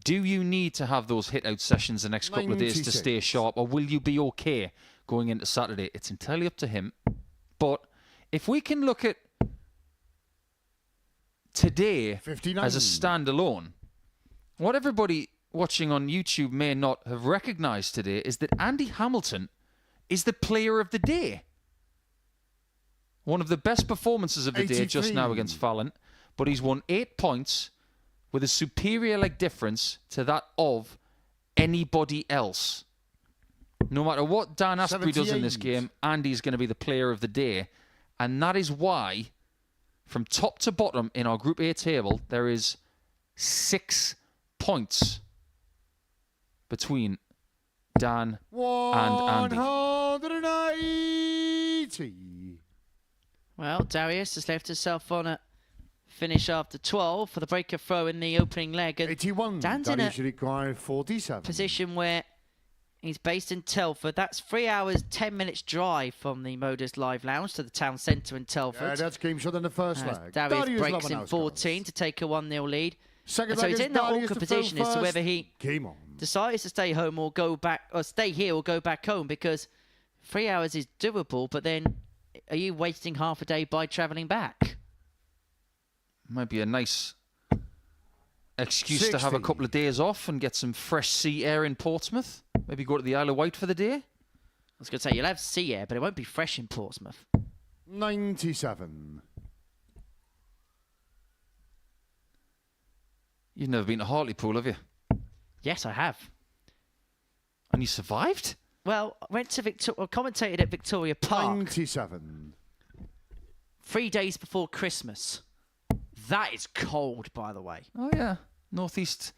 Do you need to have those hit-out sessions the next couple of days to 96. stay sharp, or will you be okay going into Saturday? It's entirely up to him. But if we can look at today 59. as a standalone, what everybody watching on YouTube may not have recognised today is that Andy Hamilton is the player of the day. One of the best performances of the day just 83. now against Fallon, but he's won 8 points with a superior leg difference to that of anybody else. No matter what Dan Asbury does in this 78. game, Andy's going to be the player of the day. And that is why, from top to bottom in our Group A table, there is 6 points between Dan and Andy. 180. Well, Darius has left himself on a finish after 12 for the breaker throw in the opening leg. And 81. Dan's in Darius a required 47. position where he's based in Telford. That's 3 hours, 10 minutes drive from the Modus Live Lounge to the town centre in Telford. That's game shot in the first As leg. Darius breaks in Labanauskas. 14 to take a 1-0 lead. Second And so leg he's is in that Darius awkward to throw position as to first. whether he Game on. decides to stay home or go back, or stay here or go back home, because 3 hours is doable, but then are you wasting half a day by travelling back? Might be a nice excuse to have a 60. couple of days off and get some fresh sea air in Portsmouth. Maybe go to the Isle of Wight for the day. I was going to say, you'll have sea air, but it won't be fresh in Portsmouth. 97. You've never been to Hartlepool, have you? Yes, I have. And you survived? Well, I went to commentated at Victoria Park 97. 3 days before Christmas. That is cold, by the way. Oh, yeah. Northeast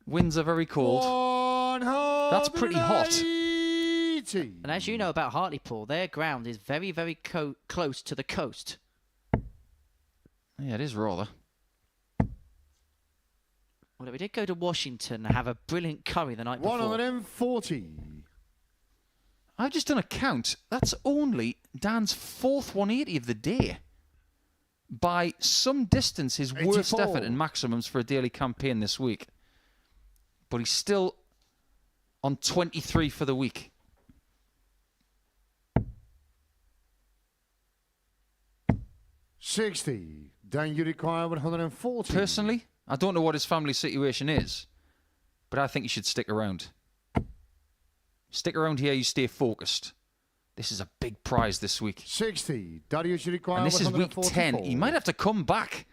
winds are very cold. 180. That's pretty hot. And as you know about Hartlepool, their ground is very, very close to the coast. Yeah, it is rather. Well, we did go to Washington and have a brilliant curry the night before. 140. I've just done a count. That's only Dan's 4th 180 of the day. By some distance, his worst 84. effort in maximums for a daily campaign this week. But he's still on 23 for the week. $60. Dan, you require 140. Personally, I don't know what his family situation is, but I think you should stick around. Stick around here, you stay focused. This is a big prize this week. 60. Darius, you require And this is week 144. 10. He might have to come back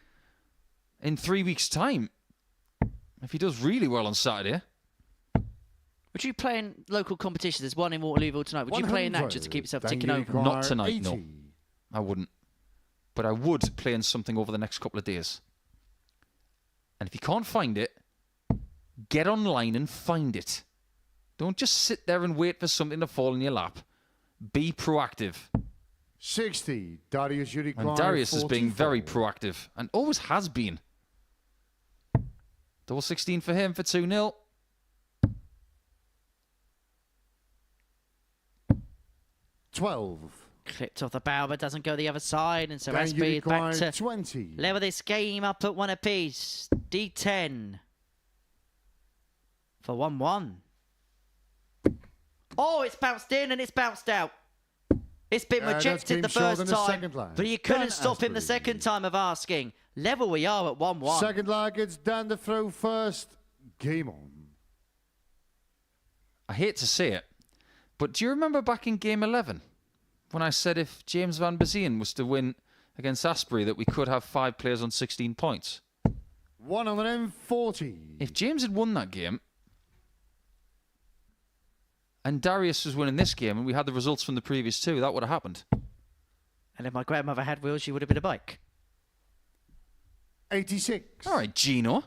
in 3 weeks' time if he does really well on Saturday. Would you play in local competitions? There's one in Waterlooville tonight. Would you play in that just to keep yourself ticking over? Not tonight, no. I wouldn't. But I would play in something over the next couple of days. And if you can't find it, get online and find it. Don't just sit there and wait for something to fall in your lap. Be proactive. 60. Darius, you require And Darius is being 44. very proactive and always has been. Double 16 for him for 2-0. $12. Clipped off the bow, but doesn't go the other side. And so Dan, you Asbury is back require to 20. level this game up at 1 apiece. D10 for 1-1. Oh, it's bounced in and it's bounced out. It's been That's rejected game the short first in the time, second leg. but you couldn't Dan stop him the Asbury. second time of asking. Level we are at 1-1. Second leg, it's Dan to throw first. Game on. I hate to say it, but do you remember back in game 11 when I said if James Van Biesien was to win against Asbury that we could have 5 players on 16 points? 140. If James had won that game, and Darius was winning this game and we had the results from the previous two, that would have happened. And if my grandmother had wheels, she would have been a bike. 86. All right, Gino.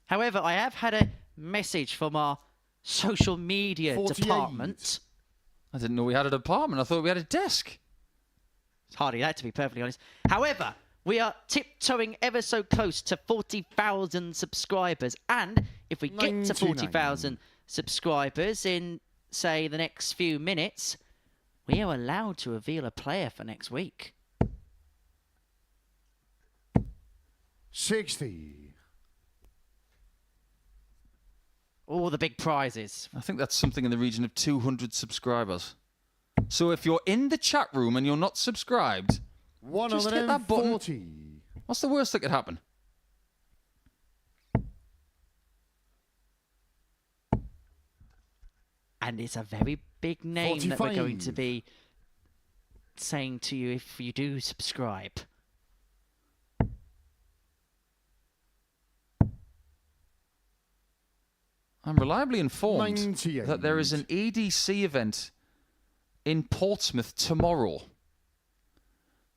However, I have had a message from our social media 48. department. I didn't know we had a department. I thought we had a desk. It's hardly that, to be perfectly honest. However, we are tiptoeing ever so close to 40,000 subscribers. And if we get to 99. 40,000 subscribers in, say, the next few minutes, we are allowed to reveal a player for next week. 60. All the big prizes. I think that's something in the region of 200 subscribers. So if you're in the chat room and you're not subscribed, just hit that button. 140. What's the worst that could happen? And it's a very big name that we're going to 45. be saying to you if you do subscribe. I'm reliably informed 98. that there is an EDC event in Portsmouth tomorrow.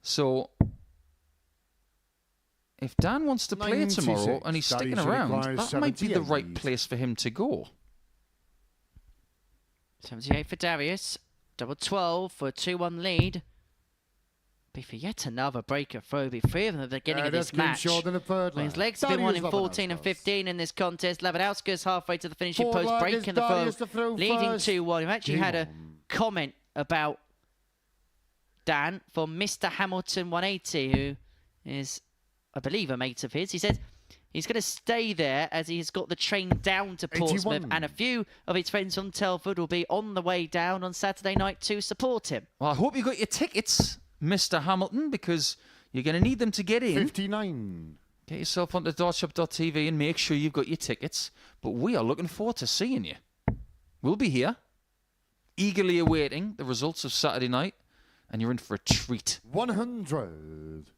So, if Dan wants to play 96. tomorrow and he's That sticking usually around, requires that might be the 78. right place for him to go. 78 for Darius. Double 12 for a 2-1 lead. Be for yet another breaker throw. Be three of them at the beginning of That's this match. short in the third When his leg. legs have been won in Darius 14 and Labanauskas. 15 in this contest. Labanauskas halfway to the finishing Forward post, leg breaking is the Darius throw, to throw leading first. 2-1. We've actually had a Game on. comment about Dan from Mr. Hamilton 180, who is, I believe, a mate of his. He said he's going to stay there as he's got the train down to Portsmouth, 81. and a few of his friends from Telford will be on the way down on Saturday night to support him. Well, I hope you got your tickets, Mr. Hamilton, because you're going to need them to get in. 59. Get yourself onto dartshop.tv and make sure you've got your tickets. But we are looking forward to seeing you. We'll be here, eagerly awaiting the results of Saturday night, and you're in for a treat. 100.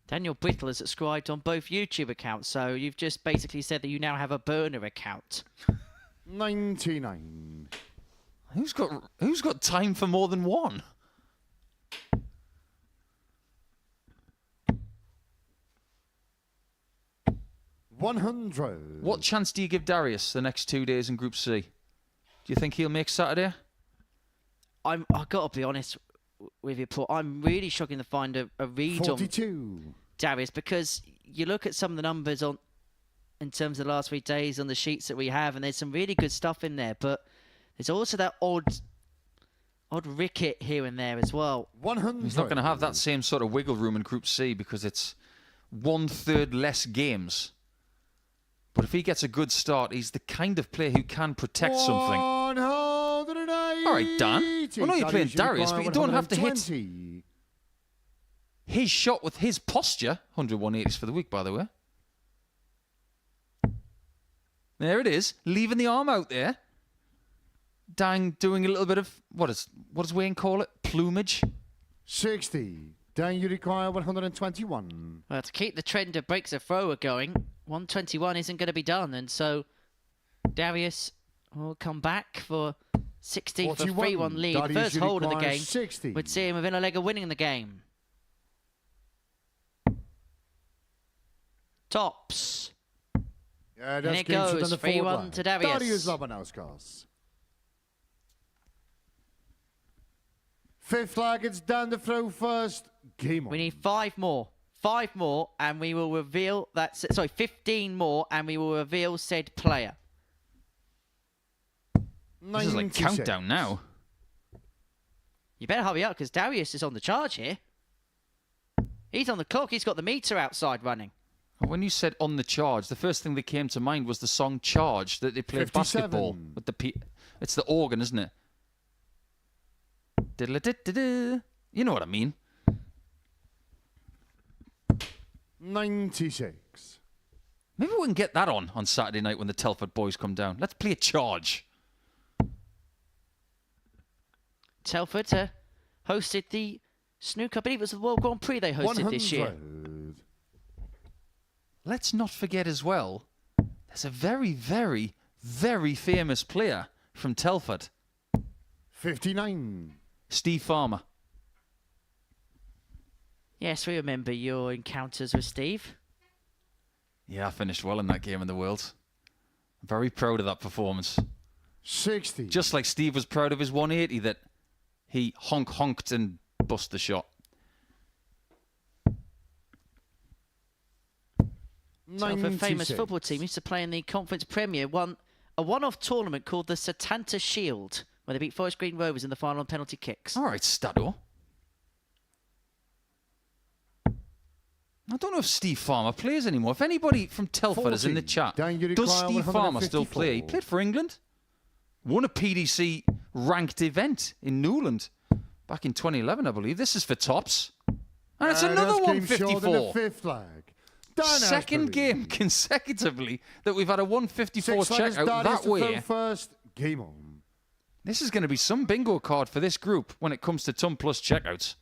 Daniel Brittle has subscribed on both YouTube accounts, so you've just basically said that you now have a burner account. 99. Who's got time for more than one? $100. What chance do you give Darius the next 2 days in Group C? Do you think he'll make Saturday? I've got to be honest with you, Paul. I'm really struggling to find a read 42. on Darius, because you look at some of the numbers on in terms of the last 3 days on the sheets that we have, and there's some really good stuff in there, but there's also that odd ricket here and there as well. 100. He's not going to have that same sort of wiggle room in Group C because it's 1/3 less games. But if he gets a good start, he's the kind of player who can protect something. 180. All right, Dan. I know you're playing Darius, but you don't have to hit 120. his shot with his posture. 180s for the week, by the way. There it is, leaving the arm out there. Dan doing a little bit of, what does Wayne call it? Plumage. 60. Dan, you require 121. Well, to keep the trend of breaks a thrower going, 121 isn't going to be done, and so Darius will come back for 60 for 41. 3-1 lead. Darius, First you hold of the require game 60. would see him within a leg of winning the game. Tops. Yeah, And that's it game shot goes, on the forward 3-1 line. to Darius. Darius Labanauskas. Fifth leg, it's Dan to throw first. Game on. We need 5 more. 5 more, and we will reveal that. Sorry, 15 more, and we will reveal said player. This is like 96. countdown now. You better hurry up, because Darius is on the charge here. He's on the clock. He's got the meter outside running. When you said on the charge, the first thing that came to mind was the song Charge that they played 57. basketball with the it's the organ, isn't it? Diddle-a-did-did-did. You know what I mean. 96. Maybe we can get that on Saturday night when the Telford boys come down. Let's play Charge. Telford hosted the snooker. I believe it was the World Grand Prix they hosted this year. 100. let's not forget as well, there's a very, very, very famous player from Telford. 59. Steve Farmer. Yes, we remember your encounters with Steve. Yeah, I finished well in that game in the World. I'm very proud of that performance. 60. Just like Steve was proud of his 180 that he honked and bust the shot. Telford, a famous 96. football team, used to play in the Conference Premier, won a one-off tournament called the Setanta Shield, where they beat Forest Green Rovers in the final on penalty kicks. All right, Stato. I don't know if Steve Farmer plays anymore. If anybody from Telford is in the 40. chat, Dan, you does require Steve Farmer still 154. play? He played for England. Won a PDC ranked event in Newland back in 2011, I believe. This is for tops. And it's another Came short in the 154. fifth leg. Dan Second Asbury. game consecutively that we've had a 154 Six legs, checkout Darius that to way. throw first. Game on. This is going to be some bingo card for this group when it comes to Ton Plus checkouts.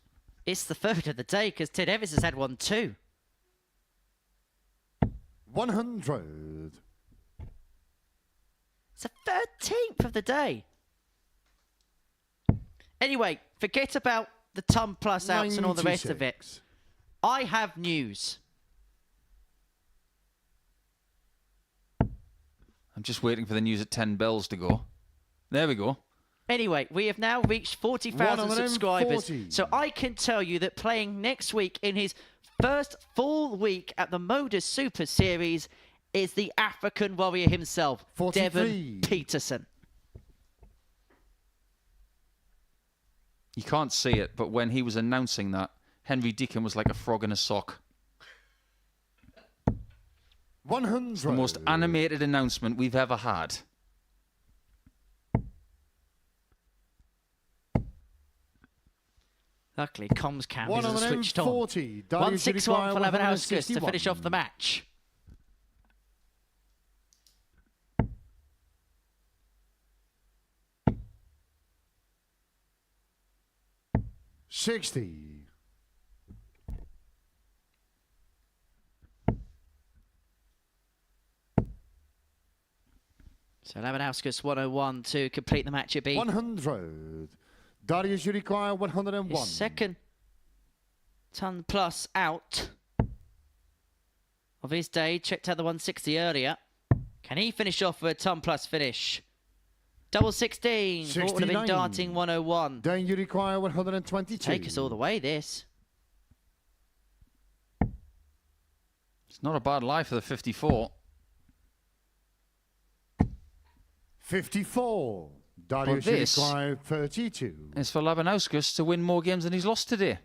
It's the third of the day because Ted Evetts has had one too. 100. It's the 13th of the day. Anyway, forget about the Ton Plus outs and all the rest of it. 96. I have news. I'm just waiting for the news at 10 bells to go. There we go. Anyway, we have now reached 40,000 subscribers. 140. So I can tell you that playing next week in his first full week at the Modus Super Series is the African warrior himself, 43. Devon Peterson. You can't see it, but when he was announcing that, Henry Deacon was like a frog in a sock. 100. The most animated announcement we've ever had. Luckily, comms cam isn't switched on. 140. 161 for Labanauskas to finish off the match. $60. So Labanauskas 101 to complete the match at B. 100. Darius, you require 101. His second Ton Plus out of his day. Checked out the 160 earlier. Can he finish off with a Ton Plus finish? Double 16. What would have been 69. darting 101. Then you require 122. Take us all the way, this. It's not a bad lie for the 54. 54. Darius, you this- require 32. It's for Labanauskas to win more games than he's lost today.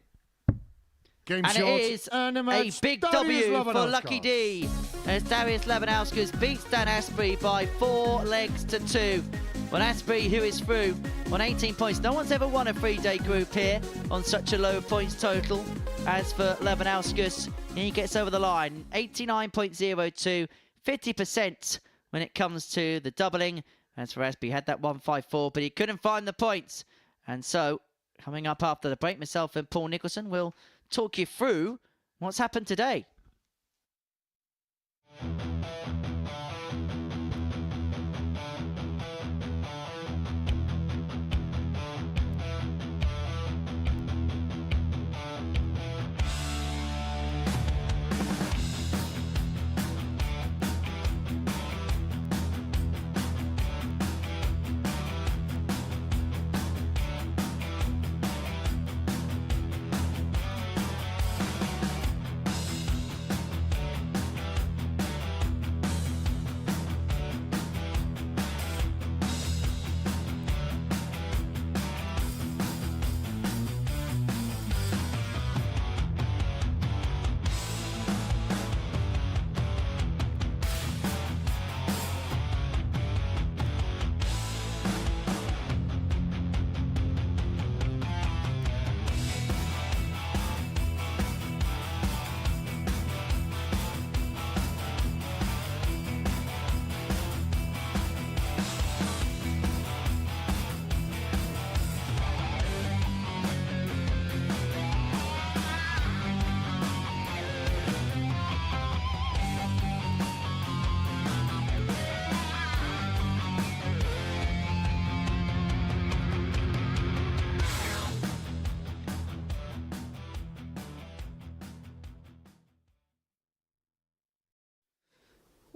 Game And short. it is and a match, big Darius W for Labanauskas. Lucky D. As Darius Labanauskas beats Dan Asbury by 4 legs to 2. Well, Asbury, who is through on 18 points. No one's ever won a 3-day group here on such a low points total. As for Labanauskas, he gets over the line. 89.02, 50% when it comes to the doubling. As for Asbury, had that 154, but he couldn't find the points. And so, coming up after the break, myself and Paul Nicholson will talk you through what's happened today.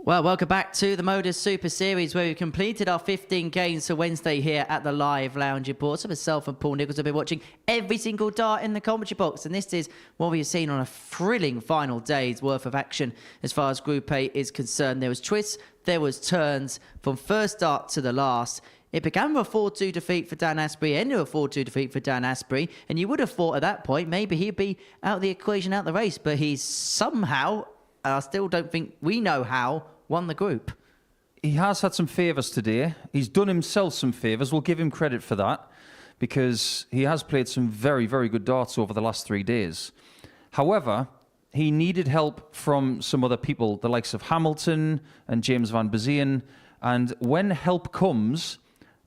Well, welcome back to the Modus Super Series, where we've completed our 15 games for Wednesday here at the Live Lounge in Portsmouth. Myself and Paul Nichols have been watching every single dart in the commentary box, and this is what we've seen on a thrilling final day's worth of action as far as Group A is concerned. There was twists, there was turns from first dart to the last. It began with a 4-2 defeat for Dan Asbury, ended with a 4-2 defeat for Dan Asbury, and you would have thought at that point maybe he'd be out of the equation, out of the race, but he's somehow, I still don't think we know how, won the group. He has had some favours today. He's done himself some favours. We'll give him credit for that because he has played some very, very good darts over the last 3 days. However, he needed help from some other people, the likes of Hamilton and James van Biesien. And when help comes,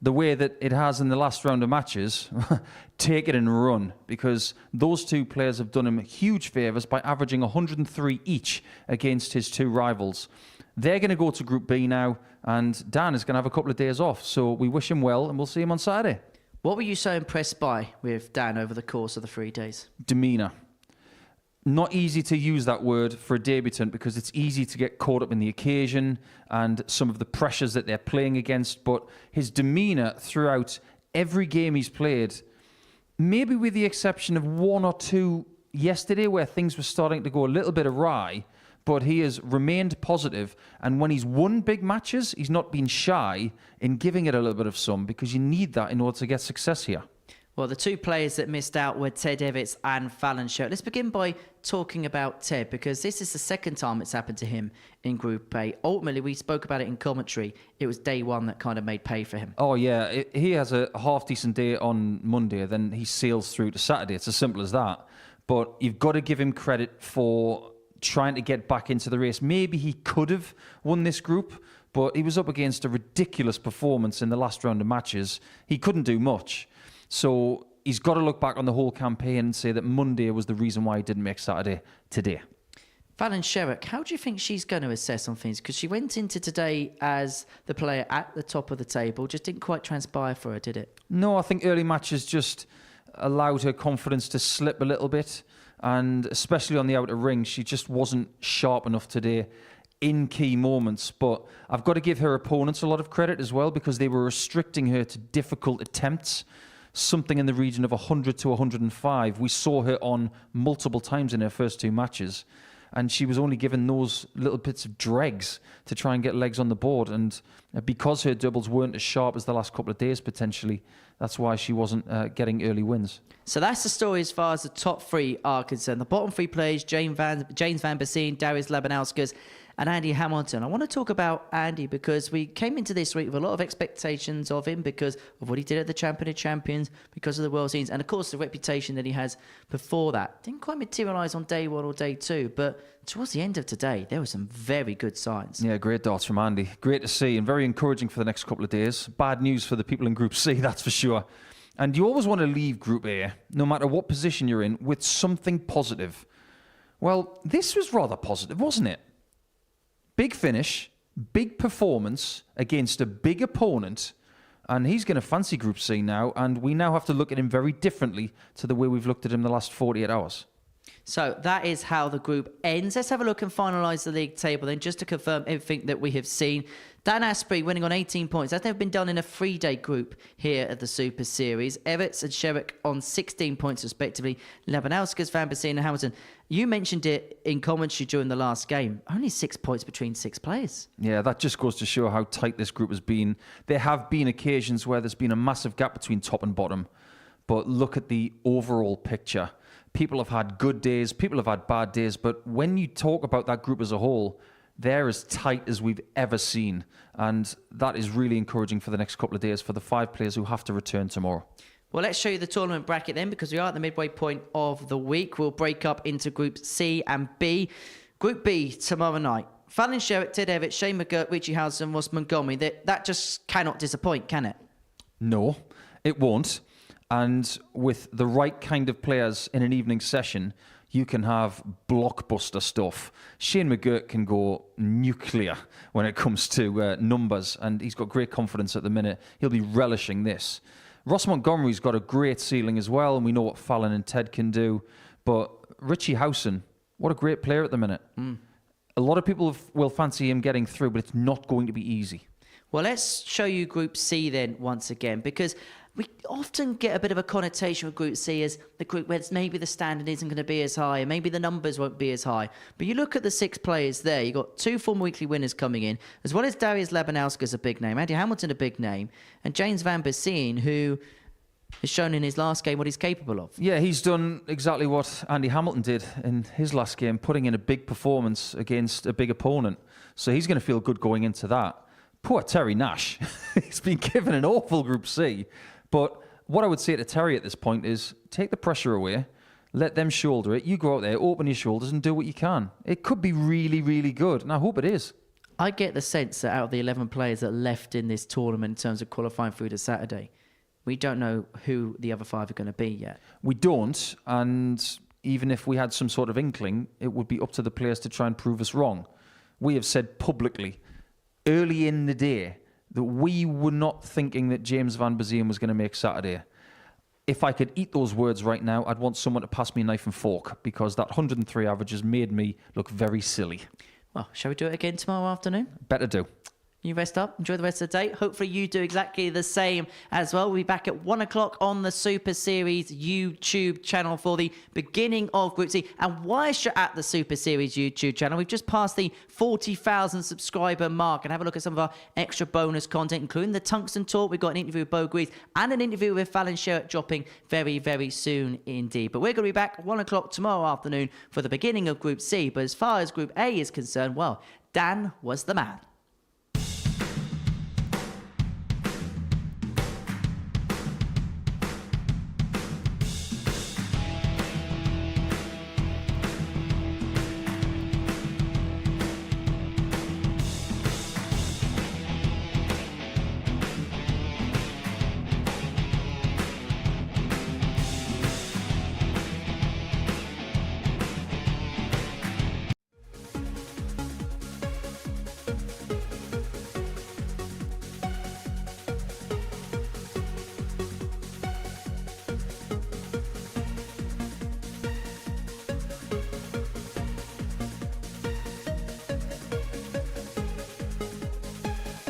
the way that it has in the last round of matches, take it and run, because those two players have done him huge favours by averaging 103 each against his two rivals. They're going to go to Group B now, and Dan is going to have a couple of days off. So we wish him well, and we'll see him on Saturday. What were you so impressed by with Dan over the course of the 3 days? Demeanour. Not easy to use that word for a debutant because it's easy to get caught up in the occasion and some of the pressures that they're playing against. But his demeanour throughout every game he's played, maybe with the exception of 1 or 2 yesterday where things were starting to go a little bit awry, but he has remained positive, and when he's won big matches, he's not been shy in giving it a little bit of some, because you need that in order to get success here. Well, the two players that missed out were Ted Evetts and Fallon Sherrock. Let's begin by talking about Ted, because this is the second time it's happened to him in Group A. Ultimately, we spoke about it in commentary. It was day one that kind of made pay for him. Oh, yeah. He has a half-decent day on Monday, then he sails through to Saturday. It's as simple as that. But you've got to give him credit for trying to get back into the race. Maybe he could have won this group, but he was up against a ridiculous performance in the last round of matches. He couldn't do much. So he's got to look back on the whole campaign and say that Monday was the reason why he didn't make Saturday today. Fallon Sherrock, how do you think she's going to assess on things? Because she went into today as the player at the top of the table. Just didn't quite transpire for her, did it? No, I think early matches just allowed her confidence to slip a little bit. And especially on the outer ring, she just wasn't sharp enough today in key moments. But I've got to give her opponents a lot of credit as well, because they were restricting her to difficult attempts, something in the region of 100 to 105. We saw her on multiple times in her first 2 matches, and she was only given those little bits of dregs to try and get legs on the board. And because her doubles weren't as sharp as the last couple of days, potentially, that's why she wasn't getting early wins. So that's the story as far as the top 3 are concerned. The bottom 3 players, James van Biesien, Darius Labanauskas, and Andy Hamilton. I want to talk about Andy because we came into this week with a lot of expectations of him because of what he did at the Champion of Champions, because of the World Scenes, and of course the reputation that he has before that. Didn't quite materialise on day 1 or day 2, but towards the end of today, there were some very good signs. Yeah, great darts from Andy. Great to see and very encouraging for the next couple of days. Bad news for the people in Group C, that's for sure. And you always want to leave Group A, no matter what position you're in, with something positive. Well, this was rather positive, wasn't it? Big finish, big performance against a big opponent, and he's going to fancy Group C now, and we now have to look at him very differently to the way we've looked at him the last 48 hours. So that is how the group ends. Let's have a look and finalise the league table then, just to confirm everything that we have seen. Dan Asbury winning on 18 points. That's never been done in a 3-day group here at the Super Series. Evetts and Sherrock on 16 points respectively. Labanauskas, Van Biesien and Hamilton. You mentioned it in commentary during the last game. Only 6 points between 6 players. Yeah, that just goes to show how tight this group has been. There have been occasions where there's been a massive gap between top and bottom. But look at the overall picture. People have had good days, people have had bad days, but when you talk about that group as a whole, they're as tight as we've ever seen. And that is really encouraging for the next couple of days for the 5 players who have to return tomorrow. Well, let's show you the tournament bracket then, because we are at the midway point of the week. We'll break up into Group C and B. Group B tomorrow night. Fallon Sherrock, Ted Evetts, Shane McGirt, Richie Howson, Ross Montgomery. That just cannot disappoint, can it? No, it won't. And with the right kind of players in an evening session, you can have blockbuster stuff. Shane McGirt can go nuclear when it comes to numbers, and he's got great confidence at the minute. He'll be relishing this. Ross Montgomery's got a great ceiling as well, and we know what Fallon and Ted can do. But Richie Howson, what a great player at the minute. A lot of people will fancy him getting through, but it's not going to be easy. Well, let's show you Group C then once again, because we often get a bit of a connotation with Group C as the group where maybe the standard isn't going to be as high and maybe the numbers won't be as high. But you look at the 6 players there, you've got 2 former weekly winners coming in, as well as Darius Labanauskas, a big name, Andy Hamilton, a big name, and James van Biesien, who has shown in his last game what he's capable of. Yeah, he's done exactly what Andy Hamilton did in his last game, putting in a big performance against a big opponent. So he's going to feel good going into that. Poor Terry Nash. He's been given an awful Group C. But what I would say to Terry at this point is take the pressure away, let them shoulder it. You go out there, open your shoulders and do what you can. It could be really, really good, and I hope it is. I get the sense that out of the 11 players that left in this tournament in terms of qualifying through to Saturday, we don't know who the other 5 are going to be yet. We don't, and even if we had some sort of inkling, it would be up to the players to try and prove us wrong. We have said publicly, early in the day, that we were not thinking that James van Biesien was going to make Saturday. If I could eat those words right now, I'd want someone to pass me a knife and fork, because that 103 average has made me look very silly. Well, shall we do it again tomorrow afternoon? Better do. You rest up, enjoy the rest of the day. Hopefully you do exactly the same as well. We'll be back at 1 o'clock on the Super Series YouTube channel for the beginning of Group C. And whilst you're at the Super Series YouTube channel, we've just passed the 40,000 subscriber mark, and have a look at some of our extra bonus content, including the Tungsten Talk. We've got an interview with Bo Grease and an interview with Fallon Sherrock dropping very, very soon indeed. But we're going to be back at 1 o'clock tomorrow afternoon for the beginning of Group C. But as far as Group A is concerned, well, Dan was the man.